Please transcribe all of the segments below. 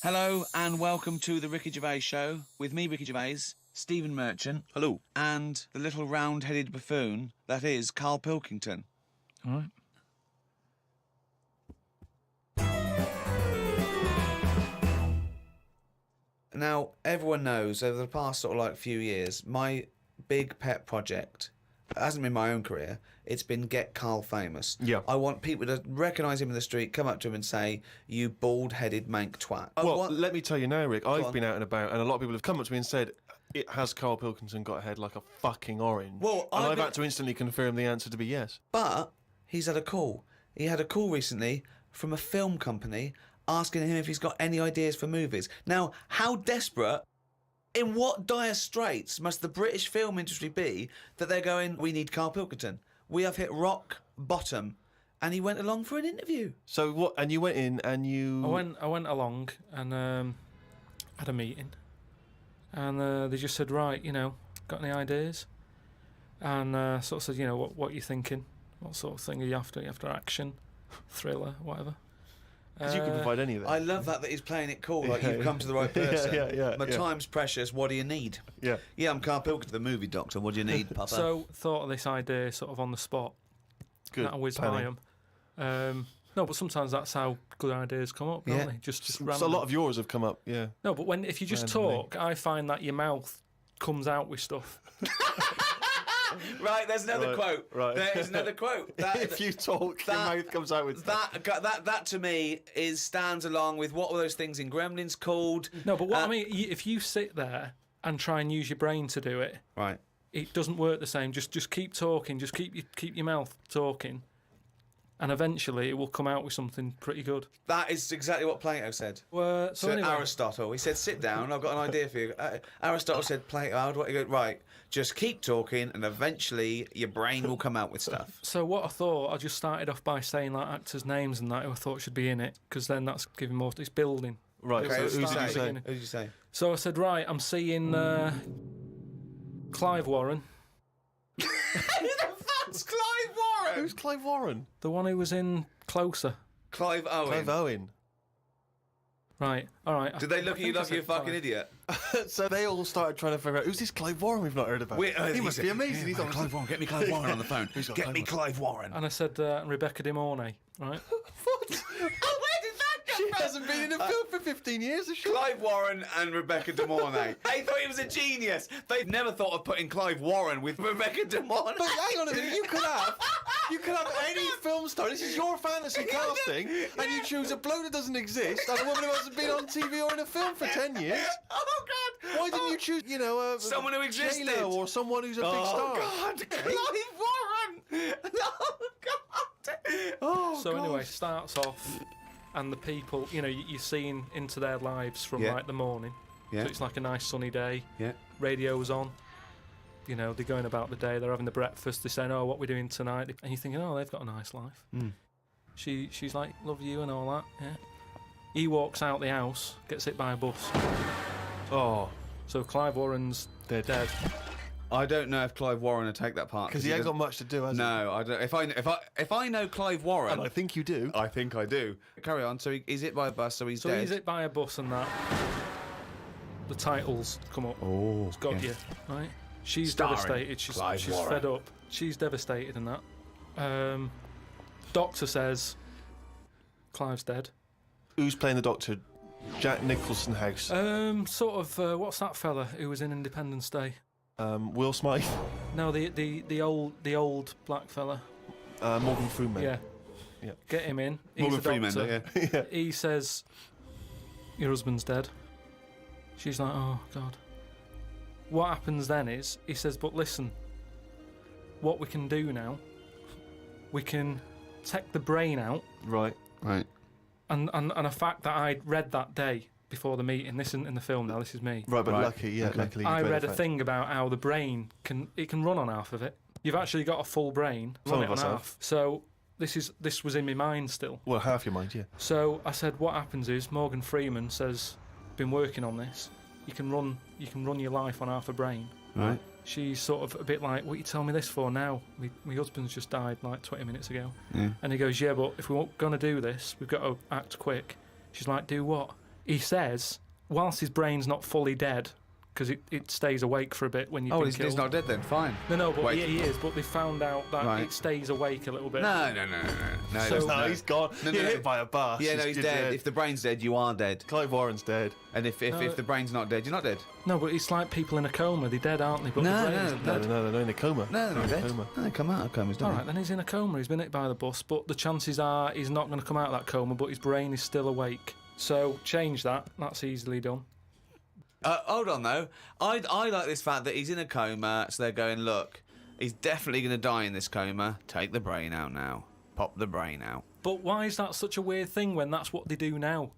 Hello and welcome to the Ricky Gervais Show with me, Ricky Gervais, Stephen Merchant. Hello. And the little round-headed buffoon that is Carl Pilkington. All right. Now, everyone knows over the past sort of like few years, my big pet project, it hasn't been my own career, it's been get Carl famous. Yeah. I want people to recognise him in the street, come up to him and say, you bald-headed mank twat. Well, let me tell you now, Rick, I've been out and about, and a lot of people have come up to me and said, it has Carl Pilkington got a head like a fucking orange? Well, and I've had to instantly confirm the answer to be yes. But he's had a call. He had a call recently from a film company asking him if he's got any ideas for movies. Now, how desperate, in what dire straits must the British film industry be that they're going, we need Carl Pilkington. We have hit rock bottom. And he went along for an interview. So what? And you went in and you... I went along and had a meeting. And they just said, right, got any ideas? And sort of said, what are you thinking? What sort of thing are you after? Are you after action, thriller, whatever? Because you can provide any of that. I love that he's playing it cool, like you've come to the right person. My time's precious, what do you need? Yeah, I'm Carl Pilkington, the movie doctor, what do you need, Papa? So, thought of this idea sort of on the spot. Good. That I whiz by him. No, but sometimes that's how good ideas come up, don't they? Just so a lot of yours have come up, yeah. No, but if you just talk, I find that your mouth comes out with stuff. Right, there's another quote. Right. There is another quote. If you talk, your mouth comes out with that to me stands along with what were those things in Gremlins called? No, but what I mean, if you sit there and try and use your brain to do it, right, it doesn't work the same. Just keep talking. Just keep your mouth talking. And eventually it will come out with something pretty good. That is exactly what Plato said. So anyway, Aristotle, he said, sit down, I've got an idea for you. Aristotle said, Plato, how do I go? Right, just keep talking and eventually your brain will come out with stuff. So what I thought, I just started off by saying like actors' names and that who I thought should be in it, because then that's giving more, it's building. Right, okay, so who did you say? So I said, right, I'm seeing Clive Warren. Who the fuck's Clive Warren? Who's Clive Warren? The one who was in Closer. Clive Owen. Clive Owen. Right, all right. Did they look at you like you're a fucking idiot? So they all started trying to figure out, who's this Clive Warren we've not heard about? He must be amazing. Yeah, Clive Warren, get me Clive Warren on the phone. Get me Clive Warren. And I said Rebecca De Mornay, right? What? Oh, where did that come She from? hasn't been in a film for 15 years, has she? Clive Warren and Rebecca De Mornay. They thought he was a genius. They've never thought of putting Clive Warren with Rebecca De Mornay. But hang on a minute, you could have any film star. This is your fantasy casting, and you choose a bloke that doesn't exist and a woman who hasn't been on TV or in a film for 10 years. Oh, God. Why didn't you choose, someone who existed? J-Lo or someone who's a big star? Oh, God. Clive Warren. Oh, God. Oh, So God. anyway, starts off, and the people, you're seeing into their lives from like the morning. Yeah. So it's like a nice sunny day. Yeah. Radio's on. They're going about the day. They're having the breakfast. They're saying, "Oh, what we're doing tonight?" And you're thinking, "Oh, they've got a nice life." Mm. She's like, "Love you" and all that. Yeah. He walks out the house, gets hit by a bus. Oh, So Clive Warren's dead. I don't know if Clive Warren would take that part because he ain't got much to do, has he? No, I don't. If I know Clive Warren, And I think you do. I think I do. Carry on. So he's hit by a bus, so he's So dead. he's hit by a bus and that. The titles come up. Oh, It's got you, right? She's Starring devastated. She's Warren. fed up. She's devastated and that. Doctor says Clive's dead. Who's playing the Doctor? Jack Nicholson House. What's that fella who was in Independence Day? Will Smythe. No, the old black fella. Morgan Freeman. Yeah. Get him in. He's Morgan the Freeman. doctor. Yeah. He says, "Your husband's dead." She's like, "Oh God." What happens then is he says, "But listen, what we can do now, we can take the brain out." Right. And a fact that I'd read that day before the meeting. This isn't in the film now. This is me. Right, but Right. luckily I you read a fact. thing about how the brain can run on half of it. You've actually got a full brain. Some Run of it us on have. half. So this was in my mind still. Well, half your mind, yeah. So I said, what happens is Morgan Freeman says, "Been working on this. You can run your life on half a brain." Right. She's sort of a bit like, "What are you telling me this for now? My husband's just died like 20 minutes ago." Yeah. And he goes, "Yeah, but if we're going to do this, we've got to act quick." She's like, "Do what?" he says, whilst his brain's not fully dead, because it stays awake for a bit when you've been killed. He's not dead then, fine. No, but Wait. he is, but they found out that Right. it stays awake a little bit. No. So- No, he's gone. No, You're no. hit by a bus. Yeah, no, he's You're dead. If the brain's dead, you are dead. Clive Warren's dead. And if the brain's not dead, you're not dead. No, but it's like people in a coma. They're dead, aren't they? But No, the brain no, isn't No, dead. no, they're in a coma. No, they're not in a dead. coma. No, they come out of comas, don't All right, then he's in a coma. He's been hit by the bus, but the chances are he's not going to come out of that coma, but his brain is still awake. So change that. That's easily done. Hold on, though. I like this fact that he's in a coma, so they're going, look, he's definitely going to die in this coma. Take the brain out now. Pop the brain out. But why is that such a weird thing when that's what they do now?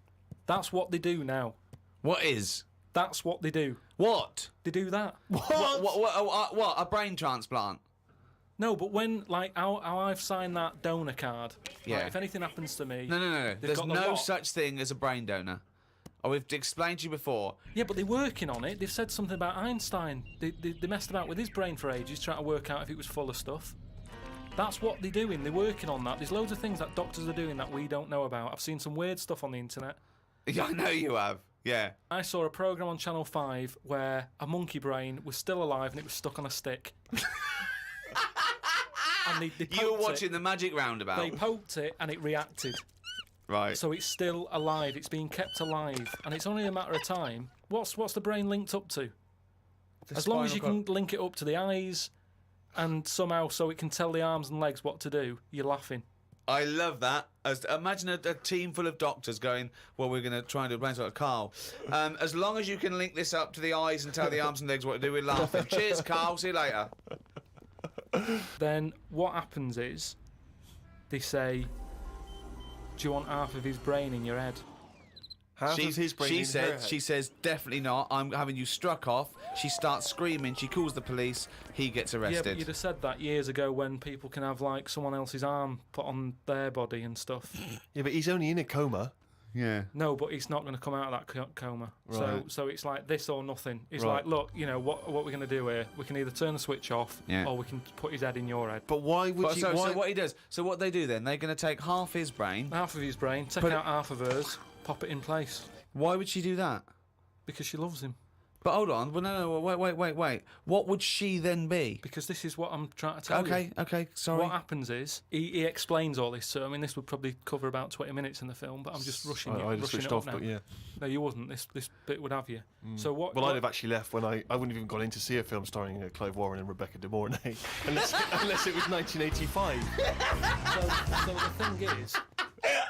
That's what they do now. What is? That's what they do. What? They do that. What? A brain transplant? No, but when, like, how I've signed that donor card, Yeah. like, if anything happens to me... No. There's got the no lot. such thing as a brain donor. Oh, we've explained to you before. Yeah, but they're working on it. They've said something about Einstein. They messed about with his brain for ages, trying to work out if it was full of stuff. That's what they're doing. They're working on that. There's loads of things that doctors are doing that we don't know about. I've seen some weird stuff on the internet. Yeah, I know you have. Yeah. I saw a programme on Channel 5 where a monkey brain was still alive and it was stuck on a stick. And they You were poked watching it. the Magic Roundabout. They poked it and it reacted. Right. So it's still alive. It's being kept alive. And it's only a matter of time. What's the brain linked up to? As long as you can link it up to the eyes and somehow so it can tell the arms and legs what to do, you're laughing. I love that. Imagine a team full of doctors going, well, we're going to try and do a brain transplant. Carl, as long as you can link this up to the eyes and tell the arms and legs what to do, we're laughing. Cheers, Carl. See you later. Then what happens is they say, do you want half of his brain in your head? Half of his brain in her head. She says, definitely not. I'm having you struck off. She starts screaming. She calls the police. He gets Yeah, arrested. but you'd have said that years ago when people can have, like, someone else's arm put on their body and stuff. Yeah, but he's only in a coma. Yeah. No, but he's not going to come out of that coma. Right. So it's like this or nothing. It's Right. like, look, you know, what we're going to do here, we can either turn the switch off or we can put his head in your head. But why would you... So why... what he does, so what they do then, they're going to take half his brain. Half of his brain, take Put out half of hers, pop it in place. Why would she do that? Because she loves him. But hold on. Well, no, wait. What would she then be? Because this is what I'm trying to tell you. Okay, sorry. What happens is, he explains all this, so I mean, this would probably cover about 20 minutes in the film, but I'm just rushing I just rushing switched it up off, now. but yeah. No, you wouldn't. This bit would have you. So what... Well, I'd have actually left when I wouldn't have even gone in to see a film starring Clive Warren and Rebecca De Mornay, unless it was 1985. So the thing is,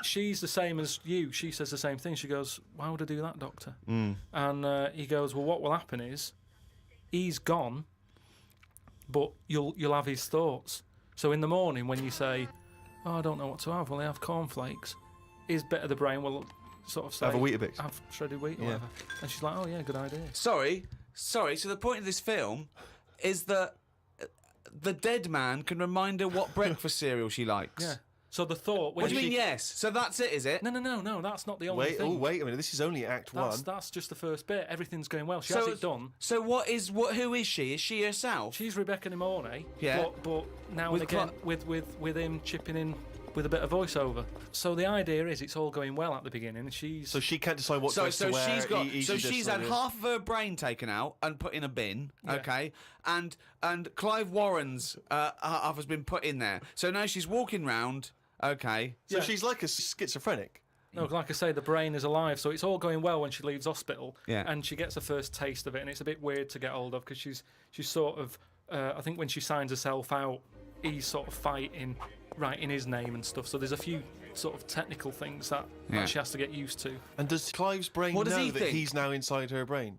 she's the same as you. She says the same thing. She goes, why would I do that, doctor? And he goes, well, what will happen is he's gone, but you'll have his thoughts. So in the morning when you say, oh, I don't know what to have, will I have cornflakes? His bit of the brain will sort of say, Have a Weetabix. have shredded wheat or Yeah. whatever. And she's like, oh yeah, good idea. Sorry. So the point of this film is that the dead man can remind her what breakfast cereal she likes. Yeah. So the thought... What do you mean, yes? So that's it, is it? No, that's not the only Wait, thing. wait a minute. This is only Act One. That's just the first bit. Everything's going well. She has it done. So who is she? Is she herself? She's Rebecca De Mornay. Yeah. But now With and again, with him chipping in with a bit of voiceover. So the idea is it's all going well at the beginning. She's So she can't decide what dress to wear. She's had half of her brain taken out and put in a bin, okay? And Clive Warren's half has been put in there. So now she's walking round, okay? So she's like a schizophrenic. no, like I say, the brain is alive. So it's all going well when she leaves hospital. Yeah. And she gets a first taste of it, and it's a bit weird to get hold of because she's sort of. I think when she signs herself out, he's sort of fighting, writing his name and stuff. So there's a few sort of technical things that she has to get used to. And does Clive's brain What does know he that think? he's now inside her brain?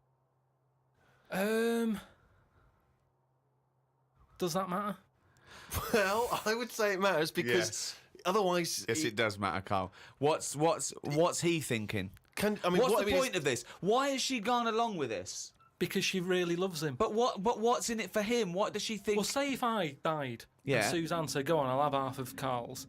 Does that matter? Well, I would say it matters because otherwise... Yes, it does matter, Carl. What's he thinking? What's the point of this? Why has she gone along with this? Because she really loves him. But what's in it for him? What does she think? Well, say if I died Yeah. and Suzanne said, go on, I'll have half of Carl's,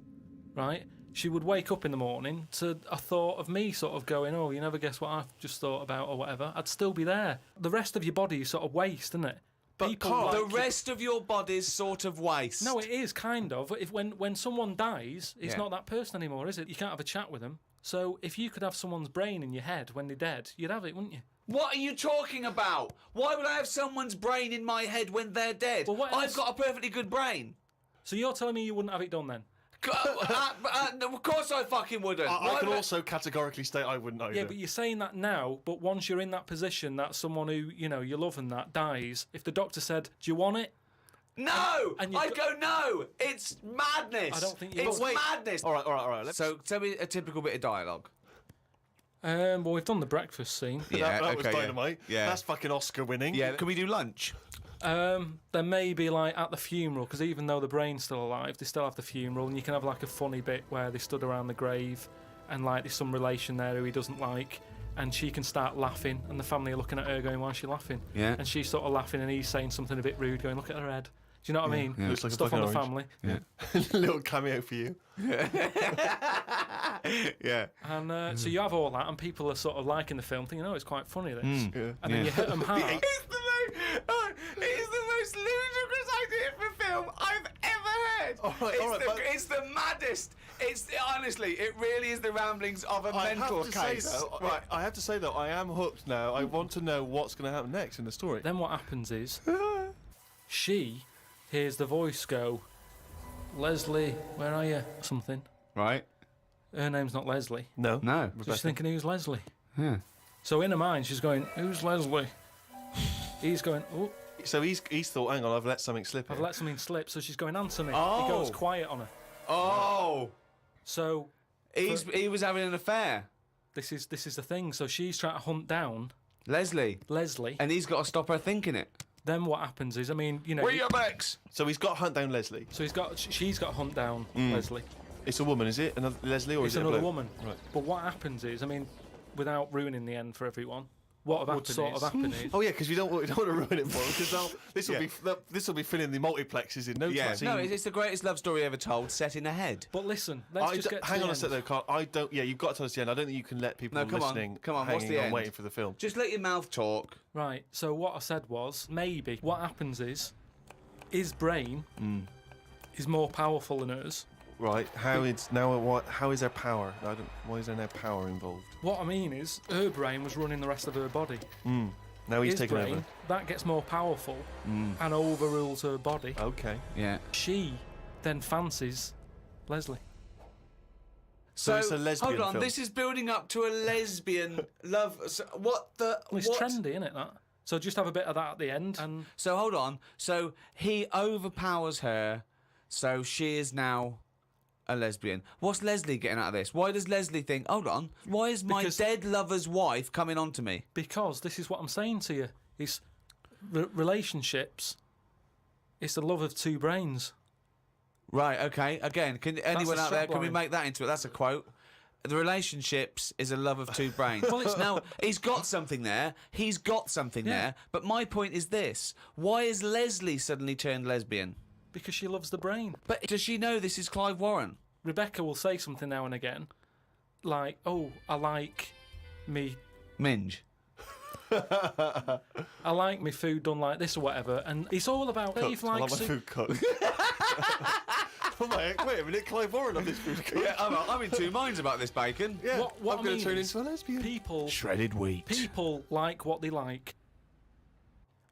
right? She would wake up in the morning to a thought of me sort of going, oh, you never guess what I've just thought about or whatever. I'd still be there. The rest of your body is sort of waste, isn't it? But Carl, the rest of your body's sort of waste. No, it is kind of. If when someone dies, it's Yeah. not that person anymore, is it? You can't have a chat with them. So if you could have someone's brain in your head when they're dead, you'd have it, wouldn't you? What are you talking about? Why would I have someone's brain in my head when they're dead? Well, what I've else? got a perfectly good brain. So you're telling me you wouldn't have it done then? Of course I fucking wouldn't. I can also categorically state I wouldn't either. Yeah, but you're saying that now, but once you're in that position that someone who, you know, you love and that dies, if the doctor said, do you want it? No! And you've I'd go, no! It's madness! I don't think you It's would. madness! All right. So, tell me a typical bit of dialogue. Well, we've done the breakfast scene. Yeah, that was okay, yeah. dynamite. Yeah. That's fucking Oscar winning. Yeah, can we do lunch? There may be like at the funeral, because even though the brain's still alive, they still have the funeral, and you can have like a funny bit where they stood around the grave, and like there's some relation there who he doesn't like, and she can start laughing, and the family are looking at her going, why is she laughing? Yeah. And she's sort of laughing, and he's saying something a bit rude, going, look at her head. Do you know what I mean? Yeah. Looks like a Stuff on the fucking family. Yeah. Little cameo for you. Yeah. And so you have all that, and people are sort of liking the film, thinking, oh, it's quite funny, this. Yeah. And then you hit them hard. It's the most ludicrous idea for film I've ever heard. All right, but- It's the maddest. Honestly, it really is the ramblings of a mental case. Right, I have to say though, I am hooked now. I want to know what's going to happen next in the story. Then what happens is, she hears the voice go, Leslie, where are you? Something. Right. Her name's not Leslie. No. No. So she's thinking, who's Leslie? Yeah. So in her mind, she's going, who's Leslie? He's going, oh, So he's thought, hang on, I've let something slip. I've here. let something slip. So she's going, answer me. Oh. He goes quiet on her. Oh. So He was having an affair. this is the thing. So she's trying to hunt down Leslie. Leslie. And he's got to stop her thinking it. Then what happens is, I mean, you know. Where your Bex? So he's got to hunt down Leslie. So she's got to hunt down Leslie. It's a woman, is it? Another Leslie, or It's is it a another bloke? woman. Right. But what happens is, I mean, without ruining the end for everyone, what would sort of happen is. Oh yeah, because we don't want to ruin it for them, because this will be filling the multiplexes in no time. No, it's the greatest love story ever told, set in a head. But listen, let's just get to hang the on a end. sec though, Carl. I don't. Yeah, you've got to tell us the end. I don't think you can let people No, come on, listening come on, what's hanging the on end? waiting for the film. Just let your mouth talk. Right, so what I said was, maybe what happens is, his brain is more powerful than hers. Right. How is there power? Why is there no power involved? What I mean is, her brain was running the rest of her body. Now he's His taking brain, over. that gets more powerful and overrules her body. Okay. Yeah. She then fancies Leslie. So it's a lesbian hold on, film. this is building up to a lesbian love. So what the? Well, it's what? trendy, isn't it, that? So just have a bit of that at the end. And So hold on. So he overpowers her, so she is now a lesbian. What's Leslie getting out of this? Why does Leslie think, hold on, why is my Because- dead lover's wife coming on to me? because this is what I'm saying to you, is relationships, it's the love of two brains. Right, okay. Again, can anyone the out there, can we strapline. make that into it? That's a quote. The relationships is a love of two brains. Well, it's- now, he's got something there. He's got something Yeah. there. But my point is this. Why is Leslie suddenly turned lesbian? Because she loves the brain. But does she know this is Clive Warren? Rebecca will say something now and again, like, oh, I like me Minge. I like my food done like this or whatever, and it's all about Dave I like likes my food cooked. Wait a minute, Clive Warren on this food cooked. Yeah, I'm in two minds about this bacon. Yeah, What I'm I going mean to turn is into a lesbian. people Shredded wheat. people like what they like,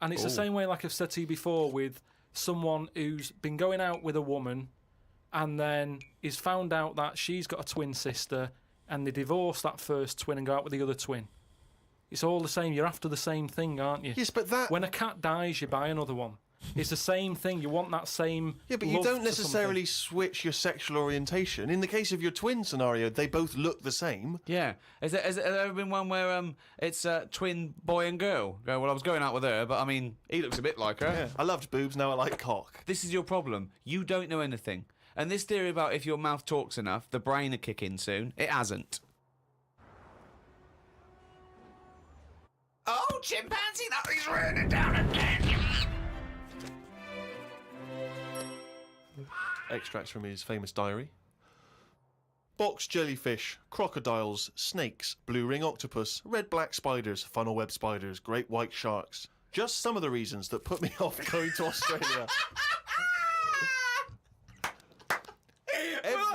and it's the same way, like I've said to you before, with someone who's been going out with a woman, and then is found out that she's got a twin sister, and they divorce that first twin and go out with the other twin. It's all the same. You're after the same thing, aren't you? Yes, but that. When a cat dies, you buy another one. It's the same thing. You want that same. Yeah, but you love don't to necessarily switch your sexual orientation. In the case of your twin scenario, they both look the same. Yeah. Has there ever been one where it's a twin boy and girl? Go, well, I was going out with her, but I mean, he looks a bit like her. Yeah, I loved boobs, now I like cock. This is your problem. You don't know anything. And this theory about if your mouth talks enough, the brain will kick in soon. It hasn't. Oh, chimpanzee, that is raining down again. Extracts from his famous diary. Box jellyfish, crocodiles, snakes, blue ring octopus, red-black spiders, funnel web spiders, great white sharks. Just some of the reasons that put me off going to Australia.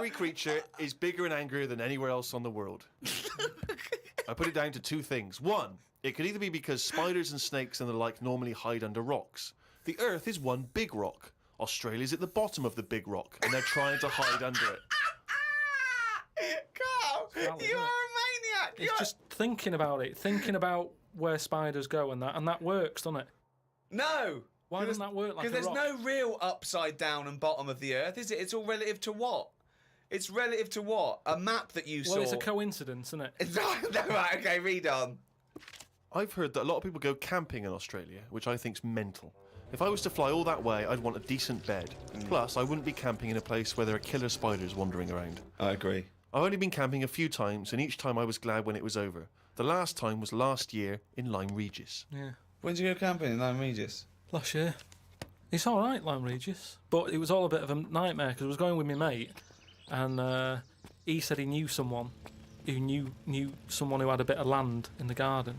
Every creature is bigger and angrier than anywhere else on the world. I put it down to two things. One, it could either be because spiders and snakes and the like normally hide under rocks. The Earth is one big rock. Australia's at the bottom of the big rock, and they're trying to hide under it. Carl, valid, you isn't are it? a maniac. It's just thinking about it, thinking about where spiders go and that works, doesn't it? No. Why doesn't that work like a Because there's rock? no real upside down and bottom of the Earth, is it? It's all relative to what? It's relative to what? A map that you saw. Well, it's a coincidence, isn't it? No, right, okay, read on. I've heard that a lot of people go camping in Australia, which I think's mental. If I was to fly all that way, I'd want a decent bed. Plus, I wouldn't be camping in a place where there are killer spiders wandering around. I agree. I've only been camping a few times, and each time I was glad when it was over. The last time was last year in Lyme Regis. Yeah. When did you go camping in Lyme Regis? Last year. It's all right, Lyme Regis, but it was all a bit of a nightmare because I was going with my mate, and he said he knew someone who knew someone who had a bit of land in the garden.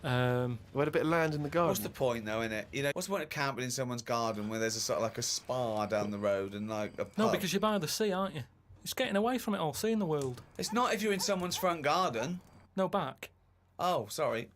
We had a bit of land in the garden. What's the point, though, innit? You know, what's the point of camping in someone's garden where there's a sort of like a spa down the road and like a pub? No, because you're by the sea, aren't you? It's getting away from it all, seeing the world. It's not if you're in someone's front garden. No, back. Oh, sorry.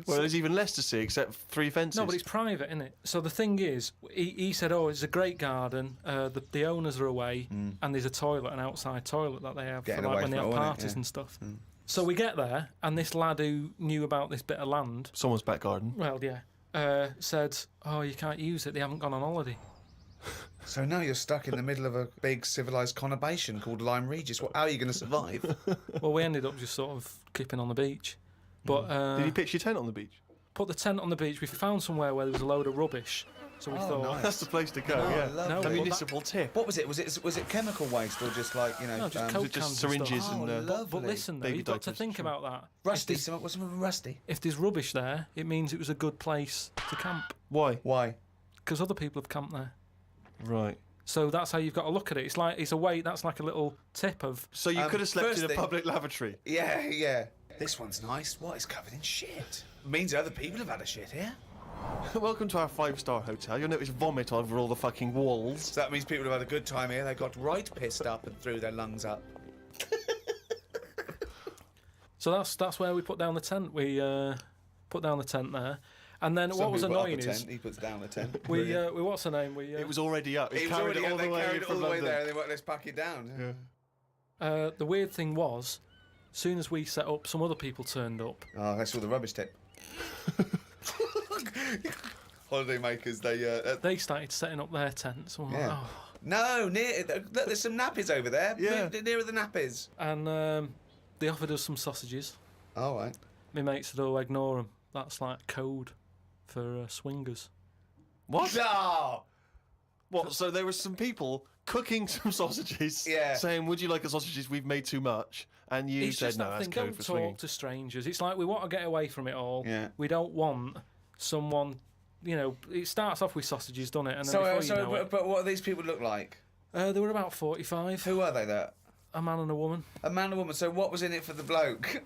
Well, there's even less to see except 3 fences. No, but it's private, isn't it? So the thing is, he said, oh, it's a great garden, the owners are away, and there's a toilet, an outside toilet that they have Getting for like away when they from have it, innit? parties Yeah. and stuff. So we get there, and this lad who knew about this bit of land, Someone's back garden. well, yeah, said, oh, you can't use it, they haven't gone on holiday. So now you're stuck in the middle of a big civilised conurbation called Lyme Regis. Well, how are you going to survive? Well, we ended up just sort of keeping on the beach. But Did you pitch your tent on the beach? put the tent on the beach. We found somewhere where there was a load of rubbish. So we thought, nice. That's the place to go, Oh, yeah. lovely. No, A but municipal tip. What was it? Was it chemical waste or just like, you know... no, just um, Coke was it just cans and syringes stuff. and, lovely. But listen, though, Baby you've got to diapers, think sure. about that. Rusty, what's something rusty? If there's rubbish there, it means it was a good place to camp. Why? Why? Because other people have camped there. Right. So that's how you've got to look at it. It's a way. That's like a little tip of. So you could have slept first in a thing- public lavatory. Yeah, yeah. This one's nice. What? It's covered in shit. Means other people have had a shit here. Welcome to our 5-star hotel. You'll notice vomit over all the fucking walls. So that means people have had a good time here. They got right pissed up and threw their lungs up. So that's where we put down the tent. We put down the tent there, and then Some what was people put up annoying a is tent, he puts down a tent. we Brilliant. what's the name? It was already up. He It was carried already it all they the way carried it all from the way London. there and they went, let's pack it down. Yeah. the weird thing was, as soon as we set up, some other people turned up. Oh, that's all the rubbish tip. Holiday makers, They started setting up their tents. I'm like, Yeah. oh. No, look, there's some nappies over there. Yeah. Nearer the nappies. And they offered us some sausages. All right. My mate said, "Oh, ignore them. That's like code for swingers." What? Oh, What? So there were some people cooking some sausages, Yeah. saying, "Would you like the sausages? We've made too much." And you It's said, just "No, that that's thing. code Don't for talk swinging." to strangers. It's like we want to get away from it all. Yeah. We don't want someone. You know, it starts off with sausages, doesn't it? And then so, before you know it, but what do these people look like? they were about 45. Who are they? There, A man and a woman. a man and a woman. So, what was in it for the bloke?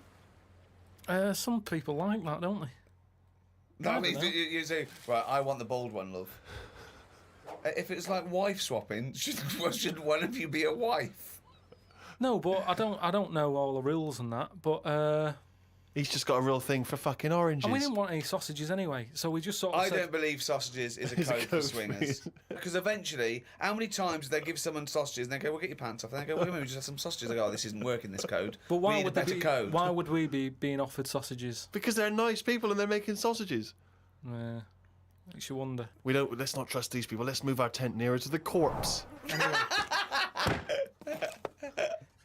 Some people like that, don't they? That I means don't know. you say, right, I want the bald one, love. If it's like wife swapping, shouldn't one of you be a wife? No, but I don't know all the rules and that. But He's just got a real thing for fucking oranges. and we didn't want any sausages anyway, so we just sort of I said, don't believe sausages is a Is a code for code for swingers. Because eventually, how many times do they give someone sausages and they go, well, get your pants off. And they go, well, we just have some sausages. They go, oh, this isn't working, this code. But why we need would a better they be, code. Why would we be being offered sausages? Because they're nice people and they're making sausages. Makes you wonder. We don't. Let's not trust these people. Let's move our tent nearer to the corpse.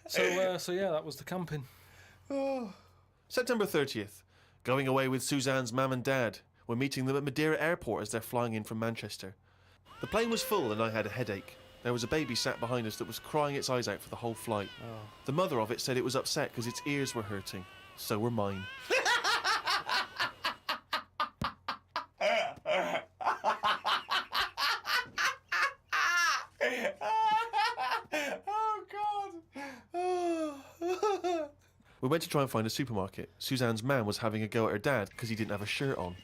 So yeah, that was the camping. September 30th. Going away with Suzanne's mum and dad. We're meeting them at Madeira Airport as they're flying in from Manchester. The plane was full and I had a headache. There was a baby sat behind us that was crying its eyes out for the whole flight. The mother of it said it was upset because its ears were hurting. So were mine. Oh, God. We went to try and find a supermarket. Suzanne's man was having a go at her dad because he didn't have a shirt on.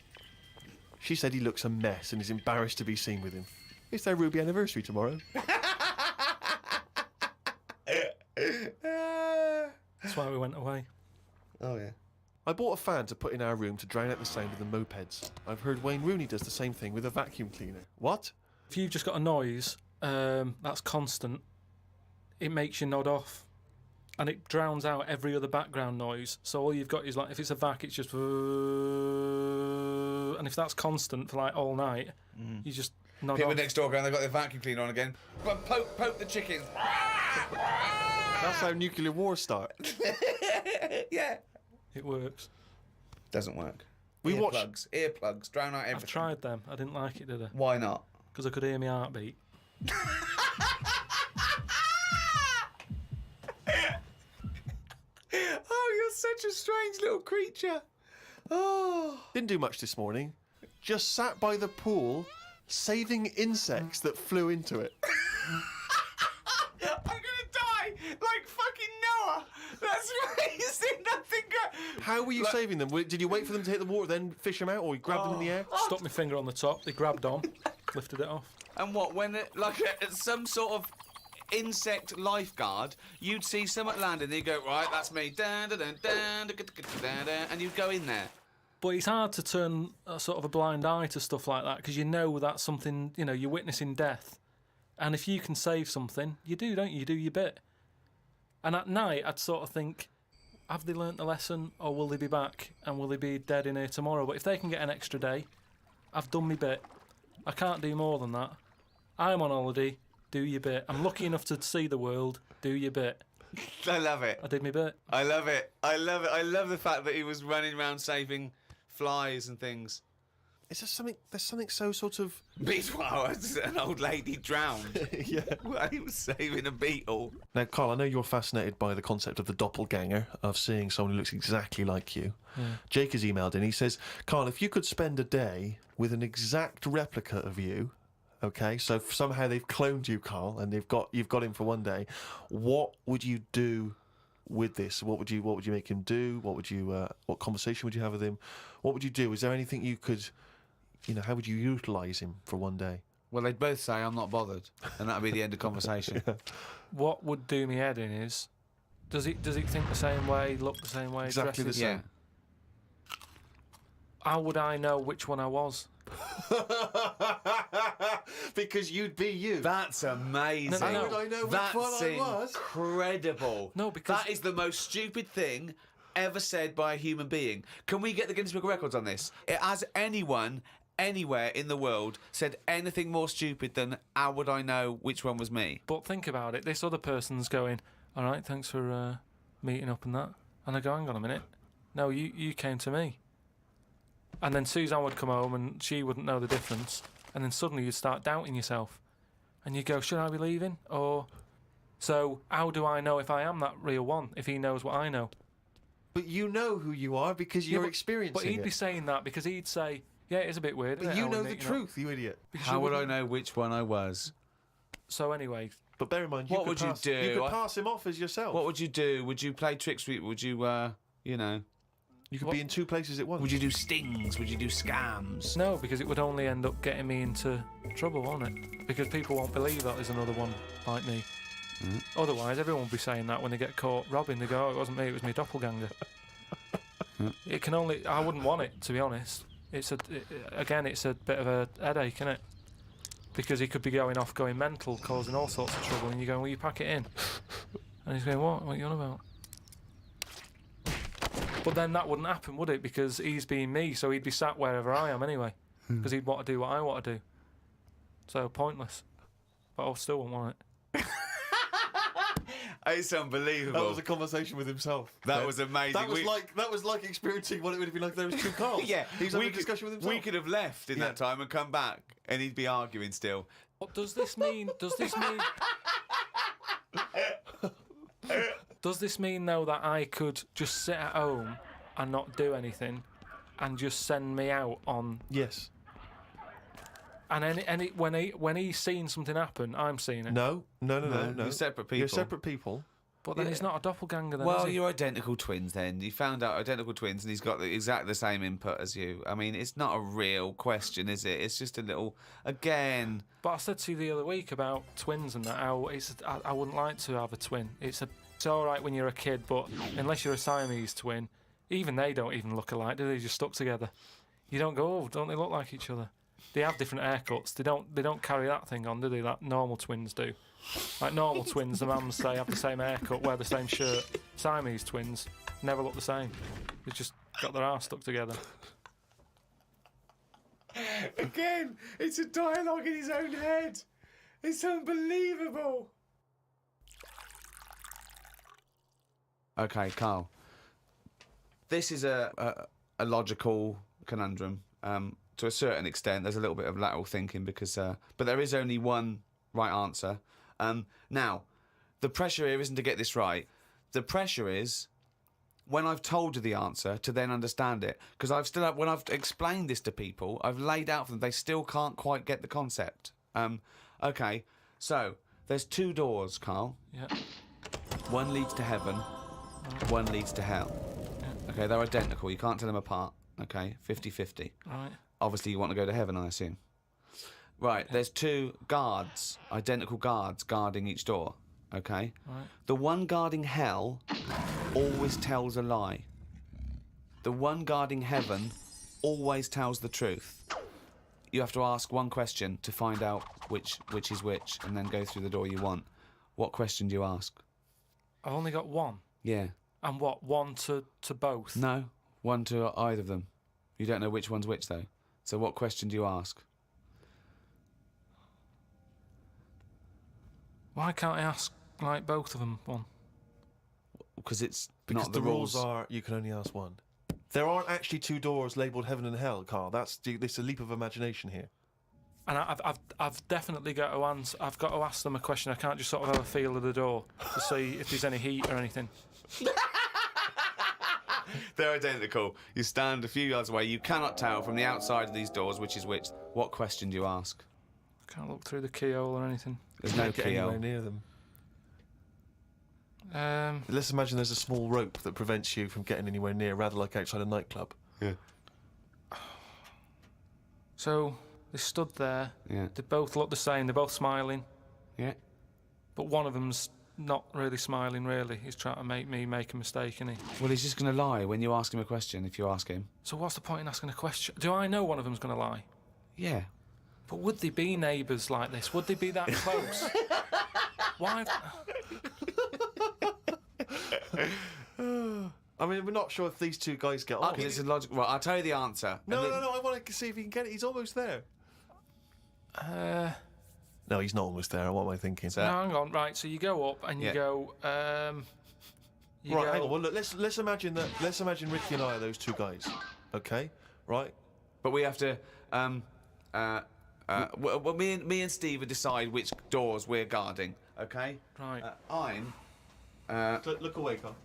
She said he looks a mess and is embarrassed to be seen with him. It's their Ruby anniversary tomorrow. That's why we went away. Oh, yeah. I bought a fan to put in our room to drown out the sound of the mopeds. I've heard Wayne Rooney does the same thing with a vacuum cleaner. What? If you've just got a noise that's constant, it makes you nod off. And it drowns out every other background noise. So all you've got is, like, if it's a vac, it's just... And if that's constant for, like, all night, you just nod People off. next door going, they've got their vacuum cleaner on again. Poke the chickens. That's how nuclear wars start. Yeah. It works. Doesn't work. We watched... Earplugs, drown out everything. I've tried them. I didn't like it, did I? Why not? Because I could hear my heartbeat. Oh, you're such a strange little creature. Oh. Didn't do much this morning. Just sat by the pool, saving insects that flew into it. I'm gonna die like fucking Noah. That's amazing. Nothing good. How were you saving them? Did you wait for them to hit the water, then fish them out, or you grabbed them in the air? Stuck my finger on the top. They grabbed on, lifted it off. And what, when it, like some sort of insect lifeguard, you'd see someone landing and you'd go, right, that's me, and you'd go in there. But it's hard to turn a sort of a blind eye to stuff like that because you know that's something, you know, you're witnessing death. And if you can save something, you do, don't you? You do your bit. And at night, I'd sort of think, have they learnt the lesson or will they be back and will they be dead in here tomorrow? But if they can get an extra day, I've done my bit. I can't do more than that. I'm on holiday. Do your bit. I'm lucky enough to see the world. Do your bit. I love it. I did my bit. I love it. I love it. I love the fact that he was running around saving flies and things. Is there something? There's something so sort of. Wow, an old lady drowned. Yeah. While he was saving a beetle. Now, Carl, I know you're fascinated by the concept of the doppelganger, of seeing someone who looks exactly like you. Yeah. Jake has emailed in. He says, Carl, if you could spend a day with an exact replica of you, okay, so somehow they've cloned you, Carl, and you've got him for one day, what would you do with this? What would you make him do? What conversation would you have with him? What would you do? Is there anything you could, how would you utilise him for one day? Well, they'd both say, I'm not bothered. And that'd be the end of conversation. Yeah. What would do me head in is, does he think the same way, look the same way, Exactly dress the same. Yeah. How would I know which one I was? Because you'd be you. That's amazing. No, no, no. How would I know which That's one I was? incredible. No, because... That is the most stupid thing ever said by a human being. Can we get the Guinness Book of Records on this? Has anyone anywhere in the world said anything more stupid than, how would I know which one was me? But think about it. This other person's going, all right, thanks for meeting up and that. And I go, hang on a minute. No, you came to me. And then Suzanne would come home and she wouldn't know the difference. And then suddenly you'd start doubting yourself. And you go, should I be leaving? Or... So how do I know if I am that real one, if he knows what I know? But you know who you are because you're experiencing But he'd it. be saying that because he'd say, yeah, it is a bit weird. But isn't it, you how know we the meet, truth, you idiot. Because How you would I wouldn't- know which one I was? So anyway... But bear in mind, What would you do? You could pass him off as yourself. What would you do? Would you play tricks? Would you, You could be in two places at once. Would you do stings? Would you do scams? No, because it would only end up getting me into trouble, won't it? Because people won't believe that there's another one like me. Otherwise, everyone would be saying that when they get caught robbing. They go, oh, it wasn't me, it was my doppelganger. It can only... I wouldn't want it, to be honest. It's a bit of a headache, isn't it? Because he could be going off, going mental, causing all sorts of trouble, and you're going, will you pack it in? And he's going, what? What are you on about? But then that wouldn't happen, would it? Because he's being me, so he'd be sat wherever I am anyway. Because he'd want to do what I want to do. So, pointless. But I still wouldn't want it. It's unbelievable. That was a conversation with himself. That was amazing. That was like experiencing what it would have been like if there was two Carls. Yeah, He's having a discussion with himself. We could have left in that time and come back, and he'd be arguing still. What does this mean? Does this mean though that I could just sit at home and not do anything, and just send me out on? Yes. And when he's seen something happen, I'm seeing it. No. You're separate people. You're separate people. But then he's not a doppelganger. Then, Well, is he? you're identical twins. Then you found out identical twins, and he's got exactly the same input as you. I mean, it's not a real question, is it? It's just a little. Again. But I said to you the other week about twins and that. How I wouldn't like to have a twin. It's It's all right when you're a kid, but unless you're a Siamese twin, even they don't even look alike, do they? They're just stuck together. You don't go, oh, don't they look like each other? They have different haircuts. They don't carry that thing on, do they? Like normal twins do. Like normal twins, the mums say have the same haircut, wear the same shirt. Siamese twins never look the same. They've just got their arse stuck together. Again, it's a dialogue in his own head. It's unbelievable. Okay, Carl. This is a logical conundrum. To a certain extent, there's a little bit of lateral thinking because, but there is only one right answer. Now, the pressure here isn't to get this right. The pressure is when I've told you the answer to then understand it. Because when I've explained this to people, I've laid out for them, they still can't quite get the concept. Okay, so there's two doors, Carl. Yeah. One leads to heaven, one leads to hell. Yeah. Okay, they're identical. You can't tell them apart. Okay, 50-50. Right. Obviously, you want to go to heaven, I assume. Right, there's two guards, identical guards, guarding each door. Okay? Right. The one guarding hell always tells a lie. The one guarding heaven always tells the truth. You have to ask one question to find out which is which, and then go through the door you want. What question do you ask? I've only got one. Yeah. And what? One to both? No, one to either of them. You don't know which one's which, though. So what question do you ask? Why can't I ask, like, both of them one? Because it's Because not the rules are you can only ask one. There aren't actually two doors labelled heaven and hell, Carl. This is a leap of imagination here. And I've definitely got to answer. I've got to ask them a question. I can't just sort of have a feel of the door to see if there's any heat or anything. They're identical. You stand a few yards away. You cannot tell from the outside of these doors which is which. What question do you ask? I can't look through the keyhole or anything. There's no Get keyhole. anywhere near them. Um, Let's imagine there's a small rope that prevents you from getting anywhere near, rather like outside a nightclub. Yeah. So they stood there. Yeah. They both look the same. They're both smiling. Yeah. But one of them's not really smiling, really. He's trying to make me make a mistake, isn't he? Well, he's just going to lie when you ask him a question, if you ask him. So what's the point in asking a question? Do I know one of them's going to lie? Yeah. But would they be neighbours like this? Would they be that close? Why? I mean, we're not sure if these two guys get on. Okay, it's a logical. Well, I'll tell you the answer. No, I want to see if he can get it. He's almost there. No, he's not almost there. What am I thinking? No, hang on. Right, so you go up and you go. Hang on. Well, look. Let's imagine that. Let's imagine Ricky and I are those two guys. Okay. Right. But we have to. Well, me and Steve will decide which doors we're guarding. Okay. Right. I'm. Look away, Carl.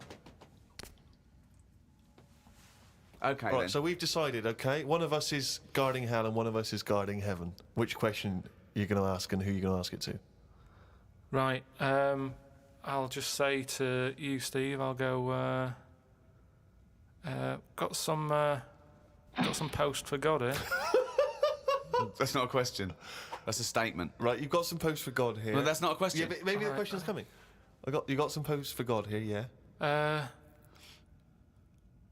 Okay. Right. Then. So we've decided. Okay. One of us is guarding hell and one of us is guarding heaven. Which question you're going to ask and who you're going to ask it to? Right. I'll just say to you, Steve. I'll go. Got some post for God here. That's not a question. That's a statement. Right. You've got some post for God here. No, that's not a question. Yeah, but maybe the question's coming. You got some post for God here. Yeah.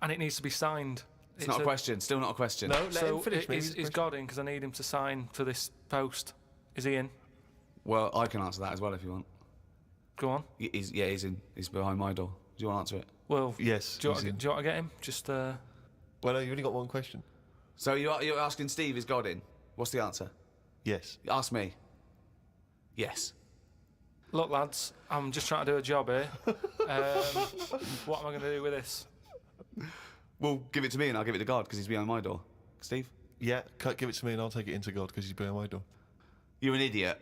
And it needs to be signed. It's not a question. Still not a question. No. Let So him finish. is God in? Because I need him to sign for this post. Is he in? Well, I can answer that as well if you want. Go on. He's in. He's behind my door. Do you want to answer it? Well, Yes. Do you want to get him? Just. Well, no, you've only got one question. So you're asking Steve, is God in? What's the answer? Yes. Ask me. Yes. Look, lads, I'm just trying to do a job here. What am I going to do with this? Well, give it to me and I'll give it to God because he's behind my door. Steve? Yeah. Give it to me and I'll take it into God because he's behind my door. You're an idiot.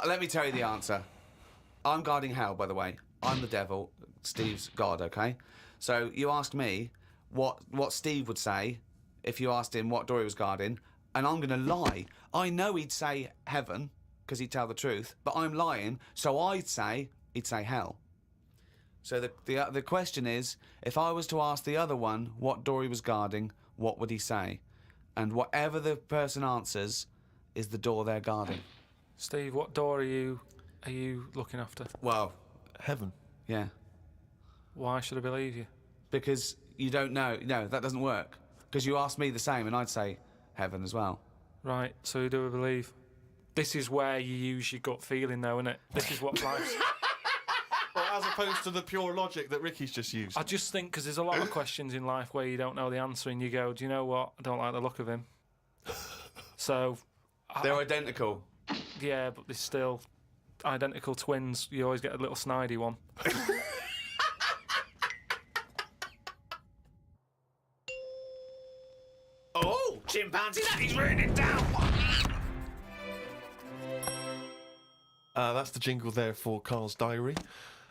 Let me tell you the answer. I'm guarding hell, by the way. I'm the devil. Steve's God, okay? So you asked me what Steve would say if you asked him what door he was guarding, and I'm going to lie. I know he'd say heaven because he'd tell the truth, but I'm lying, so he'd say hell. So the question is, if I was to ask the other one what door he was guarding, what would he say? And whatever the person answers is the door they're guarding. Steve, what door are you looking after? Well, Heaven. yeah. Why should I believe you? Because you don't know. No, that doesn't work. Because you asked me the same, and I'd say heaven as well. Right, so who do I believe? This is where you use your gut feeling, though, isn't it? This is what life's... Well, as opposed to the pure logic that Ricky's just used. I just think, because there's a lot of questions in life where you don't know the answer, and you go, do you know what? I don't like the look of him. So... They're identical. Yeah, but they're still identical twins. You always get a little snidey one. Oh, chimpanzee, that is written it down. That's the jingle there for Carl's diary.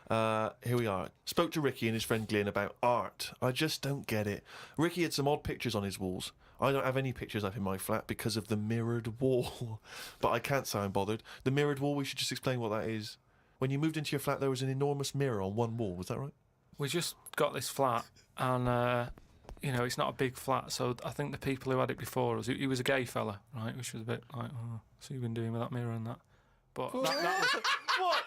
Here we are. Spoke to Ricky and his friend Glyn about art. I just don't get it. Ricky had some odd pictures on his walls. I don't have any pictures up in my flat because of the mirrored wall. But I can't say I'm bothered. The mirrored wall, we should just explain what that is. When you moved into your flat, there was an enormous mirror on one wall. Was that right? We just got this flat, and, you know, it's not a big flat, so I think the people who had it before us, he was a gay fella, right, which was a bit like, oh, so you've been doing with that mirror and that. But that was... What?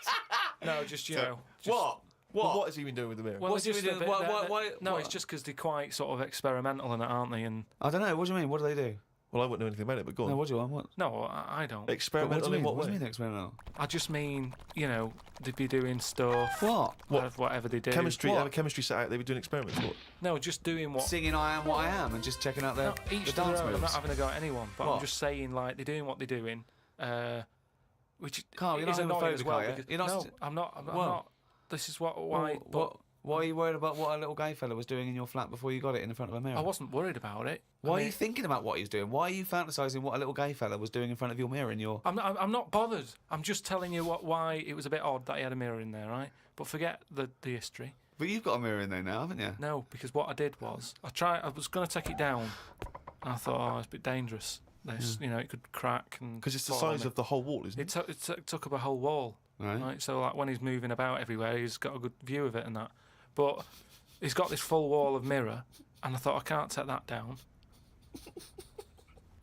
No, just, you know... Just, What? What has he been doing with the mirror? Well, What's he just been a doing? bit- No, what? it's just because they're quite sort of experimental in it, aren't they? And I don't know. What do you mean? What do they do? Well, I wouldn't know anything about it, but go on. No, what do you want? What? no, I don't. But Experimental in what What do way? you mean experimental? I just mean, you know, they'd be doing stuff. What? Whatever they do. Chemistry, What? have a chemistry set out, they were doing experiments. What? No, just doing what. Singing "I Am What I Am" and just checking out No, the each to dance their own. I'm moves. not having a go at anyone, but What? I'm just saying, like, they're doing what they're doing, which Carl, you're is not annoying as homophobic, well. are you? Because, You're not no, st- I'm not. I'm What? not. This is why. but Why are you worried about what a little gay fella was doing in your flat before you got it in front of a mirror? I wasn't worried about it. Why I are mean, you thinking about what he was doing? Why are you fantasising what a little gay fella was doing in front of your mirror in your... I'm not bothered. I'm just telling you why it was a bit odd that he had a mirror in there, right? But forget the history. But you've got a mirror in there now, haven't you? No, because what I did was I was going to take it down, and I thought, oh, it's a bit dangerous. This, you know, it could crack and Because it's the fall on size me. of the whole wall, isn't it? It took up a whole wall, Right. right? So like when he's moving about everywhere, he's got a good view of it and that. But he's got this full wall of mirror, and I thought I can't take that down.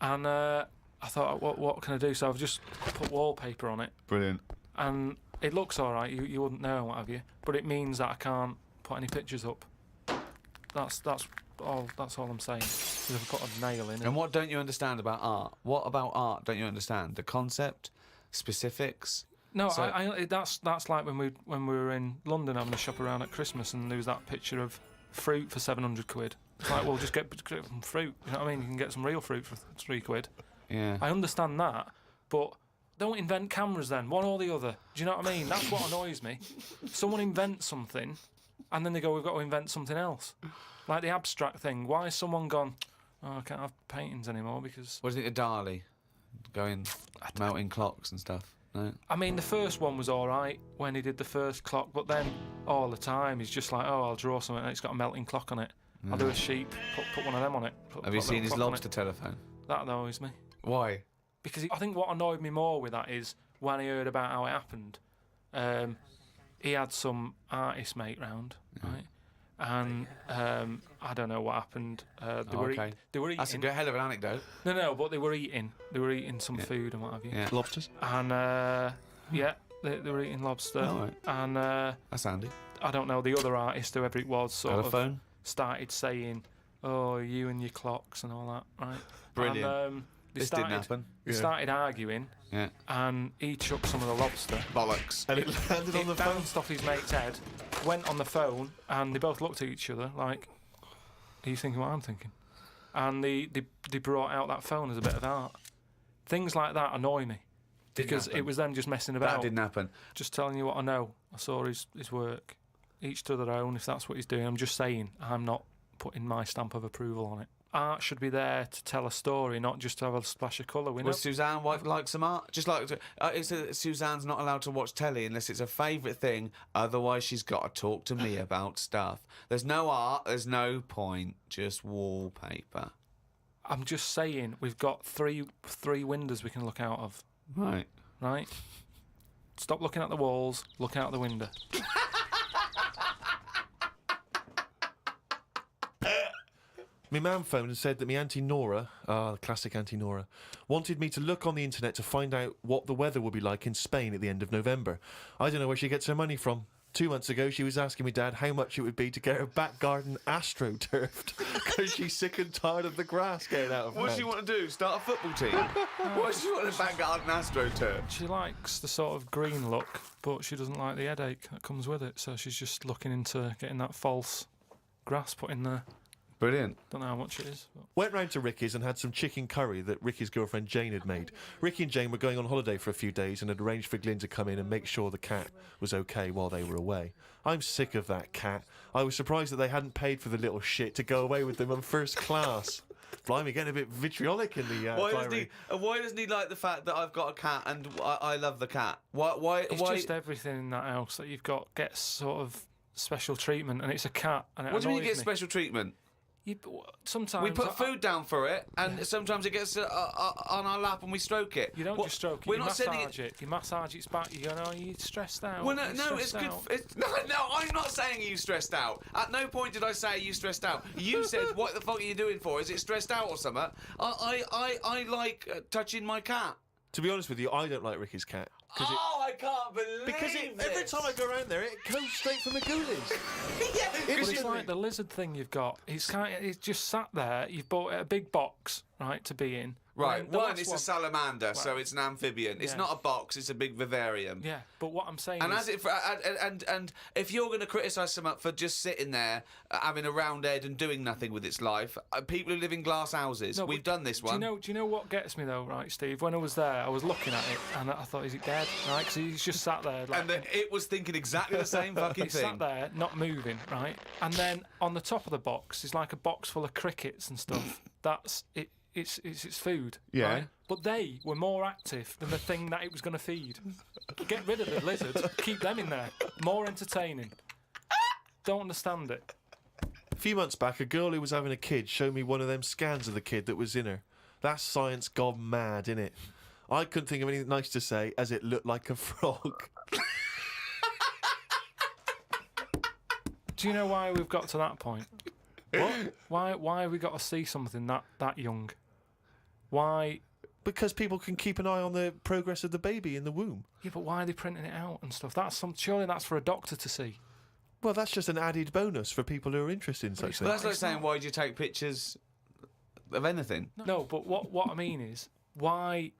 And I thought, what can I do? So I've just put wallpaper on it, Brilliant. and it looks all right. You wouldn't know, what have you? But it means that I can't put any pictures up. That's all. That's all I'm saying. 'Cause if I put a nail in it. And what don't you understand about art? What about art don't you understand? The concept, specifics. No, So- that's like when we were in London having a shop around at Christmas, and there was that picture of fruit for 700 quid. It's like, well, just get some fruit. You know what I mean? You can get some real fruit for 3 quid. Yeah. I understand that, but don't invent cameras then, one or the other. Do you know what I mean? That's what annoys me. Someone invents something, and then they go, we've got to invent something else. Like the abstract thing. Why has someone gone, oh, I can't have paintings anymore because... What do you think of Dali? Going, melting clocks and stuff? No? I mean, the first one was all right when he did the first clock, but then all the time he's just like, oh, I'll draw something and it's got a melting clock on it. I'll do a sheep, put one of them on it. Have you seen his lobster telephone? That annoys me. Why? Because I think what annoyed me more with that is when I heard about how it happened, he had some artist mate round, right? And I don't know what happened. They were okay. they were eating. That's a good hell of an anecdote. No, but they were eating. They were eating some food and what have you. Yeah. Lobsters? And yeah, they were eating lobster. All right. And That's handy. I don't know, the other artist, whoever it was, sort of Telephone? started saying, "Oh, you and your clocks and all that," right? Brilliant. And, This didn't happen. They started arguing, Yeah. and he chucked some of the lobster. Bollocks. And it landed on the It phone. bounced off his mate's head, went on the phone, and they both looked at each other like, "Are you thinking what I'm thinking?" And they brought out that phone as a bit of art. Things like that annoy me because happen. it was them just messing about. That didn't happen. Just telling you what I know. I saw his work. Each to their own, if that's what he's doing. I'm just saying, I'm not putting my stamp of approval on it. Art should be there to tell a story, not just to have a splash of colour. We know. Would Suzanne like some art? Just like Suzanne's not allowed to watch telly unless it's her favourite thing. Otherwise, she's got to talk to me about stuff. There's no art. There's no point. Just wallpaper. I'm just saying, we've got three windows we can look out of, Right. right? Stop looking at the walls, look out the window. My mum phoned and said that my Auntie Nora, the classic Auntie Nora, wanted me to look on the internet to find out what the weather will be like in Spain at the end of November. I don't know where she gets her money from. 2 months ago, she was asking me, Dad, how much it would be to get her back garden astroturfed because she's sick and tired of the grass getting out of her What does she hand. want to do? Start a football team? What does she want to back garden AstroTurf? She likes the sort of green look, but she doesn't like the headache that comes with it. So she's just looking into getting that false grass put in there. Brilliant. Don't know how much it is. But. Went round to Ricky's and had some chicken curry that Ricky's girlfriend Jane had made. Ricky and Jane were going on holiday for a few days and had arranged for Glyn to come in and make sure the cat was okay while they were away. I'm sick of that cat. I was surprised that they hadn't paid for the little shit to go away with them on first class. Blimey, getting a bit vitriolic in the diary. Why doesn't he like the fact that I've got a cat and I love the cat? Why? It's just everything in that house that you've got gets sort of special treatment, and it's a cat. And it What do you mean you annoys get me. special treatment? Sometimes We put food down for it, and sometimes it gets on our lap and we stroke it. You don't just stroke it. We're You not sending massage it. You massage its back. You go, no, you're stressed out. Well, You're no, it's stressed good. out." No, I'm not saying you stressed out. At no point did I say you stressed out. You said, "What the fuck are you doing for? Is it stressed out or something?" I like touching my cat. To be honest with you, I don't like Ricky's cat. I can't believe Because every time I go around there, it goes straight from the ghoulies. Well, it's like the lizard thing you've got. It's just sat there. You've bought a big box, right, to be in. Right, And the one, last it's a salamander, so it's an amphibian. It's Yeah. not a box, it's a big vivarium. Yeah, but what I'm saying And is... as it and if you're going to criticise someone for just sitting there, having a round head and doing nothing with its life, people who live in glass houses, No, we've but done this one. Do you know what gets me though, right, Steve? When I was there, I was looking at it and I thought, is it dead? Right, because he's just sat there. Like, And it was thinking exactly the same fucking he thing. sat there, not moving, right? And then on the top of the box is like a box full of crickets and stuff. That's it. It's its food. Yeah. Right? But they were more active than the thing that it was going to feed. Get rid of the lizards. Keep them in there. More entertaining. Don't understand it. A few months back, a girl who was having a kid showed me one of them scans of the kid that was in her. That's science gone mad, innit? I couldn't think of anything nice to say, as it looked like a frog. Do you know why we've got to that point? What? Why have we got to see something that young? Why? Because people can keep an eye on the progress of the baby in the womb. Yeah, but why are they printing it out and stuff? Surely that's for a doctor to see. Well, that's just an added bonus for people who are interested in such But things. that's like saying, why do you take pictures of anything? No, but what I mean is, why?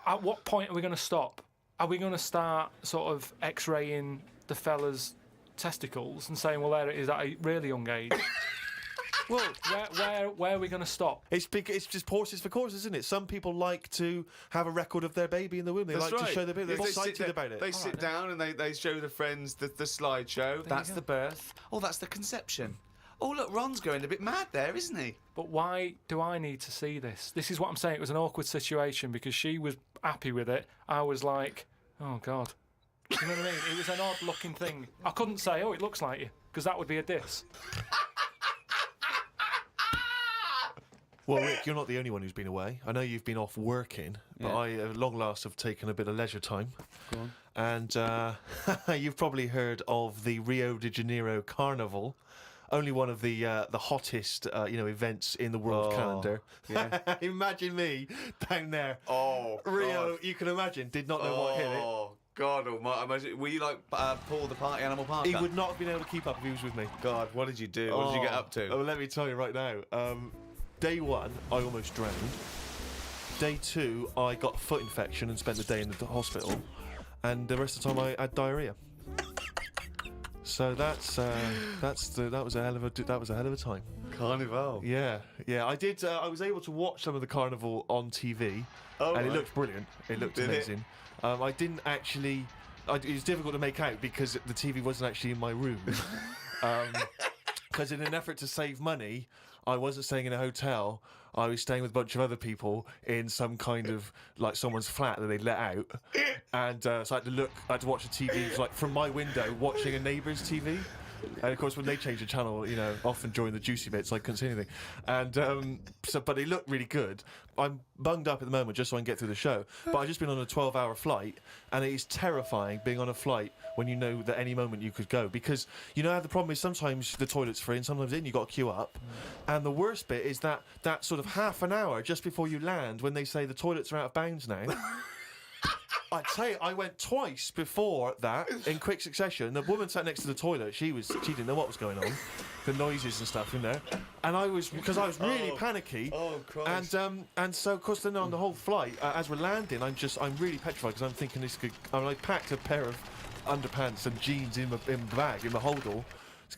At what point are we going to stop? Are we going to start sort of X-raying the fella's testicles and saying, well, there it is at a really young age? Well, where are we going to stop? It's just horses for courses, isn't it? Some people like to have a record of their baby in the womb. They That's like right. to show their baby. They're They sit excited there- about it. They sit down and they show the friends the slideshow. That's go. the birth. Oh, that's the conception. Oh, look, Ron's going a bit mad there, isn't he? But why do I need to see this? This is what I'm saying. It was an awkward situation because she was happy with it. I was like, oh, God. Do you know what I mean? It was an odd-looking thing. I couldn't say, oh, it looks like you, because that would be a diss. Well, Rick, you're not the only one who's been away. I know you've been off working, but Yeah. I, at long last, have taken a bit of leisure time. Go on. And you've probably heard of the Rio de Janeiro Carnival. Only one of the hottest, events in the world Oh, calendar. yeah. Imagine me down there. Oh, Rio, you can imagine, did not know what hit it. Oh, God almighty. Imagine, were you like Paul the party animal parker? He would not have been able to keep up if he was with me. God, what did you do? What did you get up to? Oh, let me tell you right now. Day one, I almost drowned. Day two, I got a foot infection and spent the day in the hospital. And the rest of the time, I had diarrhea. So that was a hell of a time. Carnival. Yeah. I did. I was able to watch some of the carnival on TV, Oh, and it right. looked brilliant. It looked Did it? amazing. I didn't actually. It was difficult to make out because the TV wasn't actually in my room. Because in an effort to save money, I wasn't staying in a hotel. I was staying with a bunch of other people in some kind of like someone's flat that they let out, and so I had to watch the TV like from my window, watching a neighbour's TV. And of course, when they changed the channel, often during the juicy bits, I couldn't see anything. And but it looked really good. I'm bunged up at the moment just so I can get through the show. But I've just been on a 12-hour flight, and it is terrifying being on a flight when you know that any moment you could go. Because you know how the problem is sometimes the toilet's free and sometimes you've got to queue up. And the worst bit is that sort of half an hour just before you land when they say the toilets are out of bounds now. I'd say I went twice before that in quick succession. The woman sat next to the toilet. She didn't know what was going on, the noises and stuff in there, and because I was really panicky. Oh Christ! And so of course then on the whole flight, as we're landing, I'm really petrified because I'm thinking I packed a pair of underpants and jeans in my bag in my holdall,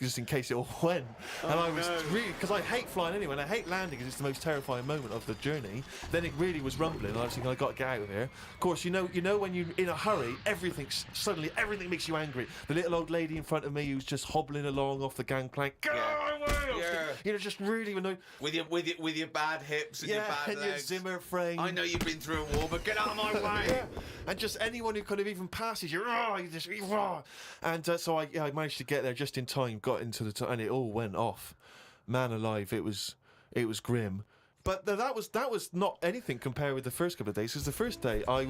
just in case it all went. And I was really, because I hate flying anyway, and I hate landing because it's the most terrifying moment of the journey. Then it really was rumbling, and I was thinking, I got to get out of here. Of course, you know when you're in a hurry, suddenly everything makes you angry. The little old lady in front of me who's just hobbling along off the gangplank, get out of my way! You know, just really annoyed. With your bad hips and your bad and legs. your Zimmer frame. I know you've been through a war, but get out of my way! And just anyone who kind of even passes you, and so I managed to get there just in time, got into and it all went off. Man alive, it was grim. But that was not anything compared with the first couple of days, because the first day I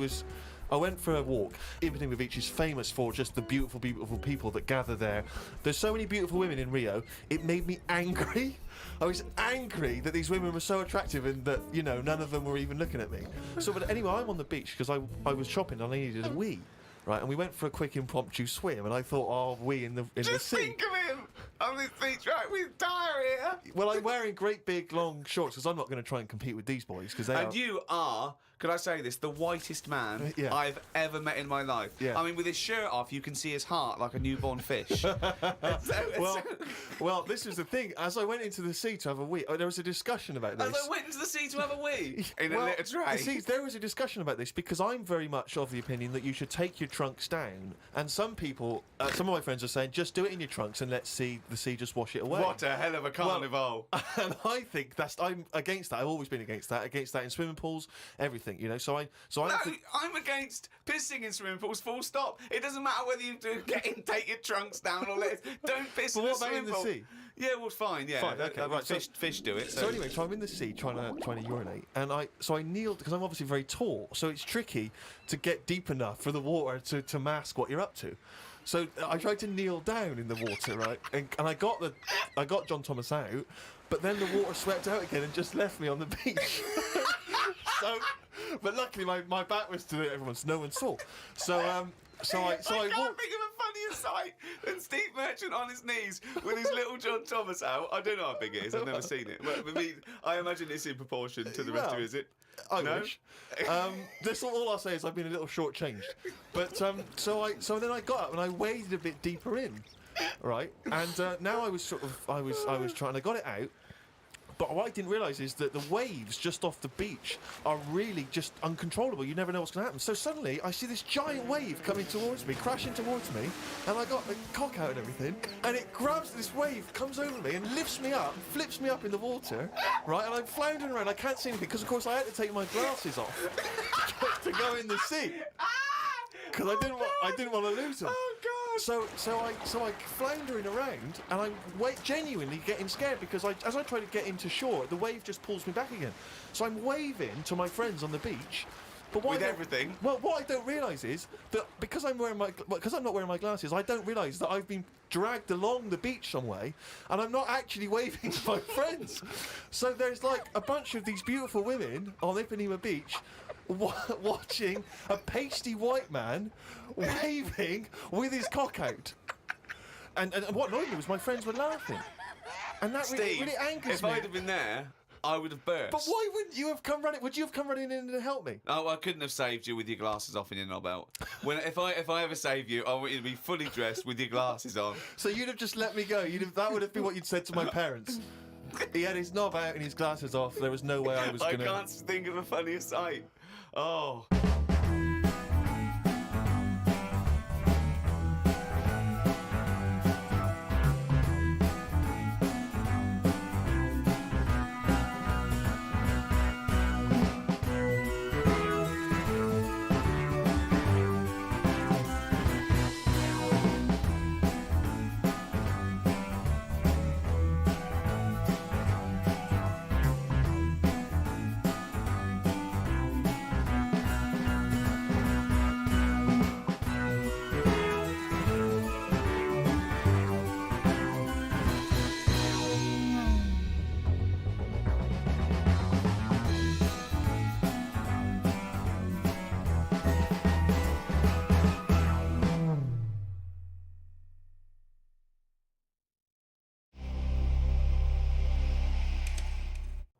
went for a walk. Ipswich Beach is famous for just the beautiful, beautiful people that gather there. There's so many beautiful women in Rio, it made me angry. I was angry that these women were so attractive and that, none of them were even looking at me. So, but anyway, I'm on the beach because I was shopping and I needed a wee. Right, and we went for a quick impromptu swim, and I thought, oh, we in the sea. Just think of him on this beach, right, with diarrhea. Well, I'm wearing great big long shorts because I'm not going to try and compete with these boys because they are. And you are, could I say this, the whitest man I've ever met in my life. Yeah. I mean, with his shirt off, you can see his heart like a newborn fish. Well, this was the thing. As I went into the sea to have a wee, there was a discussion about this. As I went into the sea to have a wee in a litter tray. See, there was a discussion about this because I'm very much of the opinion that you should take your trunks down. And some people, some of my friends are saying, just do it in your trunks and let the sea just wash it away. What a hell of a carnival. And I think I'm against that. I've always been against that in swimming pools, everything, So I'm against pissing in swimming pools, full stop. It doesn't matter whether you take your trunks down or don't piss in the swimming pool. Sea? Yeah, well, fine, yeah. Fine, okay, right. Fish do it. So anyway, I'm in the sea trying to urinate, and I kneeled because I'm obviously very tall, so it's tricky to get deep enough for the water to mask what you're up to. So I tried to kneel down in the water, right, and I got John Thomas out, but then the water swept out again and just left me on the beach. But luckily my back was to everyone, so no one saw. So I can't think of a funnier sight than Steve Merchant on his knees with his little John Thomas out. I don't know how big it is. I've never seen it. But I imagine it's in proportion to the rest of it, is it? I wish. This all I'll say is I've been a little shortchanged. But so then I got up and I waded a bit deeper in, right? And now I was trying. I got it out. But what I didn't realise is that the waves just off the beach are really just uncontrollable. You never know what's going to happen. So suddenly I see this giant wave coming towards me, crashing towards me, and I got the cock out and everything, and it grabs this wave, comes over me and lifts me up, flips me up in the water, right? And I'm floundering around. I can't see anything because, of course, I had to take my glasses off to go in the sea because I didn't want to lose them. Oh God! So I floundering around, and I'm genuinely getting scared because as I try to get into shore, the wave just pulls me back again. So I'm waving to my friends on the beach. But with everything. Well, what I don't realise is that because I'm not wearing my glasses, I don't realise that I've been dragged along the beach some way, and I'm not actually waving to my friends. So there's like a bunch of these beautiful women on Ipanema Beach watching a pasty white man waving with his cock out. And what annoyed me was my friends were laughing. And that really angers me. If I'd have been there, I would have burst. But why wouldn't you have come running? Would you have come running in to help me? Oh, I couldn't have saved you with your glasses off and your knob out. If I ever save you, I want you to be fully dressed with your glasses on. So you'd have just let me go. That would have been what you'd said to my parents. He had his knob out and his glasses off. There was no way I was going to... I can't think of a funnier sight. Oh...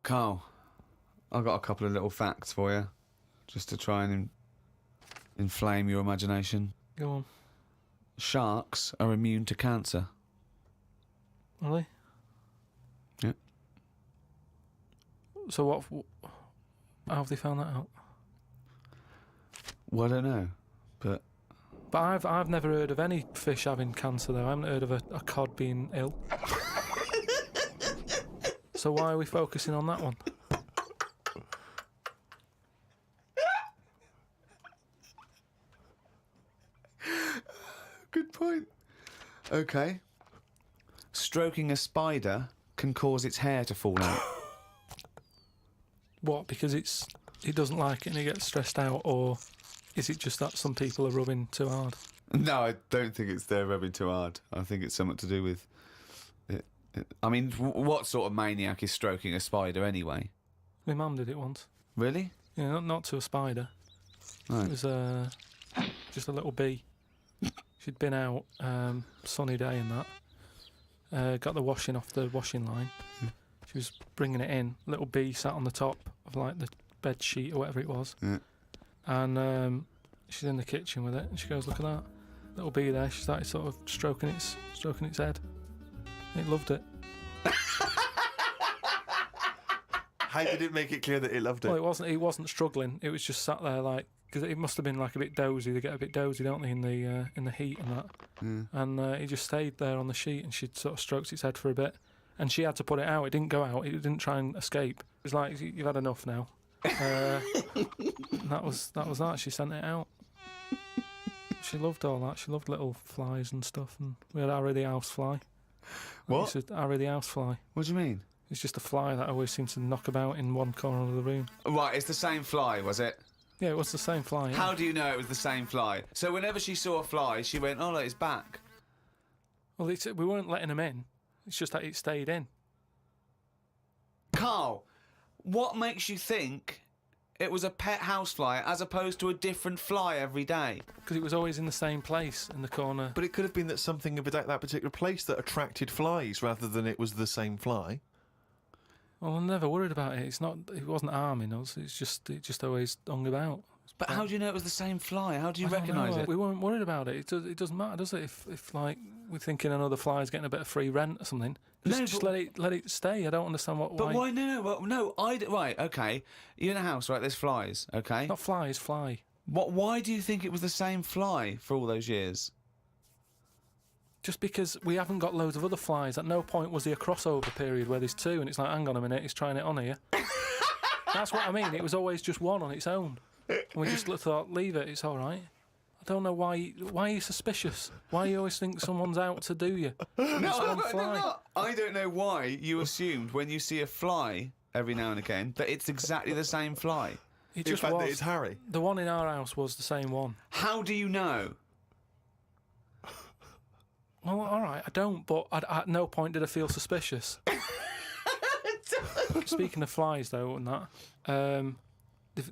Carl, I've got a couple of little facts for you, just to try and inflame your imagination. Go on. Sharks are immune to cancer. Really? Yeah. So how have they found that out? Well, I don't know, but I've never heard of any fish having cancer though. I haven't heard of a cod being ill. So why are we focusing on that one? good point. Okay. Stroking a spider can cause its hair to fall out. What? Because it doesn't like it and it gets stressed out, or is it just that some people are rubbing too hard? No, I don't think it's they're rubbing too hard. I think it's something to do with it. I mean, what sort of maniac is stroking a spider anyway? My mum did it once. Really? Yeah, not to a spider. Right. It was just a little bee. She'd been out, sunny day and that. Got the washing off the washing line. She was bringing it in. Little bee sat on the top of like the bed sheet or whatever it was. Yeah. And she's in the kitchen with it, and she goes, "Look at that little bee there." She started sort of stroking its head. It loved it. How did it make it clear that it loved it? Well, it wasn't struggling. It was just sat there like, because it must have been like a bit dozy. They get a bit dozy, don't they, in the heat and that. Yeah. And it just stayed there on the sheet, and she sort of stroked its head for a bit, and she had to put it out. It didn't go out. It didn't try and escape. It was like, "You've had enough now." That was that. She sent it out. She loved all that. She loved little flies and stuff. And we had Harry the housefly. What? Harry the housefly. What do you mean? It's just a fly that always seems to knock about in one corner of the room. Right, it's the same fly, was it? Yeah, it was the same fly. Yeah. How do you know it was the same fly? So whenever she saw a fly, she went, "Oh, look, it's back." Well, we weren't letting him in. It's just that it stayed in. Carl, what makes you think it was a pet housefly as opposed to a different fly every day? Because it was always in the same place in the corner. But it could have been that something about that particular place that attracted flies rather than it was the same fly. Well, I'm never worried about it. It wasn't harming us. It just always hung about. But how do you know it was the same fly? How do you recognise it? We weren't worried about it. It doesn't matter, does it? If like we're thinking another fly's getting a bit of free rent or something, just let it stay. I don't understand why. But why? No. Right. Okay. You're in a house, right? There's flies. Okay. Not flies, fly. Why do you think it was the same fly for all those years? Just because we haven't got loads of other flies. At no point was there a crossover period where there's two, and it's like, hang on a minute, he's trying it on here. That's what I mean. It was always just one on its own. And we just thought, leave it, it's all right. I don't know why are you suspicious? Why you always think someone's out to do you? No. I don't know why you assumed when you see a fly every now and again that it's exactly the same fly. It In just fact, was. that it's Harry. The one in our house was the same one. How do you know? Well, all right, I don't, but at no point did I feel suspicious. Speaking of flies, though, and that,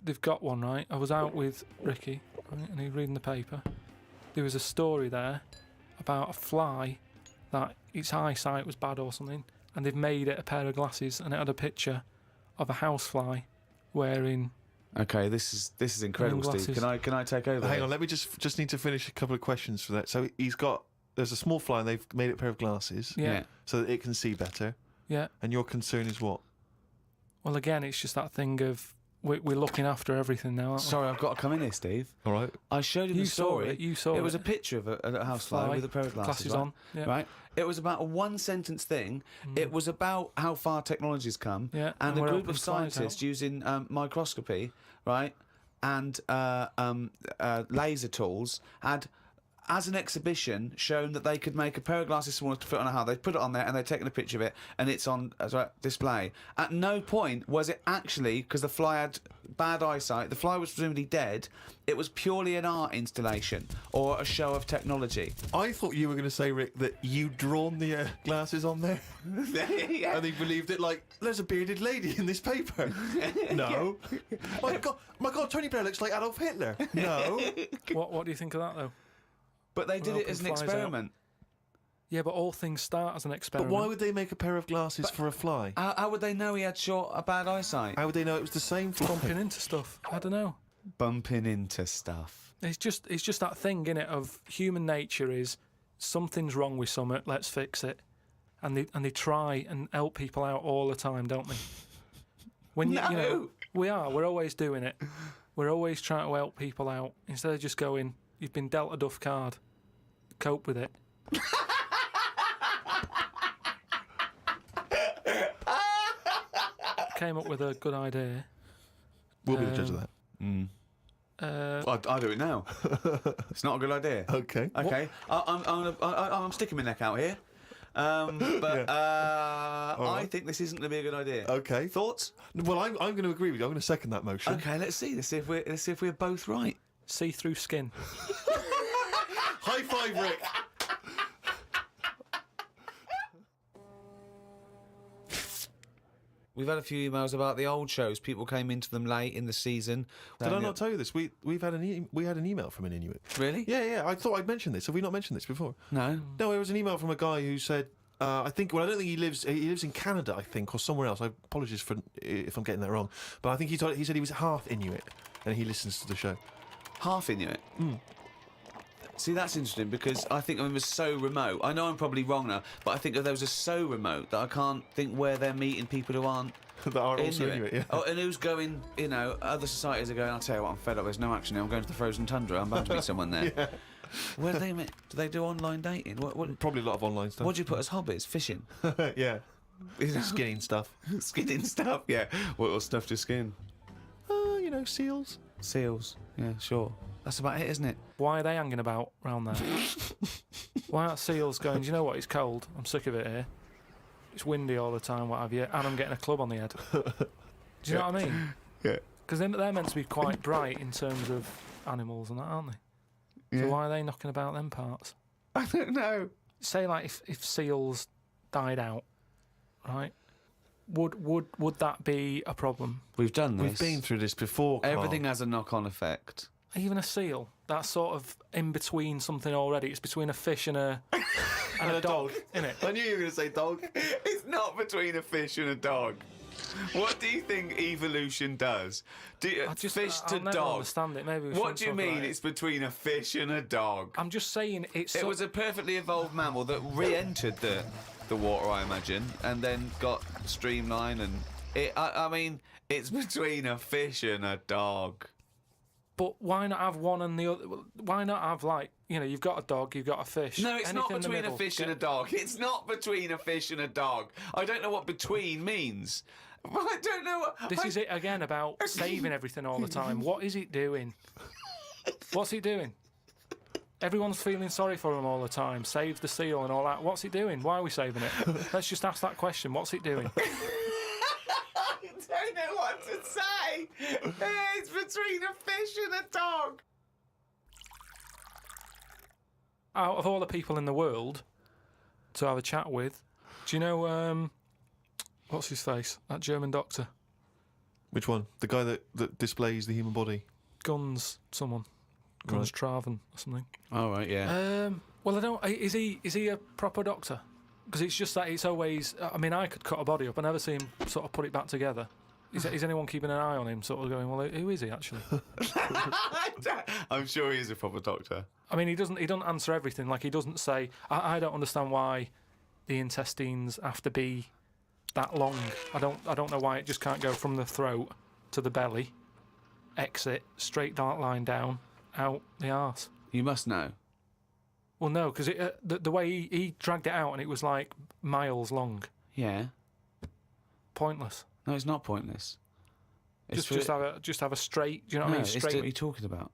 they've got one, right? I was out with Ricky, right, and he was reading the paper. There was a story there about a fly that its eyesight was bad or something, and they've made it a pair of glasses, and it had a picture of a housefly wearing. Okay, this is incredible, Steve. Can I take over? Hang on, let me just need to finish a couple of questions for that. So there's a small fly and they've made it a pair of glasses Yeah. so that it can see better. Yeah. And your concern is what? Well, again, it's just that thing of we're looking after everything now, aren't we? Sorry, I've got to come in here, Steve. All right. I showed you the story. You saw it. It was a picture of a housefly with a pair of glasses on. Yeah. Right. It was about a one-sentence thing. It was about how far technology's come. Yeah, And a we're group helping of flies scientists out. using microscopy, right, and laser tools had, as an exhibition, shown that they could make a pair of glasses smaller to fit on a house. They'd put it on there and they'd taken a picture of it, and it's on display. At no point was it actually, because the fly had bad eyesight, the fly was presumably dead, it was purely an art installation or a show of technology. I thought you were going to say, Rick, that you'd drawn the glasses on there. Yeah. And he believed it like, there's a bearded lady in this paper. No. My God, Tony Blair looks like Adolf Hitler. No. What do you think of that, though? But they did Well, it as an flies out. experiment. Yeah, but all things start as an But experiment. why would they make a pair of glasses for a fly? How would they know he had bad eyesight? How would they know it was the same fly? Bumping into stuff? I don't know. Bumping into stuff. It's just that thing, innit, of human nature is something's wrong with something, let's fix it. And they try and help people out all the time, don't they? When you know, we're always doing it. We're always trying to help people out instead of just going, you've been dealt a duff card, cope with it. Came up with a good idea. We'll be the judge of that. I'll do it now. It's not a good idea. Okay. Okay, I'm sticking my neck out here. I think this isn't going to be a good idea. Okay. Thoughts? Well, I'm going to agree with you. I'm going to second that motion. Okay, let's see. Let's see if we're both right. See-through skin. High five, Rick. We've had a few emails about the old shows. People came into them late in the season. Did I not tell you this? We had an email from an Inuit. Really? Yeah. I thought I'd mentioned this. Have we not mentioned this before? No. No, it was an email from a guy who said, I don't think he lives in Canada, I think, or somewhere else. I apologise for if I'm getting that wrong. But I think he said he was half Inuit and he listens to the show. Half Inuit? See, that's interesting because I think it was so remote. I know I'm probably wrong now, but I think that those are so remote that I can't think where they're meeting people who aren't that are also Inuit, yeah. Oh, and who's going, other societies are going, I'll tell you what, I'm fed up, there's no action here, I'm going to the frozen tundra, I'm bound to meet someone there. Yeah. Where do they meet? Do they do online dating? What, Probably a lot of online stuff. what do you put as hobbies? Fishing? Yeah. You know? Skinning stuff. Skinning stuff, yeah. What stuff to skin? Seals. Seals, yeah, sure. That's about it, isn't it? Why are they hanging about round there? Why aren't seals going, do you know what, it's cold, I'm sick of it here. It's windy all the time, what have you, and I'm getting a club on the head. Do you know what I mean? Yeah. Because they're meant to be quite bright in terms of animals and that, aren't they? Yeah. So why are they knocking about them parts? I don't know. Say, like, if seals died out, right, would that be a problem? We've done this. We've been through this before, Carl. Everything has a knock-on effect. Even a seal, that's sort of in between something already. It's between a fish and a dog, isn't it? I knew you were going to say dog. It's not between a fish and a dog. What do you think evolution does? Fish to I'll never dog. understand it. Maybe we What shouldn't do you talk mean about it. it's between a fish and a dog? I'm just saying it's. It was a perfectly evolved mammal that re-entered the water, I imagine, and then got streamlined. And I mean, it's between a fish and a dog. But why not have one and the other? Why not have, like, you've got a dog, you've got a fish. No, it's not anything in the between a middle. fish and a dog. It's not between a fish and a dog. I don't know what between means. I don't know what... This is it again about saving everything all the time. What is it doing? What's it doing? Everyone's feeling sorry for him all the time. Save the seal and all that. What's it doing? Why are we saving it? Let's just ask that question. What's it doing? I don't know what to say. It's between a fish and a dog. Out of all the people in the world to have a chat with, do you know, what's his face? That German doctor. Which one? The guy that displays the human body? Guns Traven or something. All right, yeah. Well, I don't. Is he a proper doctor? Because it's just that it's always. I mean, I could cut a body up. I never see him sort of put it back together. Is anyone keeping an eye on him? Sort of going, well, who is he actually? I'm sure he is a proper doctor. I mean, he doesn't answer everything. Like, he doesn't say. I don't understand why the intestines have to be that long. I don't know why it just can't go from the throat to the belly, exit straight dark line down, out the arse. You must know. Well, no, because the way he dragged it out and it was like miles long. Yeah. Pointless. No, it's not pointless. It's Just have a straight. Do you know what I mean? It's Straight. what are you talking about?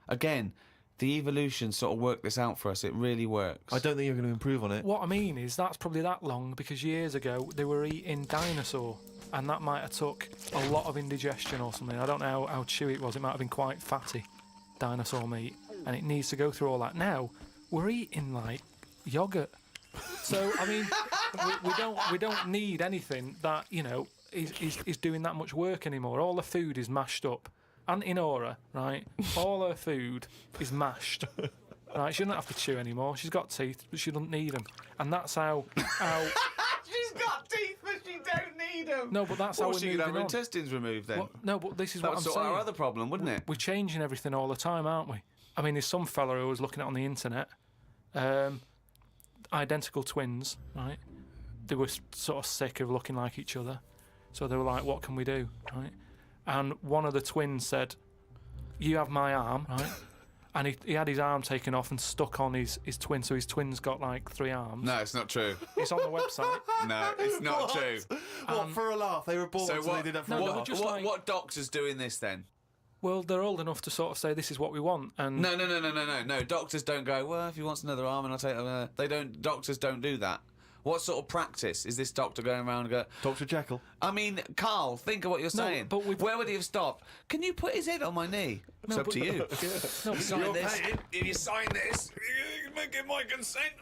Again, the evolution sort of worked this out for us. It really works. I don't think you're going to improve on it. What I mean is that's probably that long because years ago they were eating dinosaur and that might have took a lot of indigestion or something. I don't know how chewy it was. It might have been quite fatty, dinosaur meat, and it needs to go through all that. Now we're eating like yogurt. So I mean, we don't need anything that is doing that much work anymore. All the food is mashed up. Auntie Nora, right? All her food is mashed. Right, she doesn't have to chew anymore. She's got teeth, but she doesn't need them. And that's how She's got teeth, but she don't need them. No, but that's how Or we're she could moving have her on. intestines removed then. Well, no, but this is That what would I'm sort saying. our other problem, wouldn't it? We're changing everything all the time, aren't we? I mean, there's some fella who was looking at it on the internet. Identical twins, right? They were sort of sick of looking like each other. So they were like, what can we do, right? And one of the twins said, you have my arm, right? And he had his arm taken off and stuck on his twin, so his twin's got like 3 arms. No, it's not true. It's on the website. No, it's not true. What, for a laugh? They were born, so they did that for a laugh. What doctor's doing this then? Well, they're old enough to sort of say this is what we want, and No. Doctors don't go, well, if he wants another arm, and I'll take it. They don't. Doctors don't do that. What sort of practice is this doctor going around and go? Dr. Jekyll. I mean, Carl, think of what you're saying. but where would he have stopped? Can you put his head on my knee? It's up to you. No, Sign this. If you sign this, you give my consent.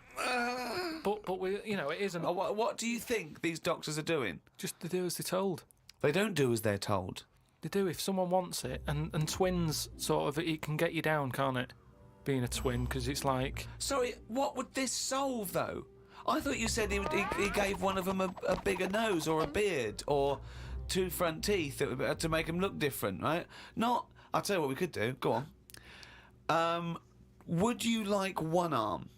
but we, it isn't. What do you think these doctors are doing? Just to do as they're told. They don't do as they're told. They do if someone wants it, and twins sort of it can get you down, can't it? Being a twin, because it's like. Sorry, what would this solve though? I thought you said he gave one of them a bigger nose or a beard or 2 front teeth to make him look different, right? Not. I'll tell you what we could do. Go on. Would you like 1 arm?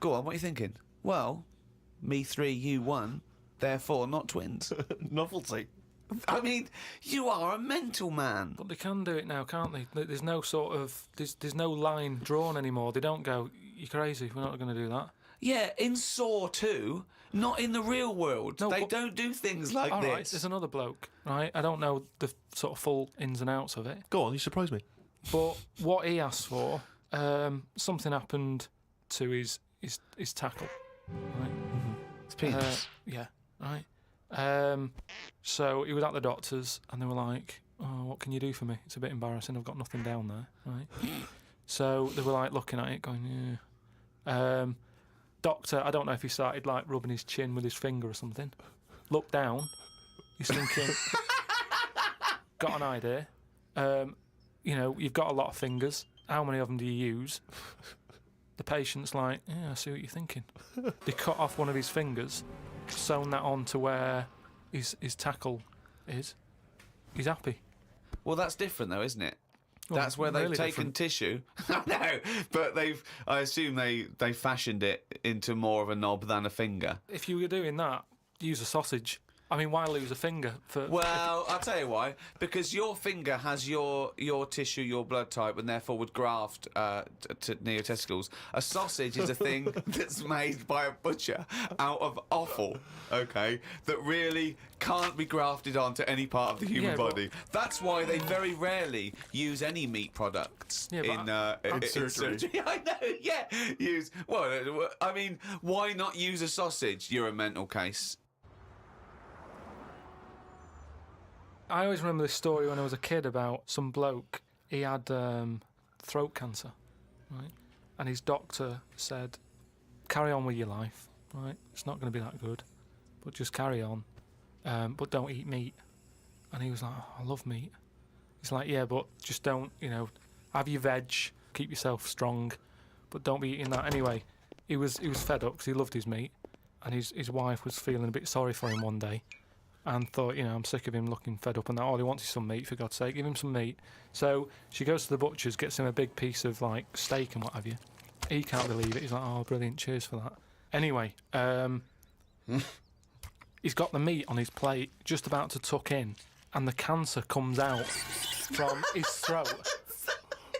Go on. What are you thinking? Well, me 3, you 1. Therefore, not twins. Novelty. I mean, you are a mental man. But they can do it now, can't they? There's no sort of there's no line drawn anymore. They don't go, you're crazy. We're not going to do that. Yeah, in Saw 2, not in the real world. No, they but- don't do things like All this. right, there's another bloke, right? I don't know the sort of full ins and outs of it, Go on, you surprised me. but what he asked for, something happened to his tackle, right? It's penis. Yeah, right. So he was at the doctor's, and they were like, "Oh, what can you do for me? It's a bit embarrassing. I've got nothing down there." Right. So they were like looking at it, going, "Yeah." Doctor, I don't know if he started like rubbing his chin with his finger or something. Looked down. He's thinking, got an idea. You've got a lot of fingers. How many of them do you use? The patient's like, yeah, I see what you're thinking. They cut off one of his fingers, sewn that on to where his tackle is. He's happy. Well, that's different though, isn't it? Well, That's where they've really taken different. tissue. No, but I assume they fashioned it into more of a knob than a finger. If you were doing that, use a sausage. I mean, why lose a finger for? Well, I'll tell you why. Because your finger has your tissue, your blood type, and therefore would graft near your testicles. A sausage is a thing that's made by a butcher out of offal, okay, that really can't be grafted onto any part of the human Yeah, but- body. That's why they very rarely use any meat products Yeah, in surgery. surgery. I know, yeah. I mean, why not use a sausage? You're a mental case. I always remember this story when I was a kid about some bloke. He had throat cancer, right? And his doctor said, "Carry on with your life, right? It's not going to be that good, but just carry on. But don't eat meat." And he was like, "Oh, I love meat." He's like, "Yeah, but just don't, have your veg, keep yourself strong, but don't be eating that." Anyway, he was fed up because he loved his meat, and his wife was feeling a bit sorry for him one day. And thought, I'm sick of him looking fed up and that. All he wants is some meat, for God's sake. Give him some meat. So she goes to the butcher's, gets him a big piece of, like, steak and what have you. He can't believe it. He's like, "Oh, brilliant, cheers for that." Anyway, he's got the meat on his plate, just about to tuck in, and the cancer comes out from his throat.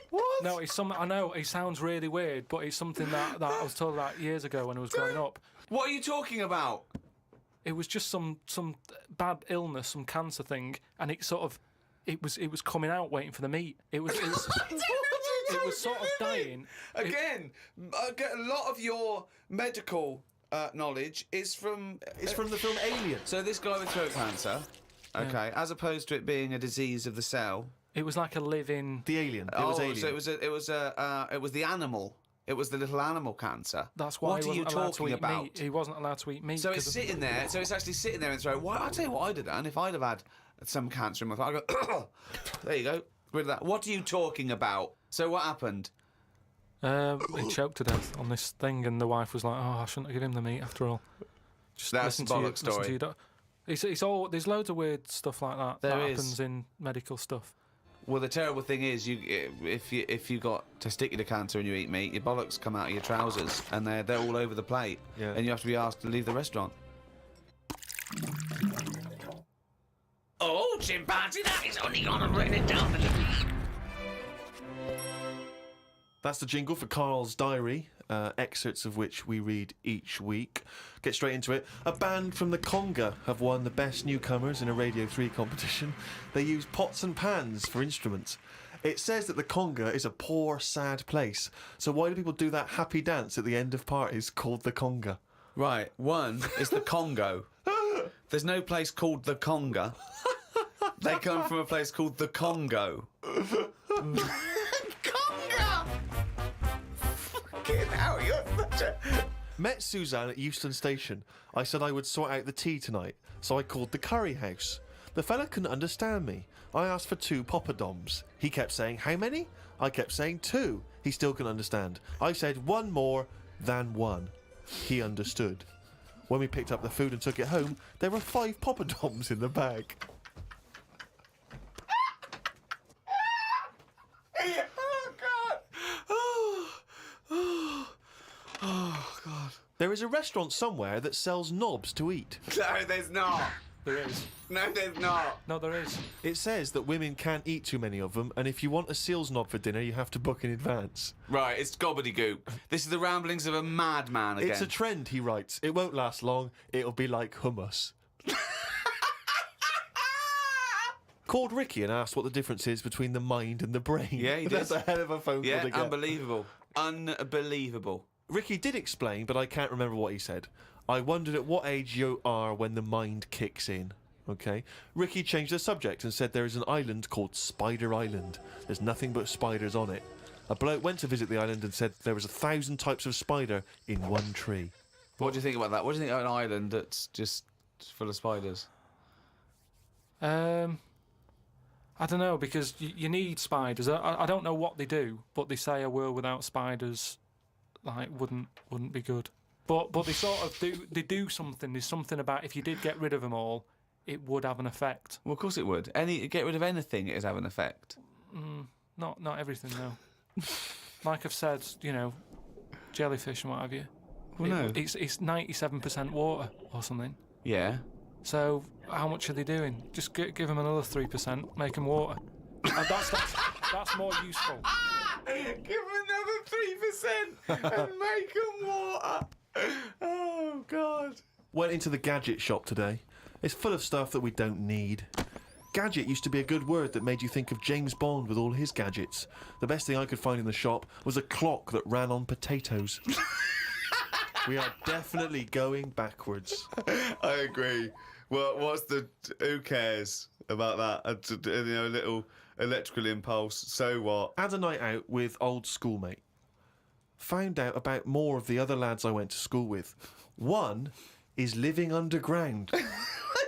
What? No, it's something, I know, it sounds really weird, but it's something that I was told about years ago when I was growing up. What are you talking about? It was just some bad illness, some cancer thing, and it was coming out waiting for the meat. It was sort of dying. Again, I get a lot of your medical knowledge is from It's from the film Alien. So this guy with throat cancer, okay, as opposed to it being a disease of the cell. It was like a living. The Alien. It was Alien. So it was the animal. It was the little animal cancer. That's why What he are you wasn't allowed to talking eat about? meat. He wasn't allowed to eat meat. So it's 'cause of- sitting there. So it's actually sitting there and throat. Why? I'll tell you what I'd have done if I'd have had some cancer in my throat. I go, there you go, rid of that. What are you talking about? So what happened? He choked to death on this thing, and the wife was like, "Oh, I shouldn't have given him the meat after all." Just That's listen the to bollock your- listen story. to your it's all. There's loads of weird stuff like that There that is. happens in medical stuff. Well, the terrible thing is, if you got testicular cancer and you eat meat, your bollocks come out of your trousers, and they're all over the plate, Yeah. and you have to be asked to leave the restaurant. Oh, chimpanzee, that is only gonna bring it down a little. That's the jingle for Carl's diary, excerpts of which we read each week. Get straight into it. A band from the Conga have won the Best Newcomers in a Radio 3 competition. They use pots and pans for instruments. It says that the Conga is a poor, sad place. So why do people do that happy dance at the end of parties called the Conga? Right, one is the Congo. There's no place called the Conga. They come from a place called the Congo. Conga! Fucking hell, you're such a... Met Suzanne at Euston Station. I said I would sort out the tea tonight, so I called the curry house. The fella couldn't understand me. I asked for 2 poppadoms. He kept saying, how many? I kept saying 2. He still couldn't understand. I said 1 more than 1. He understood. When we picked up the food and took it home, there were 5 poppadoms in the bag. Oh, God! Oh, God. There is a restaurant somewhere that sells knobs to eat. No, there's not. There is. No, there's not. No, there is. It says that women can't eat too many of them, and if you want a seal's knob for dinner, you have to book in advance. Right, it's gobbledygook. This is the ramblings of a madman again. It's a trend, he writes. It won't last long. It'll be like hummus. Called Ricky and asked what the difference is between the mind and the brain. Yeah, he That's did. a hell of a phone call Yeah, to get. unbelievable. Unbelievable. Ricky did explain, but I can't remember what he said. I wondered at what age you are when the mind kicks in. Okay. Ricky changed the subject and said there is an island called Spider Island. There's nothing but spiders on it. A bloke went to visit the island and said there was 1,000 types of spider in one tree. What do you think about that? What do you think of an island that's just full of spiders? I don't know, because you need spiders. I don't know what they do, but they say a world without spiders wouldn't be good. But they sort of do something. There's something about if you did get rid of them all, it would have an effect. Well, of course it would. Get rid of anything, it'd have an effect. Not everything though. Like I've said, jellyfish and what have you. Well, no. It's 97% water or something. Yeah. So how much are they doing? Just give them another 3%, make them water. That's more useful. Give them another 3% and make them water. Oh, God. Went into the gadget shop today. It's full of stuff that we don't need. Gadget used to be a good word that made you think of James Bond with all his gadgets. The best thing I could find in the shop was a clock that ran on potatoes. We are definitely going backwards. I agree. Well, who cares about that? A little electrical impulse. So what? Had a night out with old schoolmate. Found out about more of the other lads I went to school with. One is living underground. What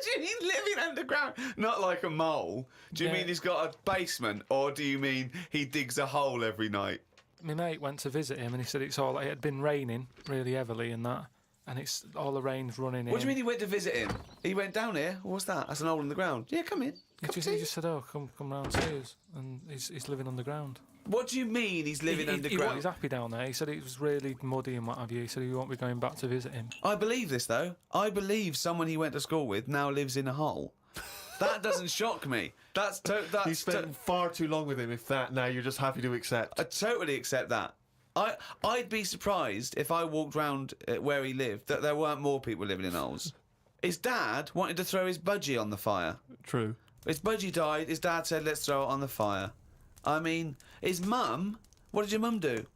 do you mean living underground? Not like a mole. Do you Yeah. mean he's got a basement, or do you mean he digs a hole every night? My mate went to visit him and he said it had been raining really heavily and that, and it's all the rain's running in. What do you mean he went to visit him? He went down here. What's that? That's an hole in the ground. Yeah, come in. He just said, "Oh, come round see us," and he's living underground. What do you mean he's living He's underground? happy down there. He said it was really muddy and what have you. He said he won't be going back to visit him. I believe this, though. I believe someone he went to school with now lives in a hole. That doesn't shock me. You spent far too long with him, if that now you're just happy to accept. I totally accept that. I'd be surprised if I walked round where he lived that there weren't more people living in holes. His dad wanted to throw his budgie on the fire. True. His budgie died. His dad said, "Let's throw it on the fire." I mean, his mum. What did your mum do?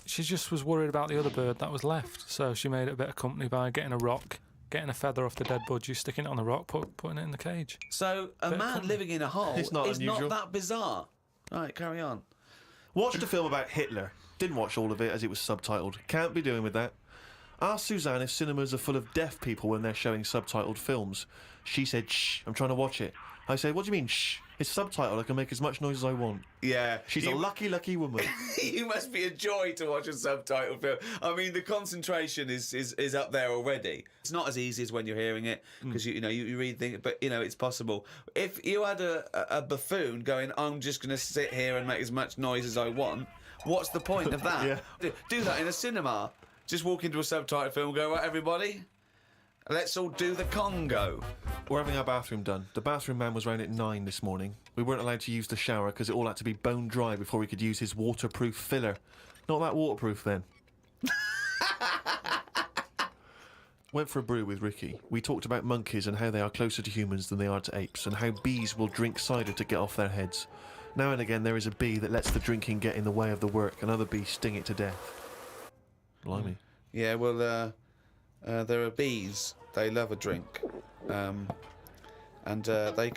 She just was worried about the other bird that was left, so she made it a bit of company by getting a rock, getting a feather off the dead budgie, sticking it on the rock, putting it in the cage. So a Bit of man company. living in a hole It's not is unusual. not that bizarre. Right, carry on. Watched a film about Hitler. Didn't watch all of it as it was subtitled. Can't be doing with that. Asked Suzanne if cinemas are full of deaf people when they're showing subtitled films. She said, "Shh, I'm trying to watch it." I say, what do you mean, shh? It's subtitled, I can make as much noise as I want. Yeah. She's a lucky, lucky woman. You must be a joy to watch a subtitled film. I mean, the concentration is up there already. It's not as easy as when you're hearing it, because you read things, but it's possible. If you had a buffoon going, I'm just going to sit here and make as much noise as I want, what's the point of that? Yeah. Do that in a cinema. Just walk into a subtitled film and go, right, everybody, let's all do the Congo. We're having our bathroom done. The bathroom man was round at 9 this morning. We weren't allowed to use the shower because it all had to be bone dry before we could use his waterproof filler. Not that waterproof then. Went for a brew with Ricky. We talked about monkeys and how they are closer to humans than they are to apes, and how bees will drink cider to get off their heads. Now and again there is a bee that lets the drinking get in the way of the work, and other bees sting it to death. Blimey. Yeah, well, there are bees. They love a drink, and they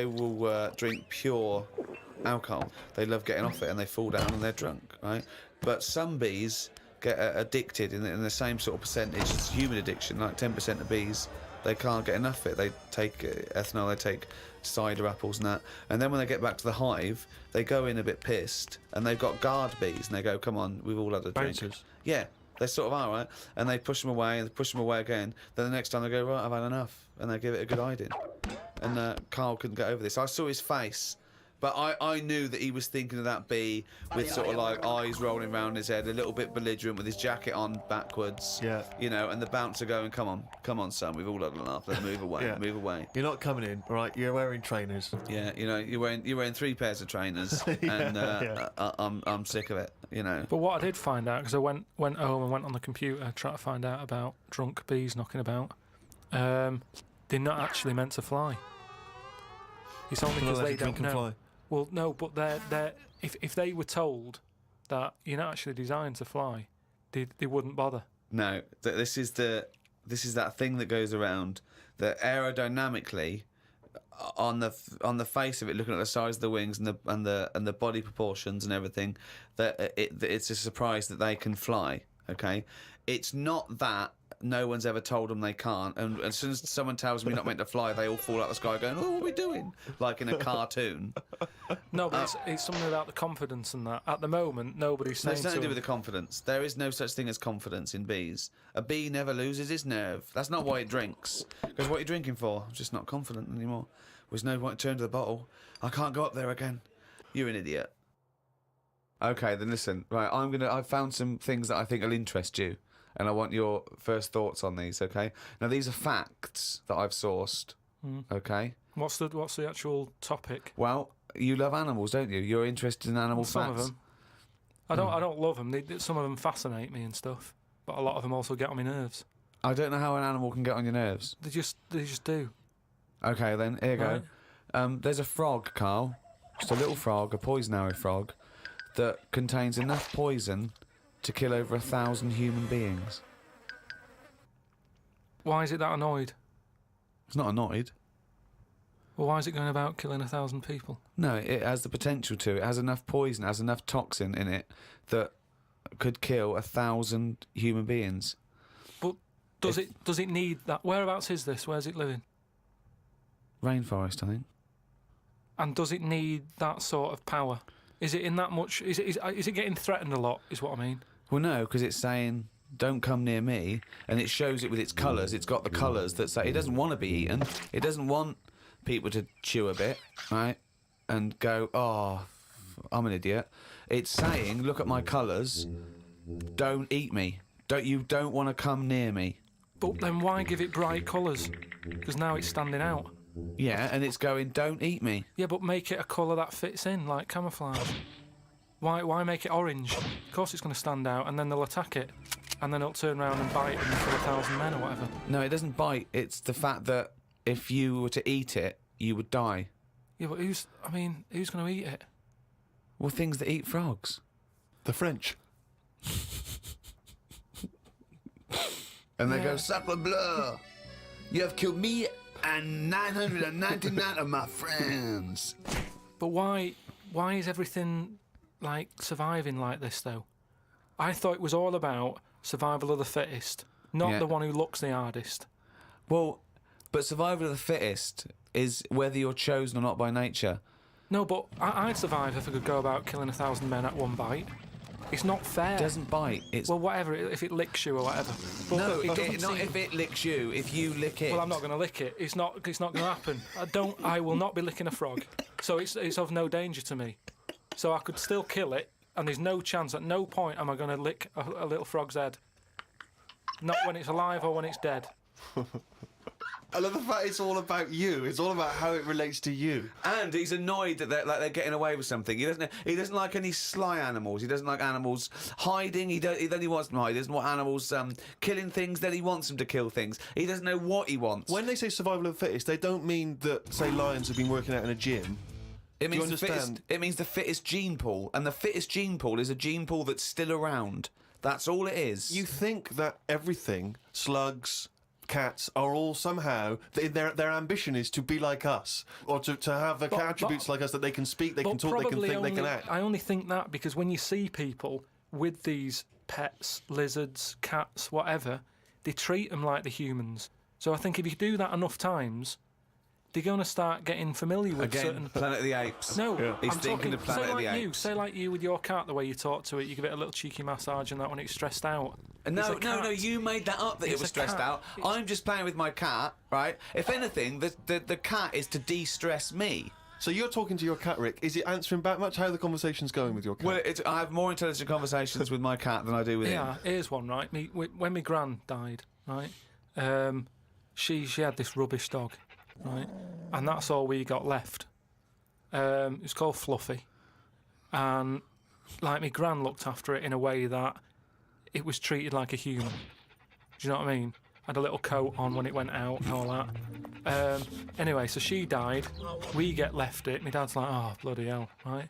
will drink pure alcohol. They love getting off it, and they fall down and they're drunk, right? But some bees get addicted in the same sort of percentage as human addiction. Like 10% of bees, they can't get enough of it. They take ethanol, they take cider apples and that, and then when they get back to the hive, they go in a bit pissed, and they've got guard bees, and they go, "Come on, we've all had a drink." Bouncers. Yeah. They sort of are, right? And they push them away, and they push them away again. Then the next time they go, right, I've had enough. And they give it a good hiding. And Carl couldn't get over this. I saw his face, but I knew that he was thinking of that bee with sort of like eyes rolling around his head, a little bit belligerent with his jacket on backwards. Yeah. And the bouncer going, come on, son, we've all had enough. Let's move away, Yeah. move away. You're not coming in, all right? You're wearing trainers. Yeah, you're wearing 3 pairs of trainers, and I'm sick of it, But what I did find out, because I went home and went on the computer trying to find out about drunk bees knocking about, they're not actually meant to fly. It's only because they don't know. Fly. Well, no, but they're if they were told that you're not actually designed to fly, they wouldn't bother. No, this is that thing that goes around that aerodynamically, on the face of it, looking at the size of the wings and the body proportions and everything, that it's a surprise that they can fly. Okay, it's not that no one's ever told them they can't, and as soon as someone tells me you're not meant to fly, they all fall out of the sky going, "Oh, what are we doing?" Like in a cartoon. No, but it's something about the confidence and that. At the moment, nobody's saying. It's nothing to do with the confidence. There is no such thing as confidence in bees. A bee never loses its nerve. That's not why it drinks. Because what are you drinking for? I'm just not confident anymore. There's no point to turn to the bottle. I can't go up there again. You're an idiot. Okay, then listen. Right, I've found some things that I think will interest you, and I want your first thoughts on these. Okay. Now these are facts that I've sourced. Okay. What's the actual topic? Well, you love animals, don't you? You're interested in animal Some facts. of them. I don't love them. Some of them fascinate me and stuff, but a lot of them also get on my nerves. I don't know how an animal can get on your nerves. They just do. Okay, then here you Right. go. There's a frog, Carl. Just a little frog, a poison arrow frog, that contains enough poison to kill over 1,000 human beings. Why is it that annoyed? It's not annoyed. Well, why is it going about killing 1,000 people? No, it has the potential to. It has enough poison, it has enough toxin in it that could kill 1,000 human beings. But does it need that? Whereabouts is this? Where's it living? Rainforest, I think. And does it need that sort of power? Is it in that much? Is it getting threatened a lot? Is what I mean. Well, no, because it's saying, "Don't come near me," and it shows it with its colours. It's got the colours that say it doesn't want to be eaten. It doesn't want people to chew a bit, right, and go, "Oh, I'm an idiot." It's saying, "Look at my colours. Don't eat me. Don't want to come near me." But then why give it bright colours? Because now it's standing out. Yeah, and it's going, "Don't eat me." Yeah, but make it a colour that fits in, like camouflage. Why make it orange? Of course it's going to stand out, and then they'll attack it, and then it'll turn around and bite and kill 1,000 men or whatever. No, it doesn't bite. It's the fact that if you were to eat it, you would die. Yeah, but who's going to eat it? Well, things that eat frogs. The French. And they go, "Sacre bleu! You have killed me and 999 of my friends." But why is everything like surviving like this though? I thought it was all about survival of the fittest, not Yeah. the one who looks the hardest. Well, but survival of the fittest is whether you're chosen or not by nature. No, but I'd survive if I could go about killing 1,000 men at one bite. It's not fair. It doesn't bite. It's Well, whatever, if it licks you or whatever. But no, it doesn't not seem- if it licks you. If you lick it. Well, I'm not going to lick it. It's not going to happen. I will not be licking a frog. So it's of no danger to me. So I could still kill it, and there's no chance, at no point am I going to lick a little frog's head. Not when it's alive or when it's dead. I love the fact it's all about you. It's all about how it relates to you. And he's annoyed that they're getting away with something. He doesn't like any sly animals. He doesn't like animals hiding. Then he wants them hide. He doesn't want animals killing things. Then he wants them to kill things. He doesn't know what he wants. When they say survival of the fittest, they don't mean that, say, lions have been working out in a gym. It Do you means understand? it means the fittest gene pool, and the fittest gene pool is a gene pool that's still around. That's all it is. You think that everything, slugs, cats, are all somehow their ambition is to be like us, or to have the attributes like us, that they can speak, they can talk, they can probably think, they can only- act. I only think that because when you see people with these pets, lizards, cats, whatever, they treat them like the humans. So I think if you do that enough times, they're going to start getting familiar with Again, certain... Planet of the Apes. No, He's I'm thinking talking, of Planet say of the like you, Apes. say like you with your cat, the way you talk to it, you give it a little cheeky massage and that when it's stressed out. It's No, a cat. you made that up that it It's was a stressed cat. out. I'm just playing with my cat, right? If anything, the cat is to de-stress me. So you're talking to your cat, Rick. Is it answering back much? How are the conversation's going with your cat? Well, I have more intelligent conversations with my cat than I do with him. Yeah, here's one, right? When my gran died, right, she had this rubbish dog, right, and that's all we got left. It was called Fluffy, and like my gran looked after it in a way that it was treated like a human. Do you know what I mean? Had a little coat on when it went out and all that. Anyway, so she died. We get left it. My dad's like, oh bloody hell, right?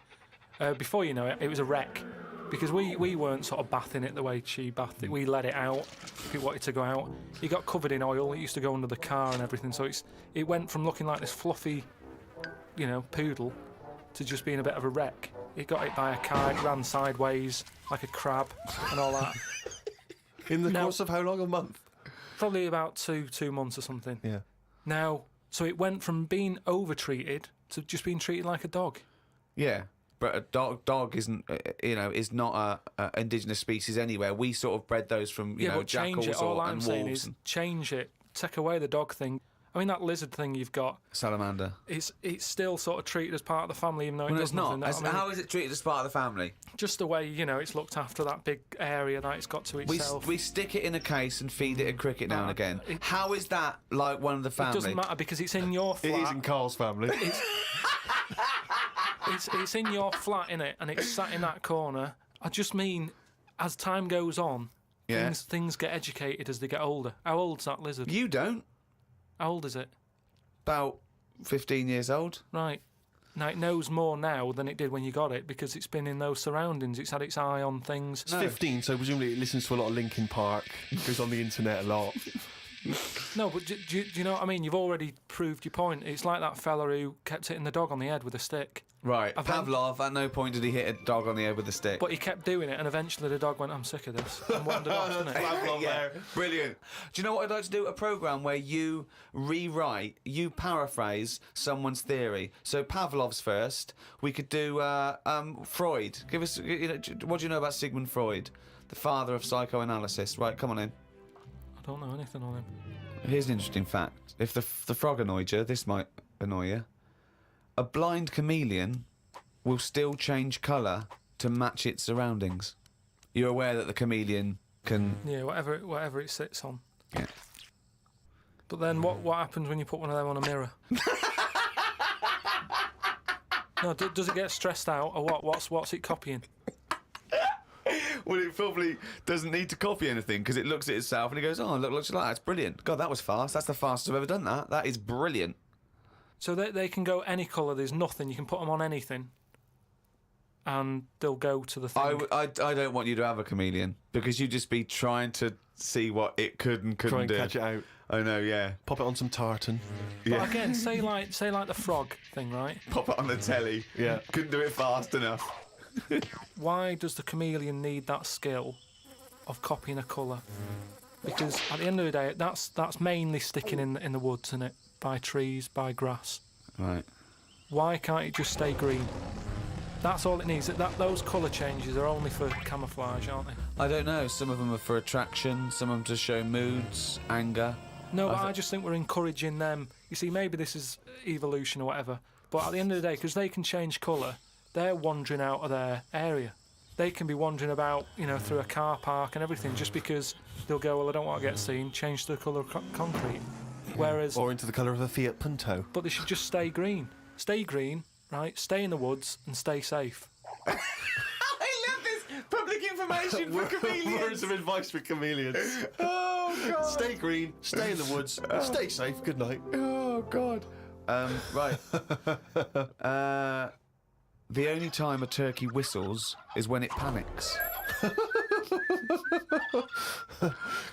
Before you know it, it was a wreck. Because we weren't sort of bathing it the way she bathed it. We let it out if it wanted to go out. It got covered in oil. It used to go under the car and everything. So it went from looking like this fluffy, poodle to just being a bit of a wreck. It got hit by a car. It ran sideways like a crab and all that. In the course of how long? A month? Probably about two months or something. Yeah. Now, so it went from being over-treated to just being treated like a dog. Yeah, but a dog isn't, is not a indigenous species anywhere. We sort of bred those from, but jackals change it. All I'm and saying wolves. is change it. Take away the dog thing. I mean, that lizard thing you've got, Salamander. it's still sort of treated as part of the family, even though it Well, does it's not. nothing. I mean, How is it treated as part of the family? just the way, it's looked after, that big area that it's got to itself. We stick it in a case and feed it a cricket now and again. How is that like one of the family? It doesn't matter because it's in your flat. It is in Carl's family. It's in your flat, innit? And it's sat in that corner. I just mean, as time goes on, Yeah. things get educated as they get older. How old's that lizard? You don't. How old is it? About 15 years old. Right. Now, it knows more now than it did when you got it because it's been in those surroundings. It's had its eye on things. It's 15, so presumably it listens to a lot of Linkin Park, goes on the internet a lot. No, but do you know what I mean? You've already proved your point. It's like that fella who kept hitting the dog on the head with a stick. Right. I've Pavlov, at no point did he hit a dog on the head with a stick. But he kept doing it, and eventually the dog went, I'm sick of this, and wandered off, didn't it? Pavlov there. Brilliant. Do you know what I'd like to do? A programme where you paraphrase someone's theory. So Pavlov's first. We could do Freud. Give us, what do you know about Sigmund Freud, the father of psychoanalysis? Right, come on in. I don't know anything on him. Here's an interesting fact. If the frog annoyed you, this might annoy you. A blind chameleon will still change colour to match its surroundings. You're aware that the chameleon can... Yeah, whatever it sits on. Yeah. But then what happens when you put one of them on a mirror? No, does it get stressed out or what? What's it copying? Well, it probably doesn't need to copy anything because it looks at itself and it goes, oh, look, looks like that. It's brilliant. God, that was fast. That's the fastest I've ever done that. That is brilliant. So they can go any colour. There's nothing. You can put them on anything, and they'll go to the thing. I don't want you to have a chameleon because you'd just be trying to see what it could and couldn't Try and do. catch it out. I know, yeah. Pop it on some tartan. But again, say like the frog thing, right? Pop it on the telly. Yeah. Couldn't do it fast enough. Why does the chameleon need that skill of copying a colour? Because at the end of the day, that's mainly sticking in the woods, isn't it? by trees, by grass. Right. Why can't it just stay green? That's all it needs. Those colour changes are only for camouflage, aren't they? I don't know. Some of them are for attraction, some of them to show moods, anger. No, but I just think we're encouraging them. You see, maybe this is evolution or whatever, but at the end of the day, because they can change colour, they're wandering out of their area. They can be wandering about, you know, through a car park and everything, just because they'll go, well, I don't want to get seen, change the colour of concrete. Whereas... Or into the colour of a Fiat Punto. But they should just stay green. Stay green, right? Stay in the woods and stay safe. I love this public information for chameleons. Words of advice for chameleons. Oh, God. Stay green, stay in the woods, stay safe, good night. Oh, God. Right. The only time a turkey whistles is when it panics.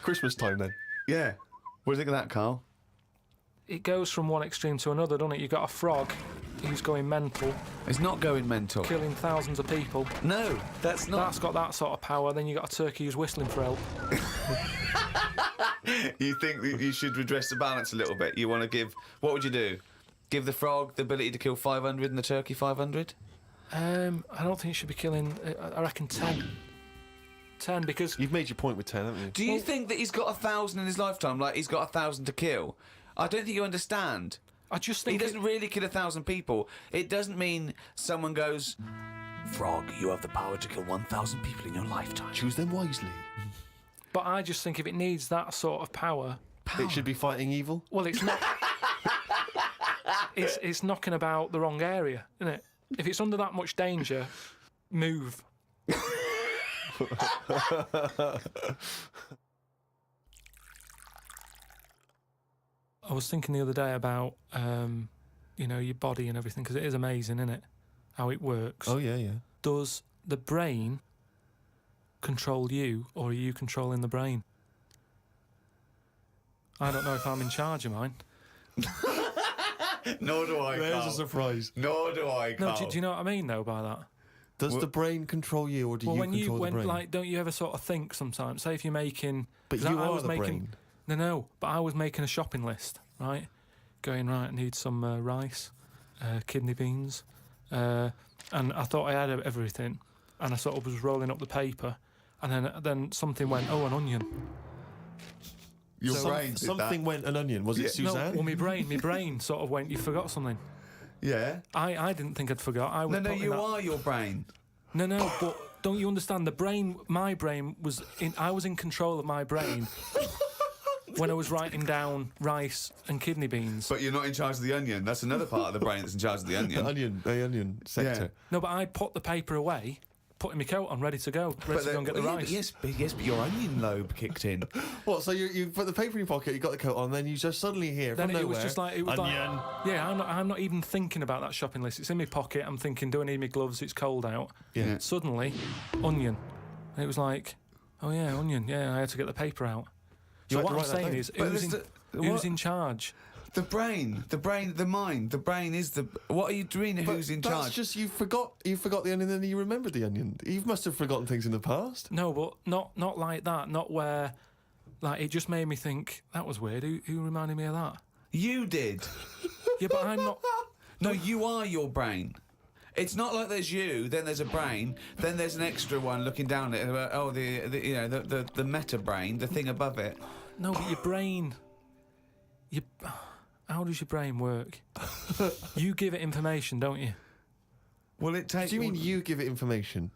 Christmas time then. Yeah. What do you think of that, Carl? It goes from one extreme to another, doesn't it? You've got a frog who's going mental, It's not going mental. killing thousands of people. No, that's not. That's got that sort of power. Then you've got a turkey who's whistling for help. You think that you should redress the balance a little bit? You want to give... What would you do? Give the frog the ability to kill 500 and the turkey 500? I don't think it should be killing... I reckon 10. 10, because... You've made your point with 10, haven't you? Do you think that he's got 1,000 in his lifetime, like he's got 1,000 to kill? I don't think you understand. I just He think... doesn't really kill 1,000 people. It doesn't mean someone goes, Frog, you have the power to kill 1,000 people in your lifetime. Choose them wisely. But I just think if it needs that sort of power... It should be fighting evil. Well, it's not... it's knocking about the wrong area, isn't it? If it's under that much danger, move. I was thinking the other day about, you know, your body and everything, because it is amazing, isn't it? How it works. Oh, yeah, yeah. Does the brain control you, or are you controlling the brain? I don't know if I'm in charge of mine. Nor do I, There's Carl. a surprise. Nor do I, No, Carl. do you know what I mean, though, by that? Does the brain control you, or do you control the brain? Like, don't you ever sort of think sometimes? Say if you're making, But 'cause you I are was the making, brain. No, but I was making a shopping list, right? Going right, I need some rice, kidney beans, and I thought I had everything, and I sort of was rolling up the paper, and then something went, oh, an onion. Your brain did Something went an onion. Was it Yeah. Suzanne? No, well, my brain sort of went, you forgot something. that. Yeah. I didn't think I'd forgot. I was No, putting you that- are your brain. No, but don't you understand? My brain was in. I was in control of my brain when I was writing down rice and kidney beans. But you're not in charge of the onion. That's another part of the brain that's in charge of the onion. The onion sector. No, but I put the paper away, putting my coat on, ready to go and get the rice. Yes, but your onion lobe kicked in. What, so you put the paper in your pocket, you got the coat on, then you just suddenly hear Then from it nowhere, was just like onion. Yeah, I'm not even thinking about that shopping list. It's in my pocket. I'm thinking, do I need my gloves? It's cold out. Yeah. Suddenly, onion, and it was like, oh yeah, onion. Yeah, I had to get the paper out. So had what to I'm write that saying down. is, But who's what? in charge? The brain, the mind. The brain is the... What are you doing? Who's in That's charge? just, you forgot the onion, and then you remembered the onion. You must have forgotten things in the past. No, but not like that. Not where, like, it just made me think that was weird. Who reminded me of that? You did. Yeah, but I'm not. No, you are your brain. It's not like there's you, then there's a brain, then there's an extra one looking down at it. Oh, the meta brain, the thing above it. No, but your brain. How does your brain work? You give it information, don't you? Well, it takes. Do you mean you give it information?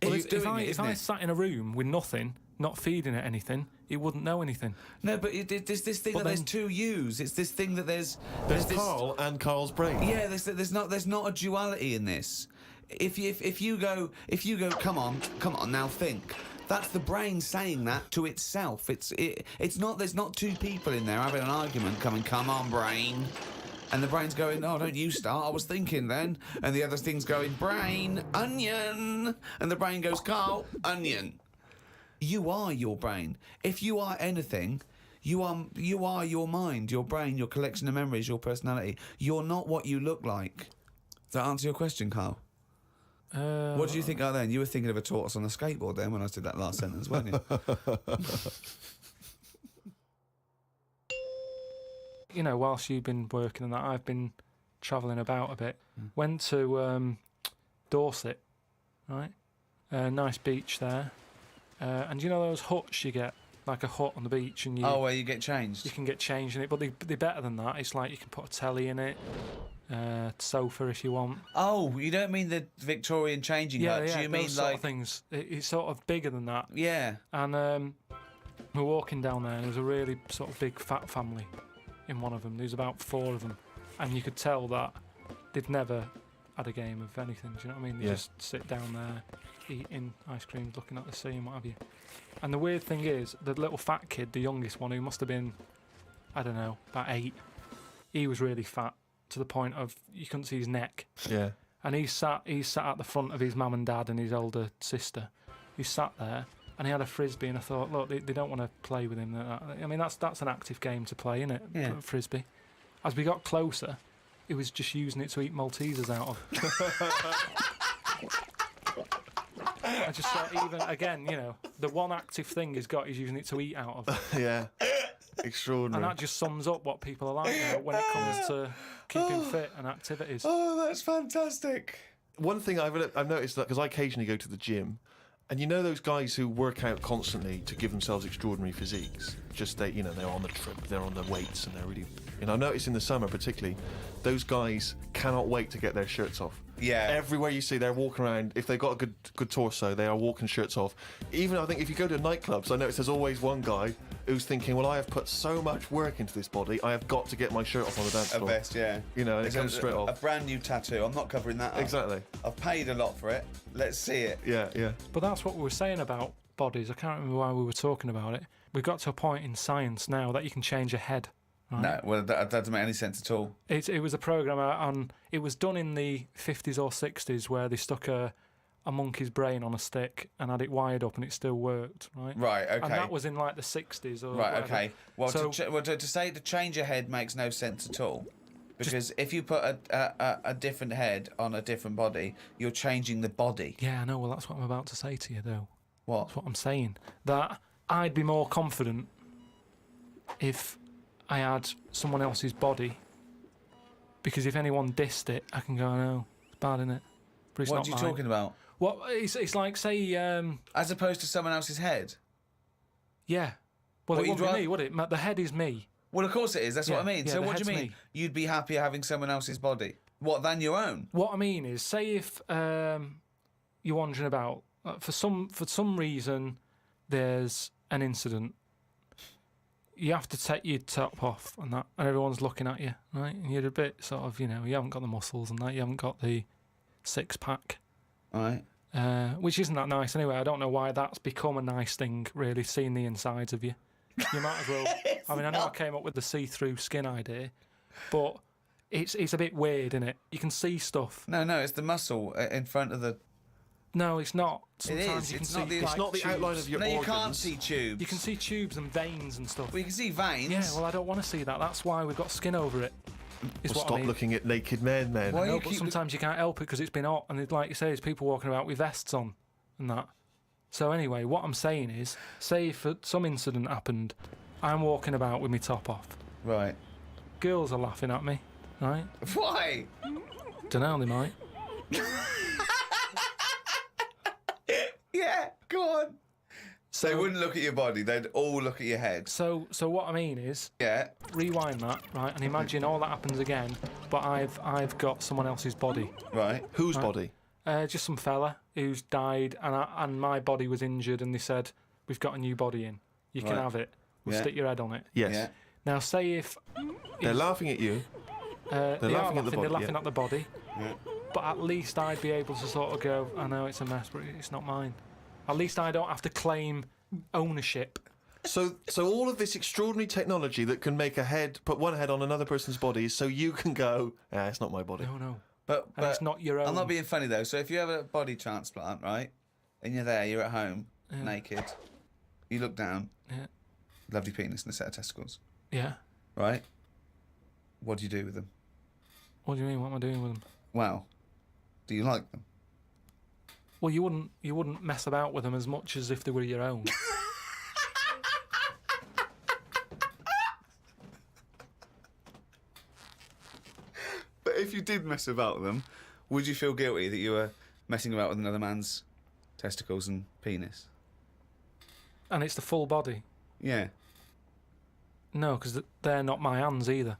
Well, Well, it's doing it, if isn't I it? sat in a room with nothing, not feeding it anything, it wouldn't know anything. No, but there's this thing But that there's then- two yous. It's this thing that there's There's this. Carl and Carl's brain. Yeah, there's not a duality in this. If you go, come on now think. That's the brain saying that to itself. It's not. There's not two people in there having an argument. Come on, brain. And the brain's going, oh, don't you start, I was thinking then. And the other thing's going, brain, onion. And the brain goes, Carl, onion. You are your brain. If you are anything, you are your mind, your brain, your collection of memories, your personality. You're not what you look like. Does that answer your question, Carl? What do you think of then? You were thinking of a tortoise on a skateboard then when I did that last sentence, weren't you? you know, whilst you've been working on that, I've been travelling about a bit. Went to Dorset, right? Nice beach there. And you know those huts you get, like a hut on the beach, and where you get changed? You can get changed in it, but they're better than that. It's like you can put a telly in it, sofa if you want. Oh, you don't mean the Victorian changing hut? Yeah, You mean those sort like of things? It's sort of bigger than that. Yeah. And we're walking down there, and there was a really sort of big fat family in one of them. There was about 4 of them, and you could tell that they'd never had a game of anything. Do you know what I mean? They just sit down there, eating ice creams, looking at the sea and what have you. And the weird thing is, the little fat kid, the youngest one, who must have been, I don't know, about 8, he was really fat to the point of you couldn't see his neck. Yeah. And he sat at the front of his mum and dad and his older sister. He sat there and he had a frisbee, and I thought, look, they don't want to play with him. I mean, that's an active game to play, isn't it? Yeah. Frisbee. As we got closer, he was just using it to eat Maltesers out of. I just thought, even again, you know, the one active thing he's got is using it to eat out of. Yeah. Extraordinary. And that just sums up what people are like now when it comes to keeping fit and activities. Oh, that's fantastic. One thing I've noticed, that because I occasionally go to the gym, and you know those guys who work out constantly to give themselves extraordinary physiques, just they're on the trip, they're on the weights, and they're really. And I noticed in the summer particularly, those guys cannot wait to get their shirts off. Yeah. Everywhere you see, they're walking around. If they've got a good torso, they are walking shirts off. Even I think if you go to nightclubs, I notice there's always one guy who's thinking, well, I have put so much work into this body, I have got to get my shirt off on the dance floor. A vest, yeah. You know, and it comes straight A off. brand new tattoo. I'm not covering that up. Exactly. I've paid a lot for it. Let's see it. Yeah, yeah. But that's what we were saying about bodies. I can't remember why we were talking about it. We've got to a point in science now that you can change your head. Right? No, well, that doesn't make any sense at all. It was a program on. It was done in the 50s or 60s where they stuck a monkey's brain on a stick and had it wired up, and it still worked. Right. Right. Okay. And that was in like the 60s or right. whatever. Okay. Well, So- to say to change your head makes no sense at all. Because if you put a different head on a different body, you're changing the body. Yeah, I know. Well, that's what I'm about to say to you, though. What? That's what I'm saying. That I'd be more confident if I had someone else's body, because if anyone dissed it, I can go, no, it's bad, innit? But it's What not are you mine. talking about? What? It's like, say, As opposed to someone else's head? yeah. Well, What, it you'd wouldn't be rather- me, would it? The head is me. Well, of course it is. That's what I Yeah, mean. yeah, So the what do you head's mean? me. You'd be happier having someone else's body? What, than your own? What I mean is, say if you're wandering about, for some reason, there's an incident. You have to take your top off and that, and everyone's looking at you, right? And you're a bit sort of, you know, you haven't got the muscles and that, you haven't got the 6-pack, All right. which isn't that nice anyway. I don't know why that's become a nice thing, really, seeing the insides of you. You might as well. I mean, I know I came up with the see-through skin idea, but it's a bit weird, isn't it? You can see stuff. No, it's the muscle in front of the... No, it's not. It is. Sometimes you can It's see, not the- It's like, not the tubes. outline of your No, you organs. can't see tubes. You can see tubes and veins and stuff. Well, you can see veins. Yeah, well, I don't want to see that. That's why we've got skin over it. Is Well, what stop I mean. looking at naked men, then. Why No, you but keep- sometimes you can't help it because it's been hot, and like you say, there's people walking about with vests on and that. So anyway, what I'm saying is, say if some incident happened, I'm walking about with my top off. Right. Girls are laughing at me, right? Why? Don't know, they might. Yeah, go on. So They wouldn't look at your body. They'd all look at your head. So what I mean is, Yeah. rewind that, right, and imagine all that happens again, but I've got someone else's body. Right. Whose body? Just some fella who's died, and my body was injured, and they said, we've got a new body in. You can Right. have it. We'll Yeah. stick your head on it. Yes. Yeah. Now, say if... They're laughing at you. they are laughing at the body, They're laughing yeah. at the body. Yeah. But at least I'd be able to sort of go, I know it's a mess, but it's not mine. At least I don't have to claim ownership. So all of this extraordinary technology that can make put one head on another person's body, so you can go, it's not my body. No. But And it's not your own. I'm not being funny though. So if you have a body transplant, right, and you're there, you're at home, naked, you look down, Yeah. lovely penis and a set of testicles, Yeah. right? What do you do with them? What do you mean? What am I doing with them? Well, do you like them? Well, you wouldn't mess about with them as much as if they were your own. if you did mess about with them, would you feel guilty that you were messing about with another man's testicles and penis? And it's the full body. Yeah. No, because they're not my hands either.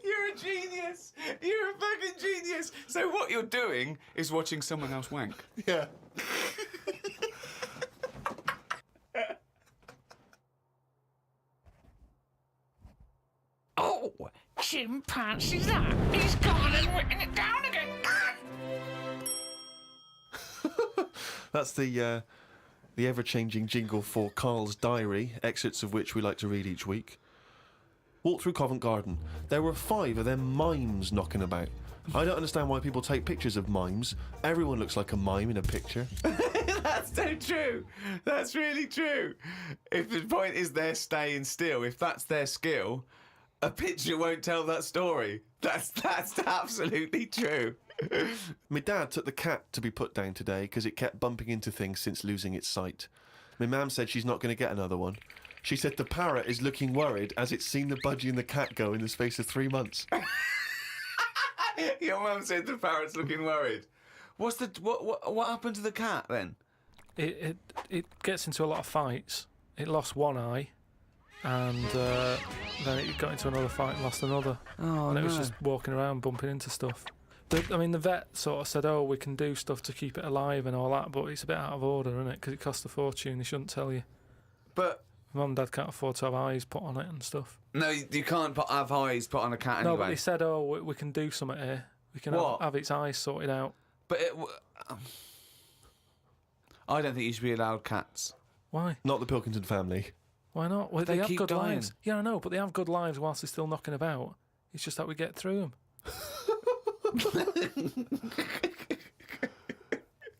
You're a genius. You're a fucking genius. So what you're doing is watching someone else wank. Yeah. Oh, chimpanzee's that. He's gone and written it down again. That's the ever-changing jingle for Carl's diary, excerpts of which we like to read each week. Walked through Covent Garden. There were 5 of them mimes knocking about. I don't understand why people take pictures of mimes. Everyone looks like a mime in a picture. That's so true. That's really true. If the point is they're staying still, if that's their skill, a picture won't tell that story. That's absolutely true. My dad took the cat to be put down today because it kept bumping into things since losing its sight. My mum said she's not going to get another one. She said the parrot is looking worried as it's seen the budgie and the cat go in the space of 3 months. Your mum said the parrot's looking worried. What happened to the cat then? It gets into a lot of fights. It lost one eye, and then it got into another fight and lost another. Oh, and it was no. just walking around bumping into stuff. The vet sort of said, "Oh, we can do stuff to keep it alive and all that," but it's a bit out of order, isn't it? Because it costs a fortune. They shouldn't tell you. But Mum and Dad can't afford to have eyes put on it and stuff. no, you can't have eyes put on a cat anyway. No, but they said, "Oh, we can do something here. We can What? have its eyes sorted out." But I don't think you should be allowed cats. Why? Not the Pilkington family. Why not? Well, They they have keep good dying. lives. Yeah, I know, but they have good lives whilst they're still knocking about. It's just that we get through them.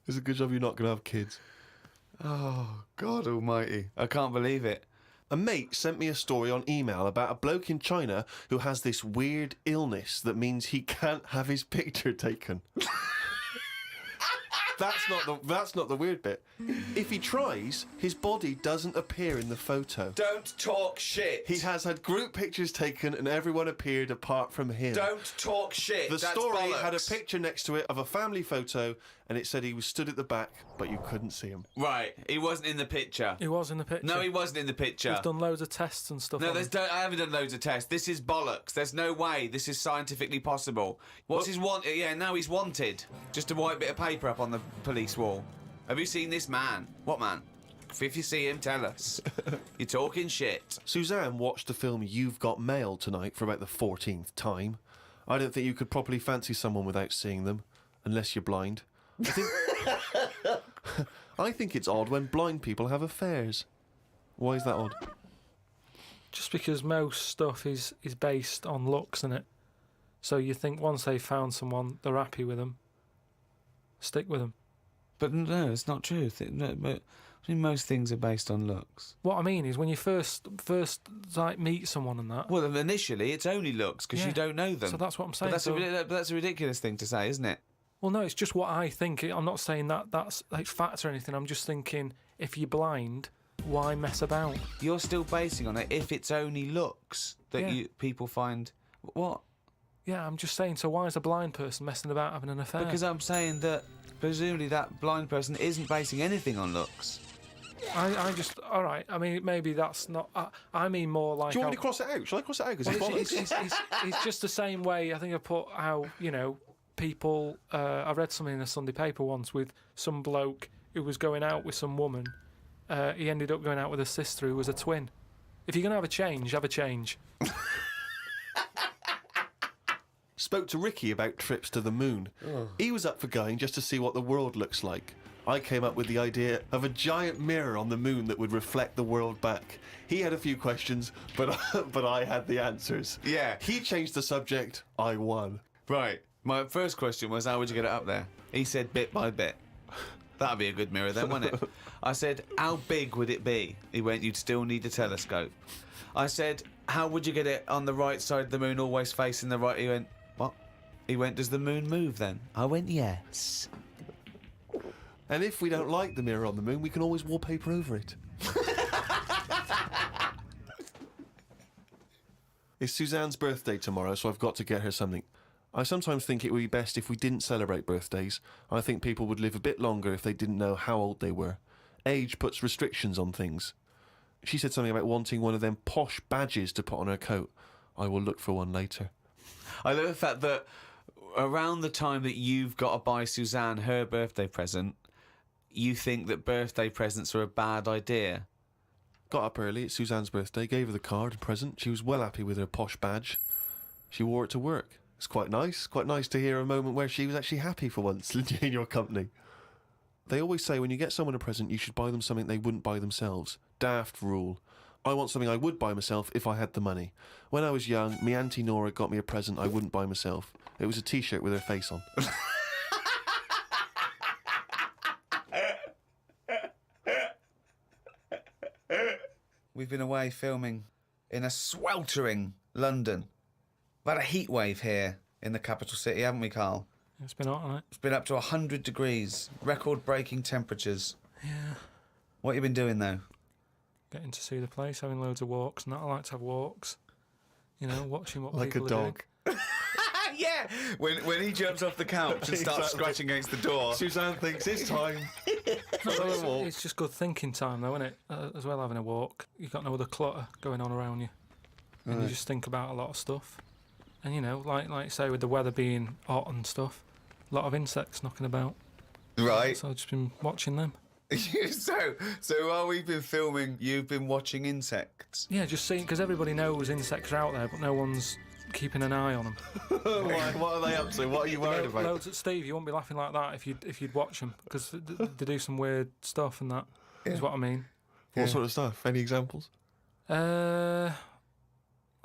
It's a good job you're not going to have kids. Oh, God almighty. I can't believe it. A mate sent me a story on email about a bloke in China who has this weird illness that means he can't have his picture taken. That's not the weird bit. If he tries, his body doesn't appear in the photo. Don't talk shit. He has had group pictures taken and everyone appeared apart from him. Don't talk shit. The That's story bollocks. had a picture next to it of a family photo and it said he was stood at the back, but you couldn't see him. Right, he wasn't in the picture. He was in the picture. No, he wasn't in the picture. We've done loads of tests and stuff. No, on him. I haven't done loads of tests. This is bollocks. There's no way this is scientifically possible. What's his want? Yeah, now he's wanted. Just a white bit of paper up on the police wall. Have you seen this man? What man? If you see him, tell us. You're talking shit. Suzanne watched the film You've Got Mail tonight for about the 14th time. I don't think you could properly fancy someone without seeing them, unless you're blind. I think it's odd when blind people have affairs. Why is that odd? Just because most stuff is based on looks, isn't it? So you think once they've found someone, they're happy with them. Stick with them. But no, it's not true. But I mean, most things are based on looks. What I mean is when you first like meet someone and that. Well, initially it's only looks because Yeah. you don't know them. So that's what I'm saying. But that's a ridiculous thing to say, isn't it? Well, no, it's just what I think. I'm not saying that's like fact or anything. I'm just thinking if you're blind, why mess about? You're still basing on it if it's only looks that Yeah. people find. What? Yeah, I'm just saying. So why is a blind person messing about having an affair? Because I'm saying that presumably that blind person isn't basing anything on looks. I just all right. I mean, maybe that's not. I mean more like. Do you want me to cross it out? Shall I cross it out? Because it's bollocks. It's just the same way. I think I put how people. I read something in a Sunday paper once with some bloke who was going out with some woman. He ended up going out with a sister who was a twin. If you're gonna have a change, have a change. Spoke to Ricky about trips to the moon. He was up for going just to see what the world looks like. I came up with the idea of a giant mirror on the moon that would reflect the world back. He had a few questions, but I had the answers. Yeah. He changed the subject. I won. Right. My first question was, how would you get it up there? He said bit by bit. That'd be a good mirror then, wouldn't it? I said, how big would it be? He went, you'd still need a telescope. I said, how would you get it on the right side of the moon, always facing the right? He went, what? He went, does the moon move then? I went, yes. And if we don't like the mirror on the moon, we can always wallpaper over it. It's Suzanne's birthday tomorrow, so I've got to get her something. I sometimes think it would be best if we didn't celebrate birthdays. I think people would live a bit longer if they didn't know how old they were. Age puts restrictions on things. She said something about wanting one of them posh badges to put on her coat. I will look for one later. I love the fact that around the time that you've got to buy Suzanne her birthday present, you think that birthday presents are a bad idea. Got up early, it's Suzanne's birthday, gave her the card and present. She was well happy with her posh badge. She wore it to work. It's quite nice to hear a moment where she was actually happy for once in your company. They always say when you get someone a present, you should buy them something they wouldn't buy themselves. Daft rule. I want something I would buy myself if I had the money. When I was young, me Auntie Nora got me a present I wouldn't buy myself. It was a T-shirt with her face on. We've been away filming in a sweltering London. We've had a heat wave here in the capital city, haven't we, Carl? It's been hot, hasn't it? It's been up to 100 degrees, record-breaking temperatures. Yeah. What have you been doing, though? Getting to see the place, having loads of walks, and that. I like to have walks. You know, watching what Like a people dog. are doing. Yeah! When he jumps off the couch and starts Exactly. scratching against the door. Suzanne thinks it's time. It's just good thinking time, though, isn't it? As well, having a walk. You've got no other clutter going on around you. And you just think about a lot of stuff. And, you know, like say, with the weather being hot and stuff, a lot of insects knocking about. Right. So I've just been watching them. So while we've been filming, you've been watching insects. Yeah, just seeing, because everybody knows insects are out there, but no one's keeping an eye on them. What are they up to? What are you worried about? Loads at Steve, you won't be laughing like that if you'd watch them, because they do some weird stuff and that is what I mean. What sort of stuff? Any examples? I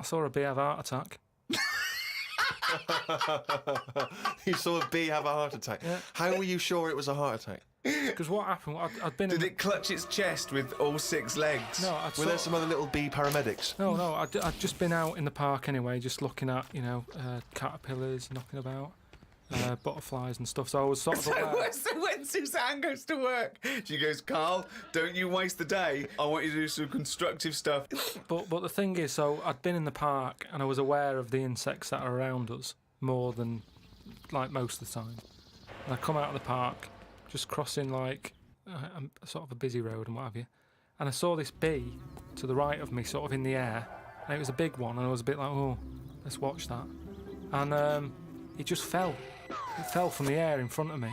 saw a bee have a heart attack. You saw a bee have a heart attack. Yeah. How were you sure it was a heart attack? Because what happened, I'd been Did in... it clutch its chest with all 6 legs? No, Were there some other little bee paramedics? No, I'd just been out in the park anyway, just looking at, you know, caterpillars knocking about, butterflies and stuff. So I was sort of aware. So when Suzanne goes to work, she goes, Carl, don't you waste the day. I want you to do some constructive stuff. But the thing is, so I'd been in the park and I was aware of the insects that are around us more than, like, most of the time. And I come out of the park, just crossing, like, a sort of a busy road and what have you, and I saw this bee to the right of me, sort of in the air, and it was a big one, and I was a bit like, oh, let's watch that. And it just fell. It fell from the air in front of me,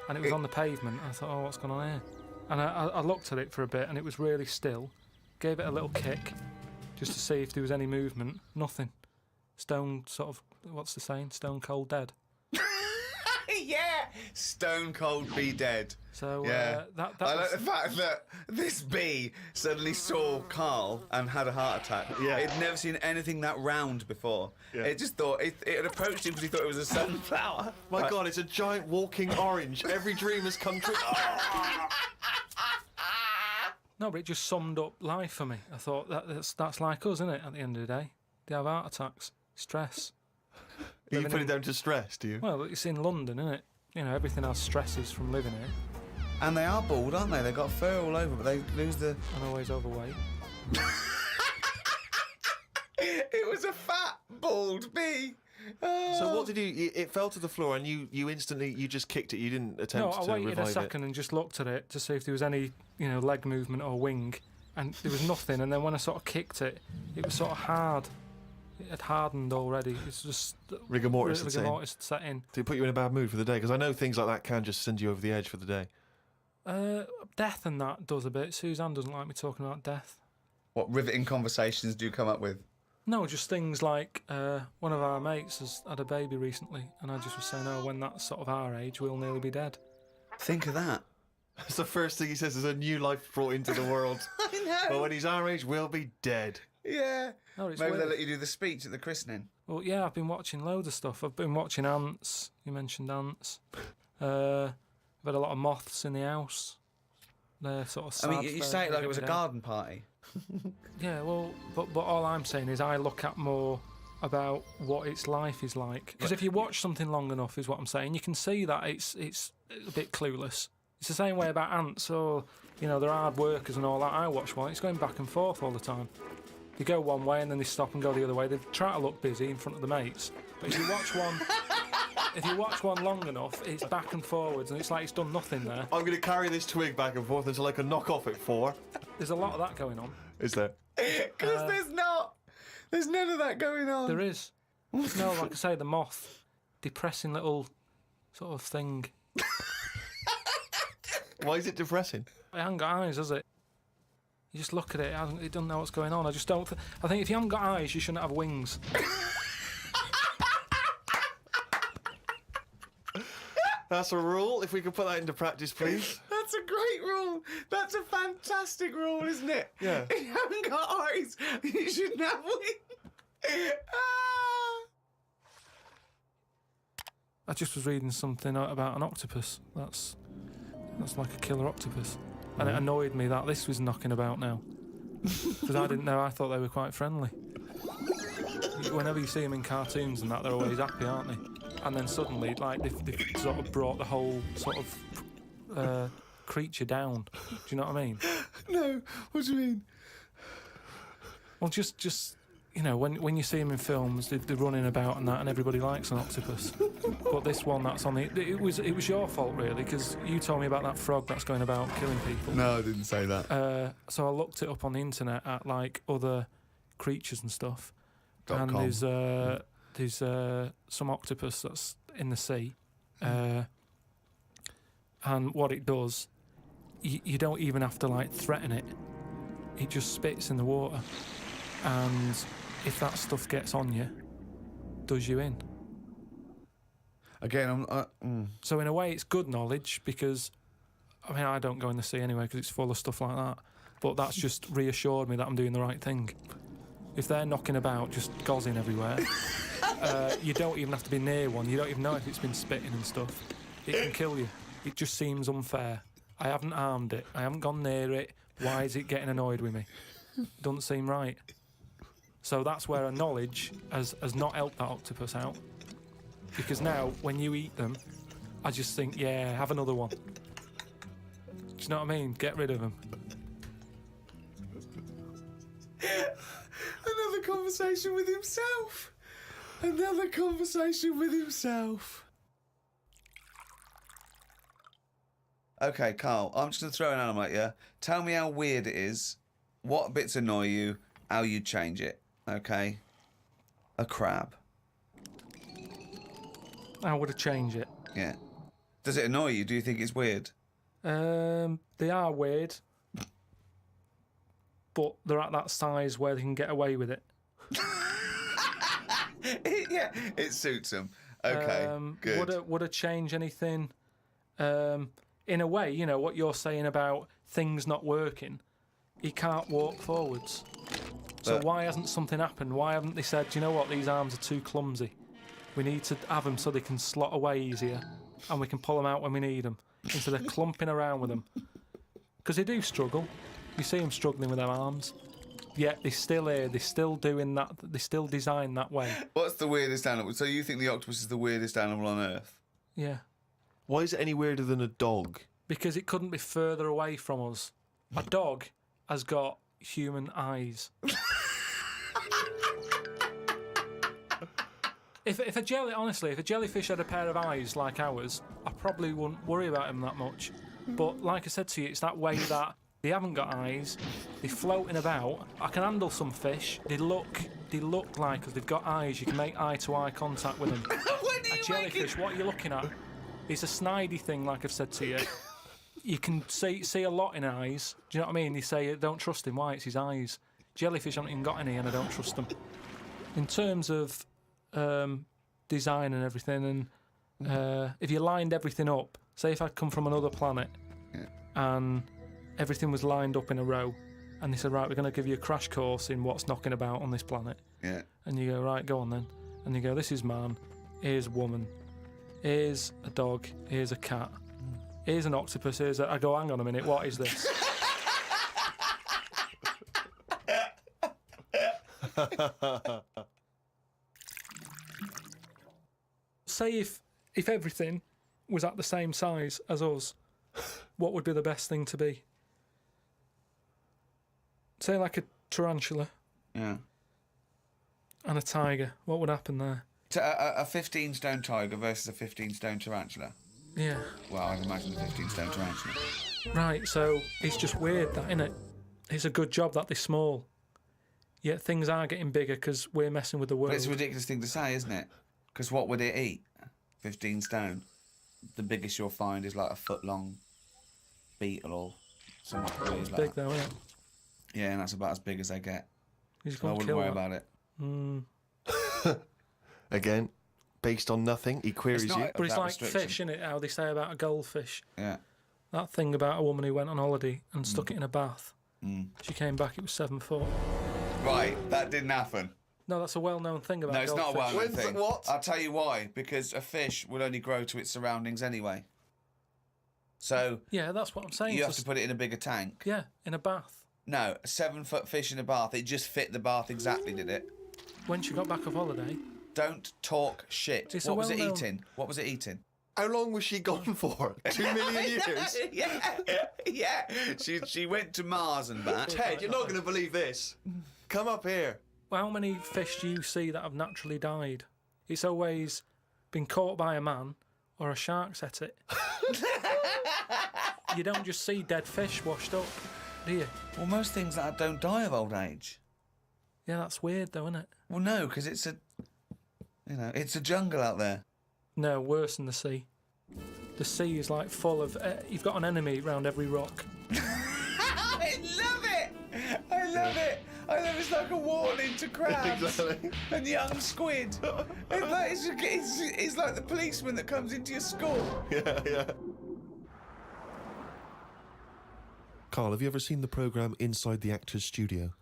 and it was on the pavement. I thought, oh, what's going on here? And I looked at it for a bit, and it was really still. Gave it a little kick, just to see if there was any movement. Nothing. Stone, sort of, what's the saying? Stone cold dead. Yeah, stone cold bee dead. So Yeah, that I like was, the fact that this bee suddenly saw Carl and had a heart attack. Yeah. It'd never seen anything that round before. Yeah. It just thought it had approached him because he thought it was a sunflower. My God, it's a giant walking orange. Every dream has come true. no, but it just summed up life for me. I thought that's like us, isn't it? At the end of the day, they have heart attacks, stress. You Living put in- it down to stress, do you? Well, it's in London, isn't it? You know, everything has stresses from living here. And they are bald, aren't they? They've got fur all over, but they lose the... I'm always overweight. It was a fat, bald bee. Oh. So what did you... It fell to the floor and you instantly... You just kicked it. You didn't No, attempt I to waited revive a second and just looked at it to see if there was any, you know, leg movement or wing, and there was nothing. And then when I sort of kicked it, it was sort of hard. It had hardened already. It's just Rigor mortis had rigor set in. mortis had set in. Did it put you in a bad mood for the day? Because I know things like that can just send you over the edge for the day. Death and that does a bit. Suzanne doesn't like me talking about death. What riveting conversations do you come up with? No, just things like one of our mates has had a baby recently, and I just was saying, oh, when that's sort of our age, we'll nearly be dead. Think of that. That's the first thing he says is a new life brought into the world. I know. But when he's our age, we'll be dead. Yeah. No, it's Maybe weird. they'll let you do the speech at the christening. Well, yeah, I've been watching loads of stuff. I've been watching ants. You mentioned ants. I've had a lot of moths in the house. They're sort of sad. I mean, you say it like it was a garden party. Yeah, well, but all I'm saying is I look at more about what its life is like. Because if you watch something long enough, is what I'm saying, you can see that it's a bit clueless. It's the same way about ants, or, you know, they're hard workers and all that. I watch one, it's going back and forth all the time. They go one way and then they stop and go the other way. They try to look busy in front of the mates. But if you watch one... If you watch one long enough, it's back and forwards, and it's like it's done nothing there. I'm going to carry this twig back and forth until I can knock off at 4. There's a lot of that going on. Is there? Because there's not. There's none of that going on. There is. No, like I say, the moth. Depressing little sort of thing. Why is it depressing? It hasn't got eyes, has it? You just look at it, it doesn't know what's going on. I just don't... I think if you haven't got eyes, you shouldn't have wings. That's a rule. If we could put that into practice, please. That's a great rule. That's a fantastic rule, isn't it? Yeah. If you haven't got eyes, you shouldn't have wings. I just was reading something about an octopus. That's like a killer octopus. And it annoyed me that this was knocking about now. Because I didn't know, I thought they were quite friendly. Whenever you see them in cartoons and that, they're always happy, aren't they? And then suddenly, like, they've sort of brought the whole sort of creature down. Do you know what I mean? No, what do you mean? Well, just you know, when you see them in films, they're running about and that, and everybody likes an octopus. But this one that's on it was your fault, really, because you told me about that frog that's going about killing people. No, I didn't say that. So I looked it up on the internet at, like, other creatures and stuff. .com. And there's some octopus that's in the sea, and what it does, you don't even have to, like, threaten it. It just spits in the water, and if that stuff gets on you, does you in. Again, So in a way, it's good knowledge because, I mean, I don't go in the sea anyway because it's full of stuff like that. But that's just reassured me that I'm doing the right thing. If they're knocking about, just gozzing everywhere, you don't even have to be near one. You don't even know if it's been spitting and stuff. It can kill you. It just seems unfair. I haven't harmed it. I haven't gone near it. Why is it getting annoyed with me? Doesn't seem right. So that's where a knowledge has not helped that octopus out. Because now, when you eat them, I just think, yeah, have another one. Do you know what I mean? Get rid of them. another conversation with himself. Another conversation with himself. Okay, Carl, I'm just going to throw an animal at you. Tell me how weird it is, what bits annoy you, how you change it, okay? A crab. How would I change it? Yeah. Does it annoy you? Do you think it's weird? They are weird, but they're at that size where they can get away with it. Yeah, it suits them. Okay, good. Would I change anything? In a way, you know, what you're saying about things not working, he can't walk forwards. So why hasn't something happened? Why haven't they said, do you know what, these arms are too clumsy. We need to have them so they can slot away easier and we can pull them out when we need them, instead of clumping around with them. Because they do struggle. You see them struggling with their arms. Yet they're still here, they're still doing that, they're still designed that way. What's the weirdest animal? So you think the octopus is the weirdest animal on Earth? Yeah. Why is it any weirder than a dog? Because it couldn't be further away from us. A dog has got human eyes. If a jellyfish had a pair of eyes like ours, I probably wouldn't worry about him that much. But like I said to you, it's that way that they haven't got eyes, they're floating about. I can handle some fish. They look like us. They've got eyes. You can make eye-to-eye contact with them. A jellyfish, what are you looking at? It's a snidey thing, like I've said to you. You can see a lot in eyes. Do you know what I mean? They say, don't trust him. Why? It's his eyes. Jellyfish haven't even got any, and I don't trust them. In terms of design and everything, and if you lined everything up, say if I'd come from another planet and everything was lined up in a row, and they said, right, we're going to give you a crash course in what's knocking about on this planet. Yeah. And you go, right, go on then. And you go, this is man, here's woman, here's a dog, here's a cat, here's an octopus, I go, hang on a minute, what is this? Say if everything was at the same size as us, what would be the best thing to be? Say like a tarantula, Yeah. And a tiger. What would happen there? A 15-stone tiger versus a 15-stone tarantula. Yeah. Well, I'd imagine a 15-stone tarantula. Right, so it's just weird, that, innit? It's a good job that they're small. Yet things are getting bigger because we're messing with the world. But it's a ridiculous thing to say, isn't it? Because what would it eat? 15 stone. The biggest you'll find is like a foot-long beetle or something weird It's like big, that. though, isn't it? Yeah, and that's about as big as they get. He's So I going to wouldn't kill worry that. about it. Again, based on nothing, he queries It's not- you. But it's that like restriction. fish, innit? How they say about a goldfish. Yeah. That thing about a woman who went on holiday and stuck it in a bath. She came back, it was 7 foot. Right, that didn't happen. No, that's a well-known thing about No, it's not a goldfish. well-known When's thing. it- what? I'll tell you why. Because a fish will only grow to its surroundings anyway. So Yeah, that's what I'm saying. you have Just- to put it in a bigger tank. Yeah, in a bath. No, a 7-foot fish in a bath. It just fit the bath exactly, did it? When she got back off holiday, Don't talk shit. It's What a was it well-known- eating? What was it eating? How long was she gone for? 2 million years? yeah. She went to Mars and back. Ted, you're not going to believe this. Come up here. well, how many fish do you see that have naturally died? It's always been caught by a man or a shark's at it. You don't just see dead fish washed up, do you? Well, most things that don't die of old age. Yeah, that's weird though, isn't it? Well, no, because it's a jungle out there. No, worse than the sea. The sea is like full of... you've got an enemy around every rock. I love it. I love it. It's like a warning to crabs Exactly. and young squid. It's like the policeman that comes into your school. Yeah. Carl, have you ever seen the programme Inside the Actors Studio?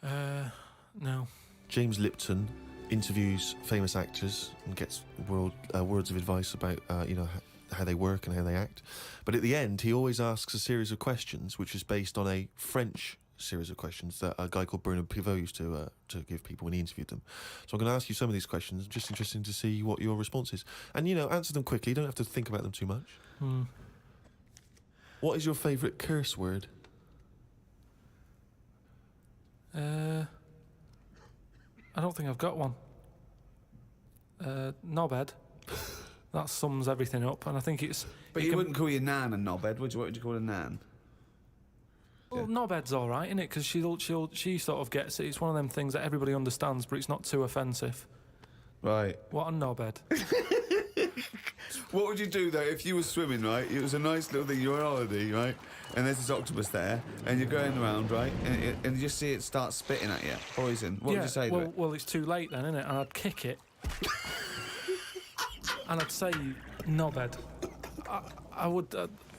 No. James Lipton interviews famous actors and gets words of advice about how they work and how they act. But at the end, he always asks a series of questions, which is based on a French series of questions that a guy called Bernard Pivot used to give people when he interviewed them. So I'm going to ask you some of these questions. Just interesting to see what your response is, and answer them quickly. You don't have to think about them too much. What is your favourite curse word? I don't think I've got one. Knobhead. That sums everything up, and I think it's... But you wouldn't call your nan a knobhead, would you? What would you call a nan? Well, knobhead's all right, isn't it? Because she sort of gets it. It's one of them things that everybody understands, but it's not too offensive. Right. What a knobhead. What would you do, though, if you were swimming, right? It was a nice little thing, you're on holiday, right? And there's this octopus there, and you're going around, right? And you just see it start spitting at you, poison. What would you say to it? Well, it's too late then, isn't it? And I'd kick it. And I'd say, knobhead. I would...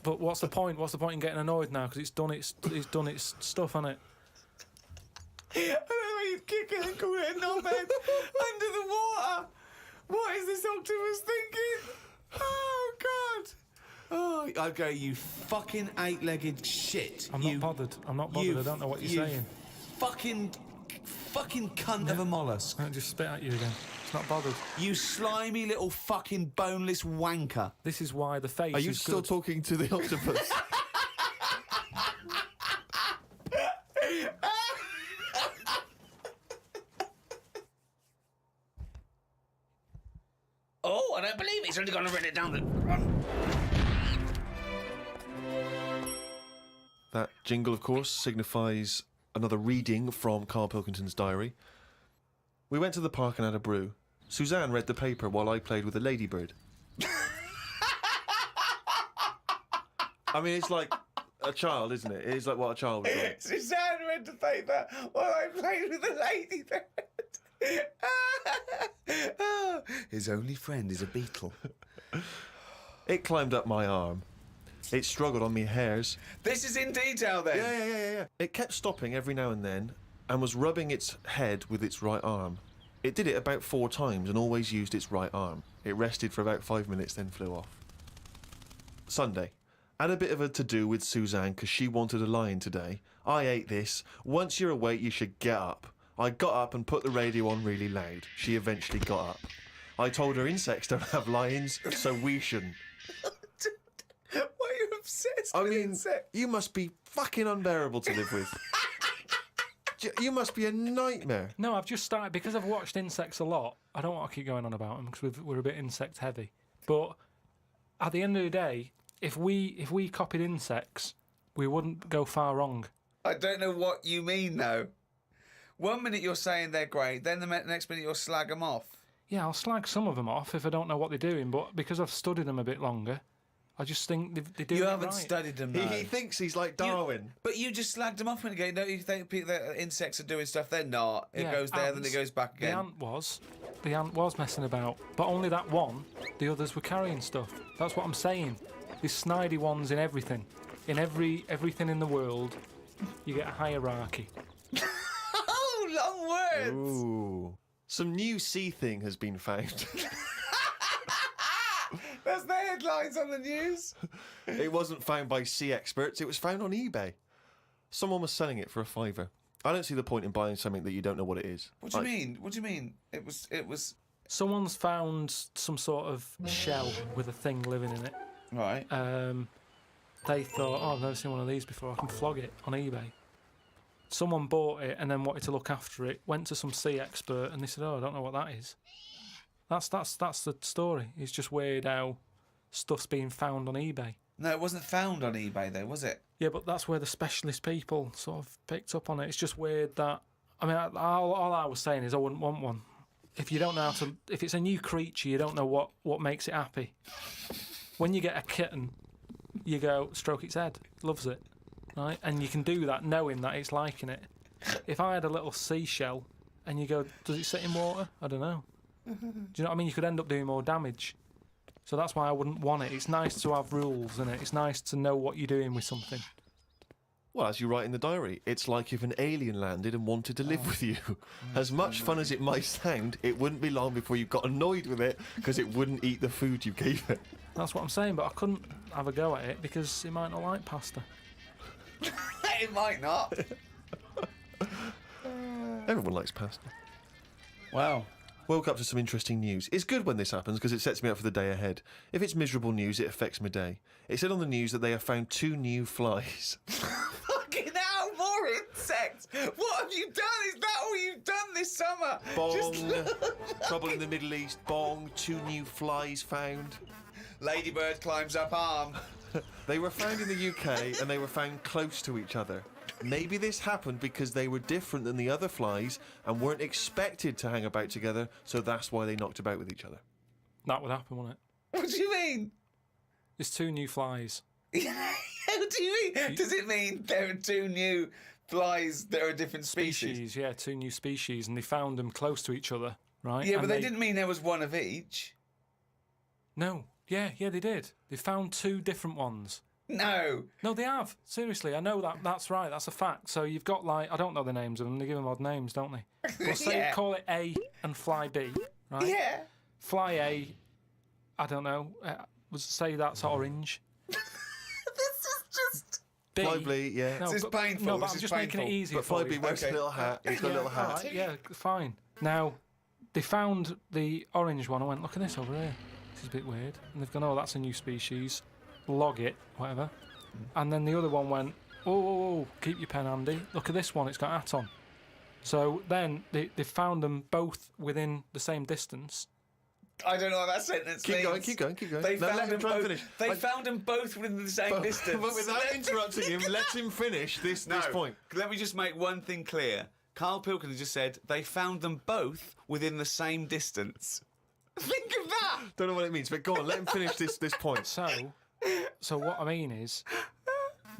but what's the point? What's the point in getting annoyed now? Because it's done its stuff, hasn't it? I don't know why you'd kick it and call it a knobhead under the water. What is this octopus thinking? Oh, God. Oh, I'd go, you fucking 8-legged shit. I'm not bothered. I don't know what you're saying. Fucking cunt of a mollusk. I just spit at you again. It's not bothered. You slimy little fucking boneless wanker. This is why the face Are you is still good. talking to the octopus? Oh, I don't believe it. He's only going to run it down the... That jingle, of course, signifies another reading from Carl Pilkington's diary. We went to the park and had a brew. Suzanne read the paper while I played with a ladybird. I mean, it's like a child, isn't it? It's like what a child would do. Suzanne read the paper while I played with a ladybird. His only friend is a beetle. It climbed up my arm. It struggled on me hairs. This is in detail, then. Yeah. It kept stopping every now and then and was rubbing its head with its right arm. It did it about 4 times and always used its right arm. It rested for about 5 minutes, then flew off. Sunday. Had a bit of a to-do with Suzanne because she wanted a lion today. I ate this. Once you're awake, you should get up. I got up and put the radio on really loud. She eventually got up. I told her insects don't have lions, so we shouldn't. Why are you obsessed I with mean, insects? you must be fucking unbearable to live with. You must be a nightmare. No, I've just started because I've watched insects a lot. I don't want to keep going on about them because we're a bit insect heavy. But at the end of the day, if we copied insects, we wouldn't go far wrong. I don't know what you mean, though. 1 minute you're saying they're great, then the next minute you'll slag them off. Yeah, I'll slag some of them off if I don't know what they're doing, but because I've studied them a bit longer, I just think they do. You it haven't right. studied them, though. He thinks he's like Darwin. But you just slagged them off when you go, no, you think people that insects are doing stuff, they're not. It Yeah, goes there, then ants. it goes back again. The ant was messing about, but only that one. The others were carrying stuff. That's what I'm saying. These snidey ones in everything, in everything in the world, you get a hierarchy. Oh, long words! Ooh. Some new sea thing has been found. That's the headlines on the news. It wasn't found by sea experts, it was found on eBay. Someone was selling it for a £5. I don't see the point in buying something that you don't know what it is. What do you mean? What do you mean? It was... Someone's found some sort of shell with a thing living in it. Right. They thought, oh, I've never seen one of these before. I can flog it on eBay. Someone bought it and then wanted to look after it. Went to some sea expert and they said, oh, I don't know what that is. That's the story. It's just weird how stuff's being found on eBay. No, it wasn't found on eBay, though, was it? Yeah, but that's where the specialist people sort of picked up on it. It's just weird that... I mean, all I was saying is I wouldn't want one. If you don't know how to... If it's a new creature, you don't know what makes it happy. When you get a kitten, you go, stroke its head. Loves it. Right? And you can do that knowing that it's liking it. If I had a little seashell and you go, does it sit in water? I don't know. Do you know what I mean? You could end up doing more damage. So that's why I wouldn't want it. It's nice to have rules in it. It's nice to know what you're doing with something. Well, as you write in the diary, it's like if an alien landed and wanted to live with you. As much fun as it might sound, it wouldn't be long before you got annoyed with it because it wouldn't eat the food you gave it. That's what I'm saying, but I couldn't have a go at it because it might not like pasta. It might not. Everyone likes pasta. Wow. Woke up to some interesting news. It's good when this happens because it sets me up for the day ahead. If it's miserable news, it affects my day. It said on the news that they have found 2 new flies. Fucking hell, more insects! What have you done? Is that all you've done this summer? Bong. Trouble in the Middle East. Bong. 2 new flies found. Ladybird climbs up arm. They were found in the UK and they were found close to each other. Maybe this happened because they were different than the other flies and weren't expected to hang about together, so that's why they knocked about with each other. That would happen, wouldn't it? What do you mean? There's 2 new flies. What do you mean? Does it mean there are 2 new flies that are a different species? Yeah, 2 new species, and they found them close to each other, right? Yeah, And but they didn't mean there was one of each. No. Yeah, they did. They found 2 different ones. No. No, they have. Seriously, I know that. That's right. That's a fact. So you've got, like, I don't know the names of them. They give them odd names, don't they? Well, say Yeah. call it A and Fly B, right? Yeah. Fly A, I don't know. Say that's orange. This is just... B. Fly yeah. No, This is but, painful. No, but This I'm is just making it painful. easier But for Fly B you. wears a little hat. He's got a little hat. Right, yeah, fine. Now, they found the orange one. I went, look at this over here. This is a bit weird. And they've gone, oh, that's a new species. Log it, whatever. And then the other one went, oh, keep your pen handy. Look at this one, it's got a hat on. So then they found them both within the same distance. I don't know what that sentence means. Keep going. They No, found let him them try and both. finish. They found them both within the same distance. But without interrupting him, let him finish this point. Let me just make one thing clear. Carl Pilkington just said they found them both within the same distance. Think of that. Don't know what it means, but go on, let him finish this point. So what I mean is,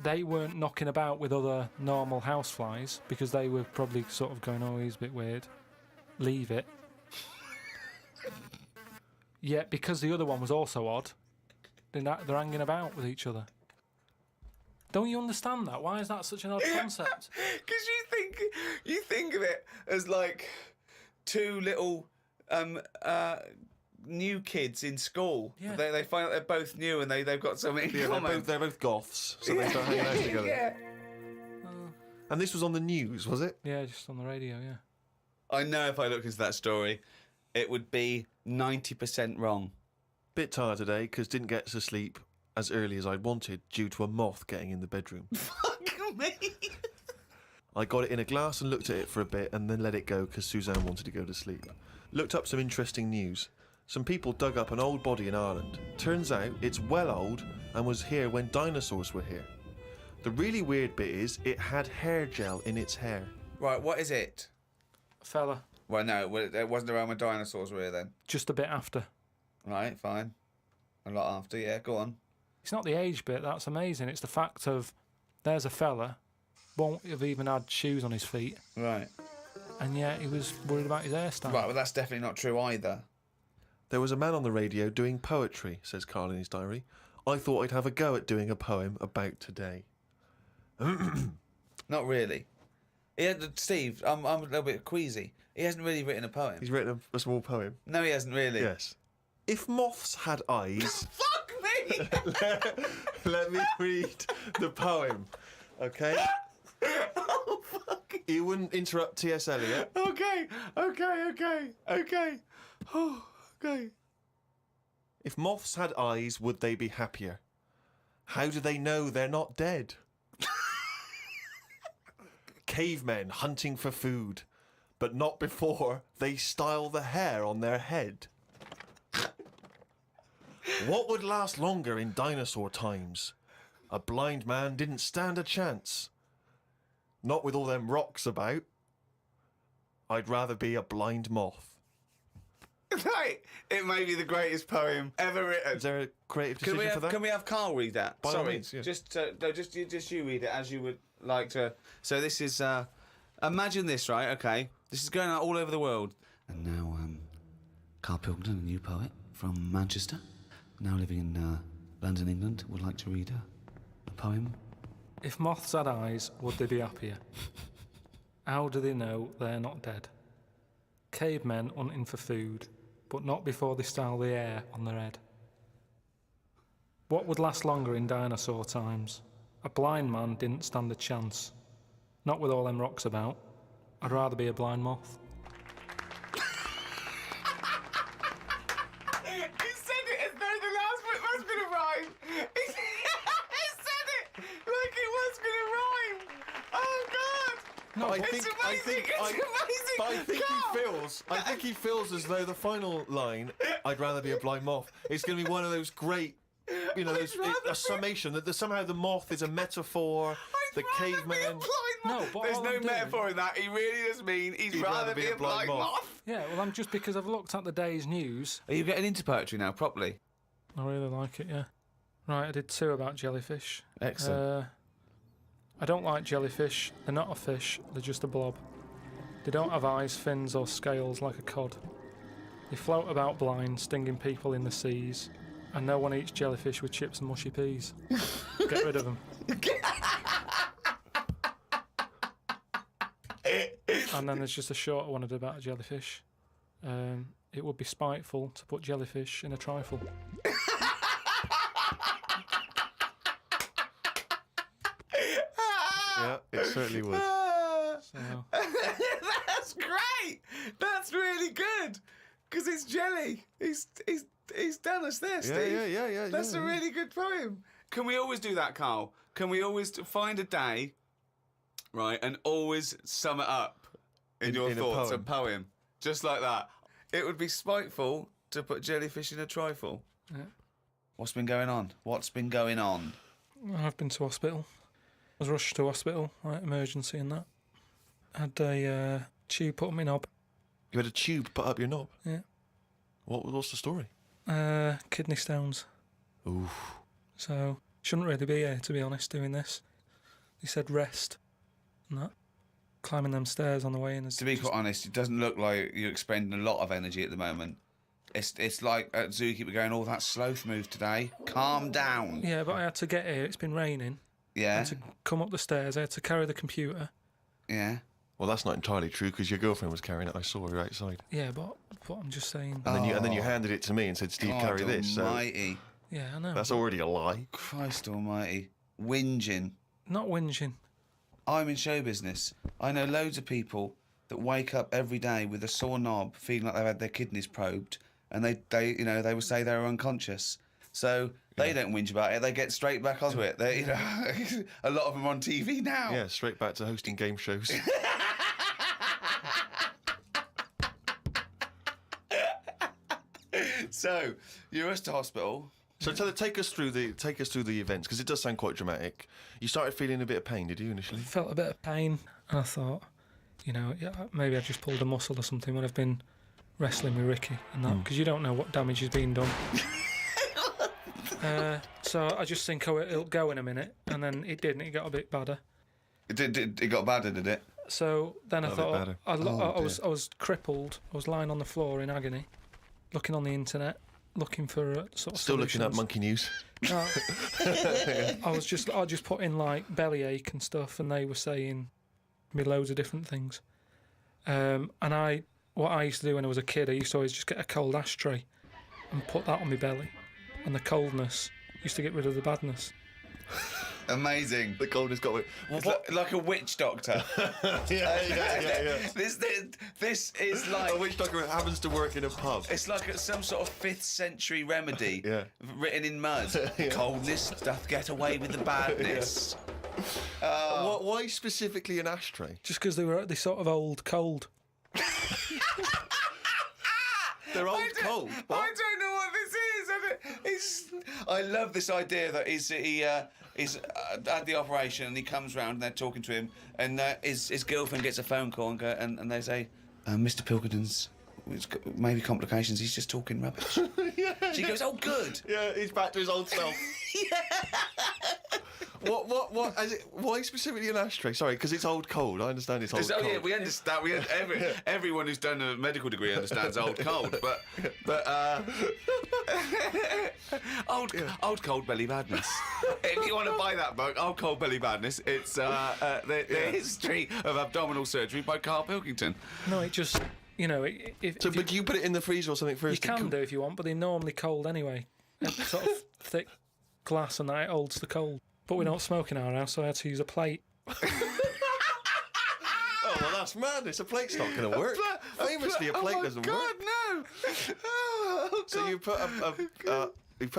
they weren't knocking about with other normal houseflies because they were probably sort of going, oh, he's a bit weird. Leave it. Yet, because the other one was also odd, they're hanging about with each other. Don't you understand that? Why is that such an odd concept? Because you think of it as like 2 little new kids in school. Yeah. They find out they're both new and they've got something in Yeah, common. they're both goths, so they start hanging out together. Yeah. And this was on the news, was it? Yeah, just on the radio, yeah. I know if I looked into that story, it would be 90% wrong. Bit tired today because didn't get to sleep as early as I'd wanted due to a moth getting in the bedroom. Fuck me. I got it in a glass and looked at it for a bit and then let it go because Suzanne wanted to go to sleep. Looked up some interesting news. Some people dug up an old body in Ireland. Turns out it's well old and was here when dinosaurs were here. The really weird bit is it had hair gel in its hair. Right, what is it? Fella, Well, no, it wasn't around when dinosaurs were here then. just a bit after. Right, fine. A lot after, yeah, go on. It's not the age bit that's amazing. It's the fact of there's a fella, won't have even had shoes on his feet, Right. and yet he was worried about his hairstyle. Right, well, that's definitely not true either. There was a man on the radio doing poetry, says Carl in his diary. I thought I'd have a go at doing a poem about today. Not really. Steve, I'm a little bit queasy. He hasn't really written a poem. He's written a small poem. No, he hasn't really. Yes. If moths had eyes... Fuck me! Let me read the poem, okay? Oh, fuck. You wouldn't interrupt T.S. Eliot. Okay. Oh, okay. If moths had eyes, would they be happier? How do they know they're not dead? Cavemen hunting for food, but not before they style the hair on their head. What would last longer in dinosaur times? A blind man didn't stand a chance. Not with all them rocks about. I'd rather be a blind moth. Right. It may be the greatest poem ever written. Is there a creative decision for that? Can we have Carl read that? By all Sorry, means, yeah. just you read it as you would like to. So this is imagine this, right? Okay, this is going out all over the world. And now, Carl Pilkington, a new poet from Manchester, now living in London, England, would like to read a poem. If moths had eyes, would they be happier? How do they know they're not dead? Cavemen hunting for food, but not before they style the hair on their head. What would last longer in dinosaur times? A blind man didn't stand a chance. Not with all them rocks about. I'd rather be a blind moth. He said it as though the last bit was going to rhyme. He said it like it was going to rhyme. Oh God! No, I but It's amazing. But I think he feels as though the final line, I'd rather be a blind moth, is going to be one of those great, a summation that somehow the moth is a metaphor, the caveman. No, but there's all no I'm doing- metaphor in that. He really does mean he'd rather be a blind moth. Yeah, well, I'm just because I've looked at the day's news. Are you getting into poetry now, properly? I really like it, yeah. Right, I did 2 about jellyfish. Excellent. I don't like jellyfish. They're not a fish, they're just a blob. They don't have eyes, fins or scales like a cod. They float about blind, stinging people in the seas. And no one eats jellyfish with chips and mushy peas. Get rid of them. And then there's just a shorter one I did about a jellyfish. It would be spiteful to put jellyfish in a trifle. Yeah, it certainly would. So, That's great. That's really good. Because it's jelly. He's done us there, Steve. Yeah. That's a really good poem. Can we always do that, Carl? Can we always find a day, right, and always sum it up in your in a thoughts, a poem. poem, just like that? It would be spiteful to put jellyfish in a trifle. yeah. What's been going on? What's been going on? I've been to hospital. I was rushed to hospital, like emergency and that. Had a tube put on my knob. You had a tube put up your knob? Yeah. What's the story? Kidney stones. Ooh. So, shouldn't really be here, to be honest, doing this. He said rest and that. Climbing them stairs on the way in. Is To be just- quite honest, it doesn't look like you're expending a lot of energy at the moment. It's like at Zookeeper going, oh, that sloth move today. Calm down. Yeah, but I had to get here. It's been raining. I Yeah, had to come up the stairs. I had to carry the computer. yeah. Well, that's not entirely true because your girlfriend was carrying it. I saw her outside. Yeah, but I'm just saying. And then you handed it to me and said, Steve, God carry this. So Almighty. Yeah, I know. that's already a lie. Christ almighty. Whinging. Not whinging. I'm in show business. I know loads of people that wake up every day with a sore knob, feeling like they've had their kidneys probed, and they would say they were unconscious. So They don't whinge about it. They get straight back onto it. They, you know, a lot of them are on TV now. Yeah, straight back to hosting game shows. So you're rushed to hospital. So take us through the events, because it does sound quite dramatic. You started feeling a bit of pain, did you initially? Felt a bit of pain, and I thought, you know, maybe I just pulled a muscle or something when I've been wrestling with Ricky and that, because you don't know what damage has been done. So I just think, it'll go in a minute, and then it didn't. It got a bit badder. It got badder, did it? So then I thought, I was crippled. I was lying on the floor in agony, looking on the internet, looking for sort of Still solutions. looking at monkey news. No, I just put in like bellyache and stuff, and they were saying me loads of different things. And what I used to do when I was a kid, I used to always just get a cold ashtray and put that on my belly, and the coldness used to get rid of the badness. Amazing. The coldness got it. It's like a witch doctor. Yeah. This is like A witch doctor happens to work in a pub. it's like some sort of 5th century remedy Yeah. written in mud. Coldness doth get away with the badness. Why specifically an ashtray? Just because they sort of old cold. They're old cold. What? I don't know what this is. I love this idea that he's had the operation and he comes round and they're talking to him, and his girlfriend gets a phone call and they say, Mr. Pilkington's maybe complications. He's just talking rubbish. Yeah. She goes, oh, good. Yeah, he's back to his old self. What? Why specifically an ashtray? Sorry, because it's old cold. I understand it's old cold. Oh yeah, we understand. Everyone who's done a medical degree understands old cold, but old cold belly badness. If you want to buy that book, Old Cold Belly Badness, it's the history of abdominal surgery by Carl Pilkington. No, it just, you know, But do you put it in the freezer or something first? you can do if you want, but they're normally cold anyway. It's sort of thick glass, and that holds the cold. But we don't smoke in our house, so I had to use a plate. Oh, well, that's madness. A plate's not going to work. Famously, a plate doesn't work. No! Oh, So you put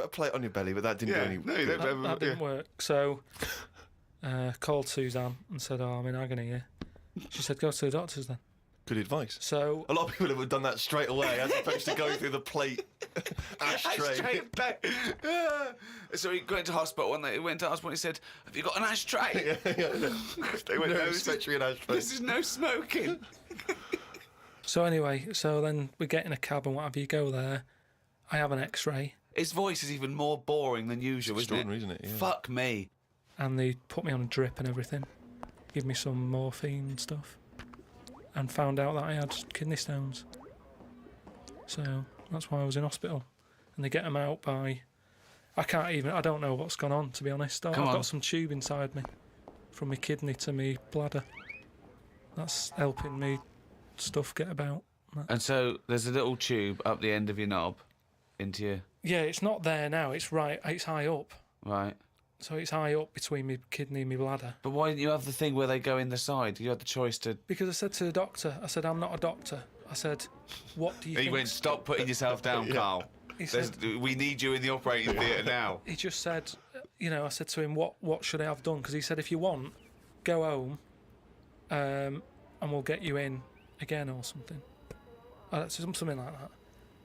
a plate on your belly, but that didn't do any. That didn't work. So called Suzanne and said, "Oh, I'm in agony here." She said, "Go to the doctors then." Good advice. So A lot of people have done that straight away, as opposed to going through the plate ashtray. So he went to hospital, and he said, "Have you got an ashtray?" They went, no, especially an ashtray. This is no smoking. So anyway, so then we get in a cab and whatever. You go there. I have an X-ray, His voice is even more boring than usual, Extraordinary, isn't it? Yeah. Fuck me. and they put me on a drip and everything. Give me some morphine and stuff, and found out that I had kidney stones. So that's why I was in hospital. And they get them out by... I don't know what's gone on, to be honest. I've got some tube inside me, from my kidney to my bladder. That's helping me stuff get about. And so there's a little tube up the end of your knob into your... Yeah, it's not there now. It's high up. Right. So it's high up between my kidney and my bladder. But why didn't you have the thing where they go in the side? You had the choice to... Because I said to the doctor, I'm not a doctor. I said, what do you think? He went, stop putting yourself down, Carl. He said, we need you in the operating theatre now. he just said, I said to him, what should I have done? Because he said, if you want, go home and we'll get you in again or something. Something like that.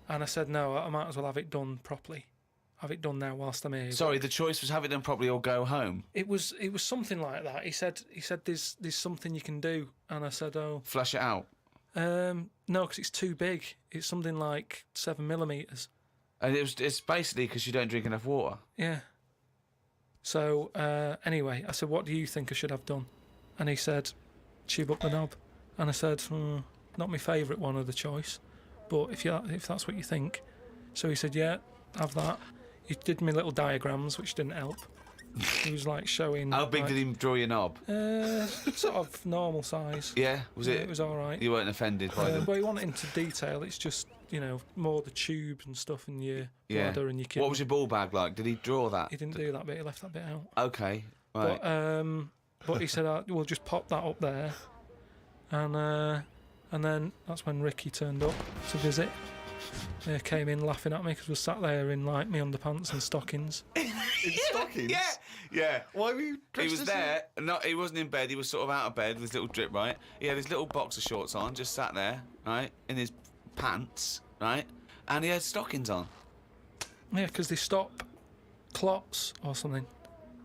And I said, no, I might as well have it done properly. Have it done now whilst I'm here. Sorry, the choice was have it done properly or go home. It was something like that. He said there's something you can do. And I said, oh. Flush it out. No, because it's too big. It's something like 7mm. And it's basically because you don't drink enough water. Yeah. So, anyway, I said, what do you think I should have done? And he said, tube up the knob. And I said, not my favourite one of the choice, but if that's what you think. So he said, yeah, have that. He did me little diagrams, which didn't help. He was like showing... How big did he draw your knob? Sort of normal size. Yeah? Was it? It was all right. You weren't offended by them? But he wanted into detail. It's just, more the tube and stuff in your bladder and your kidney. What was your ball bag like? Did he draw that? He didn't do that bit. He left that bit out. Okay, right. But he said, we'll just pop that up there. And then that's when Ricky turned up to visit. They came in laughing at me because we sat there in like my underpants and stockings. In stockings? Yeah. Why were you He dressed was as there. No, he wasn't in bed. He was sort of out of bed with his little drip, right? He had his little boxer shorts on, just sat there, right, in his pants, right, and he had stockings on. Yeah, because they stop clots or something.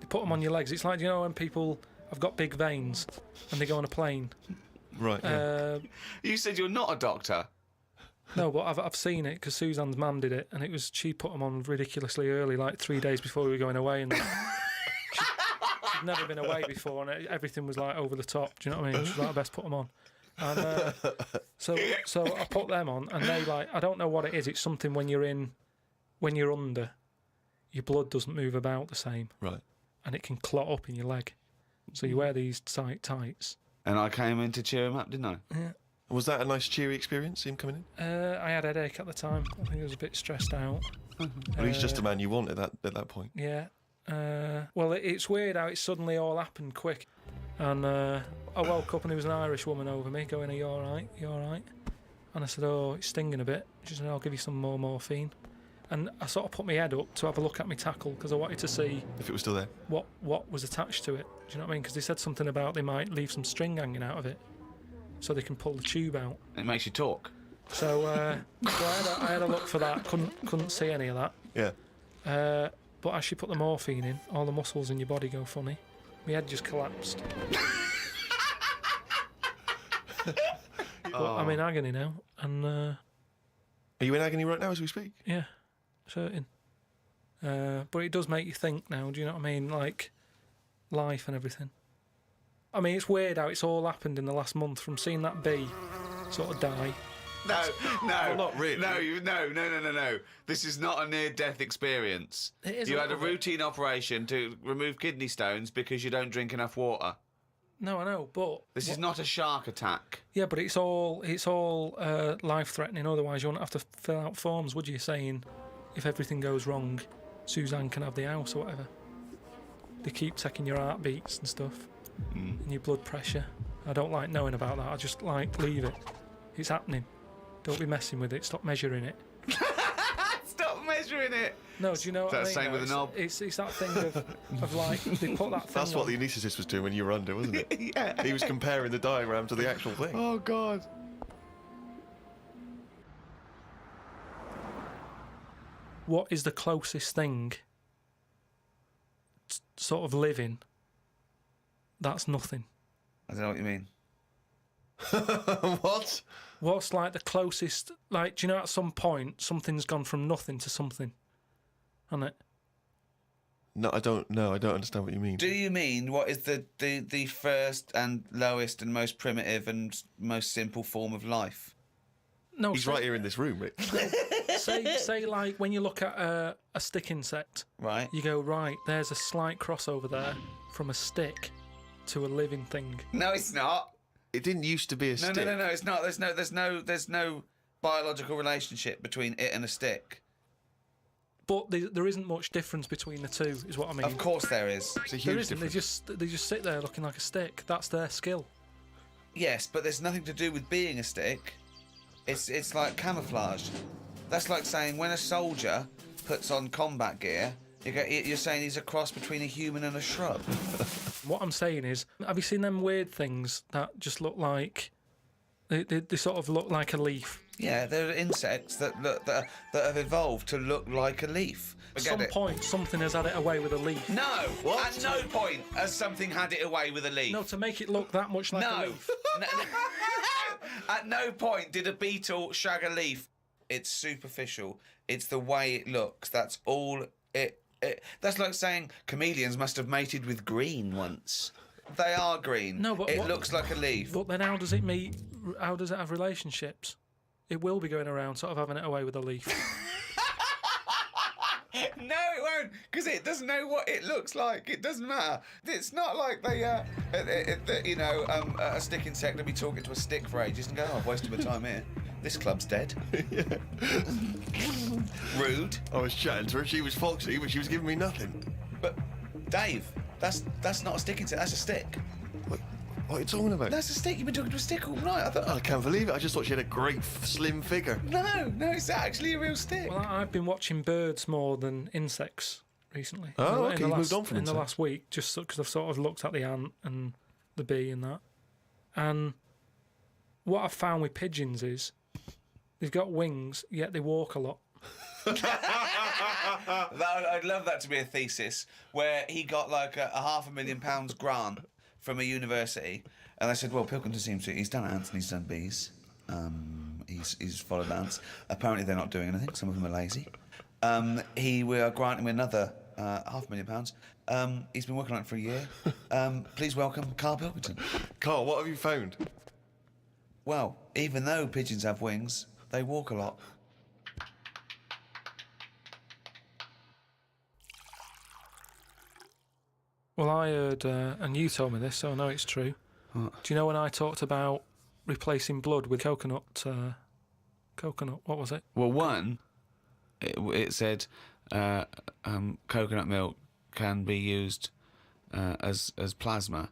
They put them on your legs. It's like, you know, when people have got big veins and they go on a plane. Right. Yeah. You said you're not a doctor. No, but I've seen it because Suzanne's mum did it, and she put them on ridiculously early, like 3 days before we were going away, and she'd never been away before, and everything was like over the top. Do you know what I mean? She's like, I best put them on. And so I put them on, and they like, I don't know what it is. It's something when you're under, your blood doesn't move about the same, Right. and it can clot up in your leg. So you wear these tight tights. And I came in to cheer him up, didn't I? Yeah. Was that a nice, cheery experience, him coming in? I had a headache at the time. I think I was a bit stressed out. Well, he's just a man you want at that point. Yeah. Well, it's weird how it suddenly all happened quick. And I woke up and there was an Irish woman over me going, "Are you all right? You all right?" And I said, "Oh, it's stinging a bit." She said, "I'll give you some more morphine." And I sort of put my head up to have a look at my tackle because I wanted to see If it was still there. what was attached to it. Do you know what I mean? Because they said something about they might leave some string hanging out of it so they can pull the tube out. It makes you talk. So, I had a look for that. Couldn't see any of that. Yeah. But as she put the morphine in, all the muscles in your body go funny. My head just collapsed. But I'm in agony now, and Are you in agony right now as we speak? yeah, certain. But it does make you think now. Do you know what I mean? Like life and everything. I mean, it's weird how it's all happened in the last month. From seeing that bee sort of die. No, Well, not really. No. This is not a near-death experience. It is You a had a little bit. routine operation to remove kidney stones because you don't drink enough water. No, I know, but This is not a shark attack. yeah, but it's all life-threatening. Otherwise, you wouldn't have to fill out forms, would you? Saying if everything goes wrong, Suzanne can have the house or whatever. They keep checking your heartbeats and stuff and your blood pressure. I don't like knowing about that. I just like leave it. It's happening. Don't be messing with it. Stop measuring it. Stop measuring it. No, do you know what I mean? That's the same though? with a knob. It's that thing of like they put that thing That's what on. the anaesthetist was doing when you were under, wasn't it? Yeah. He was comparing the diagram to the actual thing. Oh, God. What is the closest thing sort of living that's nothing? I don't know what you mean. What? What's like the closest, like, do you know at some point something's gone from nothing to something? Hasn't it? No, I don't understand what you mean. Do you mean what is the first and lowest and most primitive and most simple form of life? No, He's say, right here in this room, Rick. say like when you look at a stick insect, Right. you go, right, there's a slight crossover there from a stick to a living thing. No, it's not. It didn't used to be a No, stick. no, it's not. There's no biological relationship between it and a stick. But there isn't much difference between the two, is what I mean. Of course there is. It's a There huge isn't. difference. They just sit there looking like a stick. That's their skill. Yes, but there's nothing to do with being a stick. It's like camouflage. That's like saying when a soldier puts on combat gear, you're saying he's a cross between a human and a shrub. What I'm saying is, have you seen them weird things that just look like they sort of look like a leaf? Yeah, there are insects that have evolved to look like a leaf. At some point, something has had it away with a leaf. No, What? at no point has something had it away with a leaf. No, to make it look that much like a No. leaf. No. At no point did a beetle shag a leaf. It's superficial. It's the way it looks. That's all it. That's like saying chameleons must have mated with green once. They are green. No, but it what- looks like a leaf. But then how does it meet? How does it have relationships? It will be going around sort of having it away with a leaf. No, it won't, because it doesn't know what it looks like. It doesn't matter. It's not like a stick insect will be talking to a stick for ages and go, "Oh, I've wasted my time here. This club's dead." Rude. I was chatting to her. She was foxy, but she was giving me nothing. But Dave, that's not a stick insect. That's a stick. What What are you talking about? That's a stick. You've been talking to a stick all night. I thought. I can't believe it. I just thought she had a great slim figure. No, it's actually a real stick. Well, I've been watching birds more than insects recently. Oh, okay, you moved on from in the insects. last week, just because I've sort of looked at the ant and the bee and that. And what I've found with pigeons is they've got wings, yet they walk a lot. I'd love that to be a thesis where he got like a £500,000 grant from a university, and they said, well, Pilkington seems to, he's done ants and he's done bees, he's followed ants. Apparently they're not doing anything, some of them are lazy. We are granting him another £500,000. He's been working on it for a year. Please welcome Carl Pilkington. Carl, what have you found? Well, even though pigeons have wings, they walk a lot. Well, I heard, and you told me this, so I know it's true. What? Do you know when I talked about replacing blood with coconut, what was it? Well, one, it said coconut milk can be used as plasma,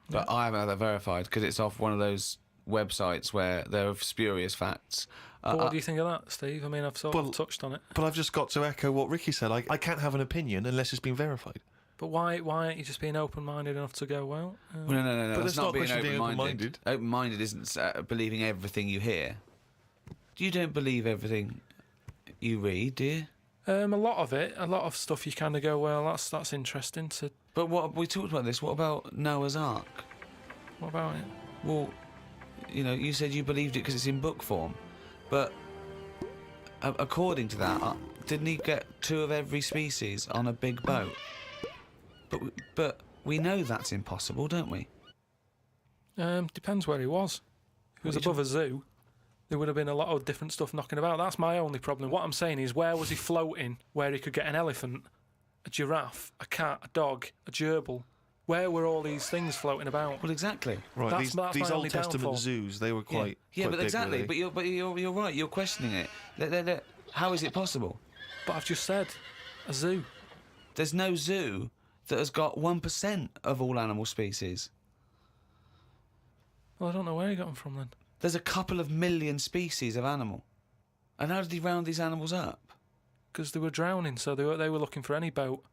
but I haven't had that verified because it's off one of those websites where there are spurious facts. But what do you think of that, Steve? I mean, I've sort of touched on it. But I've just got to echo what Ricky said. I can't have an opinion unless it's been verified. But why aren't you just being open-minded enough to go, well... Well, no. But That's it's not not a being question of being open-minded. Open-minded isn't believing everything you hear. You don't believe everything you read, do you? A lot of stuff you kind of go, well, that's interesting to... But what we talked about this. What about Noah's Ark? What about it? Well, you know, you said you believed it because it's in book form, but according to that, didn't he get 2 of every species on a big boat? But we know that's impossible, don't we? Depends where he was. If he was above a zoo, there would have been a lot of different stuff knocking about. That's my only problem. What I'm saying is, where was he floating where he could get an elephant, a giraffe, a cat, a dog, a gerbil? Where were all these things floating about? Well, exactly. Right, That's these my Old only Testament downfall. zoos, they were quite Yeah, quite but big, exactly. really. But you're right. You're questioning it. How is it possible? But I've just said, a zoo. There's no zoo that has got 1% of all animal species. Well, I don't know where he got them from then. There's a couple of million species of animal. And how did he round these animals up? Because they were drowning, so they were looking for any boat.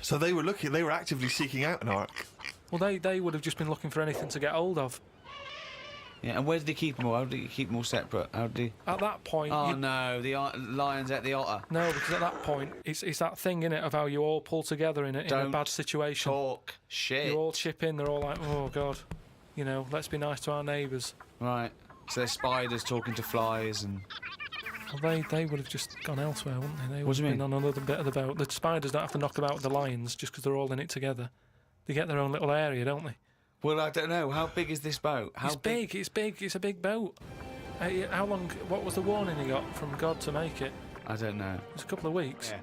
So they were actively seeking out an ark. Well, they would have just been looking for anything to get hold of. Yeah, and where did he keep them all? How did he keep them all separate? How did he... At that point... Oh, no, the lions at the otter. No, because at that point, it's that thing, innit, of how you all pull together in a Don't bad situation. Talk shit. You all chip in, they're all like, oh, God, you know, let's be nice to our neighbours. Right. So there's spiders talking to flies and... Well, they would have just gone elsewhere, wouldn't they? They would What do you have been mean? on another bit of the boat. The spiders don't have to knock about the lions just because they're all in it together. They get their own little area, don't they? Well, I don't know. How big is this boat? How It's big, it's a big boat. How long, what was the warning he got from God to make it? I don't know. It's a couple of weeks.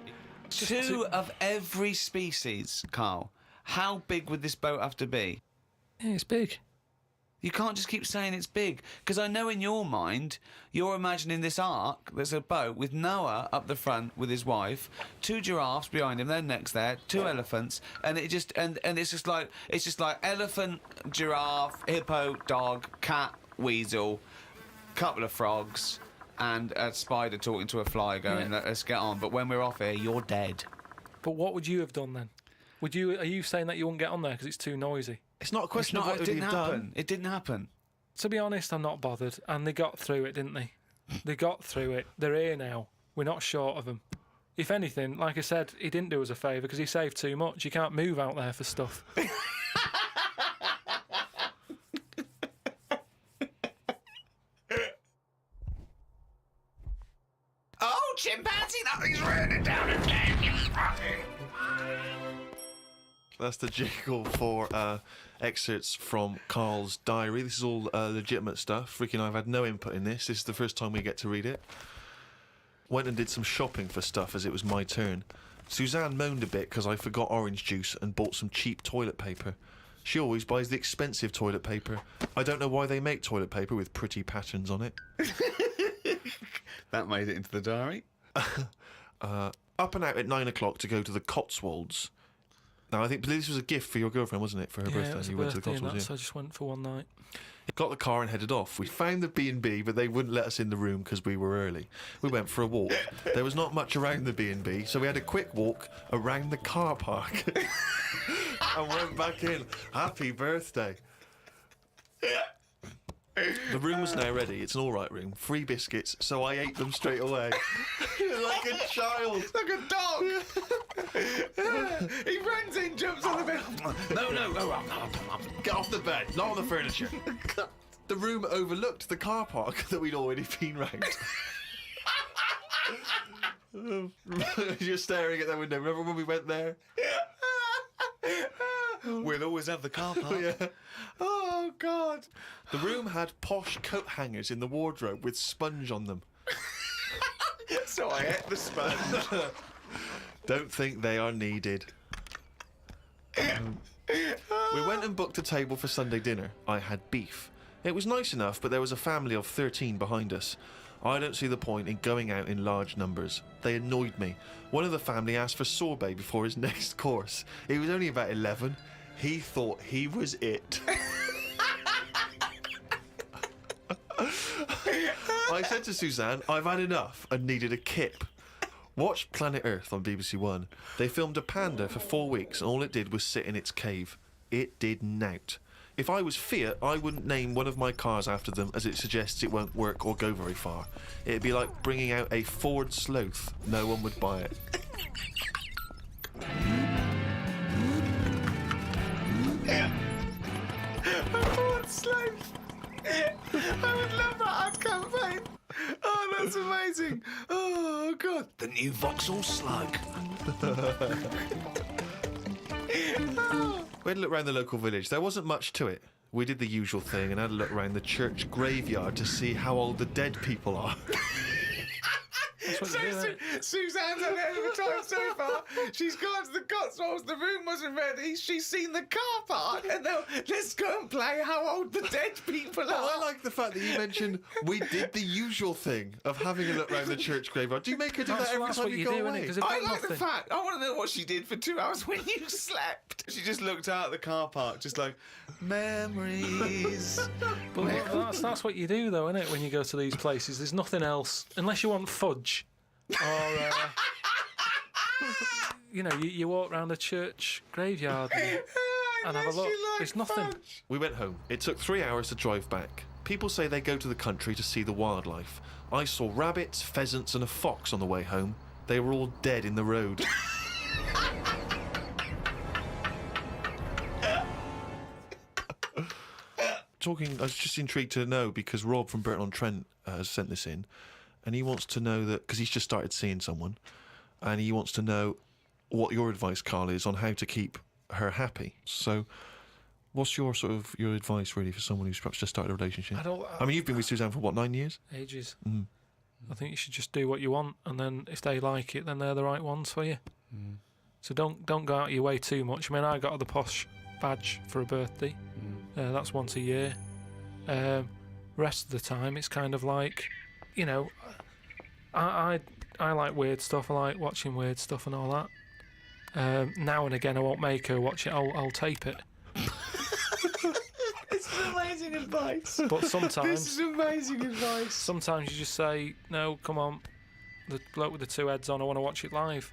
Just 2 of every species, Carl. How big would this boat have to be? Yeah, it's big. You can't just keep saying it's big, because I know in your mind you're imagining this ark. There's a boat with Noah up the front with his wife, 2 giraffes behind him, then next there, 2 elephants, and it just and it's just like elephant, giraffe, hippo, dog, cat, weasel, couple of frogs, and a spider talking to a fly going, let's get on. But when we're off here, you're dead. But what would you have done then? Are you saying that you wouldn't get on there because it's too noisy? It's not a question of what It would didn't have happen. done. It didn't happen. To be honest, I'm not bothered. And they got through it, didn't they? They got through it. They're here now. We're not short of them. If anything, like I said, he didn't do us a favour because he saved too much. You can't move out there for stuff. Oh, chimpanzee, nothing's raining down again, you fucking... That's the jingle for excerpts from Carl's diary. This is all legitimate stuff. Ricky and I have had no input in this. This is the first time we get to read it. Went and did some shopping for stuff as it was my turn. Suzanne moaned a bit because I forgot orange juice and bought some cheap toilet paper. She always buys the expensive toilet paper. I don't know why they make toilet paper with pretty patterns on it. That made it into the diary. Up and out at 9 o'clock to go to the Cotswolds. Now, I think this was a gift for your girlfriend, wasn't it, for her Yeah, birthday? it was a You went to the birthday and Cotswolds, that, so I just went for one night. Got the car and headed off. We found the B&B, but they wouldn't let us in the room because we were early. We went for a walk. There was not much around the B&B, so we had a quick walk around the car park and went back in. Happy birthday. The room was now ready. It's an all right room. 3 biscuits, so I ate them straight away. Like a child. Like a dog. He runs in, jumps on the bed. No. Get off the bed, not on the furniture. The room overlooked the car park that we'd already been round. You're staring at that window. Remember when we went there? We'll always have the car park. Yeah. Oh, God. The room had posh coat hangers in the wardrobe with sponge on them. So I ate the sponge. Don't think they are needed. We went and booked a table for Sunday dinner. I had beef. It was nice enough, but there was a family of 13 behind us. I don't see the point in going out in large numbers. They annoyed me. One of the family asked for sorbet before his next course. He was only about 11. He thought he was it. I said to Suzanne, I've had enough and needed a kip. Watched Planet Earth on BBC One. They filmed a panda for 4 weeks and all it did was sit in its cave. It did nout. If I was Fiat, I wouldn't name one of my cars after them as it suggests it won't work or go very far. It'd be like bringing out a Ford Sloth. No one would buy it. Ford Sloth. I would love that ad campaign. Oh, that's amazing. Oh, God. The new Vauxhall Slug. We had a look around the local village. There wasn't much to it. We did the usual thing and had a look around the church graveyard to see how old the dead people are. That's what you do, innit? Suzanne's had a hell of a time so far. She's gone to the Cotswolds, the room wasn't ready, she's seen the car park, and now let's go and play how old the dead people are. I like the fact that you mentioned we did the usual thing of having a look around the church graveyard. Do you make her do that every That's time what you you go do, innit? away? 'Cause they've I got like the nothing. fact. I want to know what she did for 2 hours when you slept. She just looked out at the car park, just like, memories. But that's what you do, though, innit? When you go to these places, there's nothing else unless you want fudge, or you know, you walk around a church graveyard and have a look. There's nothing. We went home. It took 3 hours to drive back. People say they go to the country to see the wildlife. I saw rabbits, pheasants, and a fox on the way home. They were all dead in the road. I was just intrigued to know because Rob from Burton-on-Trent has sent this in, and he wants to know that because he's just started seeing someone, and he wants to know what your advice, Carl, is on how to keep her happy. So, what's your advice really for someone who's perhaps just started a relationship? I mean, you've been with Suzanne for what, 9 years? Ages. I think you should just do what you want, and then if they like it, then they're the right ones for you. So don't go out of your way too much. I mean, I got her the posh badge for a birthday. That's once a year. Rest of the time, it's kind of like, you know, I like weird stuff. I like watching weird stuff and all that. Now and again, I won't make her watch it. I'll tape it. This is amazing advice. But sometimes, This is amazing advice. sometimes you just say, no, come on, the bloke with the 2 heads on, I want to watch it live.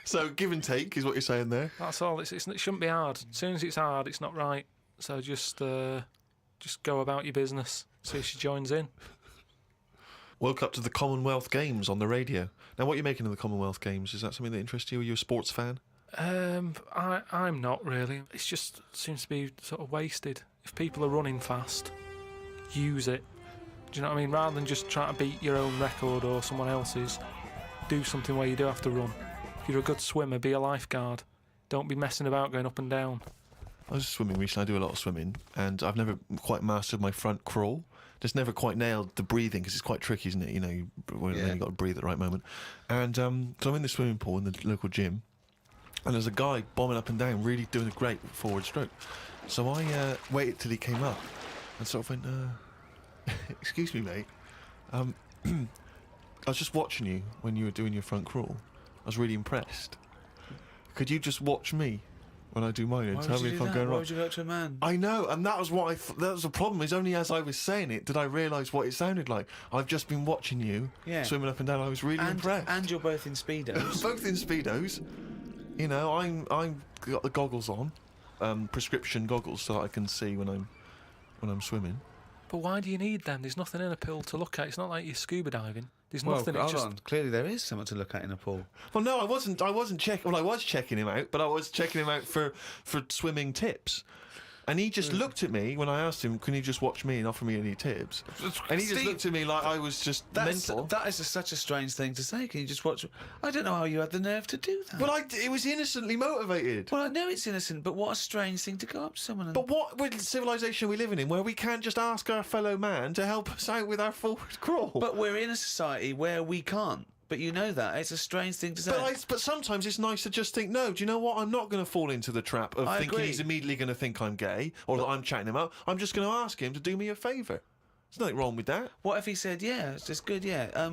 So, give and take is what you're saying there. That's all. It shouldn't be hard. As soon as it's hard, it's not right. So just go about your business. See if she joins in. Woke up to the Commonwealth Games on the radio. Now, what are you making of the Commonwealth Games? Is that something that interests you? Are you a sports fan? I'm not really. It just seems to be sort of wasted. If people are running fast, use it. Do you know what I mean? Rather than just trying to beat your own record or someone else's, do something where you do have to run. If you're a good swimmer, be a lifeguard. Don't be messing about going up and down. I was swimming recently. I do a lot of swimming, and I've never quite mastered my front crawl. Just never quite nailed the breathing because it's quite tricky, isn't it? You know, you've got to breathe at the right moment. And so I'm in the swimming pool in the local gym, and there's a guy bombing up and down, really doing a great forward stroke. So I waited till he came up and sort of went, excuse me, mate. I was just watching you when you were doing your front crawl. I was really impressed. Could you just watch me when I do mine and Why tell would me you if do I'm that? going Why wrong? would you go to a man? I know, and that was what that was the problem. Is only as I was saying it did I realise what it sounded like. I've just been watching you swimming up and down. I was really impressed. And you're both in Speedos. Both in Speedos. You know, I'm got the goggles on, prescription goggles, so that I can see when I'm swimming. But why do you need them? There's nothing in a pool to look at. It's not like you're scuba diving. There's Well, nothing. hold on. Clearly there is something to look at in a pool. Well, no, I wasn't checking. Well, I was checking him out, but I was checking him out for swimming tips. And he just looked at me when I asked him, "Can you just watch me and offer me any tips?" And he just looked at me like I was just mental. That is such a strange thing to say. Can you just watch? I don't know how you had the nerve to do that. Well, it was innocently motivated. Well, I know it's innocent, but what a strange thing to go up to someone and... But what civilization are we living in where we can't just ask our fellow man to help us out with our forward crawl? But we're in a society where we can't. But you know that. It's a strange thing to say. But sometimes it's nice to just think, no, do you know what? I'm not going to fall into the trap of thinking agree. he's immediately going to think I'm gay or that I'm chatting him up. I'm just going to ask him to do me a favour. There's nothing wrong with that. What if he said, yeah, it's just good, yeah.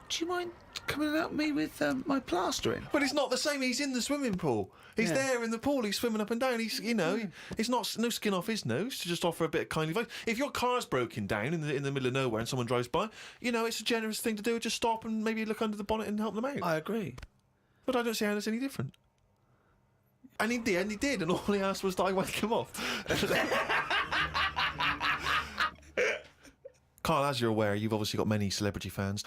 Do you mind coming and help me with my plastering? But it's not the same. He's in the swimming pool. He's there in the pool. He's swimming up and down. He's, it's not no skin off his nose to just offer a bit of kindly advice. If your car's broken down in the middle of nowhere and someone drives by, it's a generous thing to do. Just stop and maybe look under the bonnet and help them out. I agree. But I don't see how that's any different. And in the end, he did, and all he asked was that I wake him off. Carl, as you're aware, you've obviously got many celebrity fans,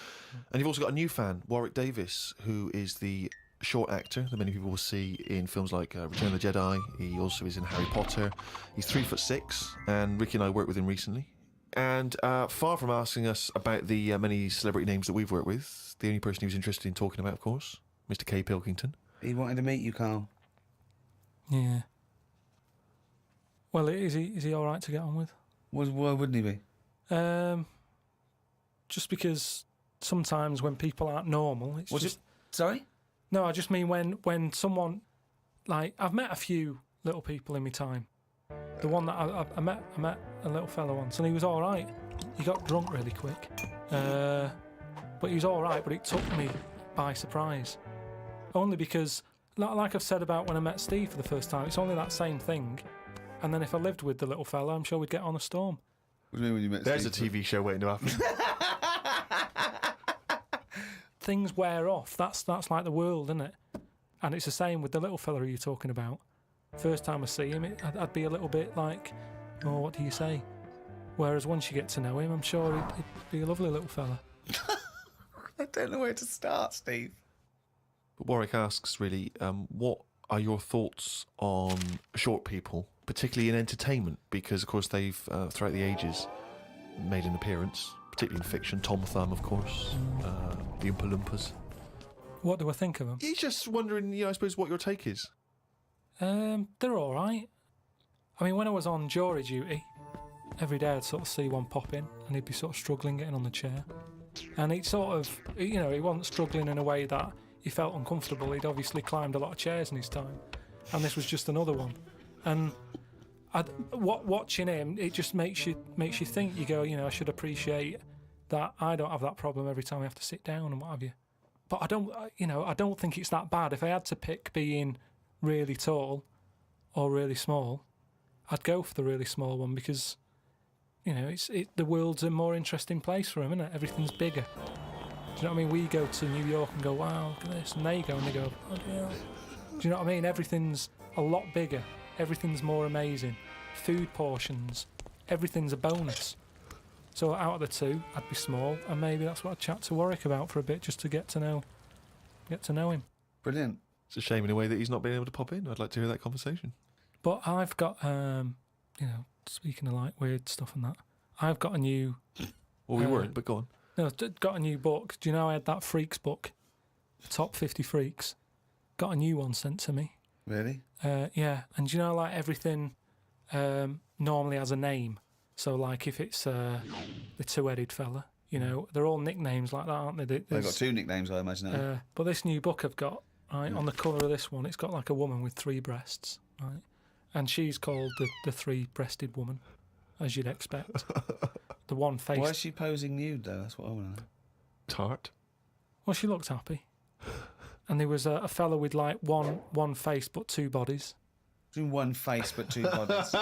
and you've also got a new fan, Warwick Davis, who is the short actor that many people will see in films like Return of the Jedi. He also is in Harry Potter. He's 3'6", and Ricky and I worked with him recently. And far from asking us about the many celebrity names that we've worked with, the only person he was interested in talking about, of course, Mr. K. Pilkington. He wanted to meet you, Carl. Yeah. Well, is he all right to get on with? Why wouldn't he be? Just because sometimes when people aren't normal, it's just... Sorry? No, I just mean when someone... Like, I've met a few little people in my time. The one that I met a little fella once, and he was all right. He got drunk really quick. But he was all right, but it took me by surprise. Only because, like I've said about when I met Steve for the first time, it's only that same thing. And then if I lived with the little fella, I'm sure we'd get on a storm. What do you mean when you met There's Steve? a TV show waiting to happen. Things wear off. That's like the world, isn't it? And it's the same with the little fella you're talking about. First time I see him, I'd be a little bit like, oh, what do you say? Whereas once you get to know him, I'm sure he'd be a lovely little fella. I don't know where to start, Steve. But Warwick asks, really, what are your thoughts on short people, particularly in entertainment? Because, of course, they've, throughout the ages, made an appearance, particularly in fiction. Tom Thumb, of course, the Oompa Loompas. What do I think of them? He's just wondering, I suppose, what your take is. They're all right. I mean, when I was on jury duty, every day I'd sort of see one pop in, and he'd be sort of struggling getting on the chair. And he'd sort of, he wasn't struggling in a way that he felt uncomfortable. He'd obviously climbed a lot of chairs in his time, and this was just another one. And watching him, it just makes you think. You go, I should appreciate that I don't have that problem every time I have to sit down and what have you. But I don't think it's that bad. If I had to pick being really tall or really small, I'd go for the really small one because, the world's a more interesting place for him, isn't it? Everything's bigger. Do you know what I mean? We go to New York and go, wow, look at this. And they go and they go, oh, yeah. Do you know what I mean? Everything's a lot bigger. Everything's more amazing. Food portions. Everything's a bonus. So out of the two, I'd be small, and maybe that's what I'd chat to Warwick about for a bit, just to get to know him. Brilliant. It's a shame in a way that he's not being able to pop in. I'd like to hear that conversation. But I've got, speaking of like weird stuff and that, I've got a new... Well, we weren't, but go on. No, got a new book. Do you know I had that Freaks book? Top 50 Freaks. Got a new one sent to me. Really? Yeah, and do you know, like, everything normally has a name. So, like, if it's the two-headed fella, they're all nicknames like that, aren't they? They've got two nicknames, I imagine. But this new book I've got, right, on the cover of this one, it's got, like, a woman with 3 breasts, right? And she's called the three-breasted woman, as you'd expect. The one face. Why is she posing nude, though? That's what I want to know. Tart. Well, she looked happy. and there was a fella with like one face but two bodies. Doing one face but two bodies.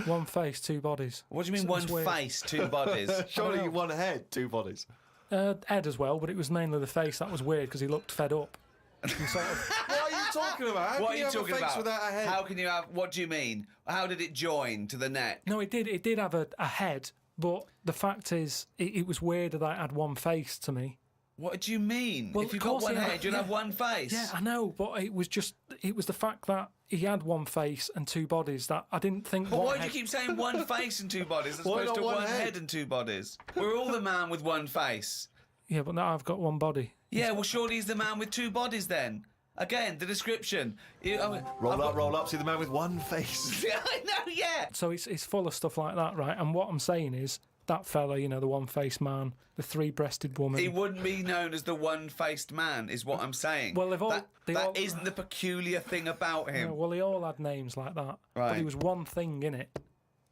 One face, two bodies. What do you mean So it's one weird. face, two bodies? Surely one head, two bodies. Ed as well, but it was mainly the face that was weird because he looked fed up. He sort of, What are you talking about? How What can are you have talking a face about? without a head? How can you have? What do you mean? How did it join to the neck? no, it did have a head, but the fact is, it was weird that it had one face to me. What do you mean? Well, if you of got course one he had- head, you'd have one face. Yeah, I know, but it was the fact that he had one face and two bodies that I didn't think. But one why do you head- keep saying one face and two bodies as Why opposed to not one one head? head and two bodies? We're all the man with one face. Yeah, but now I've got one body. Yeah, well, surely he's the man with two bodies then. Again, the description. Roll up, see the man with one face. Yeah, I know, yeah. So it's full of stuff like that, right? And what I'm saying is that fella, you know, the one-faced man, the three-breasted woman. He wouldn't be known as the one-faced man, is what I'm saying. Well, they've all- that they that all- isn't the peculiar thing about him. Yeah, well, they all had names like that. But Right. there was one thing in it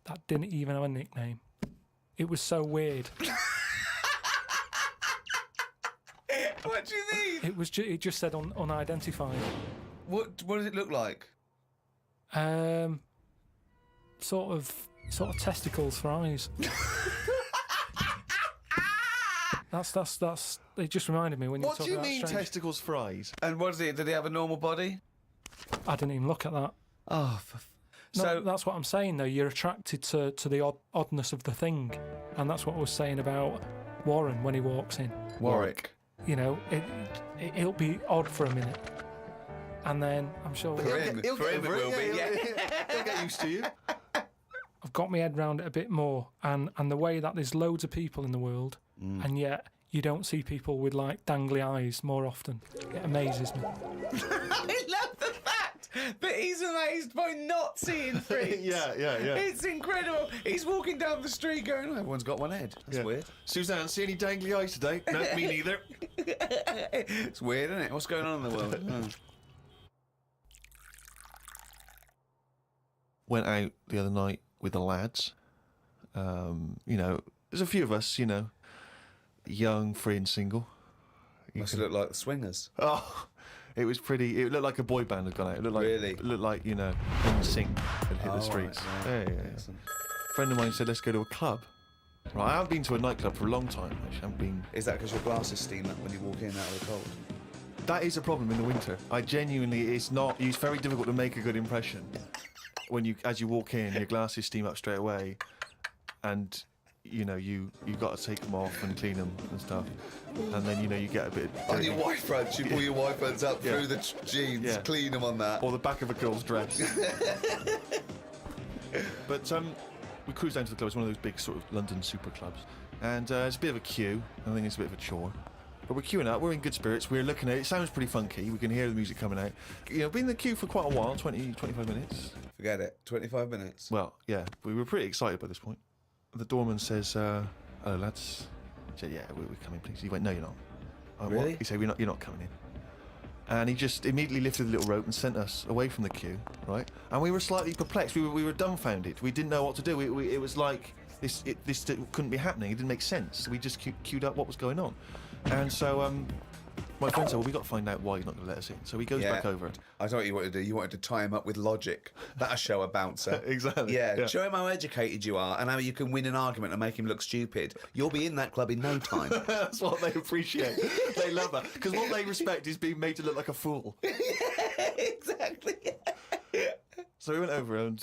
that didn't even have a nickname. It was so weird. What do you mean? It just said unidentified. What does it look like? Sort of testicles for eyes. That's. It just reminded me when you were What do talking you about mean strange. testicles fries? And what is it? Did he have a normal body? I didn't even look at that. Oh, No, so that's what I'm saying though. You're attracted to the oddness of the thing, and that's what I was saying about Warren when he walks in. Warwick. You know, it'll be odd for a minute, and then I'm sure For him it will be, yeah. He'll get used to you. I've got my head round it a bit more, and the way that there's loads of people in the world, and yet you don't see people with like dangly eyes more often. It amazes me. I love the fact that he's amazed by not seeing freaks. Yeah. It's incredible. He's walking down the street going, oh, everyone's got one head. That's Yeah. weird. Suzanne, see any dangly eyes today? No, me neither. It's weird, isn't it? What's going on in the world? Oh. Went out the other night with the lads. You know, there's a few of us, you know, young, free and single. Must look like the Swingers. Oh, it was pretty. It looked like a boy band had gone out. It looked like, Really? It looked like, you know, NSYNC had hit the streets. Right. Yeah. Excellent. A friend of mine said, let's go to a club. Right, I haven't been to a nightclub for a long time. Actually, I haven't been. Is that because your glasses steam up when you walk in out of the cold? That is a problem in the winter. I genuinely, it's very difficult to make a good impression when as you walk in, your glasses steam up straight away, and you know you got to take them off and clean them and stuff, and then you know you get a bit On dirty. your white fronts, you pull your white fronts up Yeah. through the jeans, Yeah. clean them on that. or the back of a girl's dress. But we cruised down to the club. It's one of those big sort of London super clubs, and it's a bit of a queue. I think it's a bit of a chore. But we're queuing up, we're in good spirits, we're looking at it, it sounds pretty funky, we can hear the music coming out. You know, been in the queue for quite a while, 20, 25 minutes. Forget it. 25 minutes. Well, yeah, we were pretty excited by this point. The doorman says, hello lads. I said, yeah, we're coming please. He went, no you're not. I went, Really? "What?" He said, you're not coming in. And he just immediately lifted the little rope and sent us away from the queue, right? And we were slightly perplexed, we were dumbfounded. We didn't know what to do. It was like, this couldn't be happening, it didn't make sense. We just queued up what was going on. And so my friend said, well, we've got to find out why he's not going to let us in. So he goes back over. I know what you wanted to do. You wanted to tie him up with logic. That'll show a bouncer. Exactly. Yeah, show him how educated you are and how you can win an argument and make him look stupid. You'll be in that club in no time. That's what they appreciate. They love that. Because what they respect is being made to look like a fool. Yeah, exactly. So we went over and...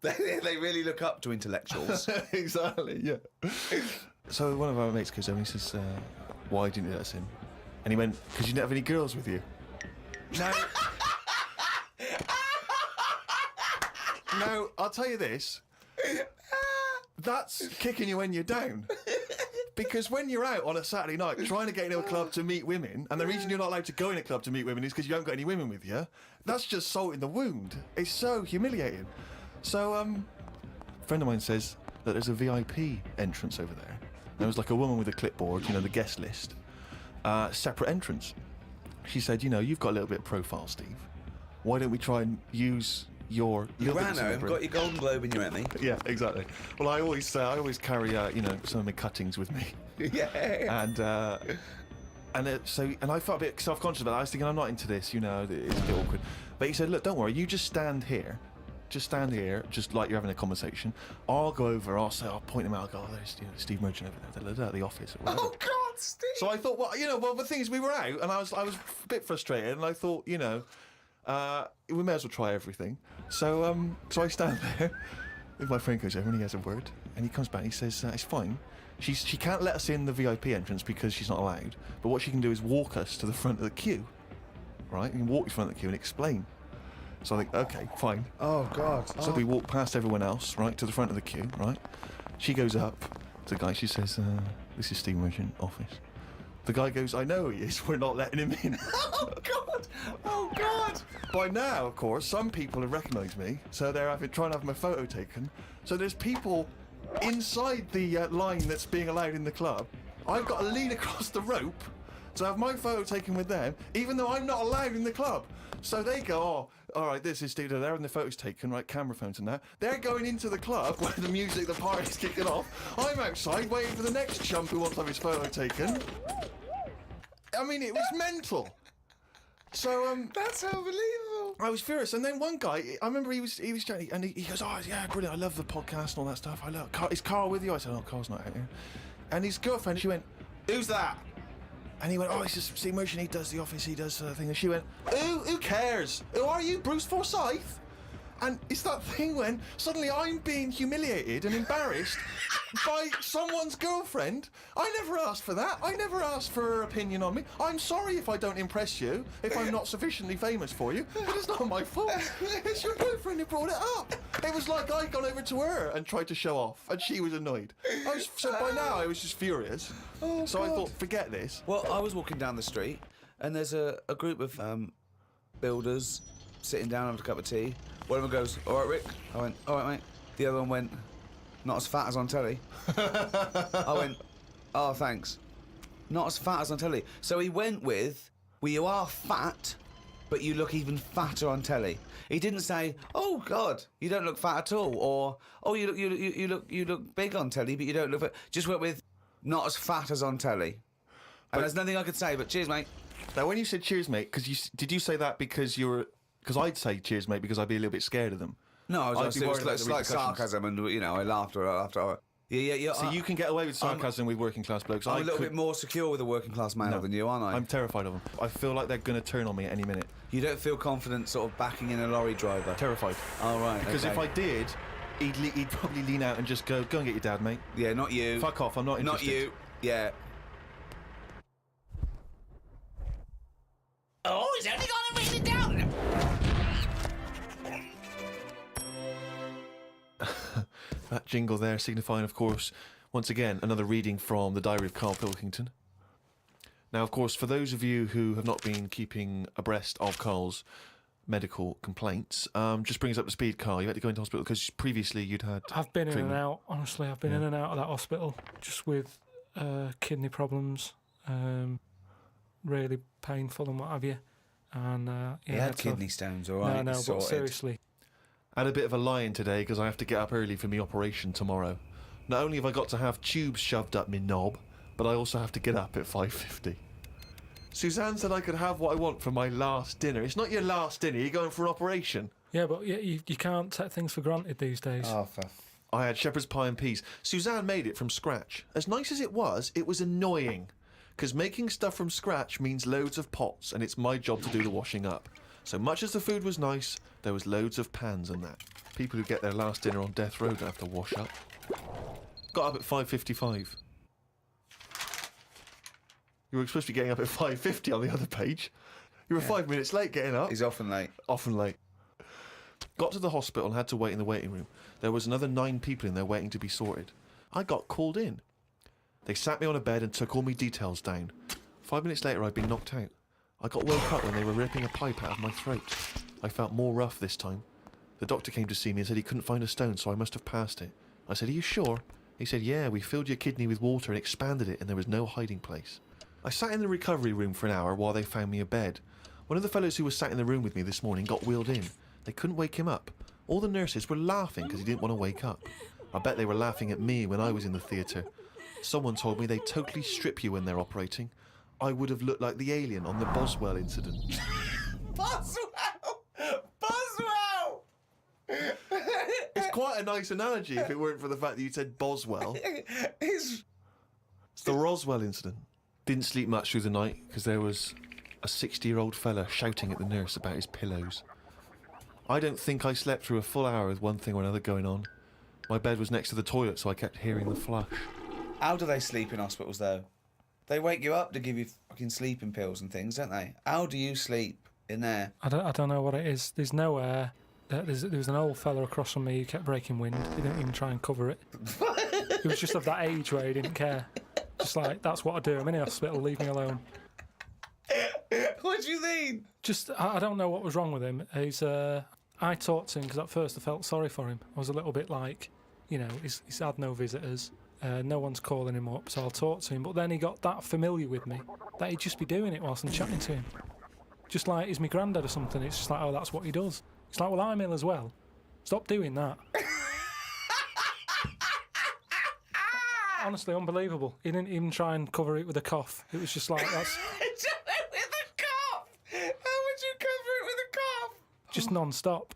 They really look up to intellectuals. Exactly, yeah. So one of our mates goes over and he says, why didn't you let us in? And he went, because you didn't have any girls with you. Now, I'll tell you this. That's kicking you when you're down. Because when you're out on a Saturday night trying to get into a club to meet women, and the reason you're not allowed to go in a club to meet women is because you haven't got any women with you, that's just salt in the wound. It's so humiliating. So, a friend of mine says that there's a VIP entrance over there. There was like a woman with a clipboard, you know, the guest list. Separate entrance. She said, you know, you've got a little bit of profile, Steve. Why don't we try and use your... You ran home, got your Golden Globe, and you Emmy. Yeah, exactly. Well, I always carry, you know, some of my cuttings with me. Yeah. And And I felt a bit self-conscious about it. I was thinking, I'm not into this, you know, it's a bit awkward. But he said, look, don't worry, you just stand here. Just stand here, just like you're having a conversation. I'll go over, I'll point him out, I'll go, oh, there's Steve Merchant over there, at the office. Or Oh, God, Steve! So I thought, well, the thing is, we were out, and I was a bit frustrated, and I thought, we may as well try everything. So I stand there, if my friend goes over and he has a word, and he comes back and he says, it's fine. She can't let us in the VIP entrance because she's not allowed, but what she can do is walk us to the front of the queue, right? You can walk to the front of the queue and explain. So I think, okay, fine. Oh, God. So we walk past everyone else, right, to the front of the queue, right? She goes up to the guy, she says, this is Steve Merchant office. The guy goes, I know he is, we're not letting him in. Oh, God! Oh, God! By now, of course, some people have recognised me, so they're trying to have my photo taken. So there's people inside the line that's being allowed in the club. I've got to lean across the rope to have my photo taken with them, even though I'm not allowed in the club. So they go, oh, all right, this is Steve, they're having the photos taken, right, camera phones and that. They're going into the club where the music, the party's kicking off. I'm outside waiting for the next chump who wants to have his photo taken. I mean, it was mental. So, That's unbelievable. I was furious, and then one guy, I remember he was chatting, and he goes, oh yeah, brilliant, I love the podcast and all that stuff. I love, is Carl with you? I said, oh, Carl's not out here. And his girlfriend, she went, who's that? And he went, oh, it's just Steve Merchant, he does the office, he does the thing. And she went, who cares? Who are you, Bruce Forsyth? And it's that thing when suddenly I'm being humiliated and embarrassed by someone's girlfriend. I never asked for that. I never asked for her opinion on me. I'm sorry if I don't impress you, if I'm not sufficiently famous for you, but it's not my fault. It's your boyfriend who brought it up. It was like I'd gone over to her and tried to show off, and she was annoyed. So by now I was just furious. Oh, so God. I thought, forget this. Well, I was walking down the street, and there's a group of builders sitting down having a cup of tea. One of them goes, all right, Rick. I went, all right, mate. The other one went, not as fat as on telly. I went, oh, thanks. Not as fat as on telly. So he went with, well, you are fat, but you look even fatter on telly. He didn't say, oh, God, you don't look fat at all, or, oh, you look big on telly, but you don't look fat. Just went with, not as fat as on telly. And there's nothing I could say, but cheers, mate. Now, when you said cheers, mate, did you say that because you were... Because I'd say cheers, mate, because I'd be a little bit scared of them. No, I was I'd be worried just about the slight repercussions. sarcasm, and I laughed after. Yeah. So you can get away with sarcasm with working class blokes. I'm a little bit more secure with a working class male than you, aren't I? I'm terrified of them. I feel like they're going to turn on me at any minute. You don't feel confident sort of backing in a lorry driver? Terrified. Oh, right. Because if I did, he'd probably lean out and just go and get your dad, mate. Yeah, not you. Fuck off, I'm not interested. Not you. Yeah. Oh, he's only gonna read it down. That jingle there signifying, of course, once again, another reading from the Diary of Carl Pilkington. Now, of course, for those of you who have not been keeping abreast of Carl's medical complaints, just bring us up to speed, Carl. You had to go into hospital because previously you'd had I've been in treatment. and out, honestly. I've been in and out of that hospital just with kidney problems, really painful and what have you. And He had kidney stones, all right. No, but sorted. seriously. I had a bit of a lie-in today because I have to get up early for my operation tomorrow. Not only have I got to have tubes shoved up my knob, but I also have to get up at 5:50. Suzanne said I could have what I want for my last dinner. It's not your last dinner, you're going for an operation. Yeah, but you can't take things for granted these days. Oh, for... I had shepherd's pie and peas. Suzanne made it from scratch. As nice as it was annoying. Because making stuff from scratch means loads of pots, and it's my job to do the washing up. So much as the food was nice, there was loads of pans and that. People who get their last dinner on death row don't have to wash up. Got up at 5:55. You were supposed to be getting up at 5:50 on the other page. You were 5 minutes late getting up. He's often late. Often late. Got to the hospital and had to wait in the waiting room. There was another 9 people in there waiting to be sorted. I got called in. They sat me on a bed and took all my details down. 5 minutes later, I'd been knocked out. I got woke up when they were ripping a pipe out of my throat. I felt more rough this time. The doctor came to see me and said he couldn't find a stone, so I must have passed it. I said, are you sure? He said, yeah, we filled your kidney with water and expanded it, and there was no hiding place. I sat in the recovery room for an hour while they found me a bed. One of the fellows who was sat in the room with me this morning got wheeled in. They couldn't wake him up. All the nurses were laughing because he didn't want to wake up. I bet they were laughing at me when I was in the theatre. Someone told me they totally strip you when they're operating. I would have looked like the alien on the Boswell incident. Boswell! Boswell! It's quite a nice analogy if it weren't for the fact that you said Boswell. It's The Roswell incident. Didn't sleep much through the night because there was a 60-year-old fella shouting at the nurse about his pillows. I don't think I slept through a full hour with one thing or another going on. My bed was next to the toilet, so I kept hearing the flush. How do they sleep in hospitals, though? They wake you up to give you fucking sleeping pills and things, don't they? How do you sleep in there? I don't know what it is. There's no air. There was an old fella across from me who kept breaking wind. He didn't even try and cover it. He was just of that age where he didn't care. Just like, that's what I do. I'm in the hospital, leave me alone. What do you mean? Just, I don't know what was wrong with him. I talked to him because at first I felt sorry for him. I was a little bit like, you know, he's had no visitors. No one's calling him up, so I'll talk to him. But then he got that familiar with me that he'd just be doing it whilst I'm chatting to him. Just like he's my granddad or something. It's just like, oh, that's what he does. It's like, well, I'm ill as well. Stop doing that. Honestly, unbelievable. He didn't even try and cover it with a cough. It was just like, that's With a cough! How would you cover it with a cough? just non-stop.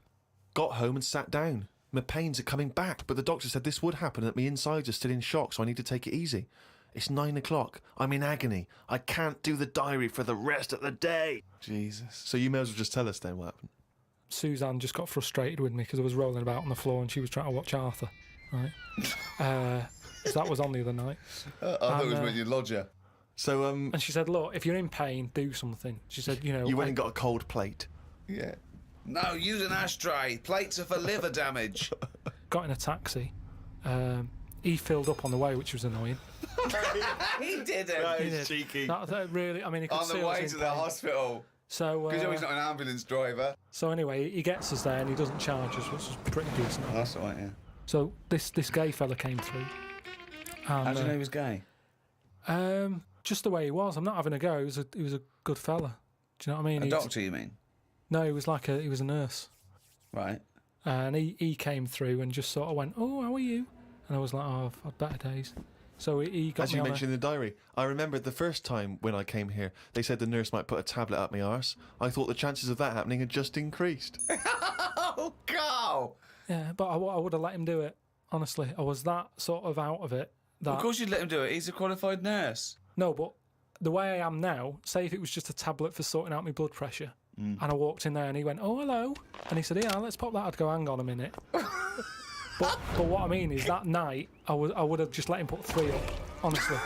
Got home and sat down. My pains are coming back, but the doctor said this would happen and that my insides are still in shock, so I need to take it easy. It's 9 o'clock. I'm in agony. I can't do the diary for the rest of the day. Jesus. So you may as well just tell us then what happened. Suzanne just got frustrated with me because I was rolling about on the floor and she was trying to watch Arthur, right? So that was on the other night. I thought it was when you lodger. So, And she said, look, if you're in pain, do something. She said, you know... you went and got a cold plate. Yeah. No, use an ashtray. Plates are for liver damage. Got in a taxi. He filled up on the way, which was annoying. He didn't. That He is did. cheeky. That really... I mean, he could On see the I was way in to the pain. hospital. So, Because he's not an ambulance driver. so anyway, he gets us there and he doesn't charge us, which is pretty decent. That's all right, yeah. So this gay fella came through. And, How do you know he was gay? just the way he was. I'm not having a go. He was a good fella. Do you know what I mean? A doctor, you mean? No, he was a nurse. Right. And he came through and just sort of went, oh, how are you? And I was like, oh, I've had better days. So he got As me you on mentioned in the diary, I remembered the first time when I came here, they said the nurse might put a tablet up my arse. I thought the chances of that happening had just increased. Oh, Carl! Yeah, but I would have let him do it. Honestly, I was that sort of out of it. That, Of course you'd let him do it. He's a qualified nurse. No, but the way I am now, say if it was just a tablet for sorting out my blood pressure, and I walked in there and he went, oh, hello. And he said, yeah, let's pop that. I'd go, hang on a minute. but what I mean is that night, I would have just let him put 3 up, honestly.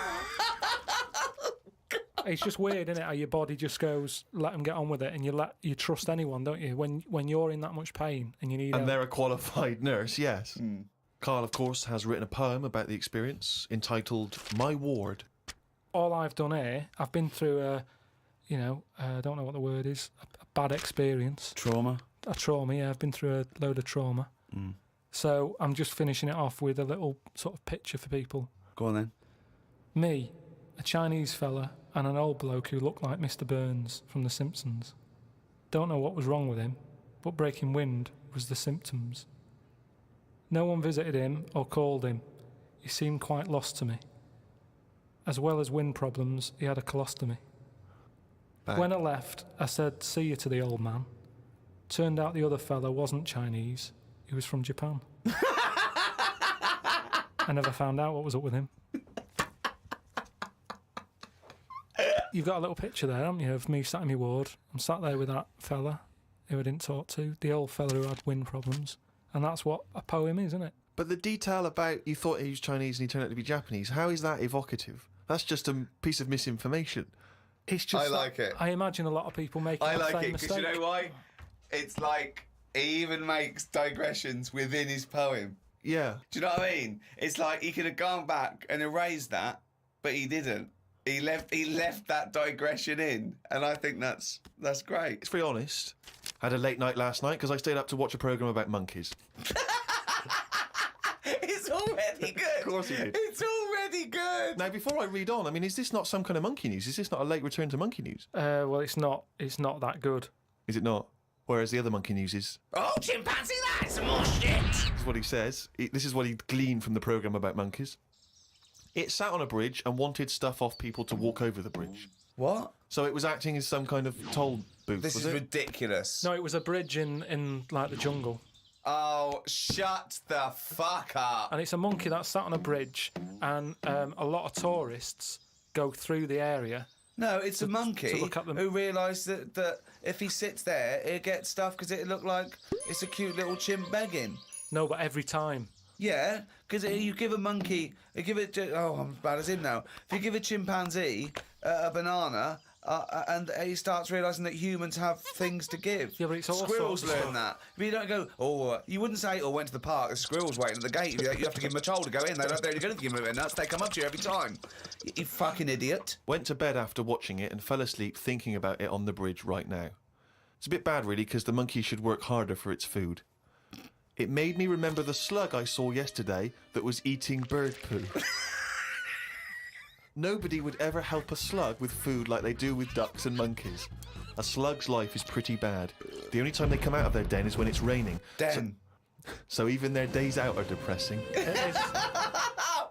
It's just weird, isn't it, how your body just goes, let them get on with it, and you trust anyone, don't you? When you're in that much pain and you need And help. they're a qualified nurse, yes. Carl, of course, has written a poem about the experience entitled My Ward. All I've done here, I've been through I don't know what the word is, a bad experience. Trauma. A trauma, yeah. I've been through a load of trauma. So I'm just finishing it off with a little sort of picture for people. Go on then. Me, a Chinese fella, and an old bloke who looked like Mr. Burns from The Simpsons. Don't know what was wrong with him, but breaking wind was the symptoms. No one visited him or called him. He seemed quite lost to me. As well as wind problems, he had a colostomy. Back. When I left, I said, see you to the old man. Turned out the other fella wasn't Chinese. He was from Japan. I never found out what was up with him. You've got a little picture there, haven't you, of me sat in my ward. I'm sat there with that fella who I didn't talk to, the old fella who had wind problems. And that's what a poem is, isn't it? But the detail about you thought he was Chinese and he turned out to be Japanese, how is that evocative? That's just a piece of misinformation. It's just I like it. I imagine a lot of people make I the like same it because mistake. you know why? It's like he even makes digressions within his poem. Yeah. Do you know what I mean? It's like he could have gone back and erased that, but he didn't. He left that digression in, and I think that's great. It's very honest. Had a late night last night because I stayed up to watch a programme about monkeys. It's already good. Of course he did. It's already good. Now, before I read on, I mean, is this not some kind of monkey news? Is this not a late return to monkey news? Well, it's not that good. Is it not? Whereas the other monkey news is... Oh, chimpanzee, that's more shit. This is what he says. This is what he gleaned from the programme about monkeys. It sat on a bridge and wanted stuff off people to walk over the bridge. What? So it was acting as some kind of toll booth, This was is it? ridiculous. No, it was a bridge in like the jungle. Oh, shut the fuck up. And it's a monkey that's sat on a bridge, and a lot of tourists go through the area. No, it's a monkey to look at them. who realised that if he sits there, he'll get stuff because it look like it's a cute little chimp begging. No, but every time. Yeah, because you give a monkey, you give it. Oh, I'm as bad as him now. If you give a chimpanzee a banana, and he starts realising that humans have things to give. Yeah, but it's all squirrels sorts of learn stuff. that. But you don't go. Oh, you wouldn't say. Oh, went to the park. The squirrels waiting at the gate. You have to give them a toll to go in. They don't do anything to give them nuts. They come up to you every time. You fucking idiot. Went to bed after watching it and fell asleep thinking about it on the bridge right now. It's a bit bad, really, because the monkey should work harder for its food. It made me remember the slug I saw yesterday that was eating bird poo. Nobody would ever help a slug with food like they do with ducks and monkeys. A slug's life is pretty bad. The only time they come out of their den is when it's raining. Den. So even their days out are depressing. It is. Do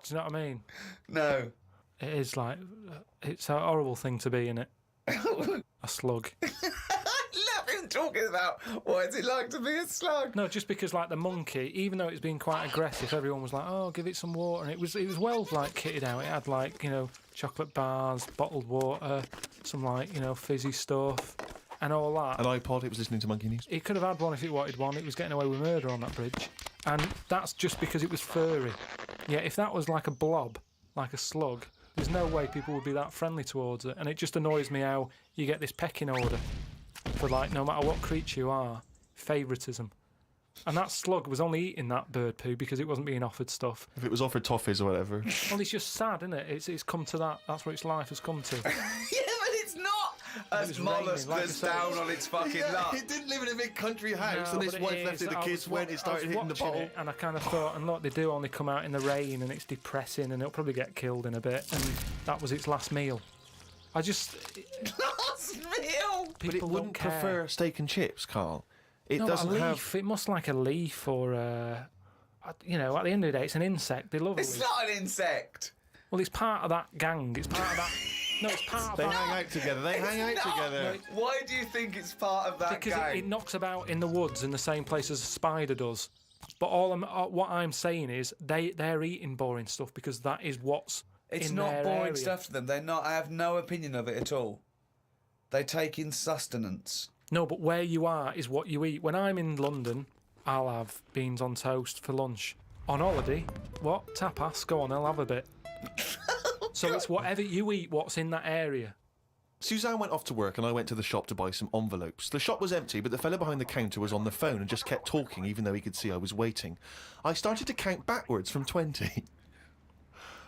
you know what I mean? No. It is like, it's a horrible thing to be, innit? A slug. I love him talking about what is it like to be a slug. No, just because like the monkey, even though it's been quite aggressive, everyone was like, "Oh, give it some water," and it was well like kitted out. It had like chocolate bars, bottled water, some like fizzy stuff, and all that. An iPod, it was listening to Monkey News. It could have had one if it wanted one. It was getting away with murder on that bridge, and that's just because it was furry. Yeah, if that was like a blob, like a slug, there's no way people would be that friendly towards it. And it just annoys me how you get this pecking order for like no matter what creature you are, favouritism. And that slug was only eating that bird poo because it wasn't being offered stuff. If it was offered toffees or whatever. Well, it's just sad, isn't it? It's come to that. That's what its life has come to. Yeah, but it's not as was mollusk raining, like that's I said. down on its fucking luck. It didn't live in a big country house, No, and his but it wife left is. it. The I kids was went, it started hitting the watching bottle. it, and I kind of thought, and look, they do only come out in the rain, and it's depressing, and it'll probably get killed in a bit. And that was its last meal. I just Last meal. But it people wouldn't don't care. prefer steak and chips, Carl. It No, but doesn't a leaf. have. It must like a leaf or at the end of the day, it's an insect. They love a It's leaf. not an insect. Well, it's part of that gang. It's part of that. No, it's part of They that. hang out together. They hang out Not. together. Why do you think it's part of that Because gang? it knocks about in the woods in the same place as a spider does. But what I'm saying is they're eating boring stuff because that is what's It's in not their boring area. stuff to them. They're not. I have no opinion of it at all. They take in sustenance. No, but where you are is what you eat. When I'm in London, I'll have beans on toast for lunch. On holiday, what? Tapas? Go on, I'll have a bit. So it's whatever you eat, what's in that area. Suzanne went off to work and I went to the shop to buy some envelopes. The shop was empty, but the fella behind the counter was on the phone and just kept talking even though he could see I was waiting. I started to count backwards from 20.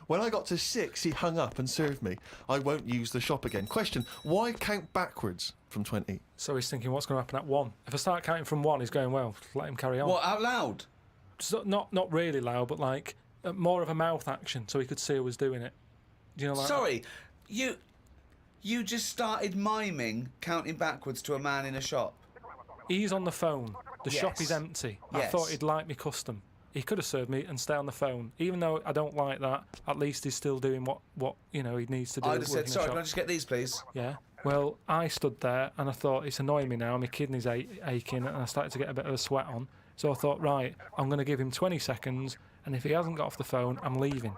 When I got to 6, he hung up and served me. I won't use the shop again. Question, why count backwards from 20? So he's thinking, what's going to happen at 1? If I start counting from 1, he's going, well, let him carry on. What, out loud? So not really loud, but like more of a mouth action so he could see who was doing it. Do you know, like Sorry, you just started miming counting backwards to a man in a shop. He's on the phone. The shop Yes. is empty. I Yes. thought he'd like me custom. He could have served me and stay on the phone. Even though I don't like that, at least he's still doing what he needs to do. I'd have said, working a sorry, shop. can I just get these, please? Yeah. Well, I stood there and I thought, it's annoying me now. My kidneys aching and I started to get a bit of a sweat on. So I thought, right, I'm going to give him 20 seconds and if he hasn't got off the phone, I'm leaving.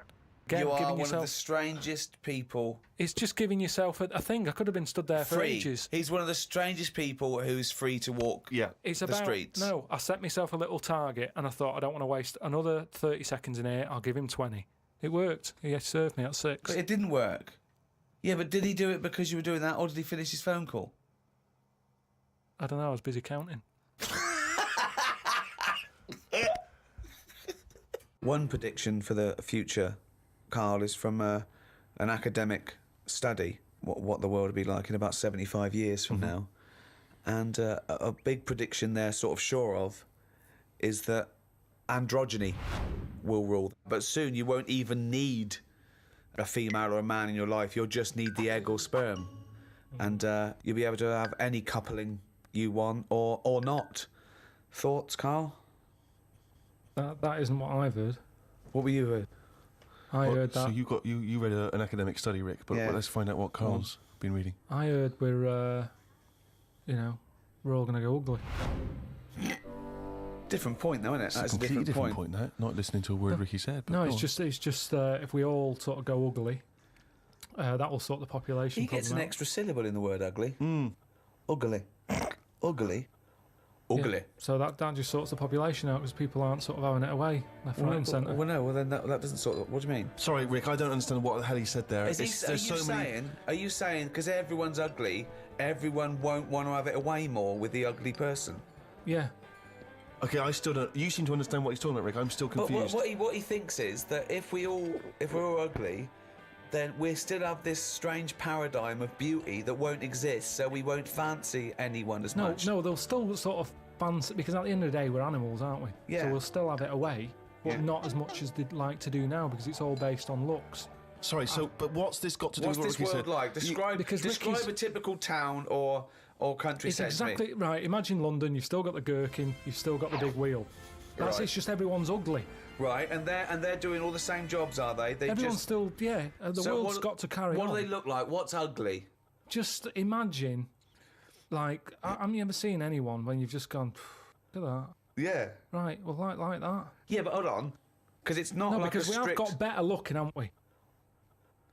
You are Giving one yourself, of the strangest people. It's just giving yourself a thing. I could have been stood there for Free. ages. He's one of the strangest people who's free to walk. Yeah. It's the about streets. No, I set myself a little target and I thought I don't want to waste another 30 seconds in here. I'll give him 20. It worked. He served me at 6. But it didn't work. Yeah, but did he do it because you were doing that, or did he finish his phone call? I don't know. I was busy counting. One prediction for the future, Carl, is from an academic study, what the world will be like in about 75 years from now. And a big prediction they're sort of sure of is that androgyny will rule. But soon you won't even need a female or a man in your life. You'll just need the egg or sperm. And you'll be able to have any coupling you want or not. Thoughts, Carl? That isn't what I've heard. What were you heard? I heard So that. you read an academic study, Rick, but Yeah. let's find out what Carl's. been reading? I heard we're, we're all going to go ugly. Different point, though, isn't it? It's That's a completely different point, that. Not listening to a word Ricky said. But No, it's just if we all sort of go ugly, that will sort the population He problem gets an out. extra syllable in the word ugly. Ugly. Ugly. Ugly. Yeah. So that just sorts the population out because people aren't sort of having it away left, right, and centre. Well, no. Well, then that doesn't sort of... What do you mean? Sorry, Rick, I don't understand what the hell he said there. Are you saying because everyone's ugly, everyone won't want to have it away more with the ugly person? Yeah. Okay, I still don't... You seem to understand what he's talking about, Rick. I'm still confused. But what he thinks is that if we're all ugly, then we still have this strange paradigm of beauty that won't exist, so we won't fancy anyone as much. No, they'll still sort of fancy, because at the end of the day, we're animals, aren't we? Yeah. So we'll still have it away, but not as much as they'd like to do now, because it's all based on looks. Sorry, but what's this got to do with what What's Ricky this world said? like? Describe a typical town or country. It's exactly right. Imagine London, you've still got the gherkin, you've still got the big wheel. That's Right. It's just everyone's ugly. Right, and they're doing all the same jobs, are they? Everyone's still, the world's got to carry on. What do they look like? What's ugly? Just imagine, like, have you ever seen anyone when you've just gone, look at that? Yeah. Right, well, like that. Yeah, but hold on, because it's not No, like because a strict... we have got better looking, haven't we?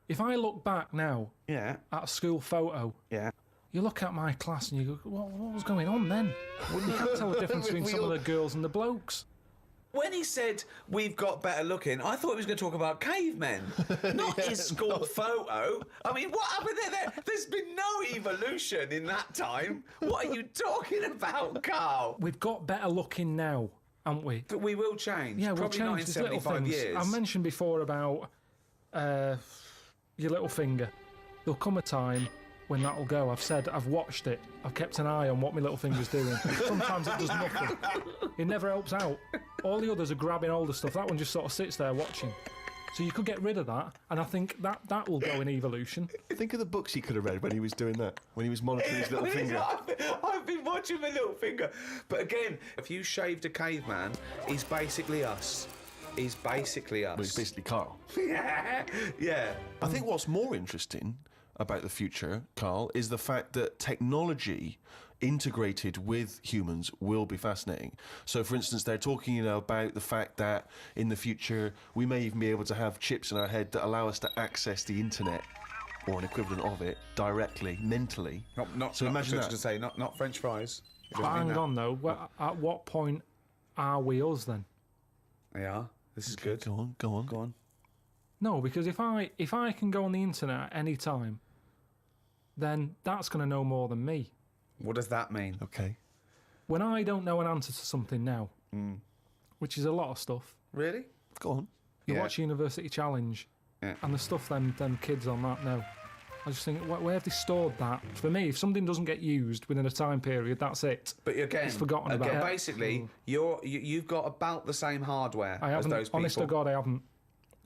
If I look back now Yeah, at a school photo, yeah. you look at my class and you go, what was going on then? You can't tell the difference between some of the girls and the blokes. When he said we've got better looking, I thought he was going to talk about cavemen, not his school photo. I mean, what happened there? There's been no evolution in that time. What are you talking about, Carl? We've got better looking now, haven't we? But we will change. Yeah, we'll Probably not in change. There's little 75 things. years. I mentioned before about your little finger. There'll come a time when that'll go. I've watched it. I've kept an eye on what my little finger's doing. Sometimes it does nothing. It never helps out. All the others are grabbing all the stuff. That one just sort of sits there watching. So you could get rid of that, and I think that will go in evolution. Think of the books he could have read when he was doing that, when he was monitoring his little finger. I've been watching my little finger. But again, if you shaved a caveman, he's basically us. He's basically us. Well, it's basically Carl. Yeah. I think what's more interesting about the future, Carl, is the fact that technology integrated with humans will be fascinating. So, for instance, they're talking about the fact that in the future we may even be able to have chips in our head that allow us to access the internet or an equivalent of it directly, mentally. So imagine that. To say, not French fries. It But doesn't mean hang that. on though, at what point are we us then? Yeah, this is good. Go on. No, because if I can go on the internet at any time, then that's going to know more than me. What does that mean? Okay. When I don't know an answer to something now, which is a lot of stuff, Really? Go on. you Yeah. watch University Challenge, Yeah. and the stuff them kids on that know. I just think, where have they stored that? For me, if something doesn't get used within a time period, that's it. But again, It's forgotten about. Basically, you've got about the same hardware I as haven't. those people. Honest to God, I haven't.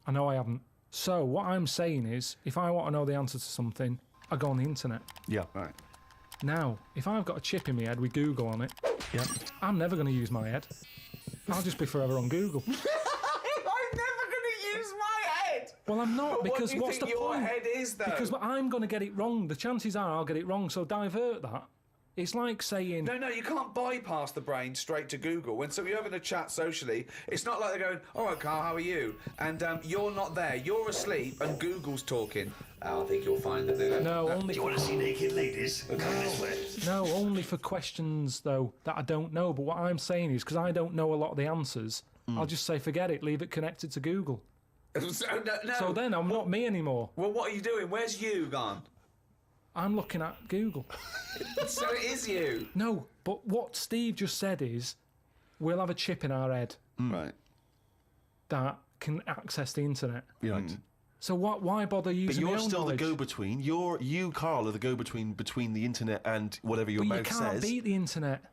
I know I haven't. So what I'm saying is, if I want to know the answer to something, I go on the internet. Yeah. Right. Now, if I've got a chip in my head with Google on it, Yeah. I'm never going to use my head. I'll just be forever on Google. I'm never going to use my head. Well, I'm not, But because what do you what's think the your point? head is, though? Because I'm going to get it wrong. The chances are I'll get it wrong, so divert that. It's like saying... No, you can't bypass the brain straight to Google. When you're having a chat socially, it's not like they're going, all right, Carl, how are you? And you're not there. You're asleep and Google's talking. I think you'll find that they're... No, only... You want to see naked ladies? Come this way. No, only for questions, though, that I don't know. But what I'm saying is, because I don't know a lot of the answers, I'll just say, forget it, leave it connected to Google. no. So then I'm not me anymore. Well, what are you doing? Where's you gone? I'm looking at Google. So it is you. No, but what Steve just said is, we'll have a chip in our head Right. that can access the internet. Right. So why bother But using my you're own still knowledge? the go-between. You, Carl, are the go-between between the internet and whatever your But you mouth can't says. beat the internet.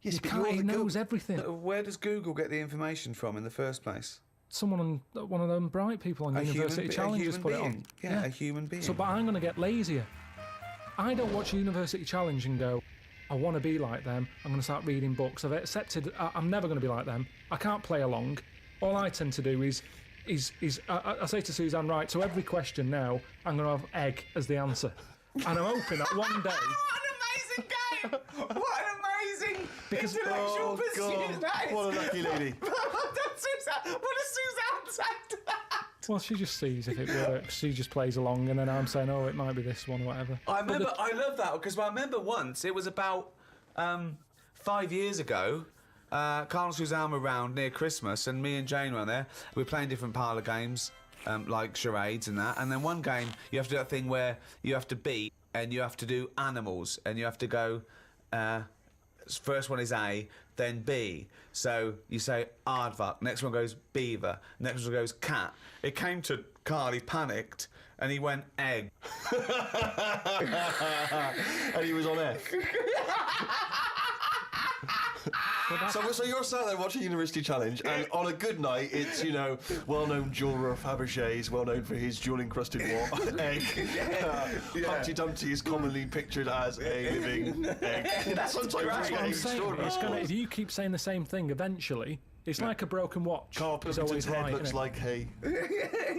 Yes, You but can't, you're it the knows everything. Where does Google get the information from in the first place? Someone on one of them bright people on University Challenge has put it on. Yeah, a human being. So, but I'm going to get lazier. I don't watch University Challenge and go, I want to be like them. I'm going to start reading books. I've accepted I'm never going to be like them. I can't play along. All I tend to do is I say to Suzanne, right, so every question now, I'm going to have egg as the answer. And I'm hoping that one day... What an amazing game! What an amazing intellectual pursuit that is! What a lucky lady. What does Suzanne say to that? Well, she just sees if it works. She just plays along, and then I'm saying, oh, it might be this one or whatever. I love that, because I remember once, it was about 5 years ago, Carl and Suzanne were round near Christmas, and me and Jane were there. We were playing different parlour games, like charades and that, and then one game, you have to do that thing where you have to beat, and you have to do animals, and you have to go, first one is A, then B. So you say aardvark, next one goes beaver, next one goes cat. It came to Carl, he panicked, and he went egg. And he was on F. So you're sat there watching University Challenge, and on a good night, it's, you know, well-known jeweller Fabergé's, well-known for his jewel-encrusted egg. Humpty Dumpty is commonly pictured as a living egg. Sometimes That's what I'm it's saying. extraordinary. It's gonna, if you keep saying the same thing, eventually, it's like a broken watch. Carl It's Pilkington's always head right, looks innit? like hay.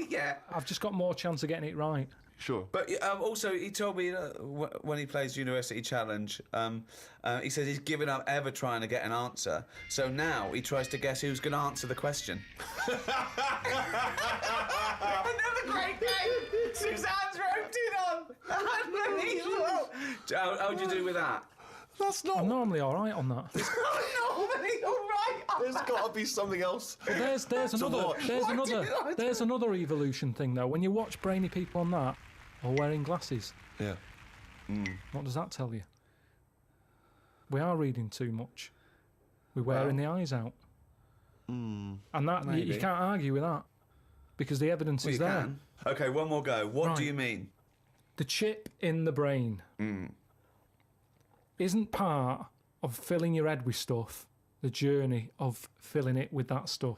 Yeah. I've just got more chance of getting it right. Sure. But also, he told me when he plays University Challenge, he says he's given up ever trying to get an answer. So now he tries to guess who's going to answer the question. Another great game. Suzanne's roped in on. Unbelievable. How'd you do with that? That's not... I'm normally all right on that. Normally, all right. There's got to be something else. But there's another evolution thing though. When you watch brainy people on that, or wearing glasses, Yeah. what does that tell you? We are reading too much. We're wearing the eyes out, and that you Maybe. can't argue with that because the evidence Well, is you there. can. Okay, one more go. What do Right. you mean? The chip in the brain isn't part of filling your head with stuff. The journey of filling it with that stuff.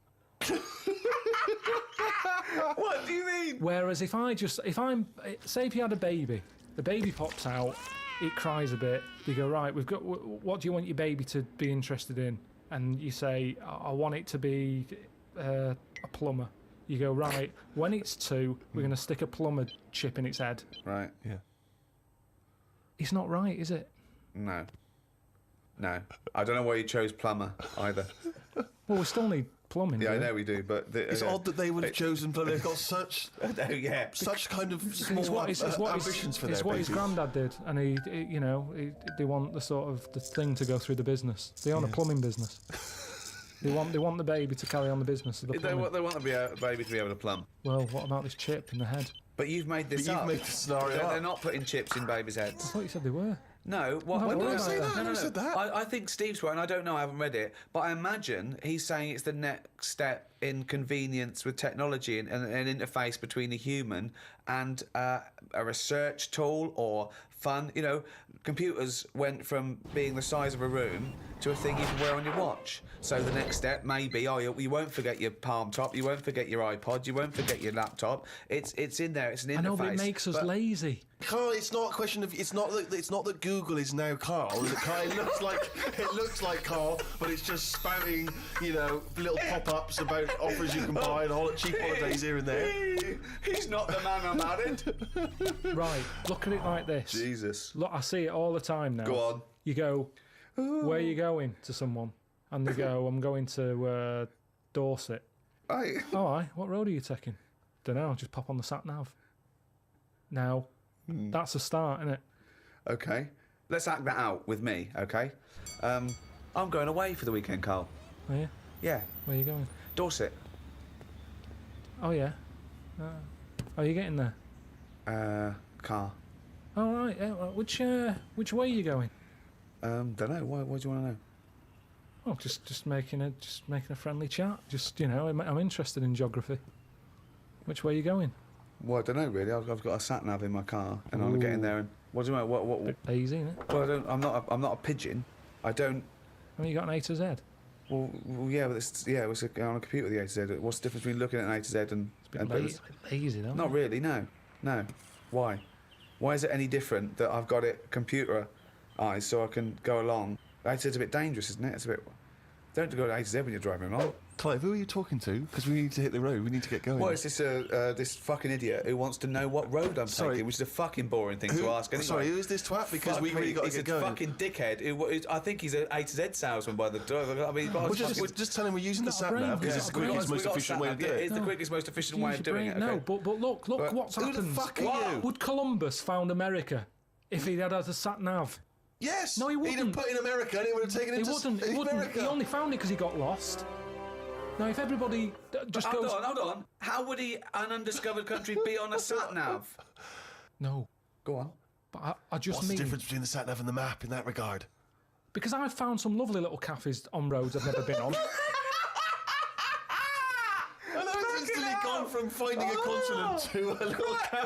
What do you mean? Whereas if say if you had a baby, the baby pops out, it cries a bit, you go, right, we've got, what do you want your baby to be interested in? And you say, I want it to be a plumber. You go, right, when it's 2, we're going to stick a plumber chip in its head. Right. Yeah. It's not right, is it? No. No. I don't know why you chose plumber either. Well, we still need plumbing. Yeah, I do we? know we do, but... It's odd that they would have chosen, but they've got such such kind of small ambitions for their It's what his babies. granddad did, and they want the sort of the thing to go through the business. They own a plumbing business. They want the baby to carry on the business of the plumbing. They want the baby to be able to plumb. Well, what about this chip in the head? But you've made this up. You've made the scenario They're up. not putting chips in babies' I heads. thought you said they were. No, Well, what did I no, say that? no, I never said that. I think Steve's right, and I don't know, I haven't read it, but I imagine he's saying it's the next step in convenience with technology and an interface between a human and a research tool or fun. You know, computers went from being the size of a room to a thing you can wear on your watch. So the next step may be, you won't forget your palm top, you won't forget your iPod, you won't forget your laptop. It's in there, it's an interface. I know, but it makes us lazy. Carl, it's not a question of it's not that Google is now Carl. It looks like Carl, but it's just spouting, little pop-ups about offers you can buy and cheap holidays here and there. He's not the man I'm added. Right, look at it like this. Jesus. Look, I see it all the time now. Go on. You go, where are you going to someone? And they go, I'm going to Dorset. Right. Oh, aye, what road are you taking? Don't know, just pop on the sat-nav. Now, that's a start, isn't it? Okay. Let's act that out with me, okay? I'm going away for the weekend, Carl. Are you? Yeah. Where are you going? Dorset. Oh, yeah. Are you getting there? Car. Oh, right, yeah. Well, which way are you going? Don't know. Why do you want to know? Oh, just making a friendly chat. Just, I'm interested in geography. Which way are you going? Well, I don't know really. I've got a sat nav in my car, and I'm getting there. And what do you mean? What? Bit lazy, isn't it? Well, I'm not a pigeon. I don't. I mean, you got an A to Z. Well yeah, but it's on a computer. The A to Z. What's the difference between looking at an A to Z and? Bit lazy, though. Not really. No. Why? Why is it any different that I've got it computerised so I can go along? A to Z's a bit dangerous, isn't it? It's a bit. Don't go to A to Z when you're driving along. Clive, who are you talking to? Because we need to hit the road. We need to get going. Well, it's this fucking idiot who wants to know what road I'm taking, which is a fucking boring thing to ask anyway. Sorry, who is this twat? Because we really got to get going. He's a fucking dickhead. I think he's an A to Z salesman by the door. I mean, just tell him we're using the sat nav because it's the quickest, most efficient way to do it. It's the quickest, most efficient way of doing it. No, but look what's happened. Who the fuck are you? Would Columbus found America if he'd had a sat nav? Yes. No, he wouldn't. He'd have put in America and it would have taken him to He wouldn't. America. He only found it because he got lost. Now, if everybody just goes... Hold on. How would an undiscovered country be on a sat-nav? No. Go on. But I just What's mean... the difference between the sat-nav and the map in that regard? Because I've found some lovely little cafes on roads I've never been on. And I've instantly gone from finding a continent to a little cafe.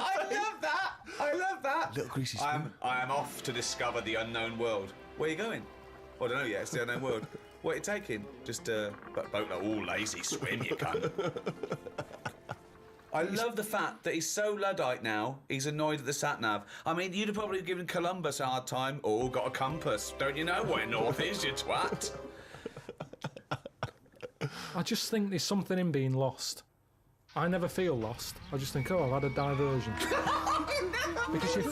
I love that. Little greasy spoon. I am off to discover the unknown world. Where are you going? Well, I don't know yet. It's the unknown world. What are you taking? Just boat. Oh, lazy swim, you cunt. I love the fact that he's so Luddite now, he's annoyed at the sat-nav. I mean, you'd have probably given Columbus a hard time. Oh, got a compass. Don't you know where north is, you twat? I just think there's something in being lost. I never feel lost. I just think, I've had a diversion. Because you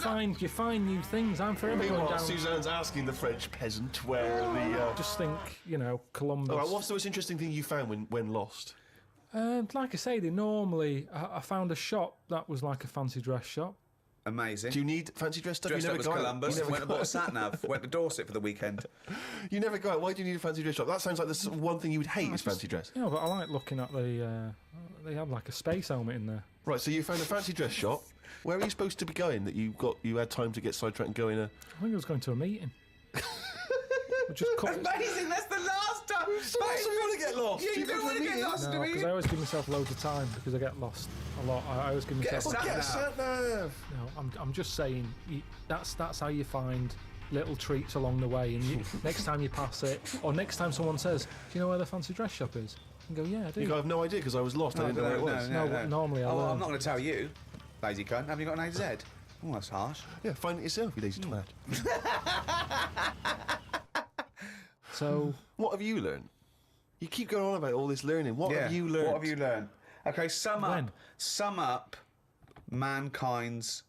find new things. I'm forever going down... Suzanne's asking the French peasant where the... I just think, Columbus... All right, what's the most interesting thing you found when lost? Like I say, I found a shop that was like a fancy dress shop. Amazing. Do you need fancy dress stuff? Dressed you up never as go Columbus, out. went and bought a sat-nav, went to Dorset for the weekend. You never go out. Why do you need a fancy dress shop? That sounds like the one thing you would hate is fancy dress. Yeah, but I like looking at they had like a space helmet in there. Right, so you found a fancy dress shop. Where are you supposed to be going that you had time to get sidetracked and go in a... I think I was going to a meeting. Amazing, that's the last time. So you want to get lost? Yeah, you do want to get lost, No, because I always give myself loads of time because I get lost a lot. I always give myself... Get a sat-nav. No, I'm just saying, that's how you find little treats along the way. And next time you pass it, or next time someone says, do you know where the fancy dress shop is? You go, yeah, I do. You go, I have no idea because I was lost. I didn't know where it was. No, but normally I learn. I'm not going to tell you, lazy cunt. Have you got an AZ? Oh, that's harsh. Yeah, find it yourself, you lazy twat. So... What have you learned? You keep going on about all this learning. What have you learned? What have you learned? Okay, sum up mankind's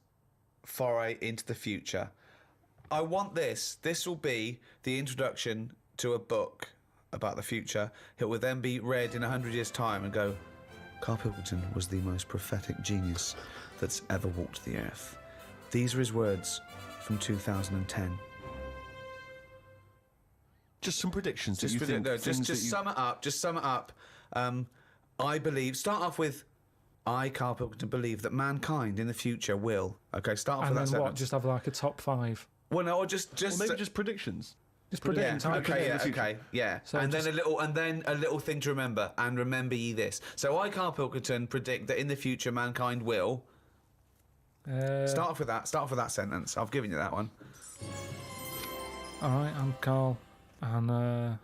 foray into the future. I want this. This will be the introduction to a book about the future. It will then be read in 100 years' time and go, Carl Pilkington was the most prophetic genius that's ever walked the earth. These are his words from 2010. Just some predictions Just sum it up. Just sum it up. I believe. Start off with, I, Carl Pilkington, believe that mankind in the future will. Okay, start off and with that then what? sentence. Just have like a top 5. Well, no, or just maybe just predictions. Just predictions. Yeah. So and then a little thing to remember. And remember ye this. So I, Carl Pilkington, predict that in the future mankind will. Start off with that. Start off with that sentence. I've given you that one. All right, I'm Carl, and the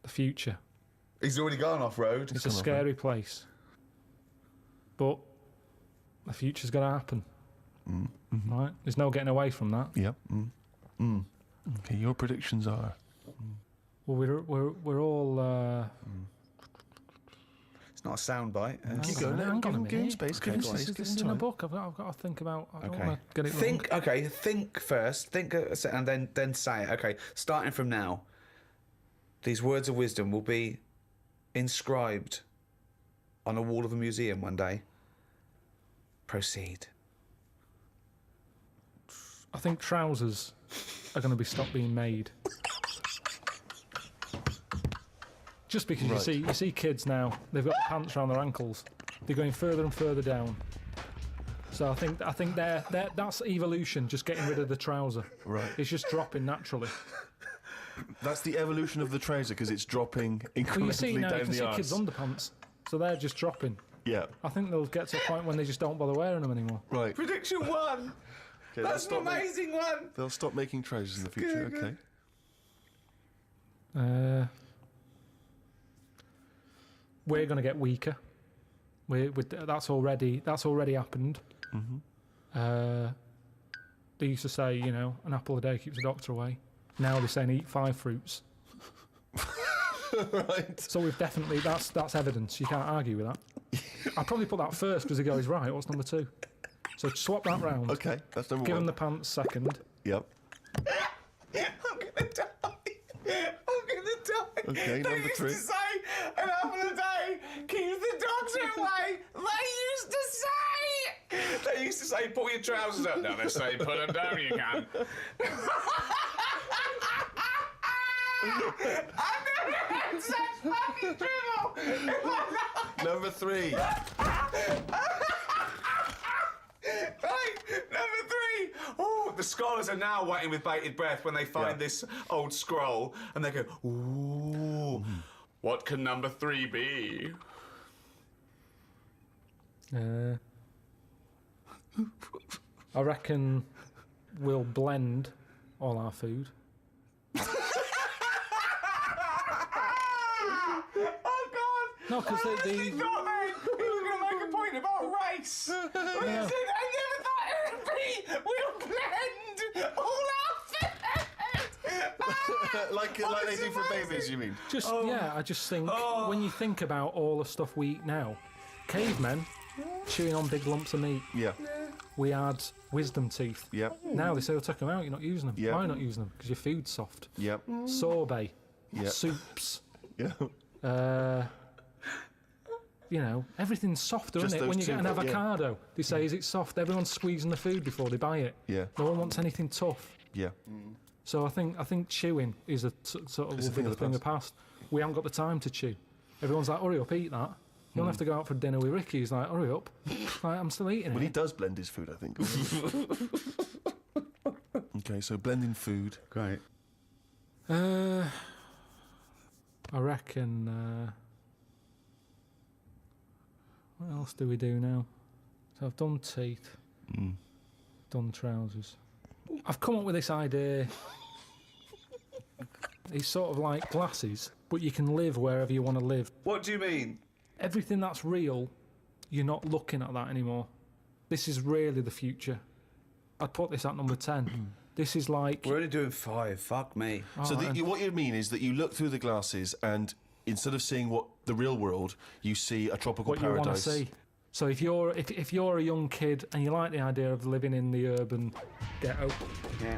future. He's already gone off road. It's a scary place, but the future's going to happen. Mm-hmm. Right? There's no getting away from that. Yep. Okay, your predictions are. Well, we're all. It's not a soundbite. Keep going. Give him space. Give him space. This is in a book. I've got to think about. I don't want to get it wrong. Think first. Think and then say it. Okay, starting from now. These words of wisdom will be inscribed on a wall of a museum one day. Proceed. I think trousers are going to be stopped being made. Just because you see kids now, they've got pants around their ankles. They're going further and further down. So I think that's evolution, just getting rid of the trouser. Right. It's just dropping naturally. That's the evolution of the trouser because it's dropping incrementally Well, you see now, down you can the see arse. kids' underpants, so they're just dropping. Yeah. I think they'll get to a point when they just don't bother wearing them anymore. Right. Prediction 1. Okay, That's an amazing one. They'll stop making trousers in the future. Good. Okay. We're going to get weaker. That's already happened. Mm-hmm. They used to say, an apple a day keeps the doctor away. Now they're saying eat 5 fruits. Right. So we've definitely, that's evidence. You can't argue with that. I'll probably put that first because the guy's right. What's number 2? So swap that round. Okay, that's number Give 1. him the pants second. Yep. I'm gonna die. I'm gonna die. Okay, They number used 3. to say, an apple a day keeps the dogs away. They used to say, pull your trousers up. Now they say, put them down, you can. I've never had such fucking dribble in my life. Number 3. Right, number 3. Oh, the scholars are now waiting with bated breath when they find this old scroll, and they go, ooh, what can number 3 be? I reckon we'll blend all our food. Oh, God! No, because I actually thought that he was going to make a point about race. But he said, I never thought it would be, we'll blend all our food. like they do for babies, you mean? I just think when you think about all the stuff we eat now, cavemen chewing on big lumps of meat. Yeah. We had wisdom teeth. Yep. Now they say, "Oh, take them out. You're not using them. Yeah. Why not using them? Because your food's soft. Yep. Sorbet. Yep. Soups. Yeah. Everything's softer, Just isn't it? those When you get an two, yeah. avocado, they say, is it soft? Everyone's squeezing the food before they buy it. Yeah. No one wants anything tough. Yeah. So I think chewing is a sort of It's a thing of the of the past. We haven't got the time to chew. Everyone's like, hurry up, eat that. You don't have to go out for dinner with Ricky. He's like, hurry up. Like, I'm still eating Well, it. he does blend his food, I think. Okay, so blending food. Great. I reckon... what else do we do now? So I've done teeth. Done trousers. I've come up with this idea. It's sort of like glasses, but you can live wherever you want to live. What do you mean? Everything that's real, you're not looking at that anymore. This is really the future. I'd put this at number 10. This is like... We're only doing 5. Fuck me. So what you mean is that you look through the glasses and instead of seeing what the real world, you see a tropical what you want to paradise. see. So if you're a young kid and you like the idea of living in the urban ghetto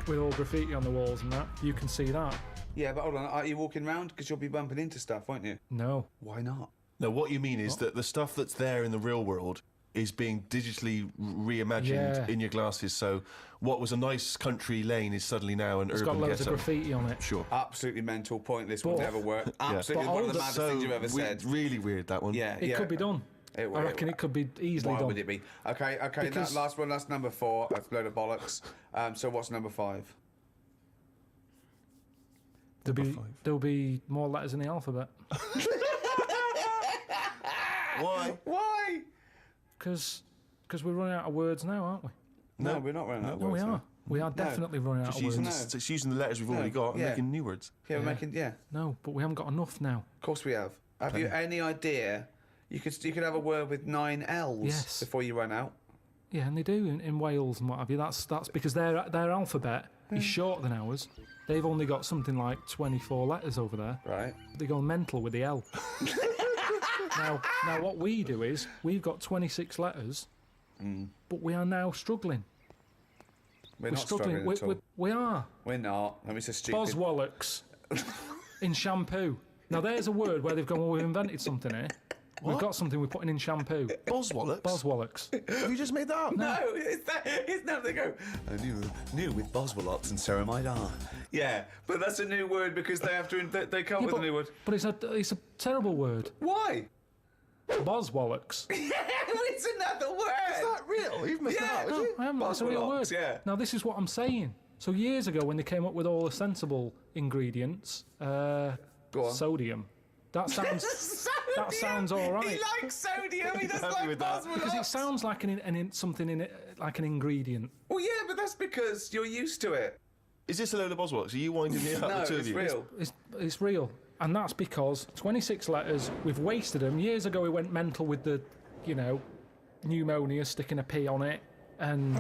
with all graffiti on the walls and that, you can see that. Yeah, but hold on. Are you walking around? Because you'll be bumping into stuff, won't you? No. Why not? No, what you mean is that the stuff that's there in the real world is being digitally reimagined in your glasses. So what was a nice country lane is suddenly now an It's urban got loads ghetto. of graffiti on it. Sure. Absolutely mental, pointless, will But- never work. Absolutely But one of the older- maddest So things you've ever said. really weird, that one. Yeah, It could be done. I reckon it could be easily Why done. would it be? Okay, Because- that last one, that's number 4. That's a load of bollocks. So what's number 5? There'll be more letters in the alphabet. Why? Why? Because we're running out of words now, aren't we? No, we're not running out of No, we words. are. We are definitely running out Just of words. using the letters we've already got and yeah. making new words. Yeah, we're making, yeah. No, but we haven't got enough now. Of course we have. Have you any idea? You could have a word with 9 L's Yes. before you run out. Yeah, and they do in Wales and what have you. That's because their alphabet is shorter than ours. They've only got something like 24 letters over there. Right. They go mental with the L. now, what we do is we've got 26 letters, but we are now struggling. We're not struggling at all. We are. We're not. I mean, it's a stupid... Boswallocks in shampoo. Now, there's a word where they've gone, well, we've invented something here. We've got something we're putting in shampoo. Boswallocks? Boswallocks. Have you just made that up? No, it's now they go, a new with Boswallocks and ceramide R. Yeah, but that's a new word because they have to, they come up with a new word. But it's a terrible word. Why? Boswallocks. It's another word. Is that real? You've made that up, No, have you? I haven't. That's a real word. Boswallocks, yeah. Now, this is what I'm saying. So years ago, when they came up with all the sensible ingredients, Go on. sodium. That sounds that sounds all right. He likes sodium. He doesn't Happy like with that. Boswallocks. Because it sounds like something in it, like an ingredient. Well, yeah, but that's because you're used to it. Is this a load of Boswallocks? Are you winding me up, No, the two it's of you? real. It's real, and that's because 26 letters. We've wasted them. Years ago, we went mental with the, pneumonia, sticking a P on it. And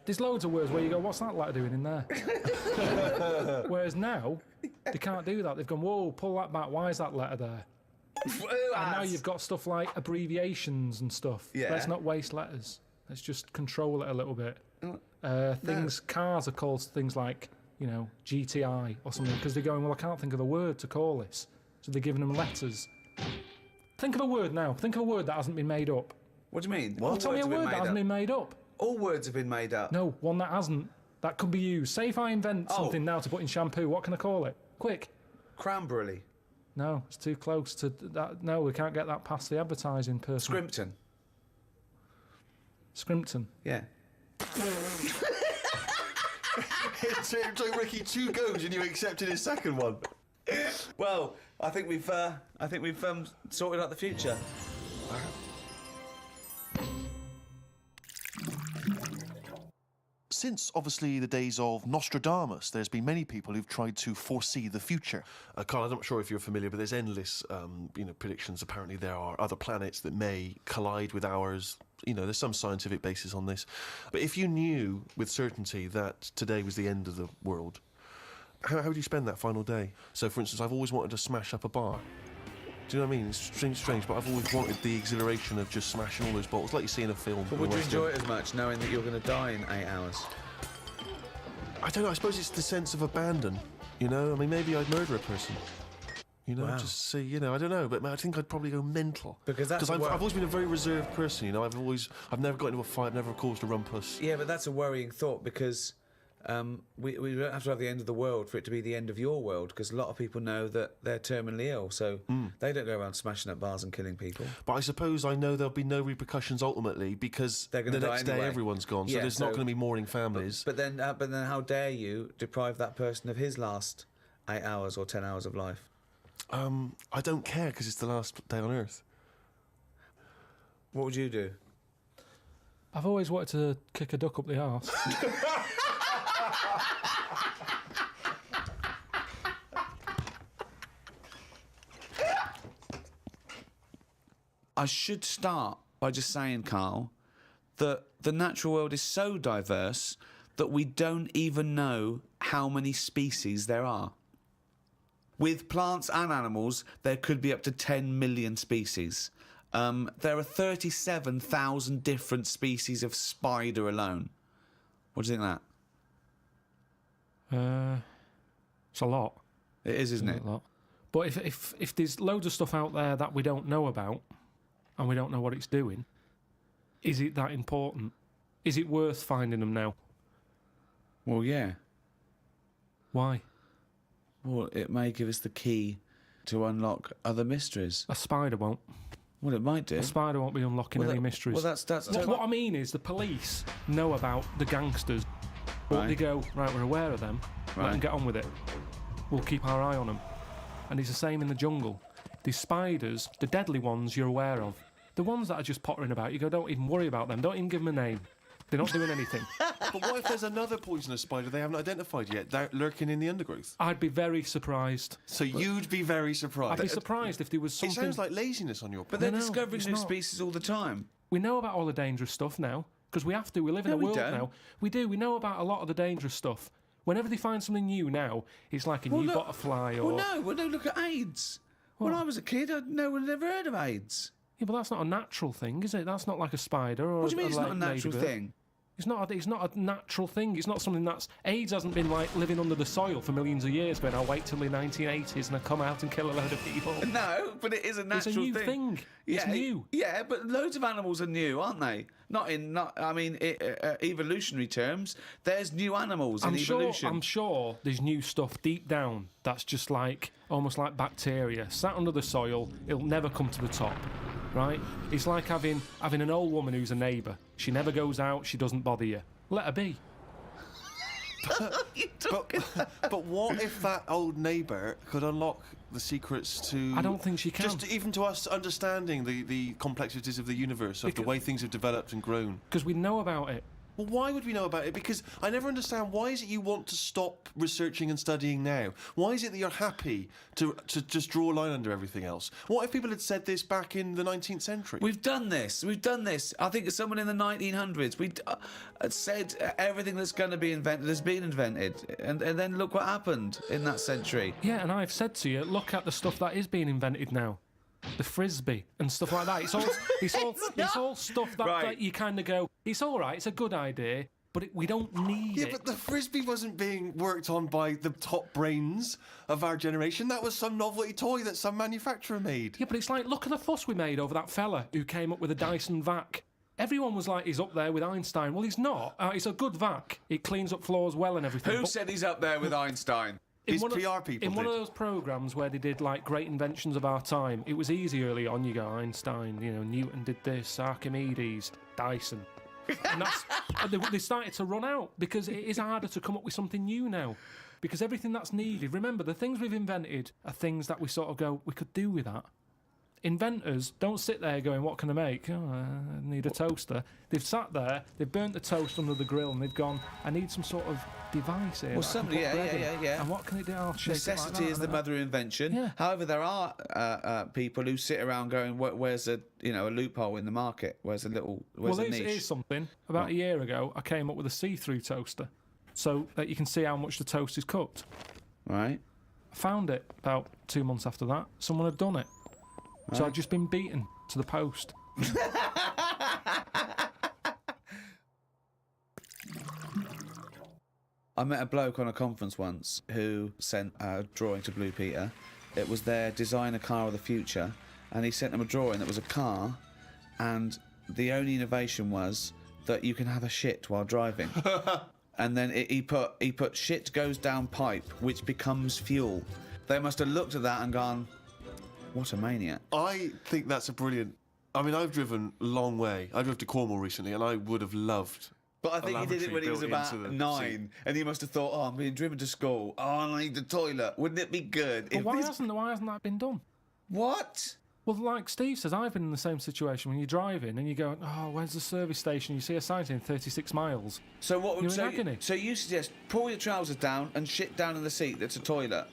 there's loads of words where you go, what's that letter doing in there? Whereas now, they can't do that. They've gone, whoa, pull that back. Why is that letter there? And now you've got stuff like abbreviations and stuff. Yeah. Let's not waste letters. Let's just control it a little bit. Cars are called things like, you know, GTI or something, because they're going, well, I can't think of a word to call this. So they're giving them letters. Think of a word now. Think of a word that hasn't been made up. What do you mean? Well, tell me a word that hasn't been made up. All words have been made up. No, one that hasn't. That could be used. Say if I invent something now to put in shampoo, what can I call it? Quick. Cranberry. No, it's too close to that. No, we can't get that past the advertising person. Scrimpton. Scrimpton. Yeah. It took Ricky 2 goes and you accepted his second one. Well, I think we've sorted out the future. Since, obviously, the days of Nostradamus, there's been many people who've tried to foresee the future. Carl, I'm not sure if you're familiar, but there's endless, predictions. Apparently there are other planets that may collide with ours. You know, there's some scientific basis on this. But if you knew with certainty that today was the end of the world, how would you spend that final day? So, for instance, I've always wanted to smash up a bar. Do you know what I mean? It's strange, but I've always wanted the exhilaration of just smashing all those bottles, like you see in a film. But would you enjoy it as much knowing that you're going to die in 8 hours? I don't know. I suppose it's the sense of abandon. You know, I mean, maybe I'd murder a person. You know, Wow. just see. You know, I don't know, but I think I'd probably go mental. Because that's I've always been a very reserved person. You know, I've never got into a fight, never caused a rumpus. Yeah, but that's a worrying thought because we don't have to have the end of the world for it to be the end of your world, because a lot of people know that they're terminally ill, so they don't go around smashing up bars and killing people. But I suppose I know there'll be no repercussions ultimately because They're gonna the die next day anyway. everyone's gone, so Yeah, there's not going to be mourning families. But then how dare you deprive that person of his last 8 hours or 10 hours of life? I don't care because it's the last day on Earth. What would you do? I've always wanted to kick a duck up the arse. I should start by just saying, Carl, that the natural world is so diverse that we don't even know how many species there are. With plants and animals, there could be up to 10 million species. There are 37,000 different species of spider alone. What do you think of that? It's a lot. It is, isn't it? A lot. But if there's loads of stuff out there that we don't know about, and we don't know what it's doing, is it that important? Is it worth finding them now? Well, yeah. Why? Well, it may give us the key to unlock other mysteries. A spider won't. Well, it might do. A spider won't be unlocking any mysteries. Well, that's What I mean is the police know about the gangsters, but Right. they go, right, we're aware of them, let Right. them get on with it. We'll keep our eye on them. And it's the same in the jungle. These spiders, the deadly ones you're aware of, the ones that are just pottering about, you go, don't even worry about them, don't even give them a name. They're not doing anything. But what if there's another poisonous spider they haven't identified yet, they're lurking in the undergrowth? I'd be very surprised. So you'd be very surprised. I'd be surprised if there was It something... sounds like laziness on your But part. they're No, discovering it's new not. species all the time. We know about all the dangerous stuff now, because we have to. We live in No, a we world don't. now. We do. We know about a lot of the dangerous stuff. Whenever they find something new now, it's like a new look- butterfly or... Well, no, look at AIDS. When I was a kid, no one had ever heard of AIDS. Yeah, but that's not a natural thing, is it? That's not like a spider or What do you mean it's like not a natural ladybird. thing? It's not a natural thing. It's not something that's... AIDS hasn't been like living under the soil for millions of years, going, I'll wait till the 1980s and I come out and kill a load of people. No, but it is a It's natural a new thing. It's Yeah, new. Yeah, but loads of animals are new, aren't they? Evolutionary terms. There's new animals in evolution. I'm sure there's new stuff deep down that's just like, almost like bacteria, sat under the soil, it'll never come to the top, right? It's like having an old woman who's a neighbour. She never goes out, she doesn't bother you. Let her be. But what if that old neighbour could unlock the secrets to... I don't think she can. Just even to us understanding the complexities of the universe, of the way things have developed and grown. Because we know about it. Well, why would we know about it? Because I never understand, why is it you want to stop researching and studying now? Why is it that you're happy to just draw a line under everything else? What if people had said this back in the 19th century? We've done this. I think someone in the 1900s said everything that's going to be invented has been invented. And then look what happened in that century. Yeah, and I've said to you, look at the stuff that is being invented now. The frisbee and stuff like that. It's all stuff that you kind of go, it's all right, it's a good idea, but we don't need it. Yeah, but the frisbee wasn't being worked on by the top brains of our generation. That was some novelty toy that some manufacturer made. Yeah, but it's like, look at the fuss we made over that fella who came up with a Dyson vac. Everyone was like, he's up there with Einstein. Well, he's not. It's a good vac. It cleans up floors well and everything. Who said he's up there with Einstein? His PR people In one of those programmes where they did, like, great inventions of our time, it was easy early on. You go, Einstein, Newton did this, Archimedes, Dyson. And they started to run out because it is harder to come up with something new now. Because everything that's needed, remember, the things we've invented are things that we sort of go, we could do with that. Inventors don't sit there going, what can I make? Oh, I need a toaster. They've sat there, they've burnt the toast under the grill, and they've gone, I need some sort of device here. Well, somebody, yeah. And what can it do? I'll shake Necessity it like that, is the mother of invention. Yeah. However, there are people who sit around going, "Where's a loophole in the market? Where's a niche?" Well, here's something. About a year ago, I came up with a see-through toaster, so that you can see how much the toast is cooked. Right. I found it about 2 months after that. Someone had done it. So I'd just been beaten to the post. I met a bloke on a conference once who sent a drawing to Blue Peter. It was their design a car of the future, and he sent them a drawing that was a car, and the only innovation was that you can have a shit while driving. And then he put shit goes down pipe, which becomes fuel. They must have looked at that and gone, what a maniac. I think that's a brilliant... I mean, I've driven a long way. I drove to Cornwall recently, and I would have loved... But I think he did it when he was about 9, and he must have thought, I'm being driven to school. Oh, I need the toilet. Wouldn't it be good? But why hasn't that been done? What? Well, like Steve says, I've been in the same situation when you're driving and you go, oh, where's the service station? You see a sign saying 36 miles. So what would You're in agony. So you suggest pull your trousers down and shit down in the seat that's a toilet?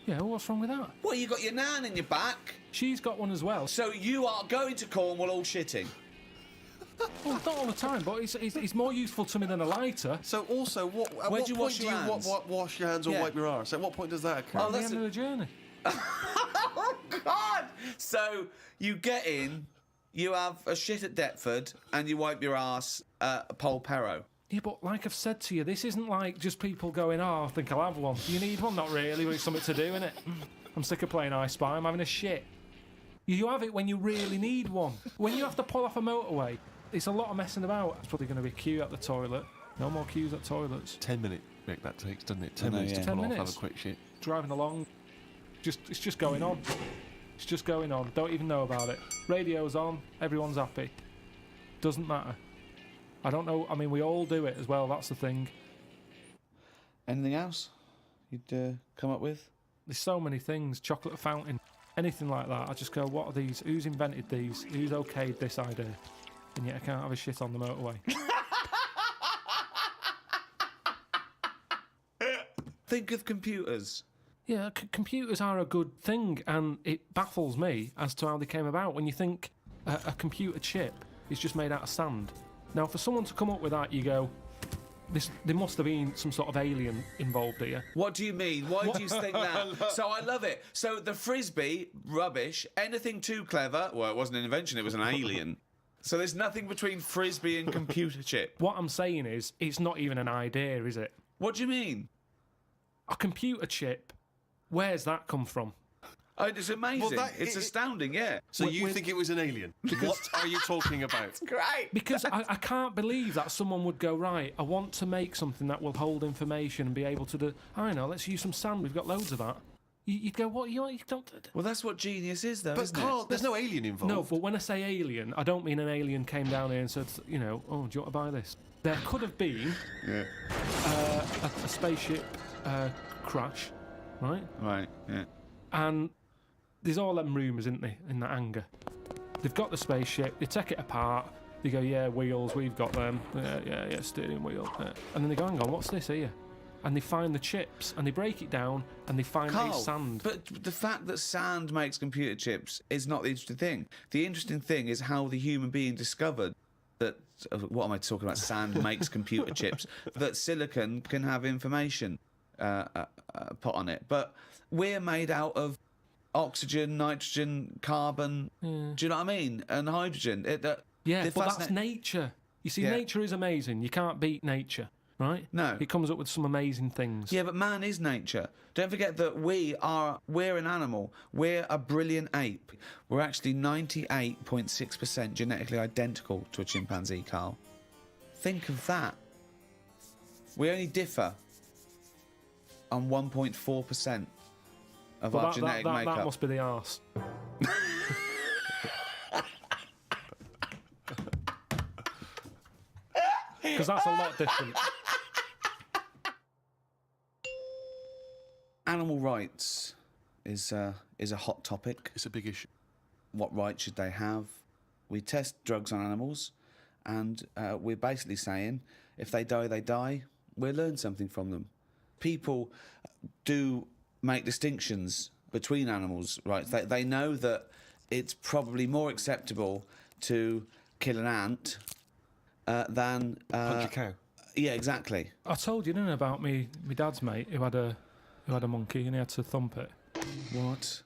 Yeah, well, what's wrong with that? Well, you got your nan in your back. She's got one as well. So you are going to Cornwall all shitting? Well, not all the time, but it's more useful to me than a lighter. So also, Where do you wash your hands? Wash your hands or wipe your arse? At what point does that occur? At the end of the journey. Oh, God! So you get in, you have a shit at Deptford, and you wipe your arse at Polperro. Yeah, but like I've said to you, this isn't like just people going, oh, I think I'll have one. Do you need one? Not really, but it's something to do, innit? I'm sick of playing I Spy, I'm having a shit. You have it when you really need one. When you have to pull off a motorway, it's a lot of messing about. It's probably going to be a queue at the toilet. No more queues at toilets. 10 minute break that takes, doesn't it? 10 minutes to 10 pull minutes. off, have a quick shit. Driving along, it's just going on. It's just going on. Don't even know about it. Radio's on, everyone's happy. Doesn't matter. I don't know, I mean, we all do it as well, that's the thing. Anything else you'd come up with? There's so many things, chocolate fountain, anything like that. I just go, what are these? Who's invented these? Who's okayed this idea? And yet I can't have a shit on the motorway. Think of computers. Yeah, computers are a good thing, and it baffles me as to how they came about. When you think a computer chip is just made out of sand. Now, for someone to come up with that, you go, there must have been some sort of alien involved here. What do you mean? Why do you think that? So I love it. So the frisbee, rubbish. Anything too clever? Well, it wasn't an invention, it was an alien. So there's nothing between frisbee and computer chip. What I'm saying is, it's not even an idea, is it? What do you mean? A computer chip, where's that come from? Oh, it's amazing. It's astounding, yeah. So you think it was an alien? What are you talking about? Great. Because I can't believe that someone would go, right, I want to make something that will hold information and be able to do... I know, let's use some sand, we've got loads of that. You'd go, what? You don't... Well, that's what genius is, though, But isn't Carl, it? there's no alien involved. No, but when I say alien, I don't mean an alien came down here and said, oh, do you want to buy this? There could have been a spaceship crash, right? Right, yeah. And there's all them rumours, isn't there, in that hangar. They've got the spaceship, they take it apart, They go, yeah, wheels, we've got them. Yeah, steering wheel. And then they go, hang on, what's this here? And they find the chips, and they break it down, and they find Carl, it's sand. But the fact that sand makes computer chips is not the interesting thing. The interesting thing is how the human being discovered that, what am I talking about? Sand makes computer chips. That silicon can have information put on it. But we're made out of oxygen, nitrogen, carbon. Do you know what I mean? And hydrogen. Yeah, but that's nature. You see, nature is amazing. You can't beat nature, right? No. It comes up with some amazing things. Yeah, but man is nature. Don't forget that we're an animal. We're a brilliant ape. We're actually 98.6% genetically identical to a chimpanzee, Carl. Think of that. We only differ on 1.4% of our genetic makeup. That must be the arse. Because that's a lot different. Animal rights is a hot topic. It's a big issue. What rights should they have? We test drugs on animals, and we're basically saying if they die, they die. We'll learn something from them. People do make distinctions between animals' rights. They know that it's probably more acceptable to kill an ant than Punch a cow. Yeah, exactly. I told you, didn't I, about my dad's mate who had a monkey and he had to thump it. What?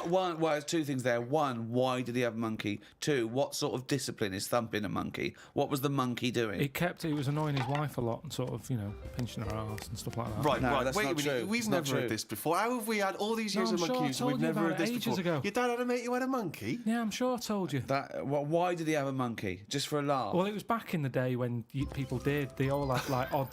Well, there's two things there. One, why did he have a monkey? Two, what sort of discipline is thumping a monkey? What was the monkey doing? He was annoying his wife a lot and sort of, pinching her arse and stuff like that. Right, No, that's wait not a minute. true. We've It's never not heard true. this before. How have we had all these years No, of I'm sure monkey I use and we've told you never about heard it this ages before? ago. Your dad had a mate who had a monkey? Yeah, I'm sure I told you. Why did he have a monkey? Just for a laugh? Well, it was back in the day when people did. They all had like odd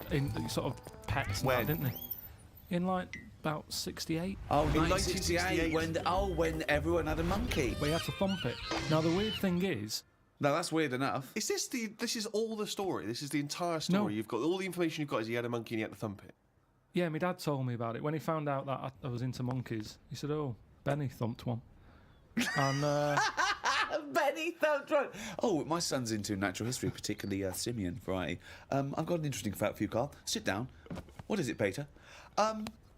sort of pets and When? that, didn't they? In like about 68. Oh, In 1968, 1968. when everyone had a monkey. But he had to thump it. Now the weird thing is, No, that's weird enough. Is this is all the story? This is the entire story? No. You've got all the information you've got is he had a monkey and he had to thump it. yeah, my dad told me about it. When he found out that I was into monkeys, he said, "Oh, Benny thumped one." And Benny thumped one. Oh, my son's into natural history, particularly simian variety. I've got an interesting fact for you, Carl. Sit down. What is it, Peter?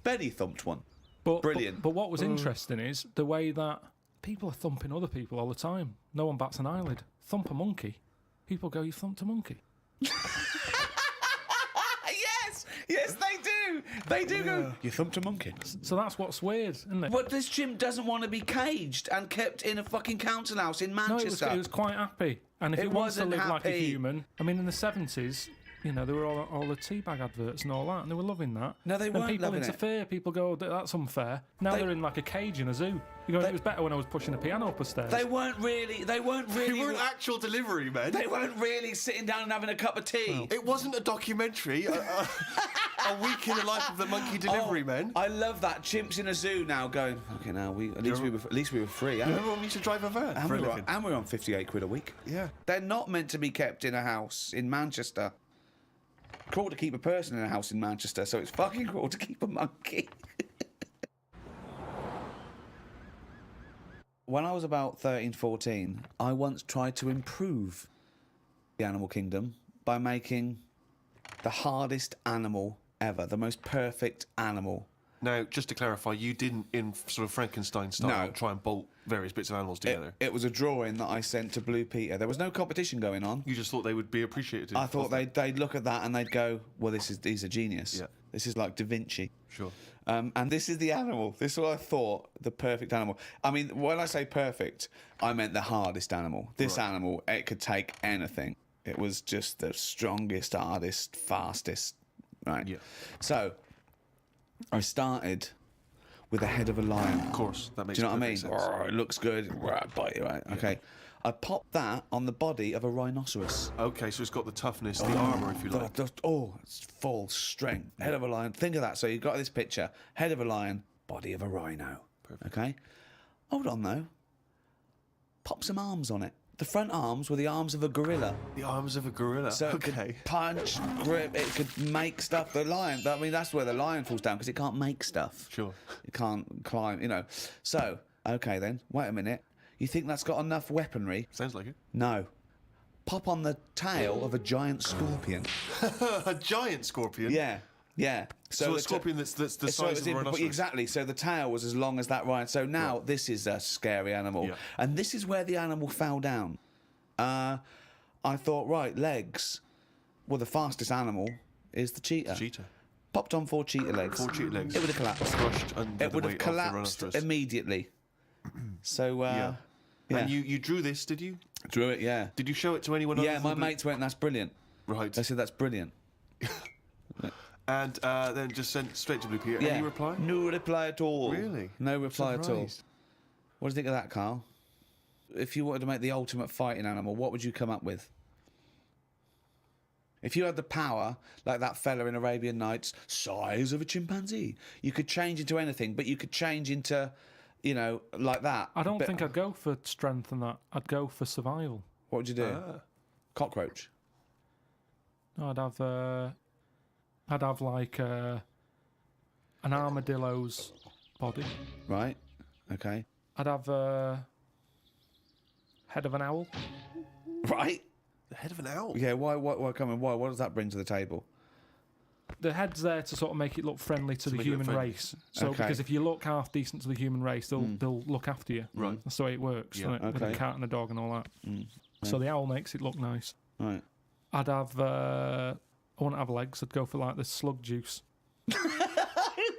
Benny thumped one. Brilliant. But what was interesting is the way that people are thumping other people all the time. No one bats an eyelid. Thump a monkey. People go, "You thumped a monkey." Yes, they do. They do go, "You thumped a monkey." So that's what's weird, isn't it? But this chimp doesn't want to be caged and kept in a fucking council house in No, Manchester. it was quite happy. And if It it wants to wasn't live like a happy. human, I mean, in the 70s, there were all the teabag adverts and all that, and they were loving that. No, they and weren't people loving it. interfere. People go, "That's unfair." Now They- they're in like a cage in a zoo. You go, "It was better when I was pushing a piano up the stairs." They weren't really. They weren't actual delivery men. They weren't really sitting down and having a cup of tea. It wasn't a documentary. A week in the life of the monkey delivery men. I love that. Chimps in a zoo now going, okay, now at least we were free. Remember when we used to drive a van And for a we, were, living? and we were on 58 quid a week. Yeah. They're not meant to be kept in a house in Manchester. Cruel to keep a person in a house in Manchester, so it's fucking cruel to keep a monkey. When I was about 13, 14, I once tried to improve the animal kingdom by making the hardest animal ever, the most perfect animal. Now, just to clarify, you didn't, in sort of Frankenstein style, No. try and bolt various bits of animals together. It was a drawing that I sent to Blue Peter. There was no competition going on. You just thought they would be appreciated. I thought they'd look at that and they'd go, well, he's a genius. Yeah. This is like Da Vinci. Sure. And this is the animal. This is what I thought, the perfect animal. I mean, when I say perfect, I meant the hardest animal. This animal, it could take anything. It was just the strongest, hardest, fastest. Right? Yeah. So, I started with the head of a lion. Of course, that makes Do you know what I mean? perfect sense. It looks good. Bite you, right? Okay. I popped that on the body of a rhinoceros. Okay, so it's got the toughness, the armour, if you like. It's full strength. Head of a lion. Think of that. So you've got this picture. Head of a lion, body of a rhino. Perfect. Okay? Hold on, though. Pop some arms on it. The front arms were the arms of a gorilla. The arms of a gorilla. So it okay. could punch, grip, it could make stuff. The lion, I mean, that's where the lion falls down, because it can't make stuff. Sure. It can't climb, So, okay then, wait a minute. You think that's got enough weaponry? Sounds like it. No. pop on the tail of a giant scorpion. A giant scorpion? Yeah, yeah. So a the- scorpion that's the so size of a rhinoceros? exactly. So the tail was as long as that rhino. So now this is a scary animal, Yeah. and this is where the animal fell down. I thought, right, legs. Well, the fastest animal is the cheetah. Cheetah. Popped on 4 cheetah legs. 4 cheetah legs. It would have collapsed. Crushed under It the would have weight of the collapsed rhinoceros. immediately. So, Yeah. yeah. And you drew this, did you? Drew it, yeah. Did you show it to anyone Yeah, other my than- mates went, that's brilliant. Right. They said, that's brilliant. And then just sent straight to Blue Peter. Yeah. Any reply? No reply at all. Really? No reply at all. Surprised. What do you think of that, Carl? If you wanted to make the ultimate fighting animal, what would you come up with? If you had the power, like that fella in Arabian Nights, size of a chimpanzee, you could change into anything, but you could change into, you know, like that. I don't But think I'd go for strength and that. I'd go for survival. What would you do? Cockroach. No, I'd have like an armadillo's body. Right. Okay. I'd have head of an owl. Right. The head of an owl? Yeah. Why? Come on. Why? What does that bring to the table? The head's there to sort of make it look friendly to the make it look human friendly. race. So Okay. because if you look half decent to the human race, they'll look after you. Right. That's the way it works, Yeah. doesn't it? With a Okay. cat and a dog and all that. So the owl makes it look nice. Right. I'd have. I wouldn't have legs. I'd go for like the slug juice.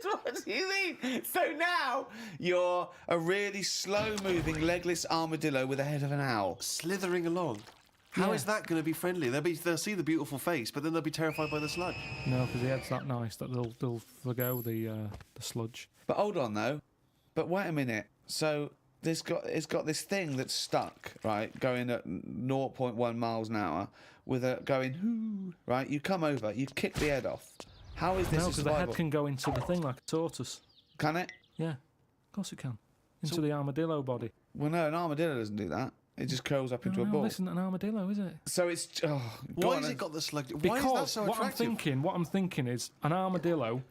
What do you mean? So now you're a really slow-moving, legless armadillo with a head of an owl. Slithering along. How is that going to be friendly? They'll see the beautiful face, but then they'll be terrified by the sludge. No, because the head's that nice that they'll forgo the sludge. But hold on though. But wait a minute. So it's got this thing that's stuck, right, going at 0.1 miles an hour, with a going hoo, right. You come over, you kick the head off. How is this No, a because the survival? head can go into the thing like a tortoise. Can it? Yeah, of course it can. Into the armadillo body. Well, no, an armadillo doesn't do that. It just curls up into a No, ball. this isn't an armadillo, is it? So it's Why has it got the slug? Why is that Because so what attractive? I'm thinking is an armadillo.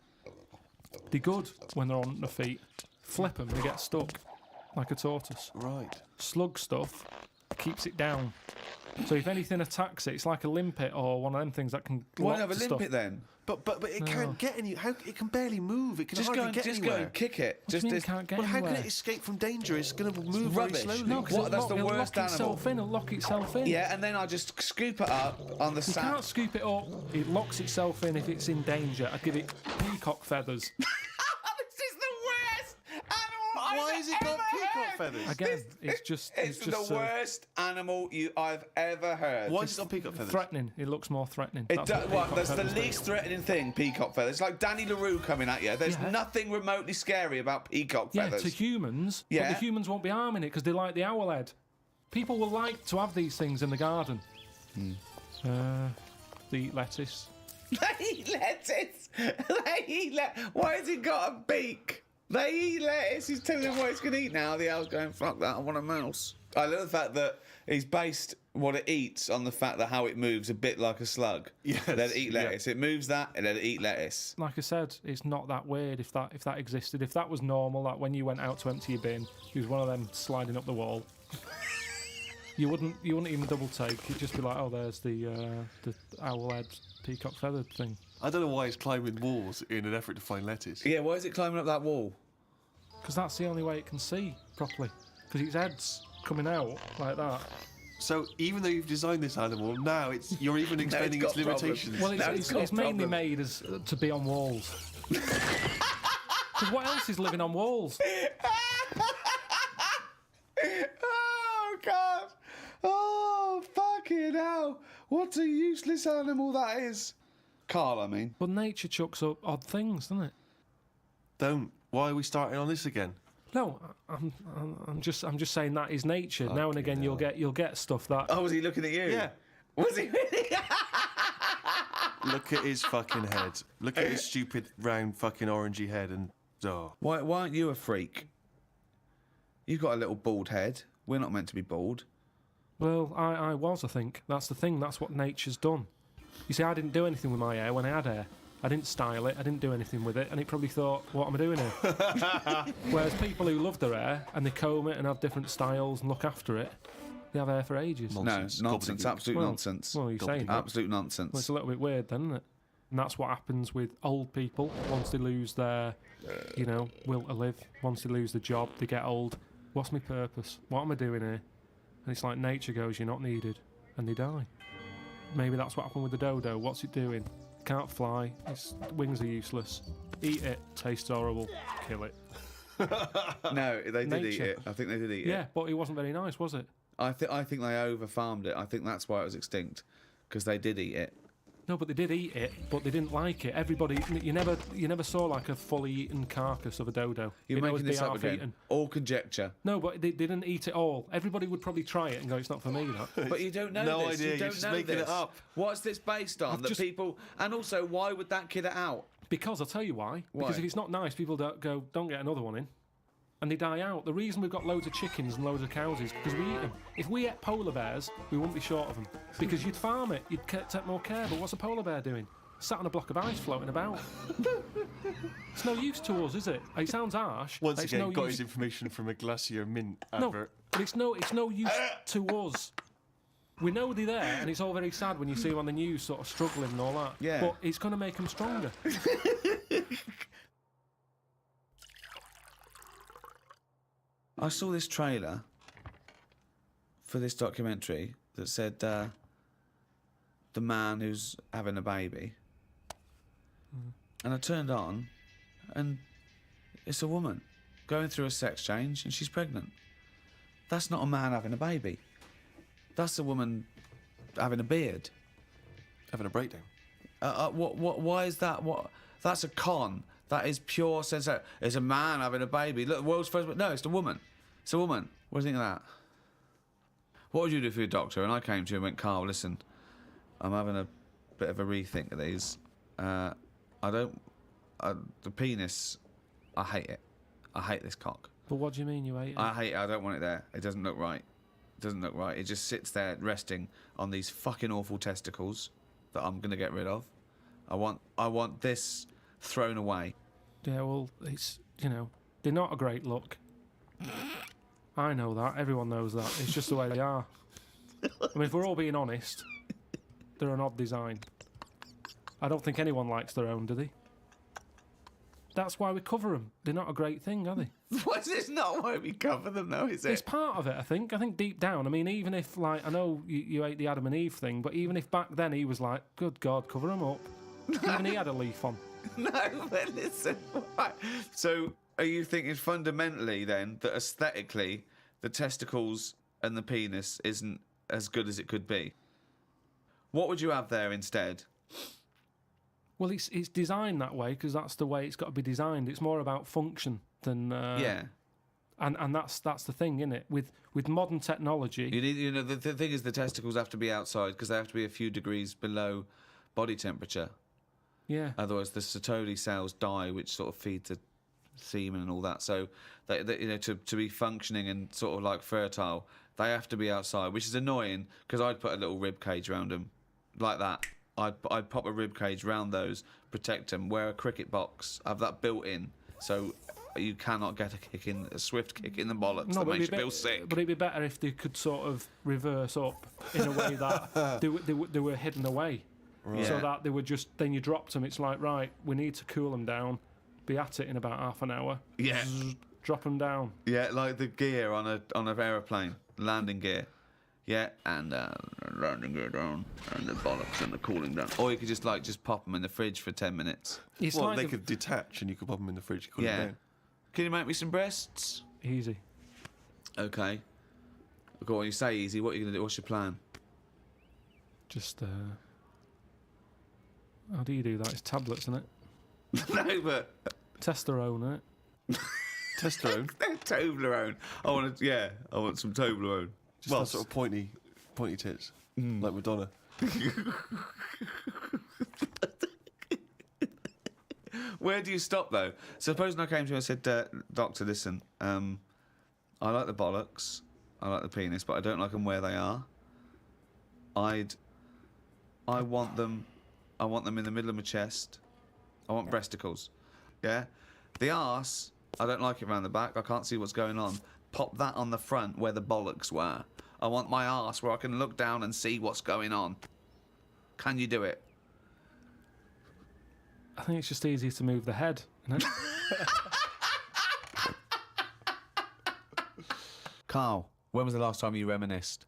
They're good when they're on their feet. Flip them, they get stuck like a tortoise. Right. Slug stuff keeps it down. So if anything attacks it, it's like a limpet or one of them things that can. Why lock not have a to limpet stuff. then? But it can't get any. How it can barely move. It can Just hardly go get and anywhere. kick it. What do you mean it can't get Well, how anywhere? can it escape from danger? It's going to move very rubbish. slowly. No, because What? That's the it'll worst lock itself in. It'll lock itself in. Yeah, and then I just scoop it up on the You sand. can't scoop it up. It locks itself in if it's in danger. I'd give it peacock feathers. This is the worst animal Why has it got peacock feathers? Again, it's just the worst animal I've ever heard. Why is it on peacock feathers? threatening. It looks more threatening. It That's does, what peacock that's the feathers do. least threatening thing, peacock feathers. It's like Danny LaRue coming at you. There's Yeah. nothing remotely scary about peacock Yeah, feathers. to humans, Yeah. but the humans won't be harming it because they like the owl head. People will like to have these things in the garden. They eat lettuce. They eat lettuce. Why has it got a beak? They eat lettuce. He's telling them what it's going to eat now. The owl's going, fuck that, I want a mouse. I love the fact that he's based what it eats on the fact that how it moves a bit like a slug. Yes, Let it eat yeah. lettuce. It moves that and let it eat lettuce. Like I said, it's not that weird if that existed. If that was normal, that when you went out to empty your bin, there was one of them sliding up the wall. You wouldn't even double take. You'd just be like, oh, there's the owl head peacock feathered thing. I don't know why it's climbing walls in an effort to find lettuce. Yeah, why is it climbing up that wall? Because that's the only way it can see properly. Because its head's coming out like that. So even though you've designed this animal, now you're even expanding got its problems. limitations. Well, Now it's got it's mainly problems. made as to be on walls. Because what else is living on walls? Oh, God. Oh, fucking hell. What a useless animal that is. Carl, I mean. But nature chucks up odd things, doesn't it? Don't. Why are we starting on this again? No, I'm just saying that is nature. Now and again, you'll get stuff that. Oh, was he looking at you? Yeah. Was he really? Look at his fucking head. Look at his stupid round fucking orangey head and Why aren't you a freak? You've got a little bald head. We're not meant to be bald. Well, I was. I think that's the thing. That's what nature's done. You see, I didn't do anything with my hair when I had hair. I didn't style it. I didn't do anything with it, and it probably thought, "What am I doing here?" Whereas people who love their hair and they comb it and have different styles and look after it, They have hair for ages. Nonsense. No, nonsense. Gobbledygook. Absolute Well, nonsense. Well, you're saying that. Absolute Well, nonsense. it's a little bit weird then, isn't it? And that's what happens with old people once they lose their, will to live. Once they lose the job, they get old. What's my purpose? What am I doing here? And it's like nature goes, you're not needed. And they die. Maybe that's what happened with the dodo. What's it doing? Can't fly. Its wings are useless. Eat it. Tastes horrible. Kill it. No, they did eat Nature. it. I think they did eat it. Yeah, but it wasn't very nice, was it? I think they over-farmed it. I think that's why it was extinct, because they did eat it. No, but they did eat it, but they didn't like it. Everybody, you never saw like a fully eaten carcass of a dodo. You're It making always this be up half again. eaten. All conjecture. No, but they didn't eat it all. Everybody would probably try it and go, "It's not for me." That. But you don't know No this. idea, You you're don't just know making this. it up. What's this based on? That just- people... And also, why would that kid it out? Because I'll tell you why. Because Why? if it's not nice, people don't get another one in, and they die out. The reason we've got loads of chickens and loads of cows is because we eat them. If we ate polar bears, we wouldn't be short of them because you'd farm it, you'd take more care. But what's a polar bear doing? Sat on a block of ice floating about. It's no use to us, is it? It sounds harsh. Once It's again, no got use. his information from a Glacier Mint No, advert. but it's no use to us. We know they're there, and it's all very sad when you see them on the news, sort of struggling and all that. Yeah. But it's going to make them stronger. I saw this trailer for this documentary that said the man who's having a baby. And I turned on, and it's a woman going through a sex change, and she's pregnant. That's not a man having a baby. That's a woman having a beard. Having a breakdown. Why is that? What? That's a con. That is pure sense. It's a man having a baby. Look, the world's first. No, it's a woman. It's a woman. What do you think of that? What would you do for your doctor? And I came to you and went, Carl, listen, I'm having a bit of a rethink of these. The penis, I hate it. I hate this cock. But what do you mean you ate it? I hate it. I don't want it there. It doesn't look right. It doesn't look right. It just sits there resting on these fucking awful testicles that I'm going to get rid of. I want this thrown away. Yeah, well, it's, they're not a great look. I know that. Everyone knows that. It's just the way they are. I mean, if we're all being honest, they're an odd design. I don't think anyone likes their own, do they? That's why we cover them. They're not a great thing, are they? What's this not why we cover them, though, is It's it? part of it, I think. I think deep down, I mean, even if, I know you ate the Adam and Eve thing, but even if back then he was like, good God, cover them up. Even he had a leaf on. No, but listen. Right. So, are you thinking fundamentally, then, that aesthetically, the testicles and the penis isn't as good as it could be? What would you have there instead? Well, it's designed that way because that's the way it's got to be designed. It's more about function than Yeah. and that's the thing, isn't it? With modern technology, You need, the thing is, the testicles have to be outside because they have to be a few degrees below body temperature. yeah. Otherwise, the Sertoli cells die, which sort of feed the semen and all that. So, to be functioning and sort of like fertile, they have to be outside, which is annoying because I'd put a little rib cage around them, like that. I'd pop a rib cage round those, protect them, wear a cricket box, have that built in, so you cannot get a swift kick in the bollocks that but makes it'd you be feel sick. But it'd be better if they could sort of reverse up in a way that they were hidden away, so Yeah. that they were just. Then you dropped them. It's like, right, we need to cool them down. Be at it in about half an hour. Yeah. Zzz, drop them down. Yeah, like the gear on an aeroplane, landing gear. Yeah, and landing gear down, and the bollocks and the cooling down. Or you could just pop them in the fridge for 10 minutes. It's Well, like they the- could detach and you could pop them in the fridge. Cool Yeah. them down. Can you make me some breasts? easy. Okay. Go on, you say easy. What are you gonna do? What's your plan? Just how do you do that? It's tablets, isn't it? No, but Testosterone, isn't it? Testosterone. Toblerone. I want some Toblerone. Well, sort of pointy tits, like Madonna. Where do you stop though? Supposing I came to you and said, Doctor, listen, I like the bollocks, I like the penis, but I don't like them where they are. I want them in the middle of my chest. I want breasticles. Yeah? The arse, I don't like it round the back. I can't see what's going on. Pop that on the front where the bollocks were. I want my arse where I can look down and see what's going on. Can you do it? I think it's just easier to move the head, isn't it? Carl, when was the last time you reminisced?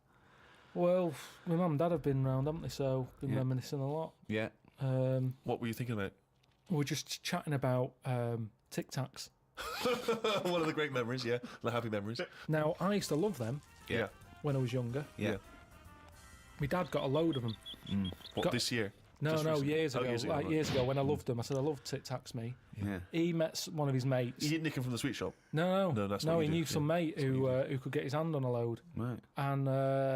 Well, my mum and dad have been round, haven't they? So been reminiscing a lot. Yeah. What were you thinking about? We're just chatting about Tic Tacs. One of the great memories, yeah. The happy memories. Now, I used to love them Yeah. when I was younger. Yeah. My dad got a load of them. What, this year? No, Just no, recently? years Oh, ago. years ago, Like right. years ago when I loved them. I said, I love Tic Tacs, me. Yeah. He met one of his mates. You didn't nick him from the sweet shop? No, that's what he you knew do, some yeah. mate who could get his hand on a load. Right. And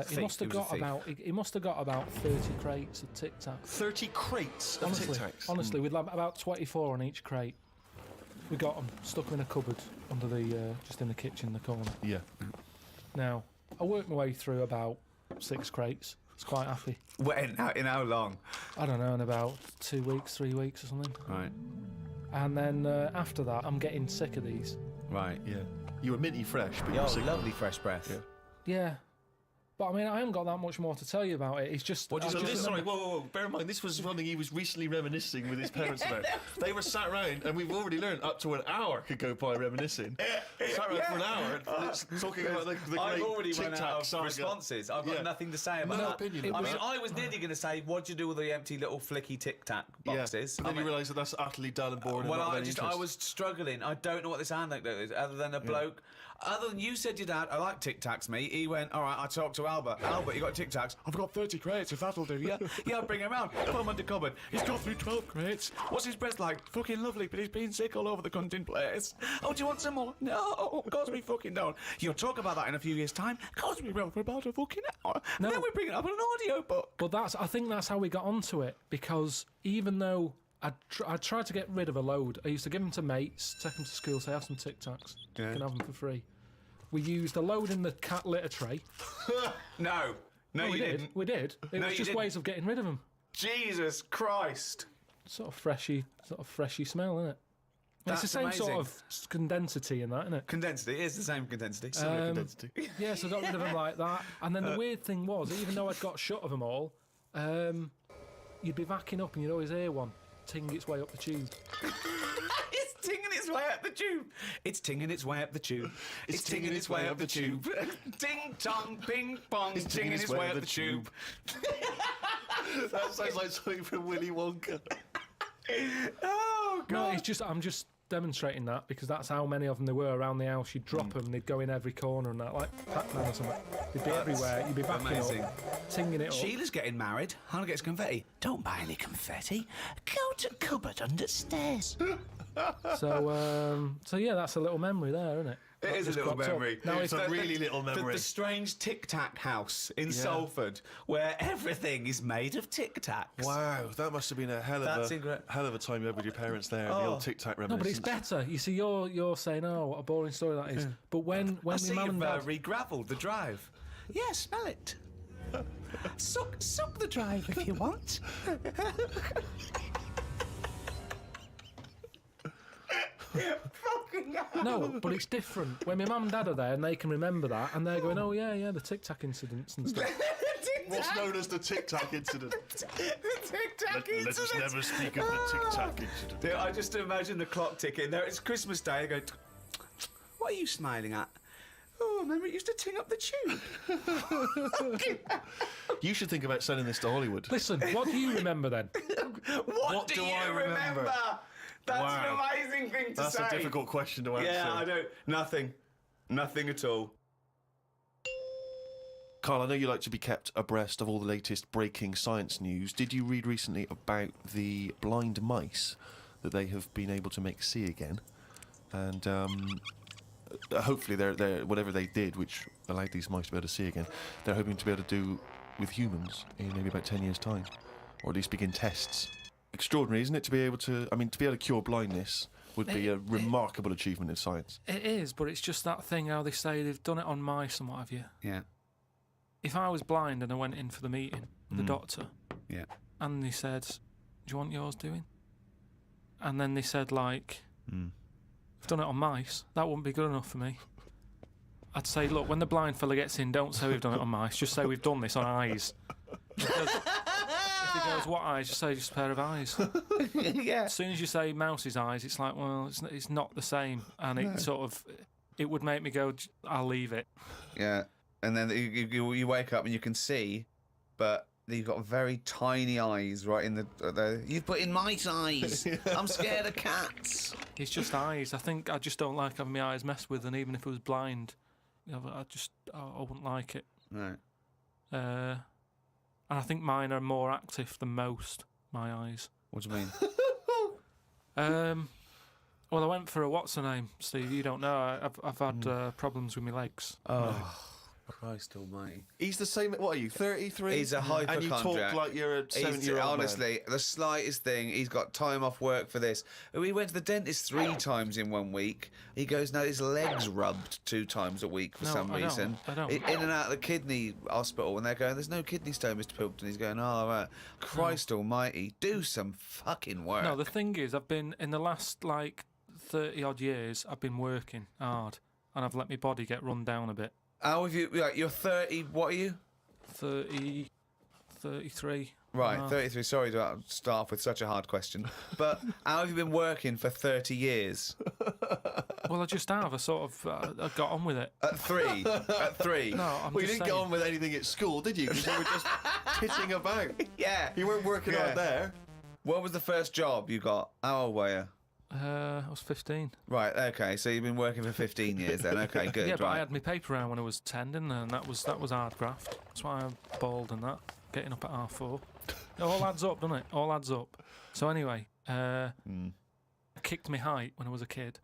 he Thief, must have he was a got thief. about he must have got about 30 crates of Tic Tacs. 30 crates of Honestly, Tic Tacs. honestly, with like about 24 on each crate. We got them, stuck them in a cupboard under the just in the kitchen in the corner. Yeah. Now, I worked my way through about 6 crates. I was quite happy. In how long? I don't know, in about 2 weeks, 3 weeks or something. Right. And then after that, I'm getting sick of these. Right. Yeah. You were minty fresh, but you Oh, were sick. lovely fresh breath. Yeah. Yeah. But I mean, I haven't got that much more to tell you about it. It's just. What do you I So Just this, remember- sorry, whoa. Bear in mind, this was something he was recently reminiscing with his parents about. They were sat around, and we've already learned up to an hour could go by reminiscing. Sat around for an hour, talking about the I've great already Tic run Tac out of saga. responses. I've got Yeah. nothing to say about No that. opinion I on mean, that. I was nearly going to say, what do you do with the empty little flicky Tic Tac boxes? Yeah. But then you realise that that's utterly dull and boring. Well, and not I of any interest. was struggling. I don't know what this anecdote is, other than a bloke. Other than you said your dad, I like Tic Tacs, mate. He went, all right, I talked to Albert. Albert, you got Tic Tacs? I've got 30 crates, if that'll do, yeah? Yeah, I'll bring him round. Put him under cupboard. He's got through 12 crates. What's his breath like? Fucking lovely, but he's been sick all over the cunting place. Oh, do you want some more? No, of course we fucking don't. You'll talk about that in a few years' time. Of course we will, for about a fucking hour. No. And then we bring it up in an audio book. But I think that's how we got onto it, because even though I tried to get rid of a load, I used to give them to mates, take them to school, say, have some Tic Tacs. You can have them for free. We used a load in the cat litter tray. No, we you did. didn't. We did. It No, was you just didn't. ways of getting rid of them. Jesus Christ. Sort of freshy smell, isn't it? It's the That's same sort amazing. of condensity in that, isn't it? Condensity, it is the same condensity. Condensity. Yeah, so I got rid of them like that. And then the weird thing was, even though I'd got shut of them all, you'd be backing up and you'd always hear one ting its way up the tube. It's tinging its way up the tube. It's tinging its way up the tube. It's tinging its way up the tube. Ding tong, ping pong. It's tinging its way up the tube. That sounds like something from Willy Wonka. Oh, No, God. it's just I'm just demonstrating that because that's how many of them there were around the house. You'd drop them, they'd go in every corner and that, like Pac-Man or something. They'd be everywhere. You'd be backing amazing. up, tinging it up. Sheila's getting married. Hannah gets confetti. Don't buy any confetti. Go to cupboard under stairs. So yeah, that's a little memory there, isn't it? It That is a just little cropped up. memory. Now, It's if a really little memory. The strange Tic Tac house in Salford, where everything is made of Tic Tacs. Wow, that must have been a hell That's of a time you had with your parents there. The old Tic Tac no, but it's reminiscence. better. You see, you're saying, oh, what a boring story that is. But when I my see mum you've and dad, re-gravelled the drive. Yeah, smell it. Suck the drive if you want. no, but it's different. When my mum and dad are there and they can remember that, and they're going, oh yeah, the Tic Tac incidents and stuff. What's known as the Tic Tac incident. The Tic Tac Let us incident. never speak of the Tic Tac incident. Dude, I just imagine the clock ticking. There, it's Christmas Day. I go, what are you smiling at? Oh, remember it used to ting up the tube. You should think about selling this to Hollywood. Listen, what do you remember then? What do you remember? That's Wow. an amazing thing to That's say. a difficult question to answer. Yeah, I don't. Nothing at all. Carl, I know you like to be kept abreast of all the latest breaking science news. Did you read recently about the blind mice that they have been able to make see again? And hopefully they're whatever they did, which allowed these mice to be able to see again, they're hoping to be able to do with humans in maybe about 10 years' time, or at least begin tests. Extraordinary, isn't it, to be able to cure blindness would be a remarkable achievement in science. It is, but it's just that thing how they say they've done it on mice and what have you. Yeah. If I was blind and I went in for the meeting with the doctor, Yeah. and they said, do you want yours doing? And then they said, like, I've done it on mice, that wouldn't be good enough for me. I'd say, look, when the blind fella gets in, don't say we've done it on mice. Just say we've done this on eyes. Because if he goes, what eyes? Just say just a pair of eyes. Yeah. As soon as you say mouse's eyes, it's like, well, it's not the same, and it would make me go, I'll leave it. Yeah. And then you wake up and you can see, but you've got very tiny eyes right in the. You've put in mice eyes. I'm scared of cats. It's just eyes. I think I just don't like having my eyes messed with, and even if I was blind, I wouldn't like it. Right. And I think mine are more active than most. My eyes. What do you mean? Well, I went for a what's her name, Steve. You don't know. I've had problems with my legs. Oh. Christ almighty. He's the same. What are you, 33? He's a hypochondriac. And you talk like you're a 70-year-old honestly, the slightest thing, he's got time off work for this. We went to the dentist 3 times in 1 week. He goes, no, his leg's rubbed 2 times a week for some reason. I don't. In and out of the kidney hospital, and they're going, there's no kidney stone, Mr. Pilkington. He's going, oh, right. Christ almighty, do some fucking work. No, the thing is, I've been, in the last, 30-odd years, I've been working hard, and I've let my body get run down a bit. How have you, you're 30, what are you? 30, 33. Right, 33. Sorry to start off with such a hard question. But how have you been working for 30 years? Well, I just have. I I got on with it. At 3? At 3? No, I'm Well, you just didn't get on with anything at school, did you? Because you were just titting about. Yeah. You weren't working hard there. What was the first job you got? How old were you? I was 15. Right, okay, so you've been working for 15 years then. Okay, good, Yeah, but right. I had my paper round when I was 10, didn't I? And that was hard graft. That's why I'm bald and that. Getting up at 4:30. It all adds up, doesn't it? All adds up. So anyway, I kicked my height when I was a kid.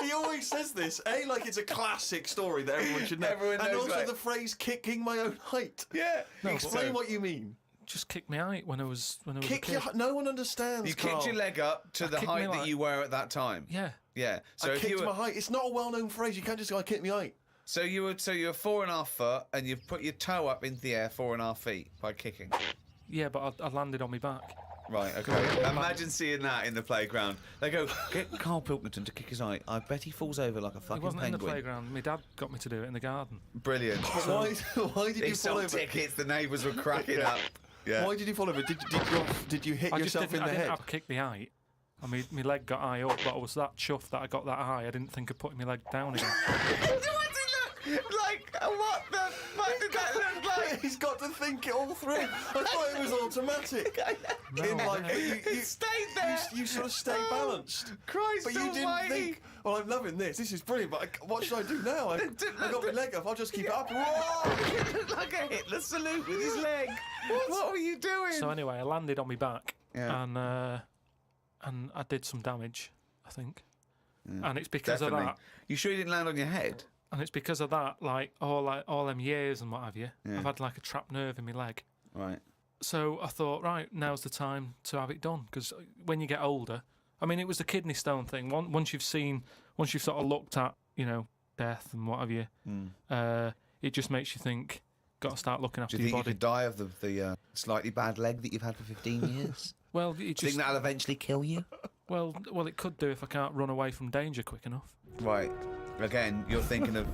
He always says this, like it's a classic story that everyone should know. Everyone and knows, also right? the phrase "kicking my own height." Yeah. Explain what you mean. Just kicked my height when I was a Kick kid. no one understands. You kicked your leg up to the kicked height me that you were at that time. Yeah. Yeah. So I if kicked you were, my height. It's not a well-known phrase. You can't just go, "I kicked my height." so you're 4.5 foot, and you've put your toe up into the air 4.5 feet by kicking. Yeah, but I landed on my back. Right, okay. Imagine seeing that in the playground. They go, get Carl Pilkington to kick his height. I bet he falls over like a It fucking wasn't in the penguin. playground. My dad got me to do it in the garden. Brilliant. But why did They you fall sold over? tickets, the neighbours were cracking up. Yeah. Why did you fall over? Did you hit I yourself just in the I didn't head? have to kick my height. I mean, my leg got high up, but I was that chuffed that I got that high. I didn't think of putting my leg down again. What did it look like? What the fuck did that look like? He's got to think it all through. I thought it was automatic. No, In life, but It stayed there. you sort of stay balanced. Christ But you didn't almighty. think, well, I'm loving this. This is brilliant, but what should I do now? I got my leg up. I'll just keep it up. Whoa! It looked like a Hitler salute with his leg. What were you doing? So anyway, I landed on my back, Yeah. and I did some damage, I think. And it's because Definitely. of that. You sure you didn't land on your head? And it's because of that, all them years and what have you. Yeah. I've had like a trapped nerve in my leg. Right. So I thought, right, now's the time to have it done. Because when you get older, I mean, it was the kidney stone thing. Once you've sort of looked at, death and what have you, it just makes you think, got to start looking after Do you your think you body. could die of the slightly bad leg that you've had for 15 years? Well, Do you think that'll eventually kill you? well, it could do if I can't run away from danger quick enough. Right. Again, you're thinking of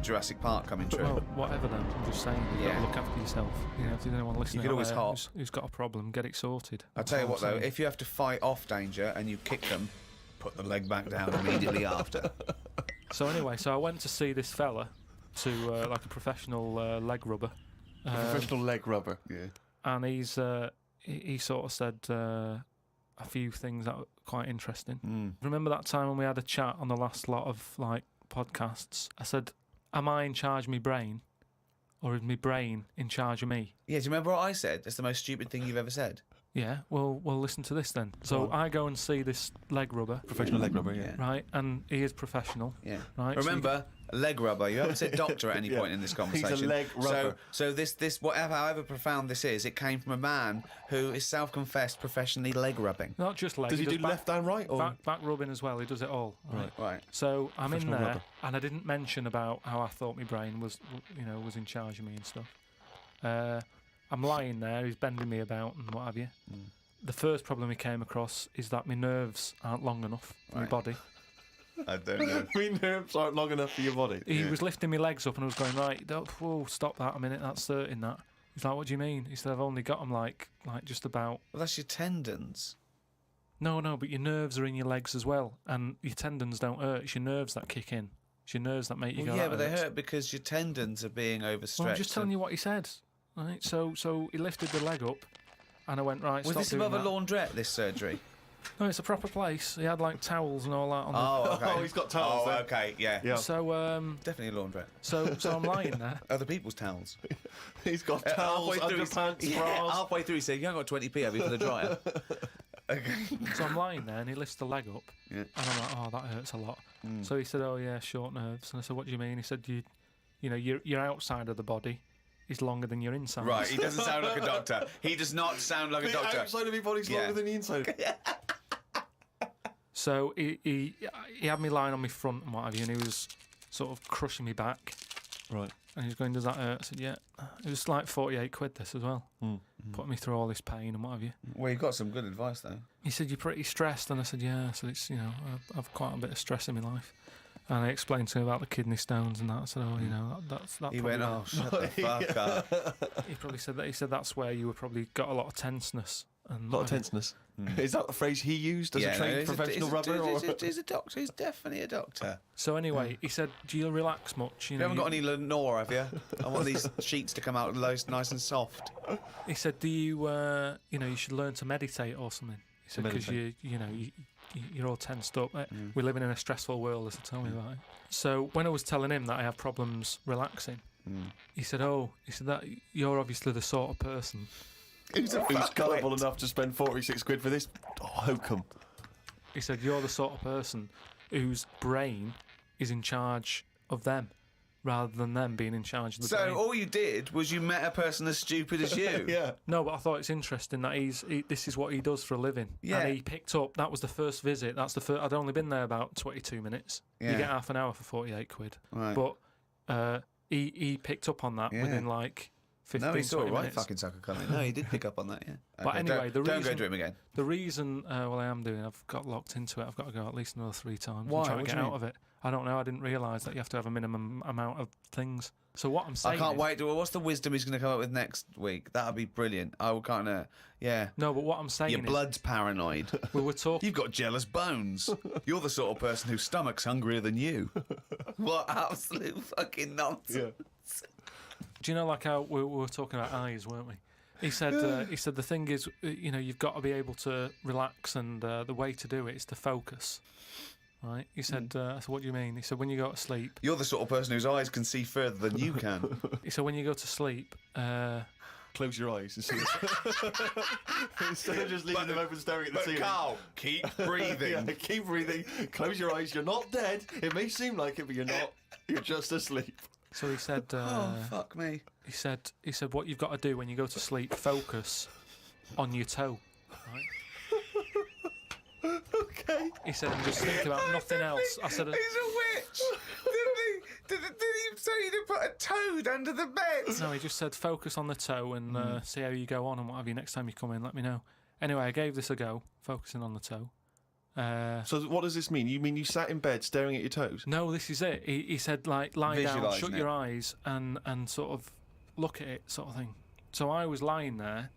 Jurassic Park coming true. Well, whatever then. I'm just saying, you've got Yeah. to look after yourself. If there's anyone listening could out always there hop. who's got a problem, get it sorted. I'll tell you That's what, all though, I'm saying. if you have to fight off danger and you kick them, put the leg back down immediately after. So anyway, I went to see this fella, to like a professional leg rubber. Professional leg rubber. Yeah. And he sort of said a few things that were quite interesting. Remember that time when we had a chat on the last lot of podcasts? I said, am I in charge of my brain, or is my brain in charge of me? Yeah, do you remember what I said? That's the most stupid thing you've ever said. Yeah, well, listen to this then. So I go and see this leg rubber, Professional leg rubber, yeah. right? And he is professional. Yeah. Right, so Remember, leg rubber. You haven't said doctor at any point in this conversation. leg rubber. So this whatever, however profound this is, it came from a man who is self-confessed professionally leg rubbing. Not just legs. Does he do back, left and right? Or? back rubbing as well. He does it all. Right. Right. So I'm in Professional there, rubber. and I didn't mention about how I thought my brain was in charge of me and stuff. I'm lying there. He's bending me about and what have you. The first problem he came across is that my nerves aren't long enough in my Right. body. I don't know. My nerves aren't long enough for your body. He was lifting my legs up and I was going, right, whoa, stop that a minute, that's hurting that. He's like, what do you mean? He said, I've only got them like just about... Well, that's your tendons. No, but your nerves are in your legs as well. And your tendons don't hurt, it's your nerves that kick in. It's your nerves that make you go, Yeah, that but they hurts. hurt because your tendons are being overstretched. Well, I'm just telling you what he said. Right, so he lifted the leg up and I went, right, Was stop this doing above that. a laundrette, this surgery? No, it's a proper place. He had like towels and all that on Oh, okay. Oh, he's got towels there. okay, yeah. Yeah. So Definitely a laundrette. so I'm lying there. Other people's towels. He's got towels, underpants, bras. Halfway through, he said, you haven't got 20p, have you, for the dryer? Okay. So I'm lying there and he lifts the leg up Yeah. and I'm like, oh, that hurts a lot. So he said, oh yeah, short nerves. And I said, what do you mean? He said, you know, your outside of the body is longer than your inside. Right, he doesn't sound like a doctor. He does not sound like a The doctor. outside of your body's Yeah. longer than the inside. So he had me lying on my front and what have you, and he was sort of crushing me back. Right. And he was going, does that hurt? I said, yeah. It was like 48 quid this as well. Putting me through all this pain and what have you. Well, you've got some good advice, though. He said, you're pretty stressed. And I said, yeah. So it's, you know, I've quite a bit of stress in my life. And I explained to him about the kidney stones and that. I said, oh, you know, that's He probably went, oh, shut the fuck up. He probably said that. He said that's where you were probably got a lot of tenseness. And A lot of tenseness. Is that the phrase he used as a trained professional rubber? Or? He's a doctor. He's definitely a doctor. So anyway, he said, do you relax much? You haven't got any Lenore, have you? I want these sheets to come out nice and soft. He said, do you, you know, you should learn to meditate or something. He said, because you're all tensed up. We're living in a stressful world, as he told me about it. So when I was telling him that I have problems relaxing, he said, that you're obviously the sort of person Who's gullible enough to spend 46 quid for this hokum? He said, you're the sort of person whose brain is in charge of them rather than them being in charge of the brain. So all you did was you met a person as stupid as you. Yeah. No, but I thought it's interesting that this is what he does for a living. Yeah. And he picked up, that was the first visit. That's the first, I'd only been there about 22 minutes. Yeah. You get half an hour for 48 quid. Right. But he picked up on that within like 15, No, he saw a 20 right minutes. fucking sucker coming. No, he did pick up on that, yeah. But anyway, don't go to him again. The reason, I am doing, I've got locked into it. I've got to go at least another 3 times. Why? I'm trying What to do get you out of it. I don't know. I didn't realise that you have to have a minimum amount of things. So what I'm saying I can't is, wait. What's the wisdom he's going to come up with next week? That'd be brilliant. I kind of, yeah. No, but what I'm saying Your is, blood's paranoid. we were talking. You've got jealous bones. You're the sort of person whose stomach's hungrier than you. What absolute fucking nonsense. Yeah. Do you know, like how we were talking about eyes, weren't we? He said the thing is, you know, you've got to be able to relax, and the way to do it is to focus. Right? He said, I said, what do you mean? He said, when you go to sleep. You're the sort of person whose eyes can see further than you can. He said, when you go to sleep. Close your eyes and see. Instead of just leaving them open, staring at the ceiling. Carl, keep breathing. Yeah, keep breathing. Close your eyes. You're not dead. It may seem like it, but you're not. You're just asleep. So he said. Oh, fuck me. He said, what you've got to do when you go to sleep, focus on your toe. Right? Okay. He said, and just think about nothing else. I said, He's a witch. Did he say to put a toad under the bed? no, he just said, focus on the toe and see how you go on and what have you. Next time you come in, let me know. Anyway, I gave this a go, focusing on the toe. So what does this mean? You mean you sat in bed staring at your toes? No, this is it. He said, like, lie down, Visualising shut it. your eyes and sort of look at it, sort of thing. So I was lying there.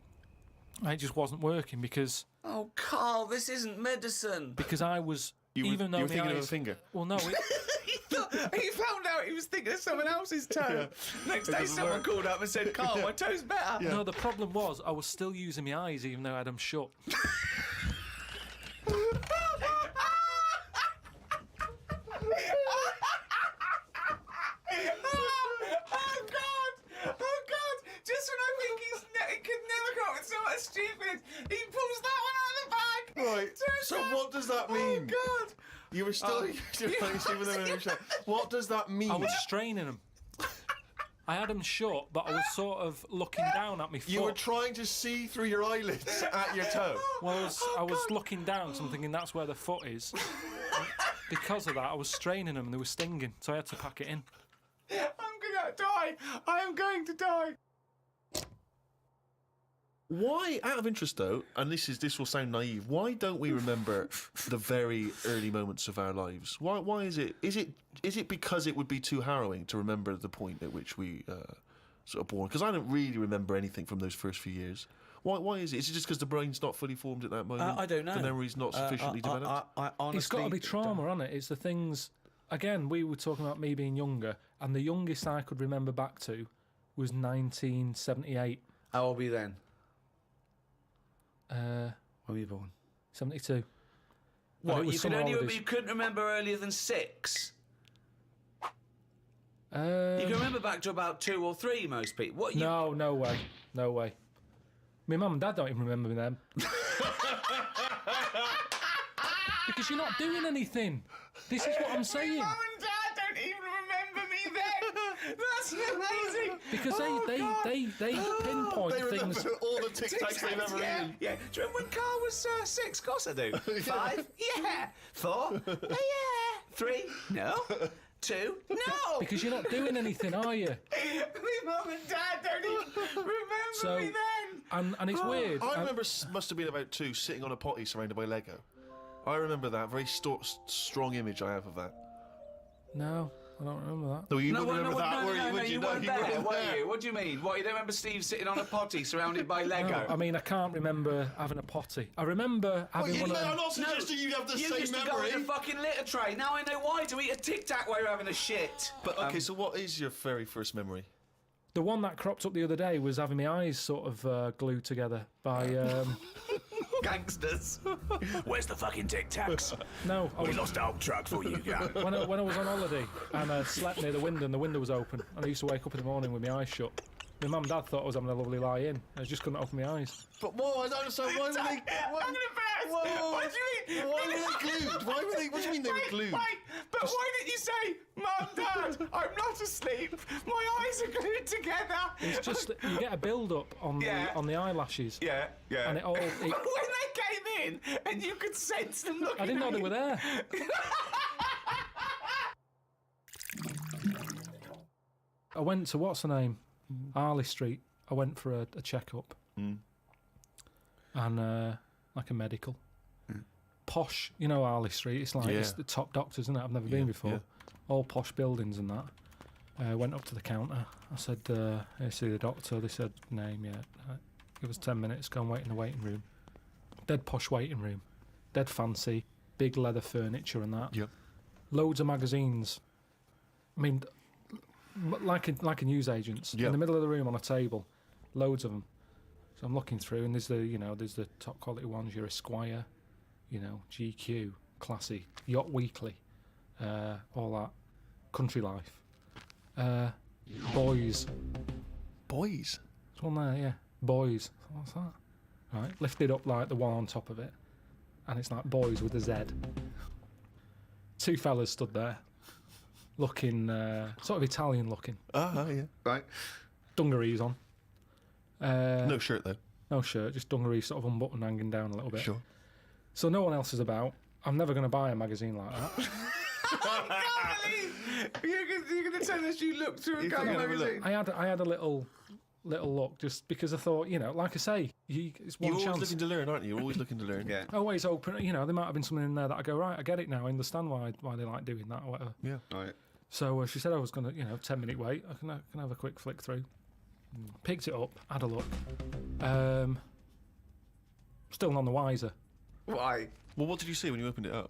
It just wasn't working because Oh, Carl, this isn't medicine. I was, You even were though my thinking eyes, of a finger. Well, no, He found out he was thinking of someone else's toe. Next day, doesn't someone work. called up and said, Carl, my toe's better. no. The problem was I was still using my eyes even though I had them shut. Oh, God. Just when I think he could never come up with something stupid, he pulls that one out of the bag. Right. So what does that mean? Oh, God. You were still even though they were shut. What does that mean? I was straining them. I had them shut, but I was sort of looking down at my foot. You were trying to see through your eyelids at your toe. Well, I was looking down, so I'm thinking that's where the foot is. Because of that, I was straining them and they were stinging, so I had to pack it in. I'm going to die. I am going to die. Why, out of interest though, and this will sound naive, why don't we remember the very early moments of our lives? Why is it? Is it because it would be too harrowing to remember the point at which we sort of born? Because I don't really remember anything from those first few years. Why is it? Is it just because the brain's not fully formed at that moment? I don't know. The memory's not sufficiently developed? I honestly, It's got to be trauma, hasn't it? It's the things. Again, we were talking about me being younger, and the youngest I could remember back to was 1978. How old were you then? When were you born? 72. What? You couldn't remember earlier than 6? You can remember back to about 2 or 3, most people. What? No way. No way. My mum and dad don't even remember me then. Because you're not doing anything. This is what I'm saying. Mum and Dad don't even remember me then. That's amazing. Because they pinpoint They remember things. all the Tic Tacs they've ever eaten. Yeah. Do you remember when Carl was 6? Of course I do. 5? Yeah. 4? Yeah. 3? No. 2? No. Because you're not doing anything, are you? My mum and Dad don't even remember me then. And it's weird. I remember, must have been about 2, sitting on a potty surrounded by Lego. I remember that. Very strong image I have of that. No, I don't remember that. No, you wouldn't remember that, were you? Would you weren't there, were you? What do you mean? What, you don't remember Steve sitting on a potty surrounded by Lego? No, I mean, I can't remember having a potty. I remember having one of them. I'm not suggesting you have the You same used to go memory. in a fucking litter tray. Now I know why, to eat a Tic Tac while you're having a shit. But, okay, so what is your very first memory? The one that cropped up the other day was having my eyes sort of glued together by... Gangsters. Where's the fucking Tic Tacs? No, I We was, lost our truck for you, yeah. when I was on holiday and I slept near the window and the window was open and I used to wake up in the morning with my eyes shut. My mum and dad thought I was having a lovely lie-in. I just couldn't open my eyes. But whoa, I don't understand. Why were they... I'm gonna burst. Whoa. What do you mean? Why were they glued? Why were they... What do you mean they were glued? Wait, but why didn't you say, Mum, Dad, I'm not asleep. My eyes are glued together. It's just that you get a build-up on the eyelashes. Yeah. And it all... But when they came in and you could sense them looking I didn't know at they you. were there. I went to, what's her name? Harley Street. I went for a checkup. And like a medical. Posh, you know Harley Street, it's like it's the top doctors, isn't it? I've never been before. Yeah. All posh buildings and that. I went up to the counter. I said, I see the doctor. They said, name, yeah. Give us 10 minutes, go and wait in the waiting room. Dead posh waiting room. Dead fancy. Big leather furniture and that. Yep. Loads of magazines. I mean, like a newsagent's. Yep. In the middle of the room on a table. Loads of them. So I'm looking through and there's the top quality ones. Your Esquire, GQ, Classy, Yacht Weekly, all that. Country Life. Boys. Boys? There's one there, yeah. Boys. What's that? Right, lifted up like the one on top of it. And it's like Boys with a Z. 2 fellas stood there. Looking, sort of Italian looking. Yeah. Right. Dungarees on. No shirt, though. No shirt, just dungarees sort of unbuttoned, hanging down a little bit. Sure. So no one else is about. I'm never going to buy a magazine like that. You're going to tell us you looked through a can't have a magazine? I had a little look just because I thought, like I say, it's one You're always chance. looking to learn, aren't you? You're always looking to learn. Yeah. Always open. There might have been something in there that I go, right, I get it now. I understand why they like doing that or whatever. Yeah. Right. So she said I was going to, 10-minute wait. I can have a quick flick through. Picked it up, had a look. Still none the wiser. Why? Well, what did you see when you opened it up?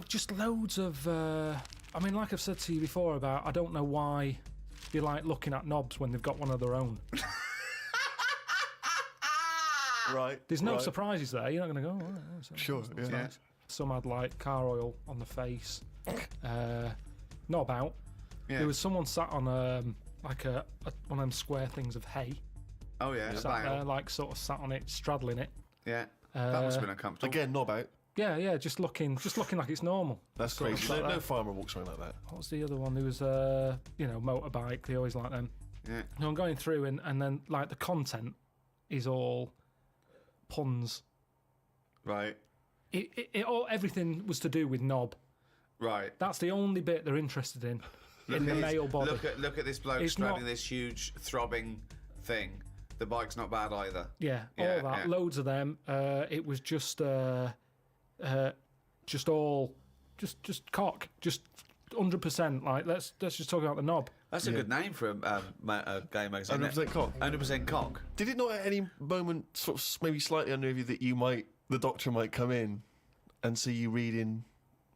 Just loads of... like I've said to you before about, I don't know why you like looking at knobs when they've got one of their own. Right. There's no surprises there. You're not going to go, Sure, that's yeah. nice. Some had like car oil on the face. Knob out. Yeah. There was someone sat on one of them square things of hay. Oh, yeah. Sat there, like sort of sat on it, straddling it. Yeah. That must have been uncomfortable. Again, knob out. Yeah, just looking like it's normal. That's Sort of crazy. like No that. farmer walks around like that. What was the other one? There was motorbike. They always like them. Yeah. No, I'm going through and then like the content is all puns. Right. Everything was to do with knob. Right. That's the only bit they're interested in the male body. Look at this bloke It's straddling not- this huge throbbing thing. The bike's not bad either. Yeah, Yeah, all that, yeah. loads of them. It was just cock, just 100%. Like let's just talk about the knob. That's a good name for a gay magazine. 100% cock. 100% cock. Did it not at any moment sort of maybe slightly unnerve you that the doctor might come in and see you reading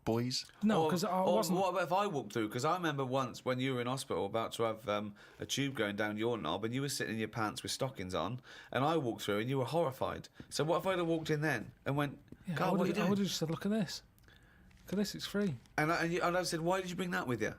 boys? No, because I wasn't. What about if I walked through? Because I remember once when you were in hospital about to have a tube going down your knob and you were sitting in your pants with stockings on and I walked through and you were horrified. So what if I'd have walked in then and went, Yeah, Carl, what are you I doing? would have just said, look at this. Look at this, it's free. And I said, why did you bring that with you?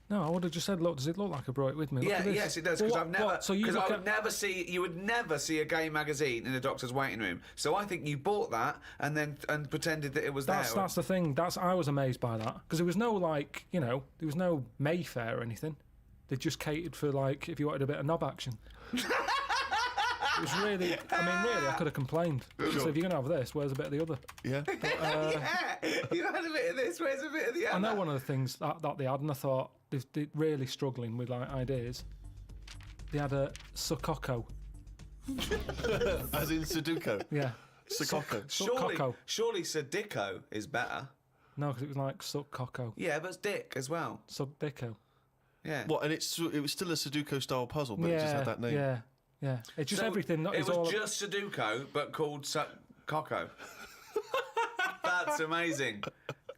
No, I would have just said, look, does it look like I brought it with me? Look Yeah, at this. yes, it does. Well, Because I've never, what? So you because look I would never see, you would never see a gay magazine in a doctor's waiting room. So I think you bought that and pretended that it was there. That's the thing. I was amazed by that because there was no there was no Mayfair or anything. They just catered for like if you wanted a bit of knob action. It was really, I could have complained. So if you're gonna have this, where's a bit of the other? Yeah. Yeah, you had a bit of this. Where's a bit of the other? I know one of the things that they had, and I thought they're really struggling with like ideas. They had a Sukoko. As in Sudoku. Yeah. Sukoko. Surely Sadico is better. No, because it was like Sukoko. Yeah, but it's Dick as well. Subdico. Yeah. What? And it was still a Sudoku style puzzle, but it just had that name. Yeah. Yeah. It's just So everything. It was just Sudoku, but called Coco. That's amazing.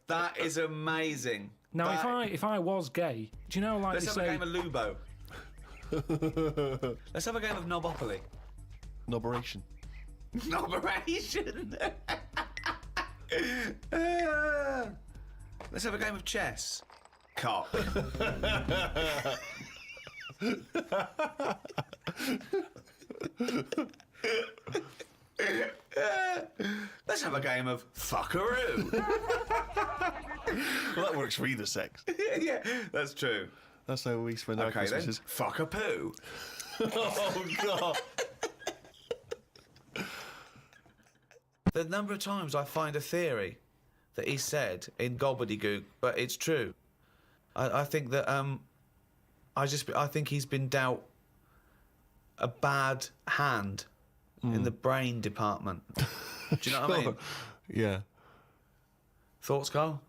That is amazing. Now, if I was gay, do you know like Let's they have say? a game of Lubo. Let's have a game of Knobopoly. Noberation. Knoberation. Let's have a game of chess. Cock. Let's have a game of fuckaroo. Well, that works for either sex. Yeah, that's true. That's how we spend our Okay then, Christmases. fuck a poo. Oh, God. The number of times I find a theory that he said in gobbledygook, but it's true. I think that I think he's been dealt a bad hand in the brain department. Do you know what I mean? Yeah. Thoughts, Carl?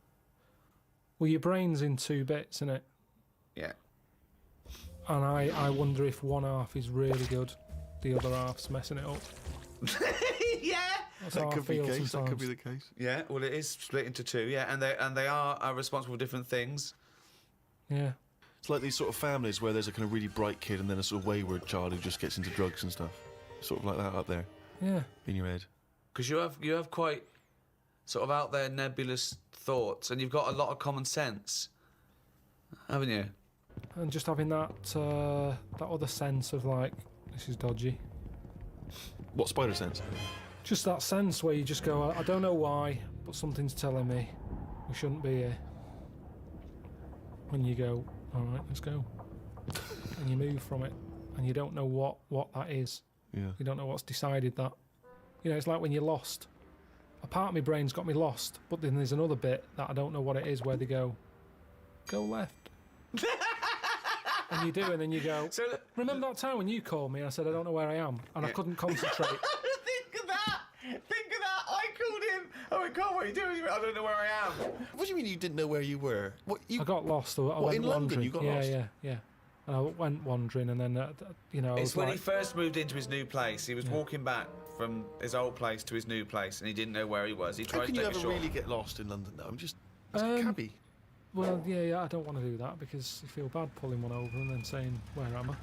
Well, your brain's in two bits, isn't it? Yeah. And I wonder if one half is really good, the other half's messing it up. Yeah. That's how That I could be feel the case. sometimes. That could be the case. Yeah. Well, it is split into two. Yeah, and they are responsible for different things. Yeah. It's like these sort of families where there's a kind of really bright kid and then a sort of wayward child who just gets into drugs and stuff. Sort of like that up there Yeah. in your head. Because you have quite sort of out there nebulous thoughts, and you've got a lot of common sense, haven't you? And just having that other sense of like, this is dodgy. What spider sense? Just that sense where you just go, I don't know why, but something's telling me we shouldn't be here. When you go, all right, let's go. And you move from it, and you don't know what that is. Yeah. You don't know what's decided that. You know, it's like when you're lost. A part of my brain's got me lost, but then there's another bit that I don't know what it is where they go left. And you do, and then you go, So remember that time when you called me and I said I don't know where I am, and I couldn't concentrate. think of that. I called him. I went, God, what are you doing? He went, I don't know where I am. What do you mean you didn't know where you were? What you? I got lost. I What, went in London wandering. you got yeah, lost? Yeah. And I went wandering, and then I It's was when like, he first moved into his new place. He was walking back from his old place to his new place, and he didn't know where he was. He How tried can to you take a ever short. really get lost in London though? I'm just it's a cabbie. well, yeah, I don't want to do that because you feel bad pulling one over and then saying, where am I?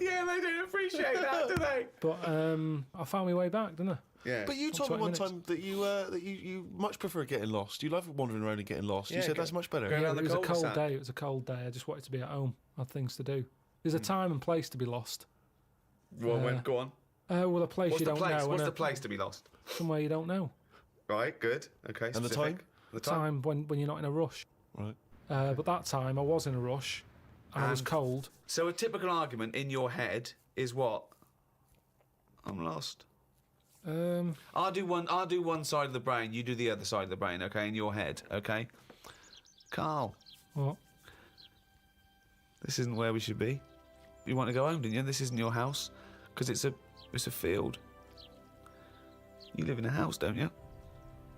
Yeah, they don't appreciate that, do they? But I found my way back, didn't I? Yeah. But you told me 20 one minutes. time that you much prefer getting lost. You love wandering around and getting lost. You Yeah, said that's much better. Going around the It was a cold cul-de-sac. day. It was a cold day. I just wanted to be at home. I had things to do. There's a time and place to be lost. Well, go on. Well, a place What's you the don't place? know. What's and the place to be lost? Somewhere you don't know. Right, good. Okay. And the specific. time? The time. Time when you're not in a rush. Right. But that time I was in a rush. And I was And- cold. So a typical argument in your head is what? I'm lost. I'll do one side of the brain. You do the other side of the brain. Okay, in your head. Okay. Carl, What? This isn't where we should be. You want to go home, didn't you? This isn't your house, because it's a field. You live in a house, don't you?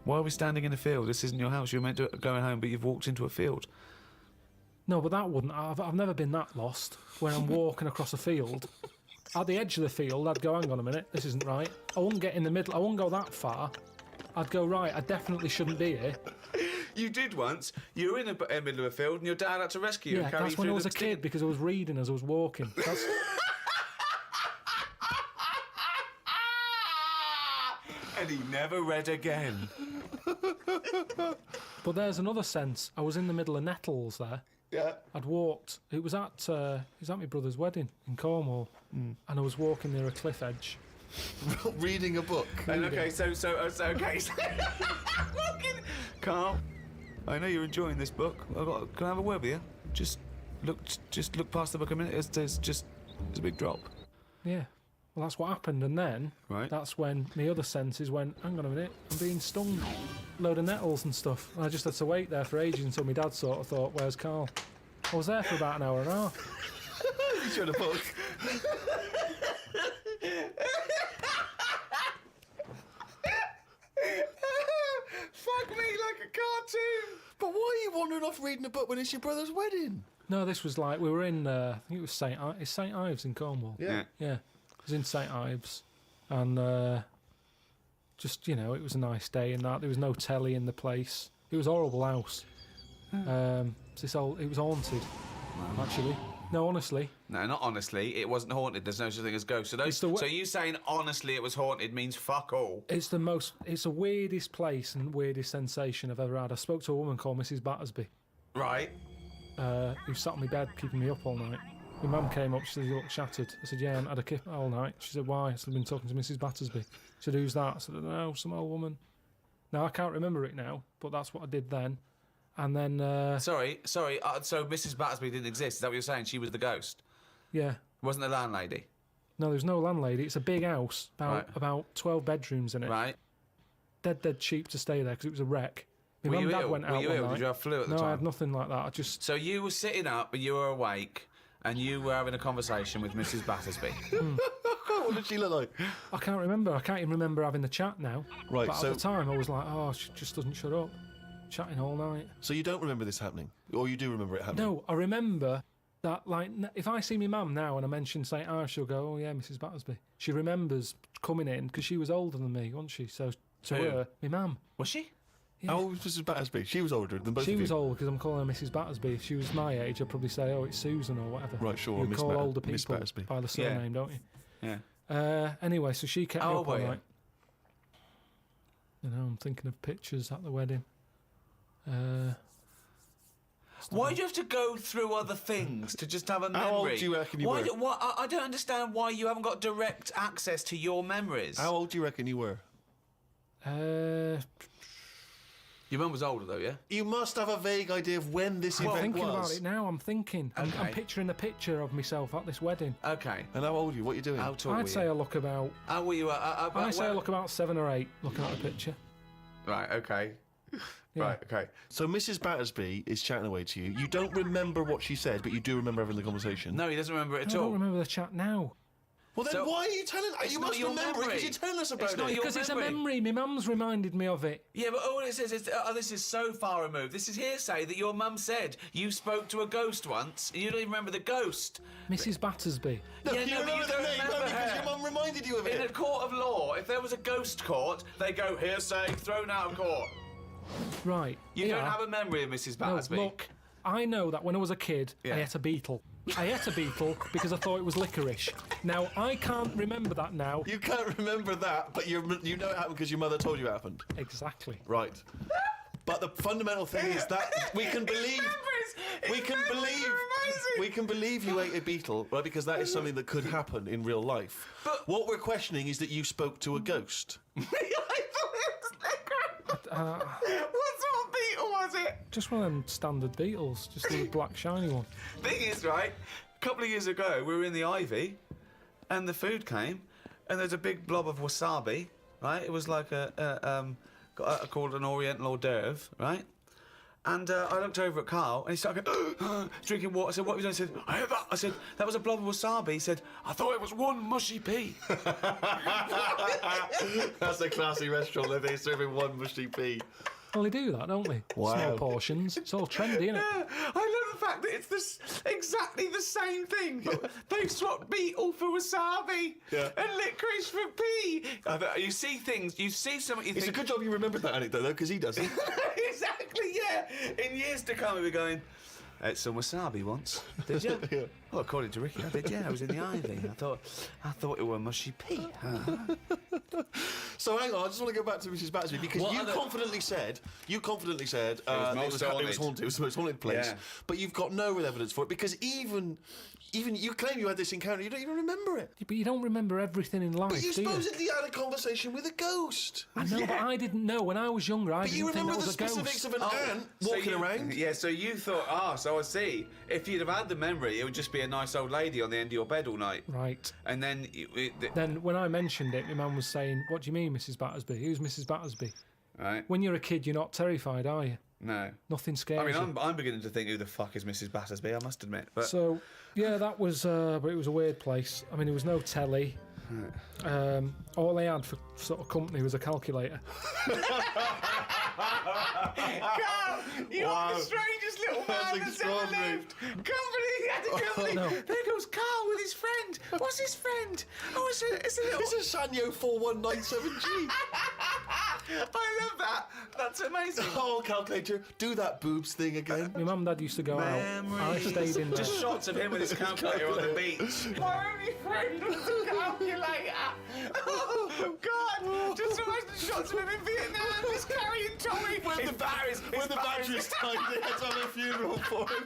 Why are we standing in a field? This isn't your house. You're meant to go home, but you've walked into a field. No, but that wouldn't. I've never been that lost. When I'm walking across a field, at the edge of the field, I'd go, hang on a minute, this isn't right. I wouldn't get in the middle. I wouldn't go that far. I'd go, right, I definitely shouldn't be here. You did once. You were in the middle of a field, and your dad had to rescue you Yeah, and carry you that's when through I was the a kid, because I was reading as I was walking. That's... And he never read again. But there's another sense. I was in the middle of nettles there. Yeah. I'd walked. It was at my brother's wedding in Cornwall, and I was walking near a cliff edge. Reading a book. And okay, so Carl, I know you're enjoying this book. Can I have a word with you? Just look past the book a minute. It's a big drop. Yeah. Well, that's what happened, and then Right. that's when my other senses went, hang on a minute, I'm being stung. Load of nettles and stuff. And I just had to wait there for ages until my dad sort of thought, where's Carl? I was there for about an hour and a half. You should have book. Fuck me like a cartoon. But why are you wandering off reading a book when it's your brother's wedding? No, this was like, we were in, I think it was St Ives in Cornwall. Yeah. Yeah, it was in St Ives, and just, you know, it was a nice day and that. There was no telly in the place. It was a horrible house. It was haunted, actually. No, honestly. No, not honestly. It wasn't haunted. There's no such thing as ghosts. So you saying honestly it was haunted means fuck all. It's the weirdest place and weirdest sensation I've ever had. I spoke to a woman called Mrs. Battersby, Right. who sat on my bed keeping me up all night. My mum came up, she said, you look shattered. I said, yeah, I haven't had a kip all night. She said, why? I said, I've been talking to Mrs. Battersby. She said, who's that? I said, no, some old woman. Now, I can't remember it now, but that's what I did then. And then... Sorry. So Mrs. Battersby didn't exist. Is that what you're saying? She was the ghost? Yeah. Wasn't the landlady? No, there's no landlady. It's a big house, about 12 bedrooms in it. Right. Dead cheap to stay there because it was a wreck. My Were mum you and dad ill? went out Were you one ill? night. Did you have flu at the No, time? I had nothing like that. I just... So you were sitting up, and you were awake, and you were having a conversation with Mrs. Battersby. What did she look like? I can't remember. I can't even remember having the chat now. Right, But so- at the time, I was like, oh, she just doesn't shut up. Chatting all night. So you don't remember this happening? Or you do remember it happening? No, I remember that, like, if I see my mum now and I mention St. Ives, she'll go, oh, yeah, Mrs. Battersby. She remembers coming in, because she was older than me, wasn't she? So to Who? her, my mum. Was she? Yeah. How old was Mrs. Battersby? She was older than both She of you. was old because I'm calling her Mrs. Battersby. If she was my age, I'd probably say, oh, it's Susan or whatever. Right, sure, You Miss call older Miss people Battersby. by the surname, don't you? Yeah. Anyway, so she kept How me old up all were you? night. You know, I'm thinking of pictures at the wedding. Why do you have to go through other things to just have a memory? How old do you reckon you were? I don't understand why you haven't got direct access to your memories. How old do you reckon you were? Your mum was older, though, yeah? You must have a vague idea of when this I'm event thinking was. about it now. I'm thinking. I'm Okay. picturing the picture of myself at this wedding. Okay. And how old are you? What are you doing? How tall were I'd say I you? look about. How were you? I say I look about 7 or 8. Looking at the picture. Right, okay. Yeah. Right, okay. So Mrs. Battersby is chatting away to you. You don't remember what she said, but you do remember having the conversation. No, he doesn't remember it I at don't all. remember the chat now. Well, then So- why are you telling? It's You not must your remember it memory. because you're telling us about It's not it. your Because it's a memory. memory. My mum's reminded me of it. Yeah, but all it says is, this is so far removed. This is hearsay that your mum said you spoke to a ghost once, and you don't even remember the ghost. Mrs. Battersby. No, Yeah, you no, but remember you the don't name remember only because her. your mum reminded you of In a it. court of law, if there was a ghost court, they go hearsay, thrown out of court. Right. You yeah. don't have a memory of Mrs. No, Battersby. look, I know that when I was a kid, Yeah. I ate a beetle. I ate a beetle because I thought it was licorice. Now, I can't remember that now. You can't remember that, but you know it happened because your mother told you it happened. Exactly. Right. But the fundamental thing is that we can believe. We can believe you ate a beetle, right? Because that is something that could happen in real life. But- what we're questioning is that you spoke to a ghost. I thought it was licorice. What sort of beetle was it? Just one of them standard beetles, just a little black shiny one. Thing is, right, a couple of years ago, we were in the Ivy, and the food came, and there's a big blob of wasabi, right? It was like called an Oriental hors d'oeuvre, right? And I looked over at Carl, and he started going, drinking water. I said, what have you done? He said, I heard that. I said, that was a blob of wasabi. He said, I thought it was one mushy pea. That's a classy restaurant, though. They're serving one mushy pea. Well, they do that, don't they? Wow. Small portions. It's all trendy, isn't it? Yeah, I love the fact that it's exactly the same thing, but they've swapped beetle for wasabi and licorice for pea. You see things, you see something, you It's a think... good job you remembered that anecdote, though, because he doesn't. Exactly, yeah. In years to come, we'll be going, ate some wasabi once. Did you? Yeah. Well, according to Ricky, I did, yeah. I was in the ivy. I thought it were mushy pea. So hang on, I just want to go back to Mrs. Battersby because you confidently said it was haunted. It was the most haunted place. Yeah. But you've got no real evidence for it because even you claim you had this encounter, you don't even remember it. But you don't remember everything in life, But you do you? supposedly had a conversation with a ghost. I know, but I didn't know. When I was younger, I But you didn't think remember that the was a specifics ghost. of an ant walking around. Yeah, so you thought, so I see. If you'd have had the memory, it would just be a nice old lady on the end of your bed all night. Right. And then... Then when I mentioned it, my mum was saying, what do you mean, Mrs. Battersby? Who's Mrs. Battersby? Right. When you're a kid, you're not terrified, are you? No. Nothing scares I mean, you. I'm beginning to think, who the fuck is Mrs. Battersby, I must admit. But So, yeah, that was... but it was a weird place. I mean, there was no telly. All they had for sort of company was a calculator. Carl, you are the strangest little man that's ever lived. Company. No. There goes Carl with his friend. What's his friend? Oh, it's a little... It's a Sanyo 4197G. I love that. That's amazing. Oh, calculator, do that boobs thing again. My mum and dad used to go out. I stayed in there. Just shots of him with his calculator on the beach. My only friend was a calculator. Oh, God. Just imagine shots of him in Vietnam just carrying Tommy. When the batteries died, they had to have a funeral for him.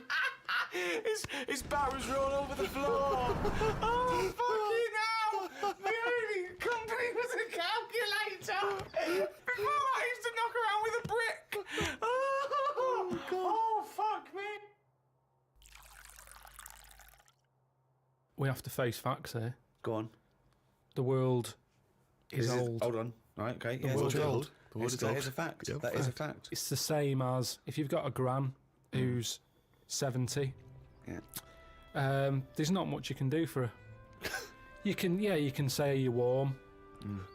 His barrels are all over the floor. Oh, fucking hell. The only company was a calculator. Before that, I used to knock around with a brick. Oh, God. Oh, fuck me. We have to face facts here. Go on. The world is old. Hold on. Right, okay. Yeah, world's old. The world is that old. is a fact. Yep, That is a fact. It's the same as if you've got a gran who's 70. Yeah. There's not much you can do for her. You can say you're warm,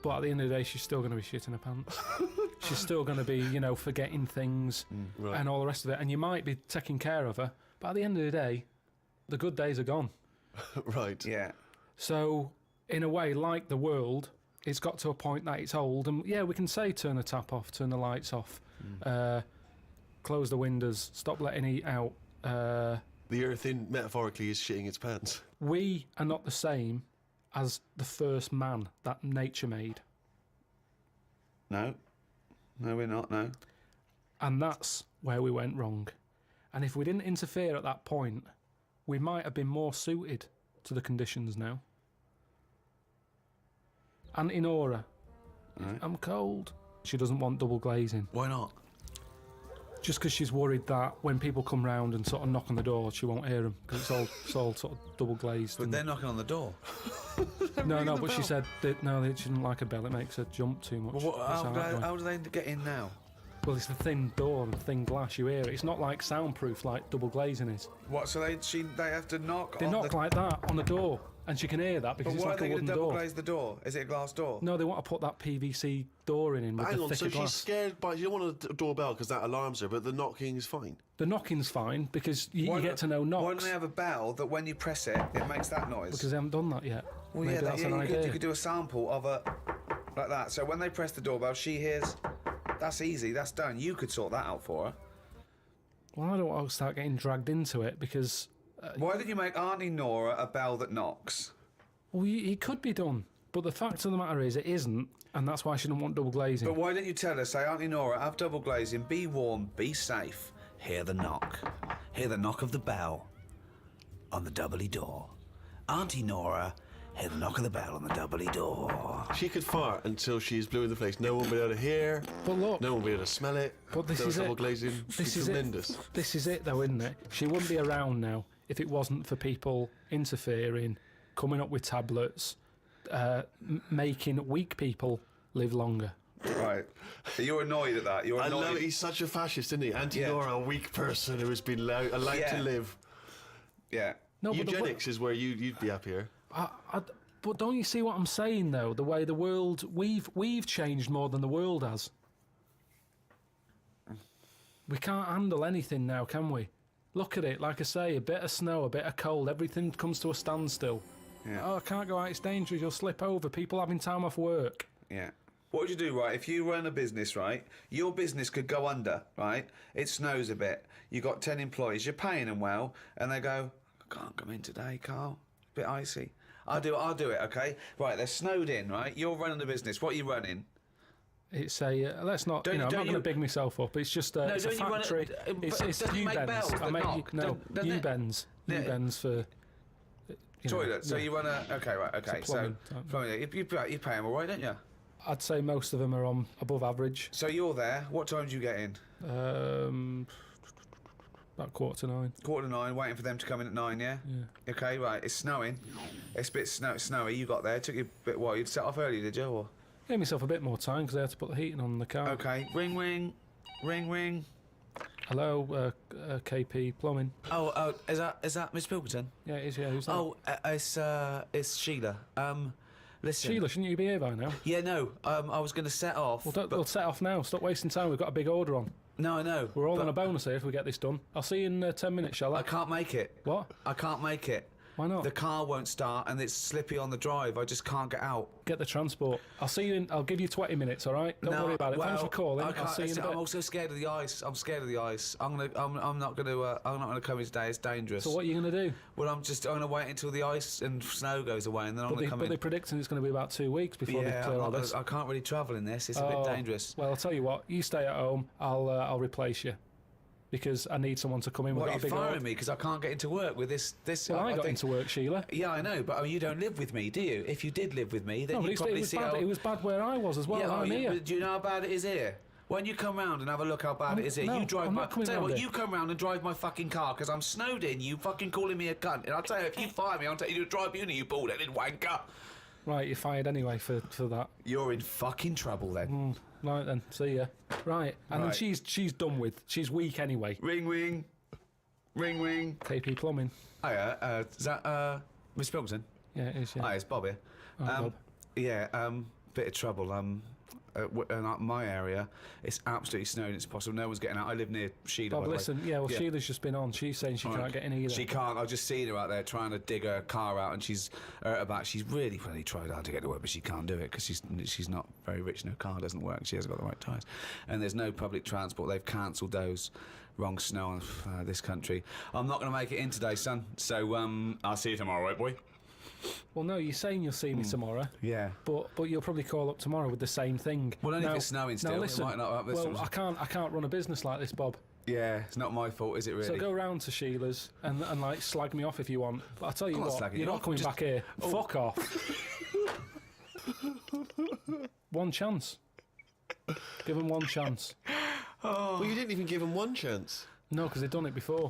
but at the end of the day, she's still going to be shitting her pants. She's still going to be, forgetting things and all the rest of it. And you might be taking care of her, but at the end of the day, the good days are gone. Right. Yeah. So, in a way, like the world, it's got to a point that it's old. And yeah, we can say turn the tap off, turn the lights off, close the windows, stop letting heat out. The earth, metaphorically, is shitting its pants. We are not the same as the first man that nature made. No. No, we're not, no. And that's where we went wrong. And if we didn't interfere at that point, we might have been more suited to the conditions now. Auntie Nora, I'm cold. She doesn't want double glazing. Why not? Just because she's worried that when people come round and sort of knock on the door, she won't hear them because it's all sort of double glazed. But they're knocking on the door. No, but she said that she didn't like a bell. It makes her jump too much. Well, It's hard, how do they get in now? Well, it's the thin door and thin glass. You hear it. It's not like soundproof like double glazing is. What? So they have to knock. They on knock the... like that on the door, and she can hear that because But it's why like are a they going wooden to double door. glaze the door? Is it a glass door? No, they want to put that PVC door in with Hang the on, so thicker glass. she's scared by... You don't want a doorbell because that alarms her, but the knocking is fine. The knocking's fine because you get to know knocks. Why don't they have a bell that when you press it, it makes that noise? Because they haven't done that yet. well, Maybe yeah, that's an you idea. could do a sample of a like that. So when they press the doorbell, she hears. That's easy. That's done. You could sort that out for her. Well, I don't want to start getting dragged into it because... Why did you make Auntie Nora a bell that knocks? Well, it could be done. But the fact of the matter is it isn't, and that's why she didn't want double glazing. But why didn't you tell her, say, Auntie Nora, have double glazing, be warm, be safe. Hear the knock. Hear the knock of the bell on the doubly door. Auntie Nora, hear the knock of the bell on the doubly door. She could fart until she's blue in the face. No one will be able to hear. But look... No one will be able to smell it. But this no is double it. glazing. This is tremendous. it. This is it, though, isn't it? She wouldn't be around now if it wasn't for people interfering, coming up with tablets, making weak people live longer. Right. You're annoyed at that. You're I annoyed. love it. He's such a fascist, isn't he? Anti-Nora, a weak person who has been allowed Yeah. to live. Yeah. No, but Eugenics is where you'd be happier. but don't you see what I'm saying though? The way the world we've changed more than the world has. We can't handle anything now, can we? Look at it. Like I say, a bit of snow, a bit of cold, everything comes to a standstill. Yeah. Oh, I can't go out. It's dangerous. You'll slip over. People having time off work. Yeah. What would you do, right? If you run a business, right, your business could go under, right? It snows a bit. You got 10 employees. You're paying them well, and they go, I can't come in today, Carl. It's a bit icy. I'll do it, okay? Right, they're snowed in, right? You're running the business. What are you running? It's a let's not. I'm not going to big myself up. It's just it's a don't you run factory. it- It's doesn't it make U-bends. bells that knock? Doesn't it? U-bends. Yeah. U-bends for. Toilet. So you run a... Okay, right, okay. plumbing So type. plumbing, you pay them all right, don't you? I'd say most of them are on above average. So you're there. What time do you get in? About 8:45. 8:45, waiting for them to come in at 9, yeah? Yeah. Okay, right, it's snowing. It's a bit snowy. You got there. It took you a bit while. You'd set off early, did you? Or? Gave myself a bit more time because I had to put the heating on the car. Okay, ring, ring, ring, ring. Hello, KP Plumbing. Oh, is that Miss Pilkington? Yeah, it is. Yeah, who's that? Oh, it's Sheila. Listen. Sheila, shouldn't you be here by now? Yeah, no. I was going to set off. We'll set off now. Stop wasting time. We've got a big order on. No, I know. We're all but on a bonus here if we get this done. I'll see you in 10 minutes, shall I? I can't make it. What? I can't make it. Why not? The car won't start and it's slippy on the drive. I just can't get out. Get the transport. I'll see you in. I'll give you 20 minutes. All right. Don't worry about it. Thanks for calling. I'll see you in a bit. I'm also scared of the ice. I'm scared of the ice. I'm not gonna come in today. It's dangerous. So what are you going to do? Well, I'm gonna wait until the ice and snow goes away, and then I'm gonna come But in. they're predicting it's going to be about 2 weeks before they Yeah, clear all this. I can't really travel in this. It's a bit dangerous. Well, I'll tell you what. You stay at home. I'll replace you because I need someone to come in. We've What, got are a you big firing order. me because I can't get into work with this? Well, I got think- into work, Sheila. Yeah, I know, but I mean, you don't live with me, do you? If you did live with me, then No, but you'd it probably was see bad. how... It was bad where I was as well. Yeah, I'm here. do you know how bad it is here? When you come round and have a look how bad it is here, no, you drive I'm my... not coming Tell you round what, here. you come round and drive my fucking car because I'm snowed in, you fucking calling me a cunt. And I'll tell you, if you fire me, I'll tell you to drive uni, you bald-headed wanker. Right, you're fired anyway for that. You're in fucking trouble then. Right then, see ya. Right, and Right. then she's done with. She's weak anyway. Ring, ring. Ring, ring. KP Plumbing. Hiya, is that Miss Pilkington? Yeah, it is. Yeah. Hi, it's Bob here. Bob. Yeah, bit of trouble. In my area, it's absolutely snowing. It's possible. No one's getting out. I live near Sheila. Bob, by the way. listen. Yeah, well, Sheila's just been on. She's saying she can't get in either. She can't. I've just seen her out there trying to dig her car out, and she's hurt her back. She's really tried hard to get to work, but she can't do it because she's not very rich, and her car doesn't work. She hasn't got the right tyres, and there's no public transport. They've cancelled those. Wrong snow on this country. I'm not going to make it in today, son. So I'll see you tomorrow, right, boy? Well, no, you're saying you'll see me tomorrow. Yeah. But you'll probably call up tomorrow with the same thing. Well, only if Now- it's snowing still. Now It listen. might not this well, one's- I can't run a business like this, Bob. Yeah, it's not my fault, is it really? So go round to Sheila's and like slag me off if you want. But I tell you I'm not what, slagging you're you not off, coming just- back here. Fuck off. One chance. Give them one chance. Well, you didn't even give him one chance. No, because they've done it before.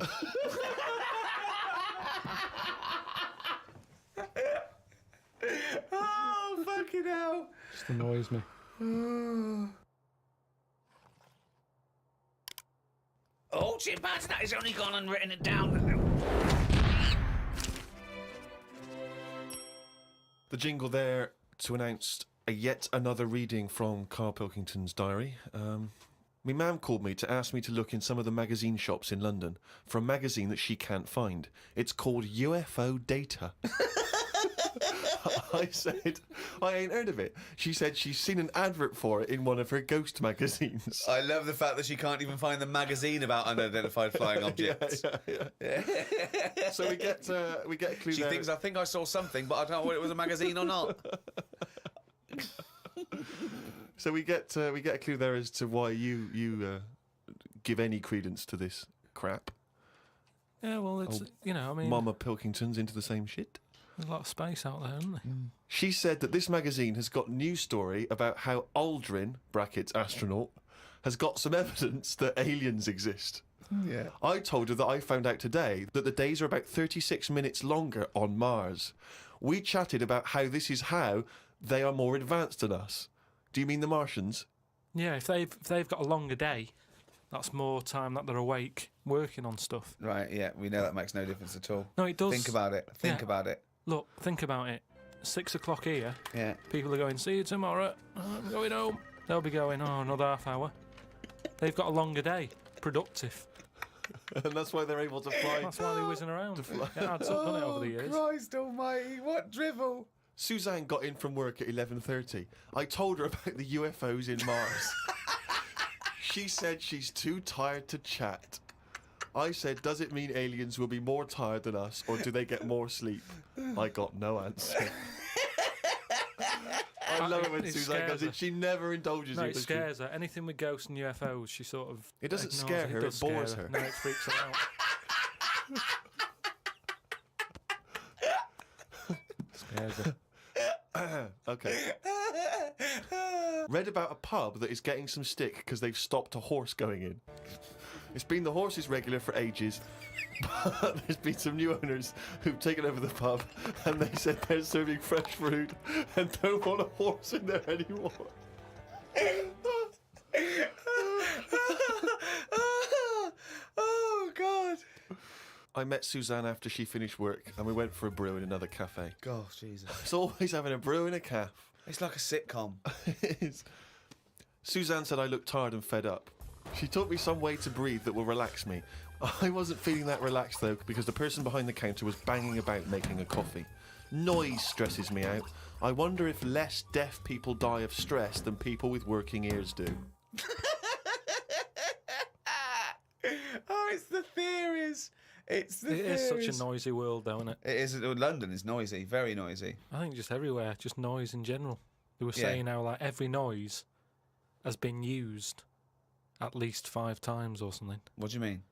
Oh, fucking hell. Just annoys me. Oh, chimpanzee, that has only gone and written it down. The jingle there to announce yet another reading from Carl Pilkington's diary. My mum called me to ask me to look in some of the magazine shops in London for a magazine that she can't find. It's called UFO Data. I said, I ain't heard of it. She said she's seen an advert for it in one of her ghost magazines. I love the fact that she can't even find the magazine about unidentified flying objects. Yeah. So we get a clue She there. thinks, I think I saw something, but I don't know whether it was a magazine or not. So we get a clue there as to why you give any credence to this crap. Yeah, well, it's, I mean, Mama Pilkington's into the same shit. there's a lot of space out there, isn't there? She said that this magazine has got news story about how Aldrin (brackets astronaut) has got some evidence that aliens exist. Yeah. I told her that I found out today that the days are about 36 minutes longer on Mars. We chatted about how this is how they are more advanced than us. Do you mean the Martians? Yeah, if they've got a longer day, that's more time that they're awake working on stuff. Right, yeah, we know that makes no difference at all. No, it does. Think about it. Think about it. Look, think about it. 6 o'clock here. Yeah. People are going, see you tomorrow. I'm going home. They'll be going, oh, another half hour. They've got a longer day. Productive. And that's why they're able to fly. That's why they're whizzing around. It adds up, doesn't it, over the years? Christ almighty, what drivel. Suzanne got in from work at 11:30. I told her about the UFOs in Mars. She said she's too tired to chat. I said, does it mean aliens will be more tired than us, or do they get more sleep? I got no answer. I love it when Suzanne goes in. She never indulges No, you. it scares her. Anything with ghosts and UFOs, she sort of... It doesn't ignores scare her, does it bores scare her. No, it freaks her out. Scares her. Okay. Read about a pub that is getting some stick because they've stopped a horse going in. It's been the horse's regular for ages, but there's been some new owners who've taken over the pub and they said they're serving fresh food and don't want a horse in there anymore. Oh, God. I met Suzanne after she finished work and we went for a brew in another cafe. Gosh, Jesus. It's always having a brew in a cafe. It's like a sitcom. It is. Suzanne said I looked tired and fed up. She taught me some way to breathe that will relax me. I wasn't feeling that relaxed though because the person behind the counter was banging about making a coffee. Noise stresses me out. I wonder if less deaf people die of stress than people with working ears do. Oh, it's the theories. It's the It theories. is such a noisy world, though, isn't it? It is. London is noisy, very noisy. I think just everywhere, just noise in general. They were Yeah. saying how like every noise has been used at least 5 times or something. What do you mean?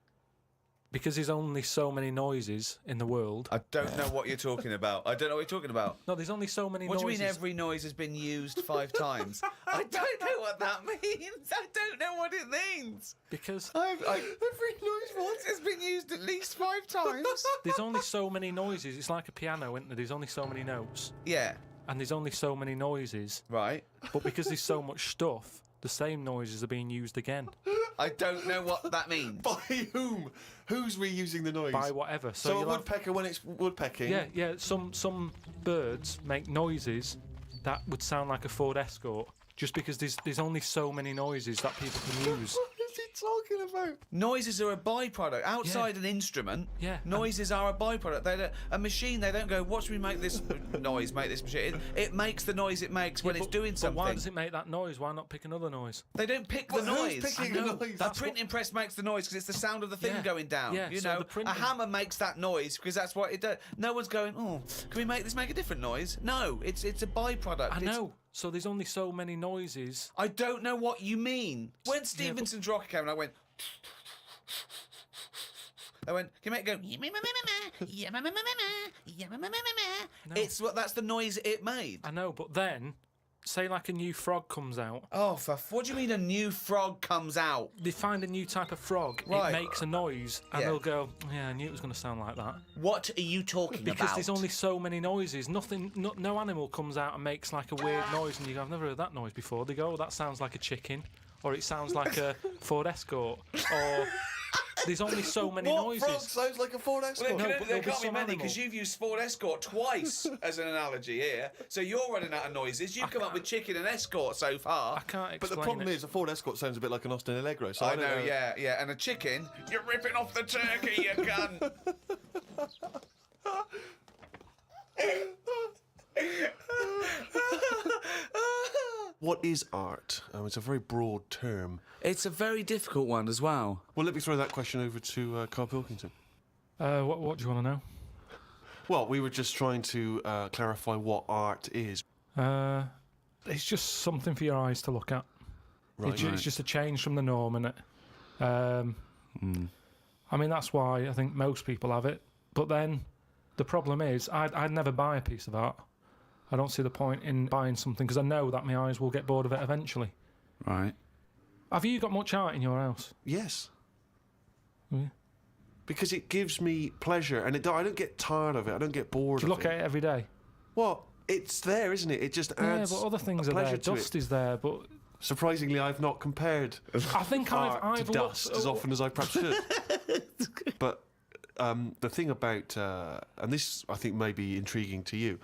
Because there's only so many noises in the world. I don't know what you're talking about. I don't know what you're talking about. No, there's only so many What noises. do you mean every noise has been used 5 times? I don't know what that means. I don't know what it means. Because Every noise once has been used at least 5 times. there's only so many noises. It's like a piano, isn't there? There's only so many notes. Yeah, And there's only so many noises. right. But because there's so much stuff, the same noises are being used again. I don't know what that means. By whom? Who's reusing the noise? By whatever. So a you'll have- woodpecker when it's woodpecking? Yeah. Some birds make noises that would sound like a Ford Escort, just because there's only so many noises that people can use. What is he talking about? Noises are a byproduct. Outside an instrument, Yeah. noises are a byproduct. A machine, they don't go, watch me make this noise, make this machine. It makes the noise it makes when it's doing But something. why does it make that noise? Why not pick another noise? They don't pick Well, the who's noise. picking the noise? The That's printing press makes the noise because it's the sound of the thing Yeah. going down. Yeah, you so know, the printing- a hammer makes that noise because that's what it does. No one's going, oh, can we make this make a different noise? No, it's a byproduct. I It's- know. So there's only so many noises. I don't know what you mean. When Stevenson's Rocket came and I went, can you make it go? It's that's the noise it made. I know, but then, say like a new frog comes out. Oh, what do you mean a new frog comes out? They find a new type of frog. Right. It makes a noise, and Yeah. they'll go, "Yeah, I knew it was going to sound like that." What are you talking Because about? there's only so many noises. No animal comes out and makes like a weird noise, and you go, "I've never heard that noise before." They go, "Oh, that sounds like a chicken," or "It sounds like a Ford Escort," or there's only so many What noises. frog sounds like a Ford Escort? Well, No, there but there'll be can't be some many animal. because you've used Ford Escort twice as an analogy here. So you're running out of noises. You've come up with chicken and Escort so far. I can't But explain the problem it. is, a Ford Escort sounds a bit like an Austin Allegro. So I don't know, yeah. And a chicken, you're ripping off the turkey, you cunt. What is art? It's a very broad term. It's a very difficult one as well. Well, let me throw that question over to Carl Pilkington. What do you want to know? Well, we were just trying to clarify what art is. It's just something for your eyes to look at. Right. It's just a change from the norm, innit? I mean, that's why I think most people have it. But then the problem is, I'd never buy a piece of art. I don't see the point in buying something because I know that my eyes will get bored of it eventually. Right. Have you got much art in your house? Yes. Yeah. Because it gives me pleasure, and I don't get tired of it. I don't get bored Do you of look at it every day? Well, it's there, isn't it? It just adds Yeah, but other things a are there. pleasure to Dust it. is there, but Surprisingly, I've not compared I think art I've to dust as often as I perhaps should. But the thing about, and this I think may be intriguing to you,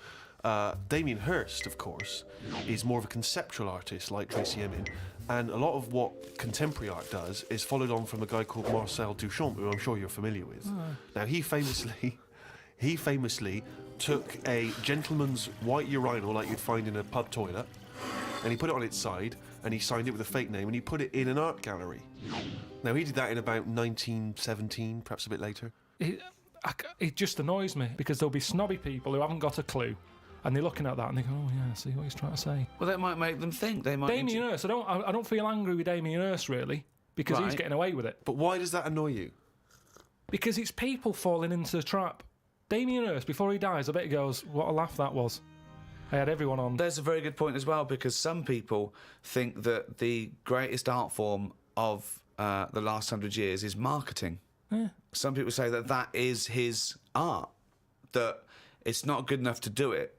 Damien Hirst, of course, is more of a conceptual artist like Tracy Emin, and a lot of what contemporary art does is followed on from a guy called Marcel Duchamp, who I'm sure you're familiar with. Now, he famously took a gentleman's white urinal like you'd find in a pub toilet, and he put it on its side, and he signed it with a fake name, and he put it in an art gallery. Now, he did that in about 1917, perhaps a bit later. It just annoys me because there'll be snobby people who haven't got a clue, and they're looking at that and they go, "Oh yeah, see what he's trying to say." Well, that might make them think. They might. Damien Hirst, I don't feel angry with Damien Hirst really because he's Right. getting away with it. But why does that annoy you? Because it's people falling into the trap. Damien Hirst, before he dies, I bet he goes, "What a laugh that was." I had everyone on. There's a very good point as well, because some people think that the greatest art form of the last 100 years is marketing. Yeah. Some people say that that is his art, that it's not good enough to do it.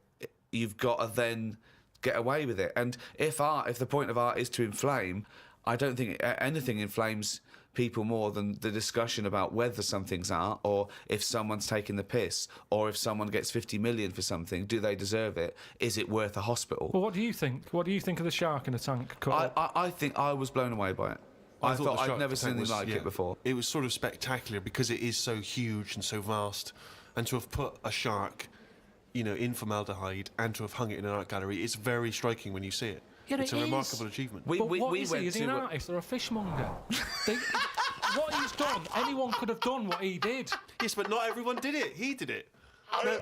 You've got to then get away with it. And if the point of art is to inflame, I don't think anything inflames people more than the discussion about whether something's art, or if someone's taking the piss, or if someone gets 50 million for something, do they deserve it? Is it worth a hospital? Well, what do you think? What do you think of the shark in the tank? I think I was blown away by it. I thought the I'd Shark never seen Tank anything like was- it before. It was sort of spectacular because it is so huge and so vast, and to have put a shark, in formaldehyde and to have hung it in an art gallery, it's very striking when you see it. Yeah, it's it a is. remarkable achievement. But what is he? Is he an artist or a fishmonger? What he's done, anyone could have done what he did. Yes, but not everyone did it. He did it. Now,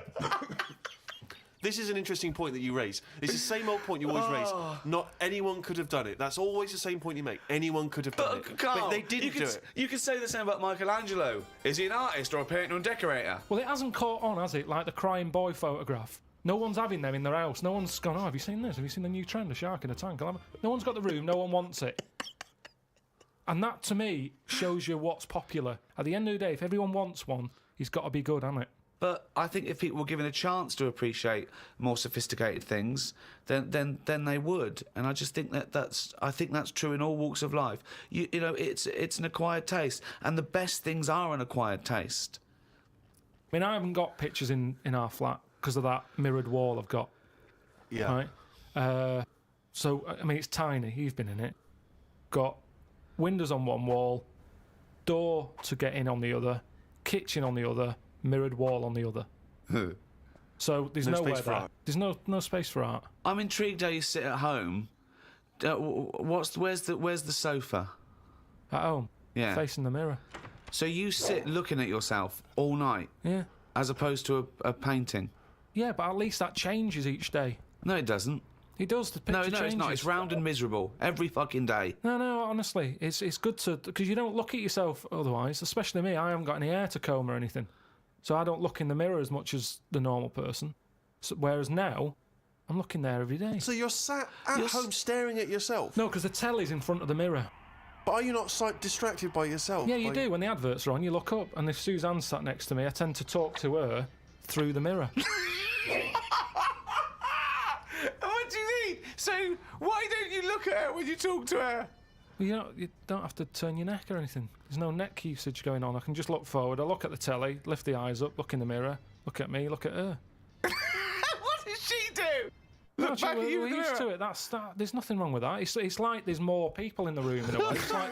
this is an interesting point that you raise. It's the same old point you always raise. Not anyone could have done it. That's always the same point you make. Anyone could have done it. Carl, But they didn't do it. You could say the same about Michelangelo. Is he an artist or a painter and decorator? Well, it hasn't caught on, has it? Like the crying boy photograph. No one's having them in their house. No one's gone, "Oh, have you seen this? Have you seen the new trend, a shark in a tank?" No one's got the room. No one wants it. And that, to me, shows you what's popular. At the end of the day, if everyone wants one, he's got to be good, hasn't it? But I think if people were given a chance to appreciate more sophisticated things, then they would. And I just think that's true in all walks of life. It's an acquired taste, and the best things are an acquired taste. I mean, I haven't got pictures in our flat because of that mirrored wall I've got. Yeah. Right. So I mean, it's tiny. You've been in it. Got windows on one wall, door to get in on the other, kitchen on the other, mirrored wall on the other. So there's No nowhere space for there. art. There's no space for art. I'm intrigued how you sit at home. Where's the sofa? At home, Yeah. facing the mirror. So you sit looking at yourself all night, Yeah. as opposed to a painting. Yeah, but at least that changes each day. No, it doesn't. It does. The picture No, changes. it's not. It's round and miserable every fucking day. No, honestly, it's good to, because you don't look at yourself otherwise. Especially me, I haven't got any hair to comb or anything, so I don't look in the mirror as much as the normal person. So, whereas now, I'm looking there every day. So you're sat at home staring at yourself? No, because the telly's in front of the mirror. But are you not distracted by yourself? Yeah, you do. When the adverts are on, you look up, and if Suzanne's sat next to me, I tend to talk to her through the mirror. What do you mean? So why don't you look at her when you talk to her? Well, you don't have to turn your neck or anything. There's no neck usage going on. I can just look forward. I look at the telly, lift the eyes up, look in the mirror, look at me, look at her. What does she do? No, Look back at you we're in the used to mirror. it. There's nothing wrong with that. It's like there's more people in the room in a way. It's like,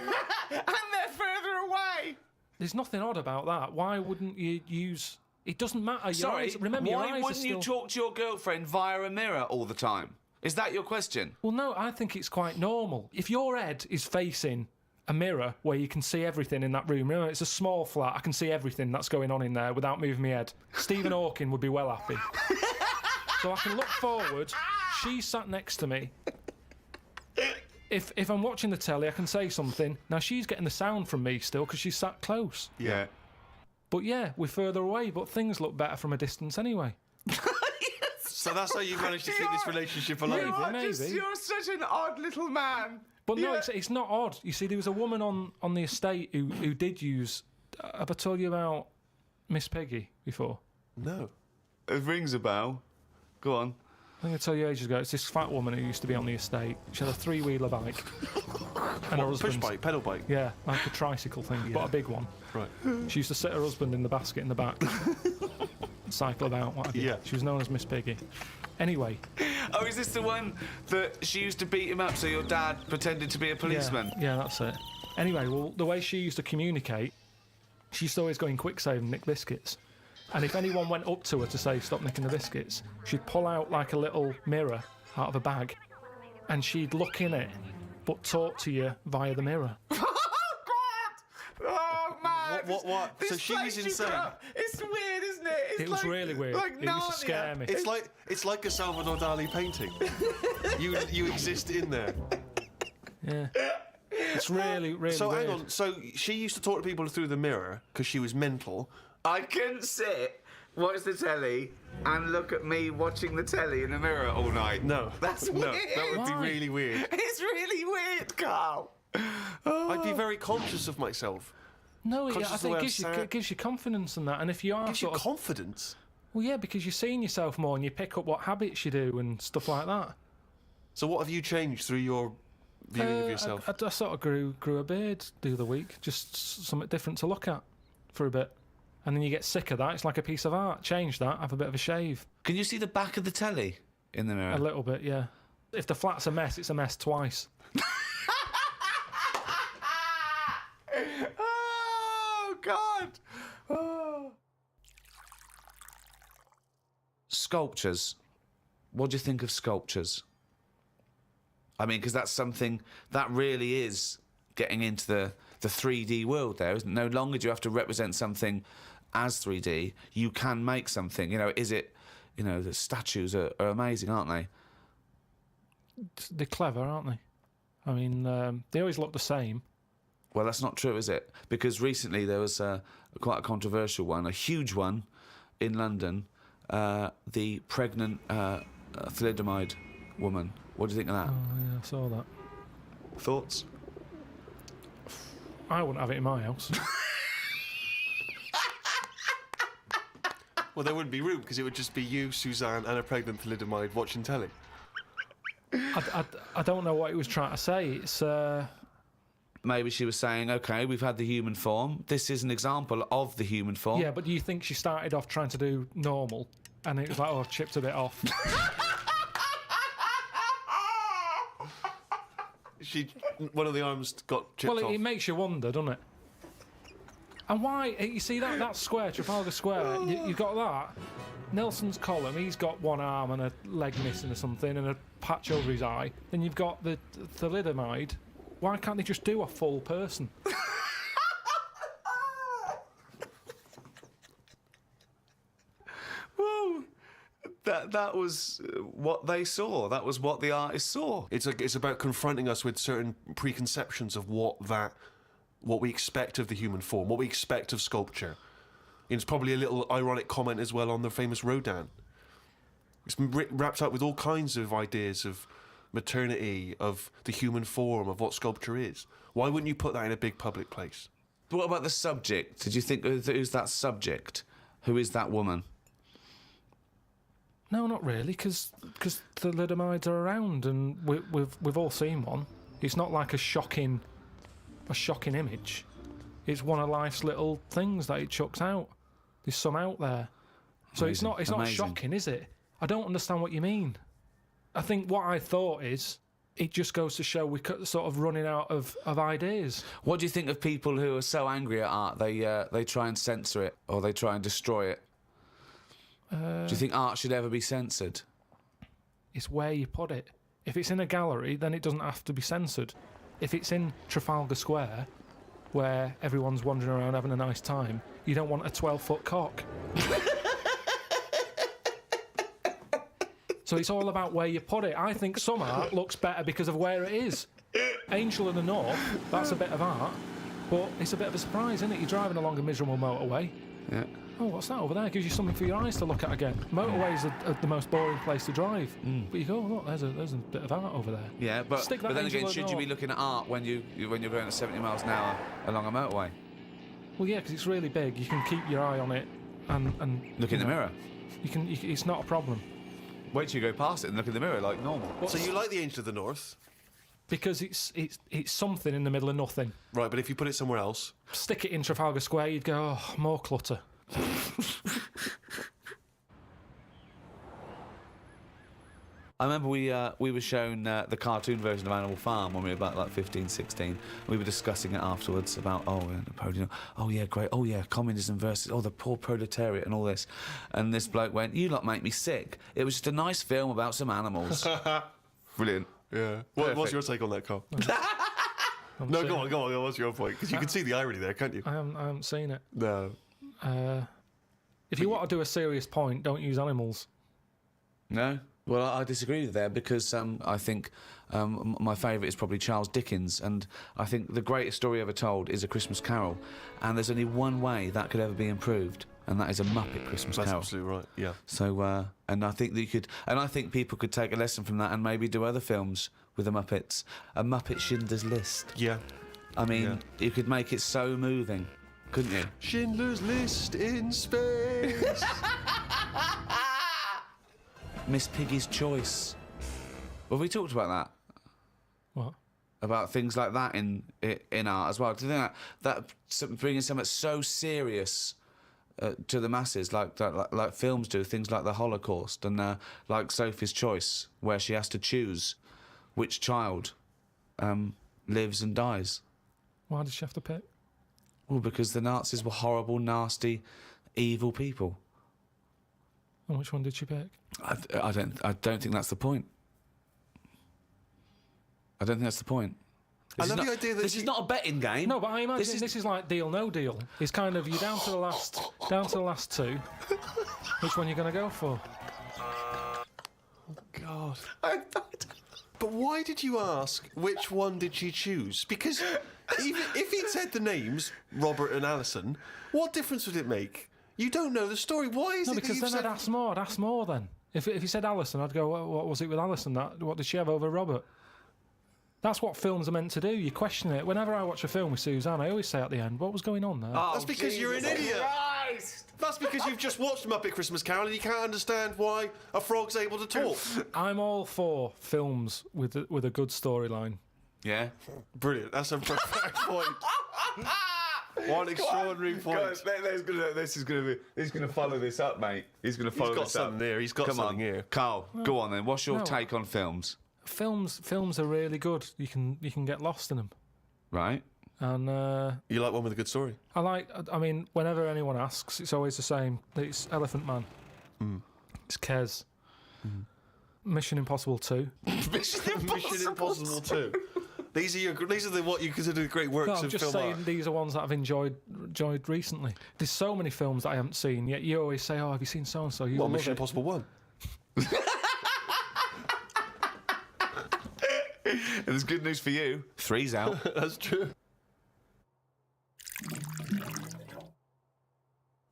And they're further away. there's nothing odd about that. Why wouldn't you use... It doesn't matter. Your Sorry, eyes, remember, your why eyes wouldn't are you still... talk to your girlfriend via a mirror all the time? Is that your question? Well, no, I think it's quite normal. If your head is facing a mirror where you can see everything in that room, remember, it's a small flat, I can see everything that's going on in there without moving my head. Stephen Hawking would be well happy. So I can look forward, she's sat next to me. If I'm watching the telly, I can say something. Now, she's getting the sound from me still because she's sat close. Yeah. But yeah, we're further away, but things look better from a distance anyway. So that's how you managed to keep this relationship alive? Maybe. You're such an odd little man. But no, it's not odd. You see, there was a woman on the estate who did use... Have I told you about Miss Peggy before? No. It rings a bell. Go on. think I told you ages ago, it's this fat woman who used to be on the estate. She had a 3-wheeler bike. And her Push husband's- bike, pedal bike. Yeah, like a tricycle thing, but a big one. Right. She used to sit her husband in the basket in the back. Cycle about, what have you. Yeah. She was known as Miss Piggy. Anyway. Oh, is this the one that she used to beat him up so your dad pretended to be a policeman? Yeah, that's it. Anyway, well, the way she used to communicate, she used to always go in quick save and nick biscuits. And if anyone went up to her to say, stop nicking the biscuits, she'd pull out like a little mirror out of a bag and she'd look in it, but talk to you via the mirror. Oh, man. What? This So she was place insane. It's weird, isn't it? It's It was like- really weird. Like It used to scare me. It's like a Salvador Dali painting. you exist in there. Yeah. It's really, really So weird. hang on. So she used to talk to people through the mirror because she was mental. I couldn't sit, watch the telly, and look at me watching the telly in the mirror all night. No, That's no, weird. that would be Why? really weird. It's really weird, Carl. I'd be very conscious of myself. No, yeah, conscious I of the think way it I'm gives you, sad. it gives you confidence and that. And if you are Gives you sort of... confidence. Well, yeah, because you're seeing yourself more and you pick up what habits you do and stuff like that. So what have you changed through your viewing of yourself? I sort of grew a beard the other week, just something different to look at for a bit. And then you get sick of that. It's like a piece of art. Change that, have a bit of a shave. Can you see the back of the telly in the mirror? A little bit, yeah. If the flat's a mess, it's a mess twice. Oh, God. Oh. Sculptures. What do you think of sculptures? I mean, because that's something that really is getting into the 3D world there, isn't it? No longer do you have to represent something as 3D. You can make something. You know, is it, you know, the statues are amazing, aren't they? They're clever, aren't they? I mean, they always look the same. Well, that's not true, is it? Because recently there was quite a controversial one, a huge one in London, the pregnant thalidomide woman. What do you think of that? Oh, yeah, I saw that. Thoughts? I wouldn't have it in my house. Well, there wouldn't be room because it would just be you, Suzanne, and a pregnant thalidomide watching telly. I don't know what he was trying to say. It's... Maybe she was saying, OK, we've had the human form. This is an example of the human form. Yeah, but do you think she started off trying to do normal and it was like, oh, I've chipped a bit off? One of the arms got chipped Well, off. it makes you wonder, doesn't it? And why? You see that square, Trafalgar Square, you've got that. Nelson's column, he's got one arm and a leg missing or something and a patch over his eye. Then you've got the thalidomide. Why can't they just do a full person? Well, that was what they saw. That was what the artist saw. It's about confronting us with certain preconceptions of what we expect of the human form, what we expect of sculpture. And it's probably a little ironic comment as well on the famous Rodin. It's wrapped up with all kinds of ideas of maternity, of the human form, of what sculpture is. Why wouldn't you put that in a big public place? But what about the subject? Did you think, who's that subject? Who is that woman? No, not really, because thalidomides are around and we've all seen one. It's not like a shocking image. It's one of life's little things that it chucks out. There's some out there, so Amazing. it's not Amazing. shocking, is it? I don't understand what you mean. I think what I thought is it just goes to show we're sort of running out of ideas. What do you think of people who are so angry at art they try and censor it or they try and destroy it? Do you think art should ever be censored? It's where you put it. If it's in a gallery, then it doesn't have to be censored. If it's in Trafalgar Square, where everyone's wandering around having a nice time, you don't want a 12-foot cock. So it's all about where you put it. I think some art looks better because of where it is. Angel in the North, that's a bit of art, but it's a bit of a surprise, isn't it? You're driving along a miserable motorway. Yeah. Oh, what's that over there? Gives you something for your eyes to look at again. Motorways are the most boring place to drive. But you go, oh, look, there's a bit of art over there. Yeah, but Stick that then Angel again, in should the you be North. looking at art when you're going at 70 miles an hour along a motorway? Well, yeah, because it's really big. You can keep your eye on it and Look in the mirror. You can. It's not a problem. Wait till you go past it and look in the mirror like normal. So you like the Angel of the North? Because it's something in the middle of nothing. Right, but if you put it somewhere else... Stick it in Trafalgar Square, you'd go, oh, more clutter. I remember we were shown the cartoon version of Animal Farm when we were about like 15, 16. We were discussing it afterwards about, Napoleon, oh yeah, great, oh yeah, communism versus, the poor proletariat and all this. And this bloke went, you lot make me sick. It was just a nice film about some animals. Brilliant. Yeah. What's your take on that, Carl? No, go on, what's your point? Because you can see the irony there, can't you? I haven't seen it. No. If you want to do a serious point, don't use animals. No? Well, I disagree with there because I think my favourite is probably Charles Dickens, and I think the greatest story ever told is A Christmas Carol, and there's only one way that could ever be improved, and that is a Muppet Christmas Carol. That's absolutely right, yeah. So, and I think that you could, and I think people could take a lesson from that and maybe do other films with the Muppets. A Muppet Schindler's List. Yeah. I mean, you could make it so moving, couldn't you? Schindler's List in space. Miss Piggy's Choice. Have we talked about that? What? About things like that in art as well. Do you think that bringing something so serious to the masses, like films do, things like the Holocaust and like Sophie's Choice, where she has to choose which child lives and dies. Why did she have to pick? Well, because the Nazis were horrible, nasty, evil people. And which one did she pick? I don't think that's the point. I don't think that's the point. I love the idea that this is not a betting game. No, but I imagine this is like Deal No Deal. It's kind of you down to the last two. Which one are you going to go for? God. But why did you ask which one did she choose? Because even if he'd said the names, Robert and Alison, what difference would it make? You don't know the story. Why is No, it because that then you've I'd ask more then. If you said Alison, I'd go, what was it with Alison? What did she have over Robert? That's what films are meant to do. You question it. Whenever I watch a film with Suzanne, I always say at the end, what was going on there? That's because you're an idiot. Christ! That's because you've just watched Muppet Christmas Carol and you can't understand why a frog's able to talk. I'm all for films with a good storyline. Yeah. Brilliant. That's a perfect point. One extraordinary point. He's gonna follow this up, mate. He's gonna follow He's got this up. something there. He's got something here. Carl, go on then. What's your No. take on films? Films are really good. You can get lost in them. Right. And You like one with a good story? I mean, whenever anyone asks, it's always the same. It's Elephant Man. It's Kez. Mission Impossible 2. Mission Impossible 2. These are what you consider the great works No, I'm of just film saying art. these are ones that I've enjoyed recently. There's so many films that I haven't seen, yet you always say, oh, have you seen so-and-so? You What, love Mission it. Impossible 1? And there's good news for you. 3's out. That's true.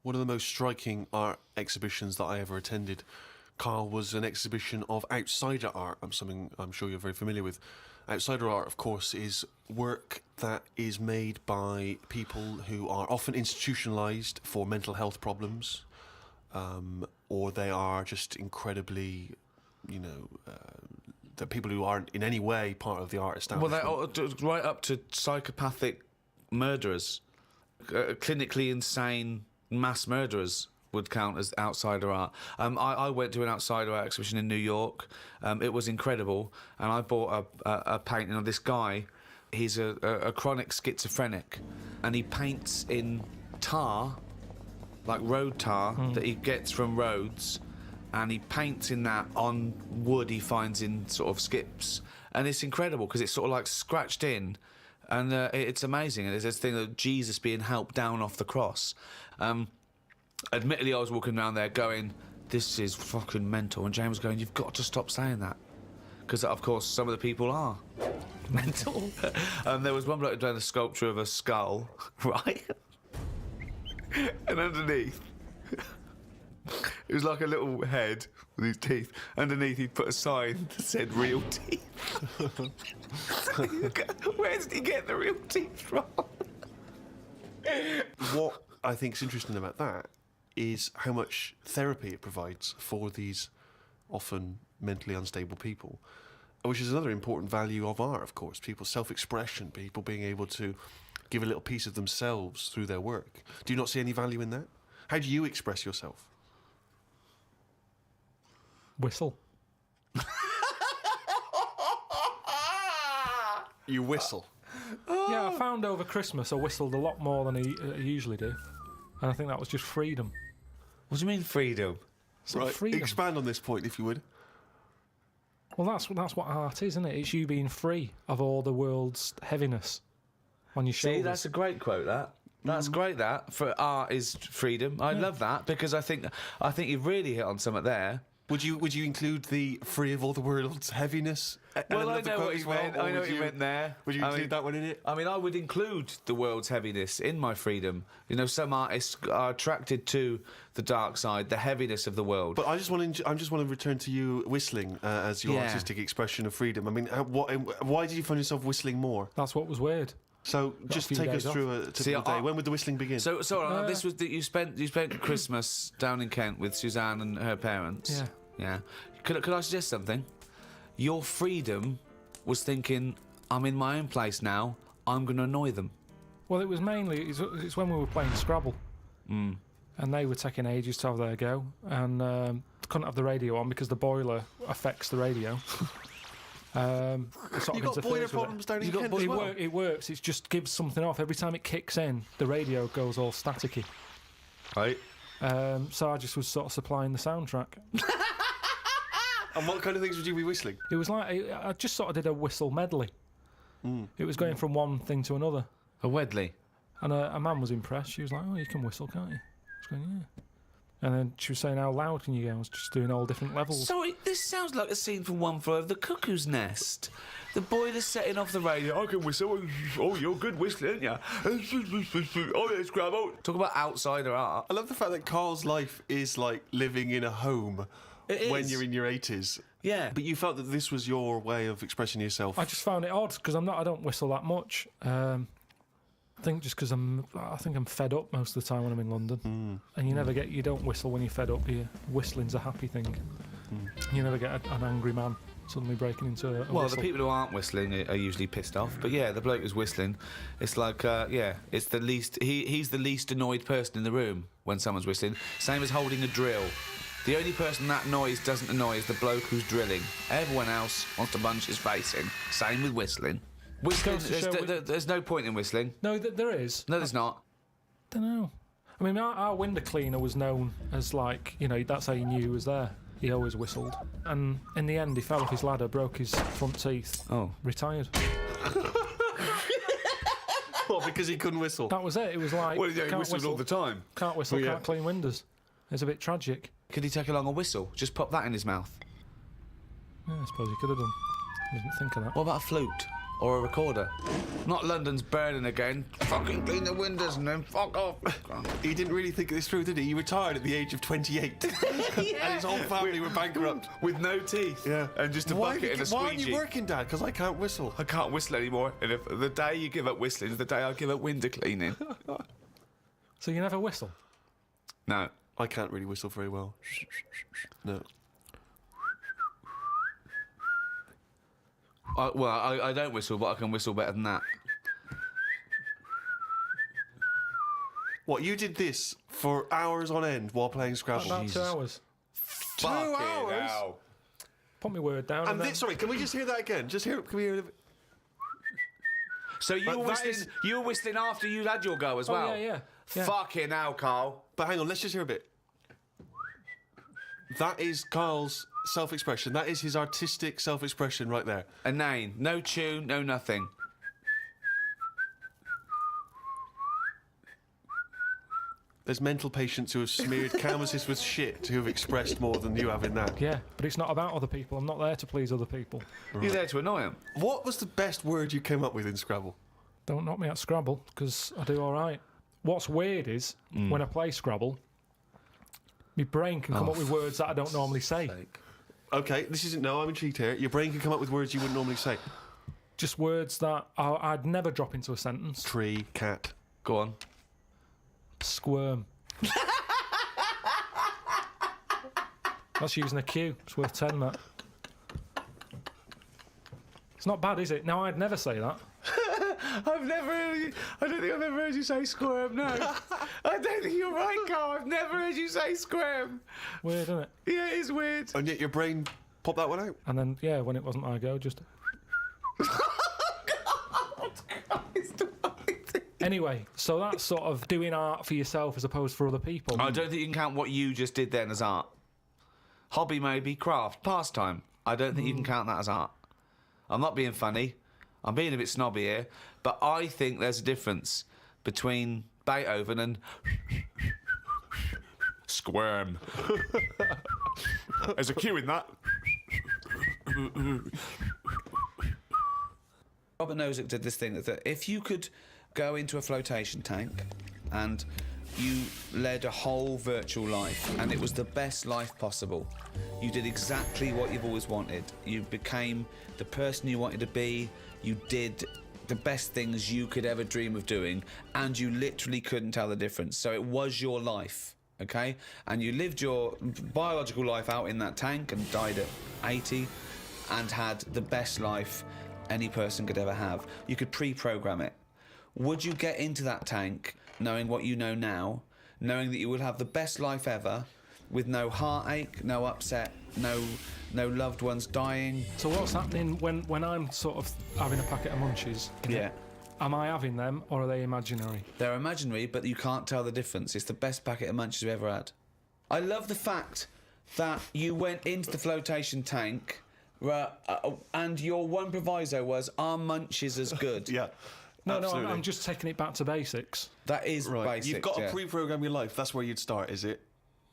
One of the most striking art exhibitions that I ever attended, Carl, was an exhibition of outsider art. Something I'm sure you're very familiar with. Outsider art, of course, is work that is made by people who are often institutionalised for mental health problems, or they are just incredibly, the people who aren't in any way part of the art establishment. Well, right up to psychopathic murderers, clinically insane mass murderers would count as outsider art. I went to an outsider art exhibition in New York. It was incredible, and I bought a painting of this guy. He's a chronic schizophrenic, and he paints in tar, like road tar, that he gets from roads, and he paints in that on wood he finds in sort of skips, and it's incredible because it's sort of like scratched in, and it's amazing. And there's this thing of Jesus being helped down off the cross. Admittedly, I was walking around there going, this is fucking mental. And James was going, you've got to stop saying that. Because, of course, some of the people are mental. There was one bloke doing a sculpture of a skull, right? And underneath, it was like a little head with his teeth. Underneath, he'd put a sign that said real teeth. Where did he get the real teeth from? What I think is interesting about that is how much therapy it provides for these often mentally unstable people, which is another important value of art, of course. People's self-expression, people being able to give a little piece of themselves through their work. Do you not see any value in that? How do you express yourself? Whistle. You whistle. Yeah, I found over Christmas I whistled a lot more than I usually do. And I think that was just freedom. What do you mean freedom? Sort of Right, freedom. expand on this point, if you would. Well, that's what art is, isn't it? It's you being free of all the world's heaviness on your shoulders. See, that's a great quote, that. That's great, that. For art is freedom. I love that, because I think you've really hit on something there. Would you include the free of all the world's heaviness? Well, I love the know quote what as you well, meant. or I know would what you meant there. Would you include that one in it? I mean, I would include the world's heaviness in my freedom. You know, some artists are attracted to the dark side, the heaviness of the world. But I just want to return to you whistling as your Yeah. artistic expression of freedom. I mean, why did you find yourself whistling more? That's what was weird. So a just few take us days through a typical day. When would the whistling begin? So this was that you spent Christmas down in Kent with Suzanne and her parents. Yeah. Yeah. Could I suggest something? Your freedom was thinking, I'm in my own place now. I'm going to annoy them. Well, it was mainly it's when we were playing Scrabble, and they were taking ages to have their go, and couldn't have the radio on because the boiler affects the radio. You got boiler problems down in Kent as well? It works. It just gives something off every time it kicks in. The radio goes all staticky. Right. So I just was sort of supplying the soundtrack. And what kind of things would you be whistling? It was like I just sort of did a whistle medley. It was going from one thing to another. A Wedley. And a man was impressed. She was like, "Oh, you can whistle, can't you?" I was going, "Yeah." And then she was saying, "How loud can you go?" I was just doing all different levels. Sorry, this sounds like a scene from One Flew Over the Cuckoo's Nest. The boiler's setting off the radio. I can whistle. Oh, you're good whistling, aren't you? Oh, yeah, Scrabble. Talk about outsider art. I love the fact that Carl's life is like living in a home when you're in your 80s. Yeah. But you felt that this was your way of expressing yourself. I just found it odd because I don't whistle that much. I think just because I think I'm fed up most of the time when I'm in London, and you don't whistle when you're fed up. Whistling's a happy thing. You never get an angry man suddenly breaking into a Well, whistle. the people who aren't whistling are usually pissed off. But yeah, the bloke who's whistling, it's like, it's the least. He's the least annoyed person in the room when someone's whistling. Same as holding a drill. The only person that noise doesn't annoy is the bloke who's drilling. Everyone else wants to punch his face in. Same with whistling. Whistling, Goes to show there's no point in whistling. No, there is. No, there's not. Don't know. I mean, our window cleaner was known as like, that's how you knew he was there. He always whistled. And in the end, he fell off his ladder, broke his front teeth, retired. What, because he couldn't whistle? That was it. It was like, He can't whistled all the time. Can't whistle, Well, yeah. can't clean windows. It's a bit tragic. Could he take along a whistle? Just pop that in his mouth. Yeah, I suppose he could have done. I didn't think of that. What about a flute? Or a recorder? Not London's burning again. Fucking clean the windows and then fuck off. He didn't really think this through, did he? He retired at the age of 28. And his whole family were bankrupt. With no teeth. Yeah. And just a bucket and a Why aren't squeegee. you working, Dad? Because I can't whistle. I can't whistle anymore. And if the day you give up whistling is the day I give up window cleaning. So you never whistle? No. I can't really whistle very well. No. I don't whistle, but I can whistle better than that. What, you did this for hours on end while playing Scrabble? About 2 hours. 2 hours? Put my word down. And then- this, sorry, can we just hear that again? Can we hear it? So you were whistling after you had your go as Oh, well? yeah. Fucking hell, Carl. But hang on, let's just hear a bit. That is Carl's self-expression. That is his artistic self-expression right there. A name. No tune, no nothing. There's mental patients who have smeared canvases with shit who have expressed more than you have in that. Yeah, but it's not about other people. I'm not there to please other people. You're there to annoy him. What was the best word you came up with in Scrabble? Don't knock me at Scrabble, because I do all right. What's weird is, when I play Scrabble, my brain can come up with words that I don't normally say. Okay, I'm intrigued here. Your brain can come up with words you wouldn't normally say. Just words that I'd never drop into a sentence. Tree, cat. Go on. Squirm. That's using a Q. It's worth 10, that. It's not bad, is it? No, I'd never say that. I've never heard you. I don't think I've ever heard you say squirm. No, I don't think you're right, Carl. I've never heard you say squirm. Weird, isn't it? Yeah, it is weird. And yet your brain popped that one out. And then, yeah, when it wasn't my go, just... Anyway, so that's sort of doing art for yourself as opposed for other people. I don't think you can count what you just did then as art. Hobby maybe, craft, pastime. I don't think you can count that as art. I'm not being funny. I'm being a bit snobby here, but I think there's a difference between Beethoven and squirm. There's a cue in that. Robert Nozick did this thing that if you could go into a flotation tank and you led a whole virtual life and it was the best life possible, you did exactly what you've always wanted. You became the person you wanted to be. You did the best things you could ever dream of doing, and you literally couldn't tell the difference. So it was your life, okay? And you lived your biological life out in that tank and died at 80 and had the best life any person could ever have. You could pre-program it. Would you get into that tank knowing what you know now, knowing that you will have the best life ever, with no heartache, no upset, no loved ones dying? So what's happening when I'm sort of having a packet of Munchies? Yeah. Am I having them, or are they imaginary? They're imaginary, but you can't tell the difference. It's the best packet of Munchies we've ever had. I love the fact that you went into the flotation tank, and your one proviso was, are Munchies as good? Yeah. No, absolutely. I'm just taking it back to basics. That is Right. basic. You've got to pre-program your life. That's where you'd start, is it?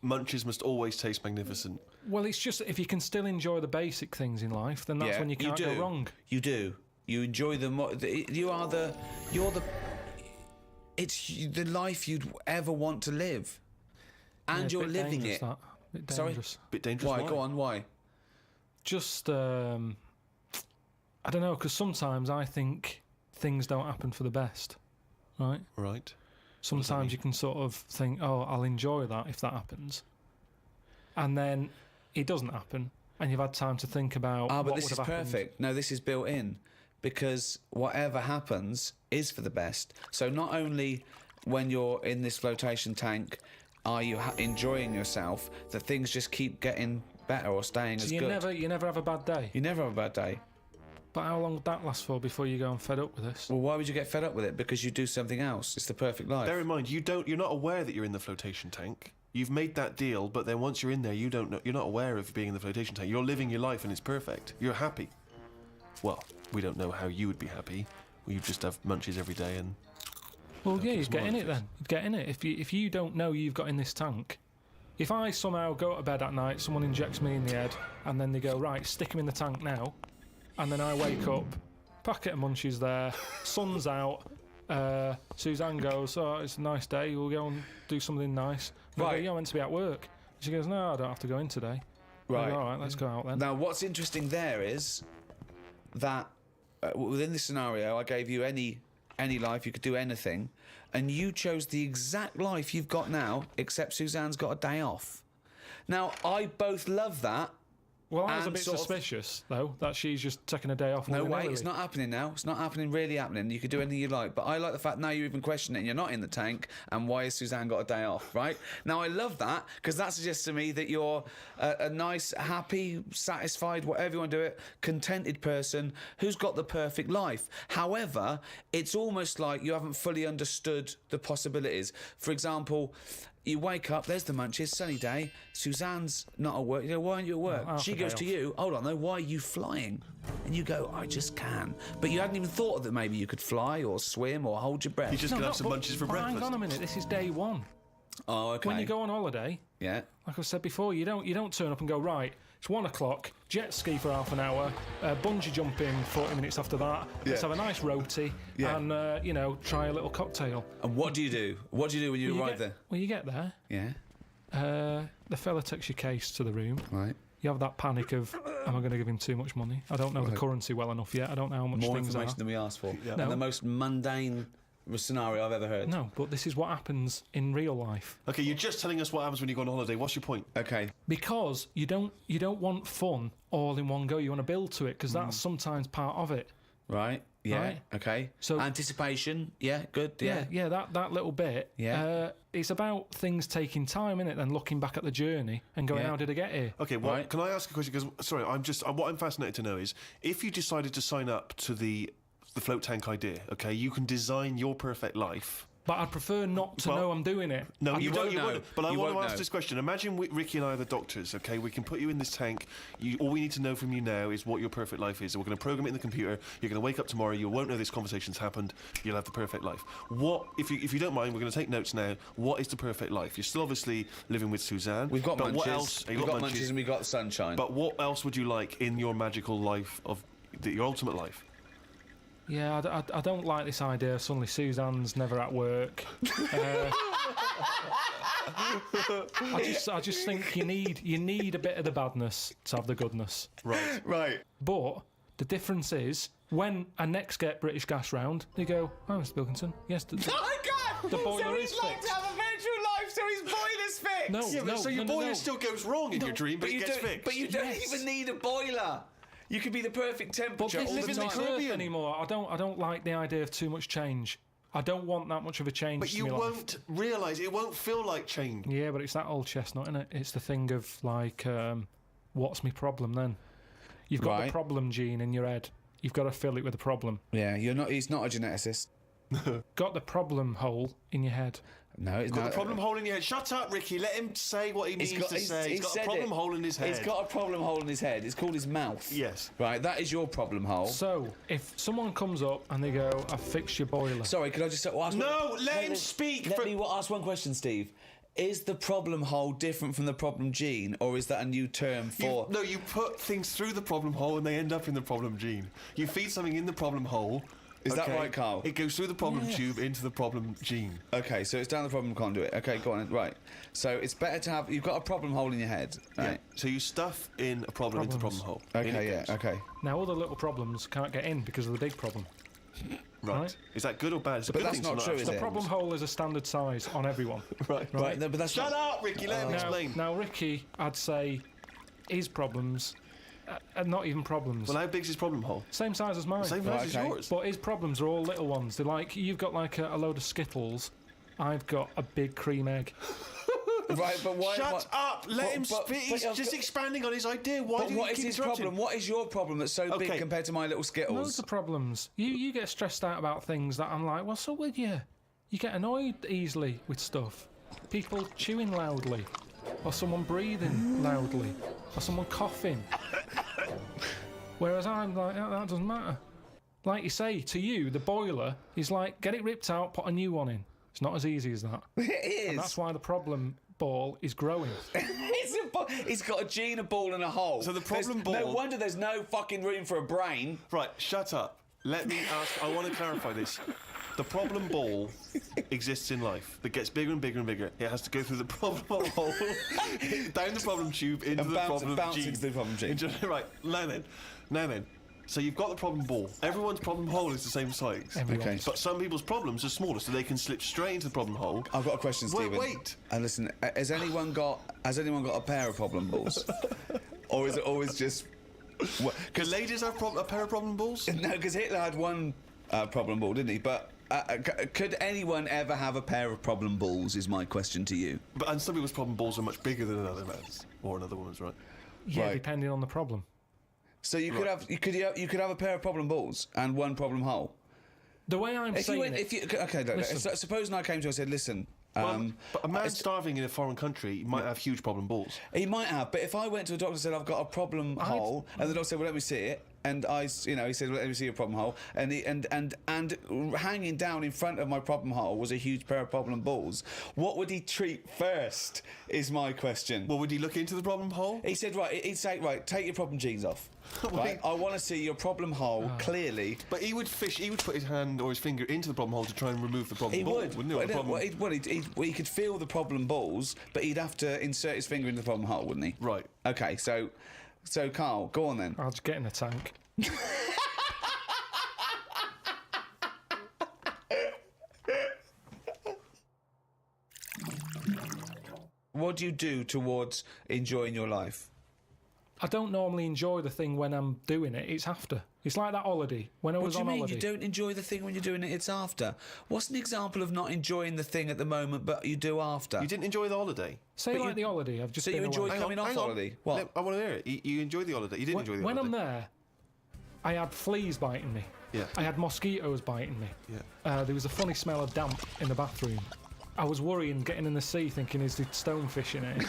Munchies must always taste magnificent. Well, it's just if you can still enjoy the basic things in life, then that's when you can't go wrong. You do. You enjoy them. It's the life you'd ever want to live, and Yeah, you're living it. Bit Sorry? dangerous. Bit dangerous. Why? Go on. Why? Just, I don't know, because sometimes I think things don't happen for the best, right? Right. Sometimes you can sort of think, oh, I'll enjoy that if that happens. And then it doesn't happen, and you've had time to think about but what this would is have happened. perfect. No, this is built in, because whatever happens is for the best. So not only when you're in this flotation tank are you enjoying yourself, that things just keep getting better or staying as you good. You never have a bad day. You never have a bad day. But how long would that last for before you go and fed up with this? Well, why would you get fed up with it? Because you do something else. It's the perfect life. Bear in mind, you're not aware that you're in the flotation tank. You've made that deal, but then once you're in there, you don't know. You're not aware of being in the flotation tank. You're living your life, and it's perfect. You're happy. Well, we don't know how you would be happy. You just have Munchies every day, and Well, yeah, it's you'd get in it marvellous. then. You'd get in it. If you don't know you've got in this tank, if I somehow go to bed at night, someone injects me in the head, and then they go, right, stick him in the tank now, and then I wake up, packet of Munchies there, sun's out, Suzanne goes, oh, it's a nice day, we'll go and do something nice. And I go, Right. you're meant to be at work. She goes, no, I don't have to go in today. Right. I go, all right, let's go out then. Now, what's interesting there is that within this scenario, I gave you any life, you could do anything, and you chose the exact life you've got now, except Suzanne's got a day off. Now, I both love that. Well, I was a and bit sort of- suspicious, though, that she's just taking a day off. No way, willy-nilly. it's not happening now. It's not happening, really happening. You could do anything you like. But I like the fact now you're even questioning it. You're not in the tank, and why has Suzanne got a day off, right? Now, I love that, because that suggests to me that you're a nice, happy, satisfied, whatever you want to do it, contented person who's got the perfect life. However, it's almost like you haven't fully understood the possibilities. For example, you wake up, there's the Munchies, sunny day, Suzanne's not at work. You go, why aren't you at work? half She a day goes to off. you, hold on though, why are you flying? And you go, I just can. But you hadn't even thought that maybe you could fly or swim or hold your breath. you just No, gonna no, have some but Munchies for hang breakfast. on a minute, this is day one. Oh, okay. When you go on holiday, Yeah. like I said before, you don't turn up and go, right, it's 1 o'clock, jet ski for half an hour, bungee jumping 40 minutes after that, let's have a nice roti, Yeah. and, try a little cocktail. And what do you do? What do you do when you arrive there? Well, you get there, Yeah. the fella takes your case to the room, Right. you have that panic of, am I going to give him too much money? I don't know the currency well enough yet, I don't know how much More things information are. than we asked for. No. And the most mundane scenario I've ever heard. No, but this is what happens in real life. Okay, you're just telling us what happens when you go on holiday. What's your point? Okay. Because you don't want fun all in one go. You want to build to it, because that's sometimes part of it. Right. Yeah. Right. Okay. So anticipation. Yeah. Good. Yeah. Yeah. That little bit. Yeah. It's about things taking time, innit? Then looking back at the journey and going, Yeah. how did I get here? Okay, well, Right. can I ask a question? Because, sorry, what I'm fascinated to know is, if you decided to sign up to the float tank idea, okay, you can design your perfect life. But I'd prefer not to Well, know I'm doing it. No, You you won't don't. You know. won't. But I You want to won't ask know. this question. Imagine Ricky and I are the doctors, okay? We can put you in this tank. All we need to know from you now is what your perfect life is. We're going to program it in the computer. You're going to wake up tomorrow. You won't know this conversation's happened. You'll have the perfect life. What, if you don't mind, we're going to take notes now. What is the perfect life? You're still obviously living with Suzanne. We've got but munchies. What else? We've got munchies and we've got sunshine. But what else would you like in your magical life your ultimate life? Yeah, I don't like this idea of suddenly Suzanne's never at work. I just think you need a bit of the badness to have the goodness. Right. right. But the difference is, when I next get British Gas round, they go, "Oh, Mr. Wilkinson, yes, Oh my God! The boiler so is he's like fixed." to have a virtual life, so his boiler's fixed. No, Yeah, but no, so your no, boiler no. still goes wrong in your dream, but it gets fixed. But you don't Yes. even need a boiler. You could be the perfect But temperature this all the isn't the time. Caribbean anymore. I don't like the idea of too much change. I don't want that much of a change. But to you me life. won't realise, it won't feel like change. Yeah, but it's that old chestnut, isn't it? It's the thing of like, what's my problem then? You've got Right. the problem gene in your head. You've got to fill it with a problem. Yeah, he's not a geneticist. Got the problem hole in your head. No, it's Got not. a problem hole in your head. Shut up, Ricky. Let him say what he needs to say. He's got a said problem it. hole in his head. He's got a problem hole in his head. It's called his mouth. Yes. Right, that is your problem hole. So, if someone comes up and they go, "I've fixed your boiler," Sorry, could I just ask No, let him speak. Let me ask one question, Steve. Is the problem hole different from the problem gene, or is that a new term for... You put things through the problem hole and they end up in the problem gene. You feed something in the problem hole. Is that right, Carl? It goes through the problem tube into the problem gene. Okay, so it's down the problem conduit. Okay, go on. Right. So it's better to have... You've got a problem hole in your head, right? Yeah. So you stuff in a problem into the problem hole. In Okay, it yeah, goes. okay. now all the little problems can't get in because of the big problem. Right. Is that good or bad? It's a But good that's thing to not true, have is The it? problem hole is a standard size on everyone. Right. Right, no, but that's Shut not... up, Ricky. Let him explain. Now, Ricky, I'd say his problems are not even problems. Well, how big's his problem hole? Same size as mine. Same Right, size as okay. yours. But his problems are all little ones. They're like, you've got like a load of Skittles. I've got a big cream egg. Right, but why... Shut what- up! Let him but- speak. He's but- just expanding on his idea. Why But do you what is keep his interrupting? problem? What is your problem that's so big Okay. compared to my little Skittles? Loads of problems. You get stressed out about things that I'm like, what's up with you? You get annoyed easily with stuff. People chewing loudly. Or someone breathing loudly. Or someone coughing. Whereas I'm like, that doesn't matter. Like you say, to you, the boiler is like, get it ripped out, put a new one in. It's not as easy as that. It is. And that's why the problem ball is growing. He's got a gene, a ball, and a hole. So the problem No ball- wonder there's no fucking room for a brain. Right, shut up. Let me ask. I want to clarify this. The problem ball exists in life. That gets bigger and bigger and bigger. It has to go through the problem hole, down the problem tube, into And the problem bounce gene. into the problem gene. Right, now then. So you've got the problem ball. Everyone's problem hole is the same size. Everyone. Okay. But some people's problems are smaller, so they can slip straight into the problem hole. I've got a question, Stephen. Wait. And listen, has anyone got a pair of problem balls, or is it always just? Can ladies have a pair of problem balls? No, because Hitler had one problem ball, didn't he? But could anyone ever have a pair of problem balls? Is my question to you. And some people's problem balls are much bigger than another man's or another woman's, right? Yeah, Right. depending on the problem. So you could Right. have you could have a pair of problem balls and one problem hole. The way I'm saying it... Listen. Supposing I came to you and said, listen. But a man starving in a foreign country might have huge problem balls. He might have, but if I went to a doctor and said I've got a problem hole, and the doctor said, "Well, let me see it," and he said, "Well, let me see your problem hole," and hanging down in front of my problem hole was a huge pair of problem balls. What would he treat first? Is my question. Well, would he look into the problem hole? He said, he'd say, take your problem genes off. Right? I want to see your problem hole clearly. But he would put his hand or his finger into the problem hole to try and remove the problem He ball, would. wouldn't he? Or the problem- He could feel the problem balls, but he'd have to insert his finger into the problem hole, wouldn't he? Right. Okay, so Carl, go on then. I'll just get in a tank. what do you do towards enjoying your life? I don't normally enjoy the thing when I'm doing it. It's after. It's like that holiday. When I was on holiday. What do you mean? You don't enjoy the thing when you're doing it, it's after? What's an example of not enjoying the thing at the moment, but you do after? You didn't enjoy the holiday? Say like the holiday. I've just So been you enjoyed away. coming off holiday? What? I want to hear it. You enjoyed the holiday. You didn't enjoy the When holiday. I'm there, I had fleas biting me. Yeah. I had mosquitoes biting me. Yeah. There was a funny smell of damp in the bathroom. I was worrying, getting in the sea, thinking, is there stonefish in it?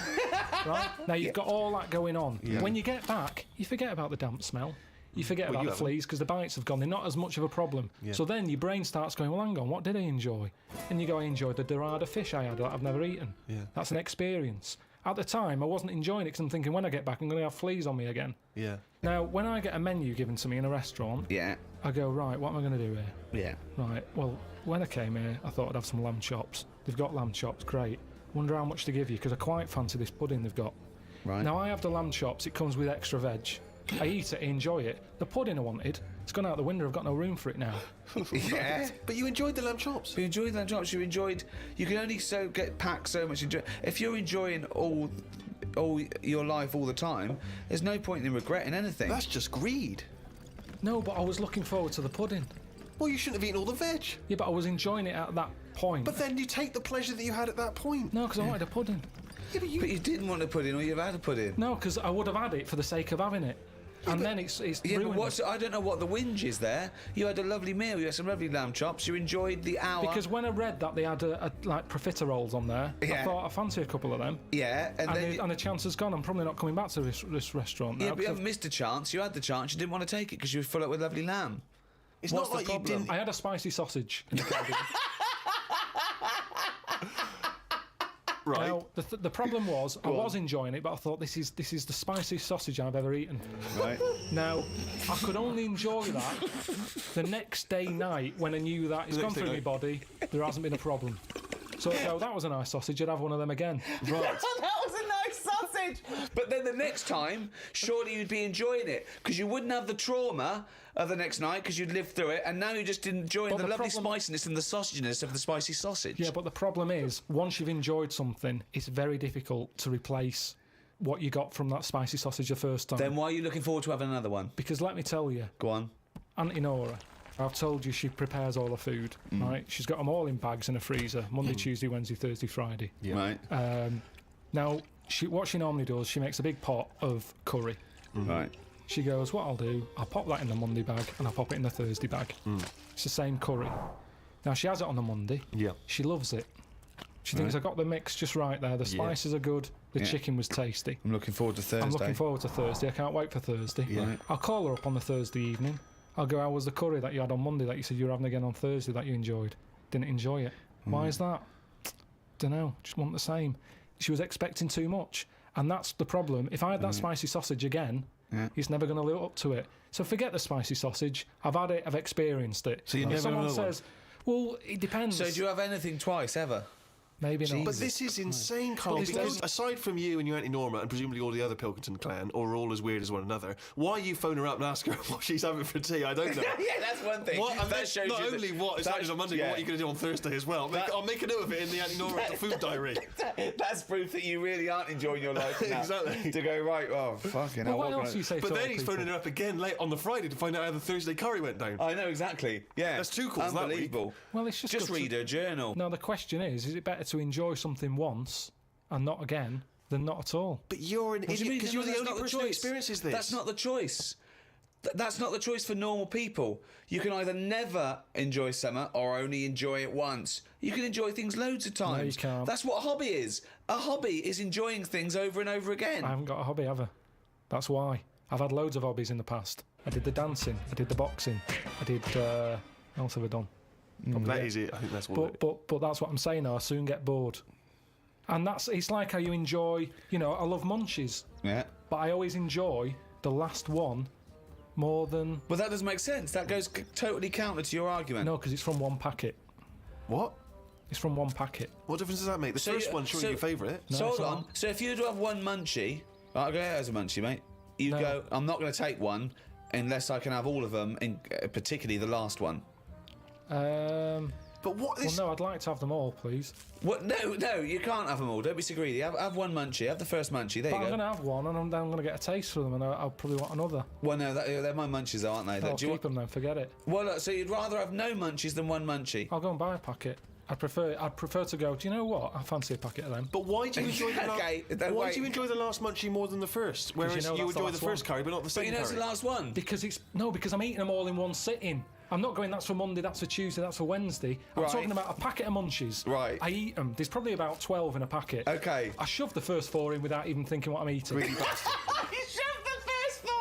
Right? Now, you've got all that going on. Yeah. When you get back, you forget about the damp smell. You forget about you the fleas because the bites have gone. They're not as much of a problem. Yeah. So then your brain starts going, well, hang on, what did I enjoy? And you go, I enjoyed the dorada fish I had that I've never eaten. Yeah. That's an experience. At the time, I wasn't enjoying it because I'm thinking, when I get back, I'm going to have fleas on me again. Yeah. Now, when I get a menu given to me in a restaurant, Yeah. I go, right, what am I going to do here? Yeah. Right, well, when I came here, I thought I'd have some lamb chops. They've got lamb chops, great. Wonder how much to give you, because I quite fancy this pudding they've got. Right. Now, I have the lamb chops, it comes with extra veg. I eat it, I enjoy it. The pudding I wanted, it's gone out the window, I've got no room for it now. Yeah. But you enjoyed the lamb chops. You enjoyed lamb chops. You can only get packed so much. If you're enjoying all your life all the time, there's no point in regretting anything. That's just greed. No, but I was looking forward to the pudding. Well, you shouldn't have eaten all the veg. Yeah, but I was enjoying it at that point. But then you take the pleasure that you had at that point. No, because I wanted a pudding. Yeah, but you... But you didn't want to put in, or you've had to put in. No, because I would have had it for the sake of having it. And then it's Yeah, ruined. but I don't know what the whinge is there. You had a lovely meal. You had some lovely lamb chops. You enjoyed the hour. Because when I read that they had like profiteroles on there, I Yeah. thought I fancy a couple of them. Yeah, And the chance has gone. I'm probably not coming back to this restaurant now. yeah, but you 'cause haven't missed a chance. You had the chance. You didn't want to take it because you were full up with lovely lamb. It's What's not like the you problem? didn't... I had a spicy sausage in the Caribbean. Right. Now, the problem was, I was enjoying it, but I thought this is the spiciest sausage I've ever eaten. Right. Now, I could only enjoy that the next day night when I knew that it's gone through my body, there hasn't been a problem. So I go, that was a nice sausage, I'd have one of them again. Right. That was a nice sausage. But then the next time, surely you'd be enjoying it because you wouldn't have the trauma of the next night because you'd lived through it, and now you're just enjoying But the the lovely problem- spiciness and the sausaginess of the spicy sausage. Yeah, but the problem is, once you've enjoyed something, it's very difficult to replace what you got from that spicy sausage the first time. Then why are you looking forward to having another one? Because let me tell you, Go on. Auntie Nora, I've told you she prepares all the food, right? She's got them all in bags in a freezer, Monday, Tuesday, Wednesday, Thursday, Friday. Yeah. Right. Now, what she normally does, she makes a big pot of curry. Right. She goes, what I'll do, I'll pop that in the Monday bag and I'll pop it in the Thursday bag. It's the same curry. Now, she has it on the Monday. Yeah. She loves it. She thinks I got the mix just right there. The spices are good. The chicken was tasty. I'm looking forward to Thursday. I'm looking forward to Thursday. I can't wait for Thursday. Yeah. I'll call her up on the Thursday evening. I'll go, how was the curry that you had on Monday that you said you were having again on Thursday that you enjoyed? Didn't enjoy it. Why is that? Don't know. Just want the same. She was expecting too much. And that's the problem. If I had that spicy sausage again, it's never going to live up to it. So forget the spicy sausage. I've had it. I've experienced it. So you if never someone another one? says, well, it depends. So do you have anything twice ever? Maybe not. But this is insane, Carl, But this because is- aside from you and your Auntie Norma and presumably all the other Pilkington clan, or all as weird as one another, why you phone her up and ask her what she's having for tea, I don't know. Yeah, that's one thing. What, and That then shows not you that- only what is that- happening on Monday, but what you're going to do on Thursday as well. I'll make a note of it in the Auntie Norma food diary. That's proof that you really aren't enjoying your life now. Exactly. To go, right, oh, fucking Well, hell. what else do you say But to then other he's people? phoning her up again late on the Friday to find out how the Thursday curry went down. I know, exactly. Yeah. That's two calls that week. Unbelievable. Well, it's just Just good to- read her journal. Now, the question is it better to enjoy something once and not again than not at all? But you're an What do you idiot mean? because No, you're the that's only not the person who choice. experiences this. That's not the choice. That's not the choice for normal people. You can either never enjoy summer or only enjoy it once. You can enjoy things loads of times. you can't. That's what a hobby is. A hobby is enjoying things over and over again. I haven't got a hobby ever. That's why. I've had loads of hobbies in the past. I did the dancing, I did the boxing, I did... what else have I done? That is it. I think that's what. But that's what I'm saying now. I soon get bored. And it's like how you enjoy, I love Munchies, Yeah. but I always enjoy the last one more than... But that doesn't make sense. That goes totally counter to your argument. No, because it's from one packet. What? It's from one packet. What difference does that make? The So first you- one's surely so- your favourite. No, So hold it's on. not. So if you were to have one munchie, I'll go as a munchie, mate. You No. go, I'm not going to take one unless I can have all of them, particularly the last one. But what Well, this... no, I'd like to have them all, please. What? No, you can't have them all. Don't be so greedy. Have one munchie. Have the first munchie. There But you I'm go. going to have one, and I'm going to get a taste for them, and I'll probably want another. Well, no, they're my munchies, though, aren't they? I'll Do you keep them then, forget it. Well, look, so you'd rather have no munchies than one munchie? I'll go and buy a packet. I'd prefer to go, do you know what? I fancy a packet of them. But why do you enjoy the Okay, why wait. do you enjoy the last munchie more than the first? Whereas you know you that's the enjoy the last first one. curry, but not the But second you know it's curry. the last one. Because I'm eating them all in one sitting. I'm not going, that's for Monday, that's for Tuesday, that's for Wednesday. I'm Right. talking about a packet of munchies. Right. I eat them. There's probably about 12 in a packet. Okay. I shove the first 4 in without even thinking what I'm eating. Greedy bastard. You shoved the first 4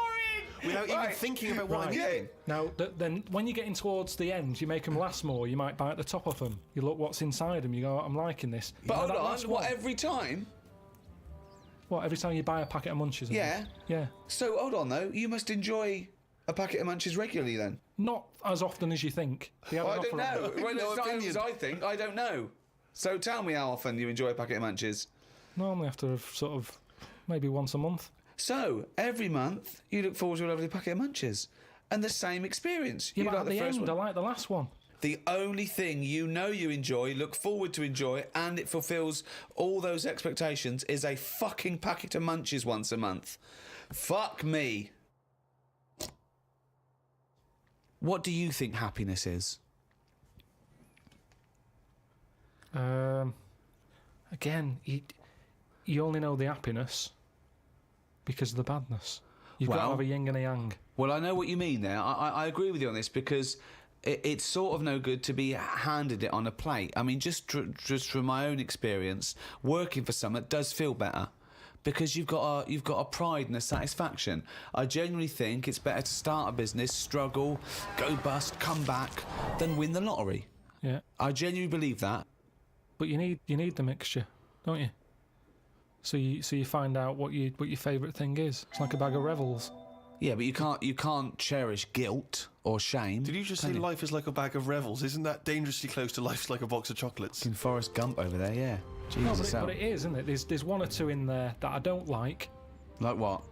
in! Without even Right. thinking about what I'm Right. eating. Now, then when you're getting towards the end, you make them last more. You might bite the top off them. You look what's inside them. You go, I'm liking this. But You know hold that on, last what, one? every time? What, every time you buy a packet of munchies? I Yeah. think? Yeah. So, hold on, though. You must enjoy a packet of munchies regularly, then? Not as often as you think. They have Well, I an don't offer know. of- Well, No it's not opinion. as I think. I don't know. So tell me how often you enjoy a packet of munchies. Normally after sort of maybe once a month. So, every month, you look forward to a lovely packet of munchies. And the same experience. Yeah, You but like at the the first end, I one. like the last one. The only thing you know you enjoy, look forward to enjoy, and it fulfills all those expectations is a fucking packet of munchies once a month. Fuck me. What do you think happiness is? Again, you only know the happiness because of the badness. You've got Well- to have a yin and a yang. Well, I know what you mean there. I agree with you on this because it's sort of no good to be handed it on a plate. I mean, just from my own experience, working for someone does feel better because you've got a pride and a satisfaction. I genuinely think it's better to start a business, struggle, go bust, come back, than win the lottery. Yeah, I genuinely believe that. but you need the mixture, don't you? So you find out what your favourite thing is. It's like a bag of Revels. Yeah, but you can't cherish guilt or shame. Did you just say can life is like a bag of Revels? Isn't that dangerously close to life's like a box of chocolates? In Forrest Gump over there, yeah. No, Jesus, but it is, isn't it? There's one or two in there that I don't like. like what?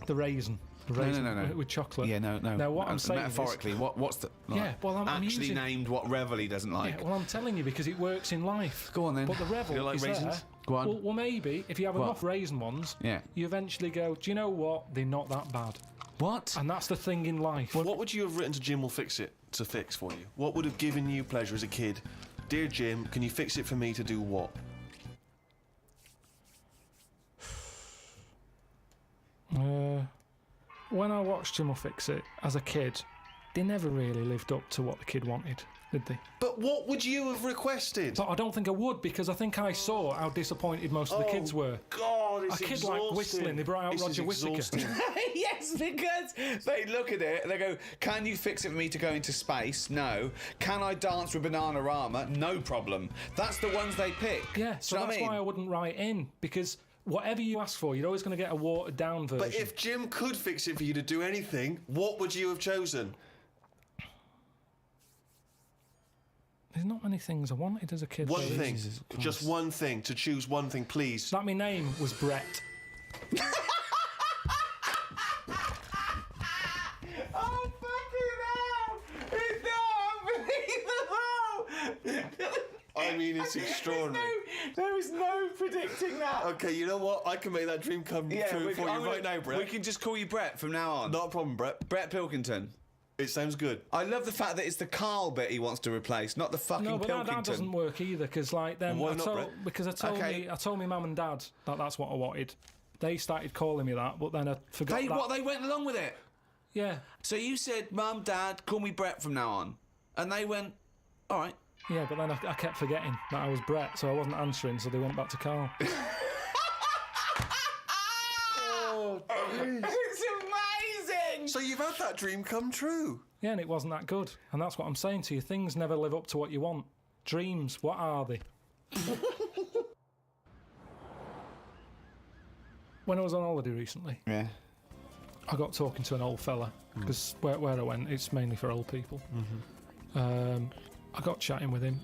The raisin. The raisin no. with chocolate. Yeah, no. Now, what I'm saying is- metaphorically, what's the Yeah, well, I'm actually using- named what Revel he doesn't like? Yeah, well, I'm telling you because it works in life. Go on then. But the Revel You don't like is raisins? there. Go on. Well, maybe if you have What? enough raisin ones, Yeah. you eventually go, do you know what? They're not that bad. What? And that's the thing in life. What would you have written to Jim will fix it to fix for you? What would have given you pleasure as a kid? Dear Jim, can you fix it for me to do what? When I watched Jim will Fix It as a kid, they never really lived up to what the kid wanted, did they? But what would you have requested? But I don't think I would because I think I saw how disappointed most of the kids were. God, it's A kid like whistling, they brought out This is Roger Whittaker. exhausting. Yes, because they look at it and they go, can you fix it for me to go into space? No. Can I dance with Bananarama? No problem. That's the ones they pick. Yeah, so Do you know that's what I why I mean? wouldn't write in because whatever you ask for, you're always going to get a watered down version. But if Jim could fix it for you to do anything, what would you have chosen? There's not many things I wanted as a kid. One really. thing. Just one thing. To choose one thing, please. That my name was Brett. Oh, fucking hell! It's not unbelievable! I mean, it's extraordinary. There is no predicting that. Okay, you know what? I can make that dream come true for you right now, Brett. We can just call you Brett from now on. Not a problem, Brett. Brett Pilkington. It sounds good. I love the fact that it's the Carl bit he wants to replace, not the fucking No, but Pilkington. that doesn't work either because, like, then Why I not, told, Brett? because I told my mum and dad that that's what I wanted. They started calling me that, but then I forgot that. They went along with it. Yeah, So you said, Mum, Dad, call me Brett from now on. And they went, all right. yeah, but then I kept forgetting that I was Brett, so I wasn't answering, so they went back to Carl. It's amazing! So you've had that dream come true. Yeah, and it wasn't that good. And that's what I'm saying to you. Things never live up to what you want. Dreams, what are they? When I was on holiday recently, Yeah. I got talking to an old fella, because where I went, it's mainly for old people. I got chatting with him.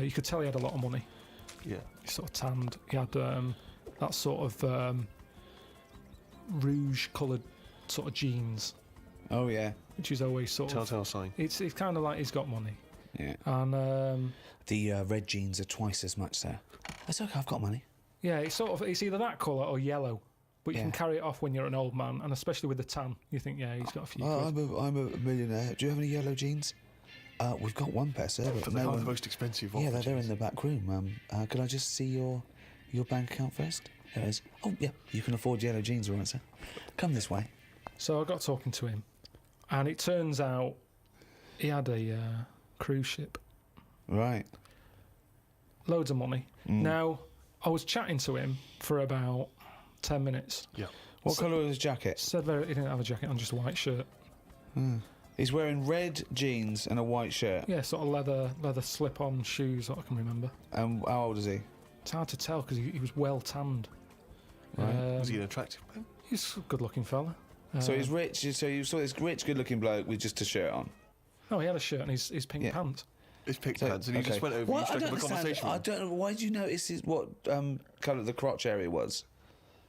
You could tell he had a lot of money. Yeah. He sort of tanned. He had that sort of rouge-coloured sort of jeans, Oh, yeah. which is always sort of... Telltale sign. It's kind of like he's got money. Yeah. And The red jeans are twice as much, sir. That's okay, I've got money. yeah, it's either that colour or yellow. But you Yeah. can carry it off when you're an old man, and especially with the tan, you think, yeah, he's got a few. Oh, quid. I'm a millionaire. Do you have any yellow jeans? We've got one pair, sir. But For no the one... most expensive. Yeah, offer, they're in jeez. the back room. Could I just see your bank account first? There it is. Oh, yeah, you can afford yellow jeans, all right, sir. Come this way. So I got talking to him, and it turns out he had a cruise ship, Right. loads of money. Now, I was chatting to him for about 10 minutes. Yeah. What colour was his jacket? Said he didn't have a jacket on, just a white shirt. He's wearing red jeans and a white shirt. Yeah, sort of leather slip-on shoes, what I can remember. And how old is he? It's hard to tell because he was well tanned. Right. Was he an attractive man? He's a good-looking fella. So he's rich. So you saw this rich, good-looking bloke with just a shirt on. Oh, he had a shirt and his pink Yeah. pants. His pink So, pants, and he okay. just went over Well, and I struck don't up a understand. conversation. I with him. don't know. Why did you notice what colour the crotch area was?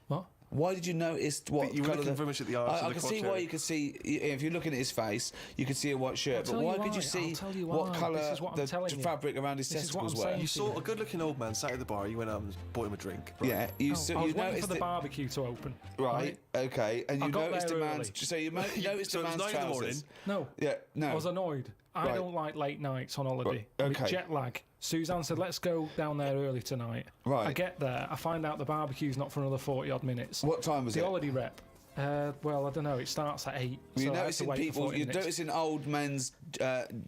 What? Why did you notice what You were colour looking the... very much at the arse I of the can see crotch why area. you could see if you're looking at his face, you could see a white shirt. I'll But tell why you could you why. see I'll tell you what why. colour This is what I'm the telling you. fabric around his This is what I'm testicles saying. were? You saw a good-looking old man sat at the bar. You went out and bought him a drink. Right? Yeah, you I was waiting noticed for the it- barbecue to open. Right. Okay. And I you got noticed a there man's. early. So you noticed So a it was man's 9 in the morning. trousers. No. Yeah. No. I was annoyed. I Right. don't like late nights on holiday. Right, With okay. jet lag. Suzanne said, let's go down there early tonight. Right. I get there, I find out the barbecue's not for another 40-odd minutes. What time was The it? holiday rep. Well, I don't know. It starts at 8. You're so I have to noticing wait for people. 40 You're minutes. noticing old men's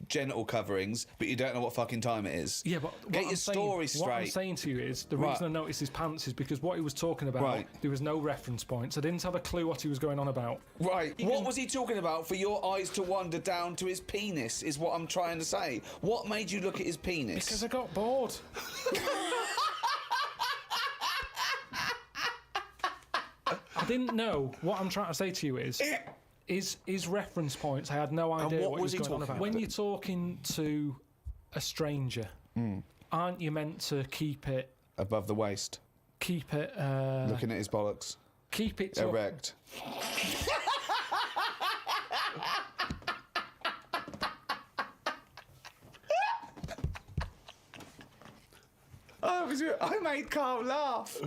genital coverings, but you don't know what fucking time it is. Yeah, but what Get I'm your story saying, What I'm straight. saying to you is the Right. reason I noticed his pants is because what he was talking about, Right. there was no reference points. I didn't have a clue what he was going on about. Right. What was he talking about for your eyes to wander down to his penis, is what I'm trying to say. What made you look at his penis? Because I got bored. I didn't know. What I'm trying to say to you is reference points. I had no idea what what was he he was going on talking about. about? When you're talking to a stranger, aren't you meant to keep it Above the waist, keep it looking at his bollocks, to erect. I made Carl laugh.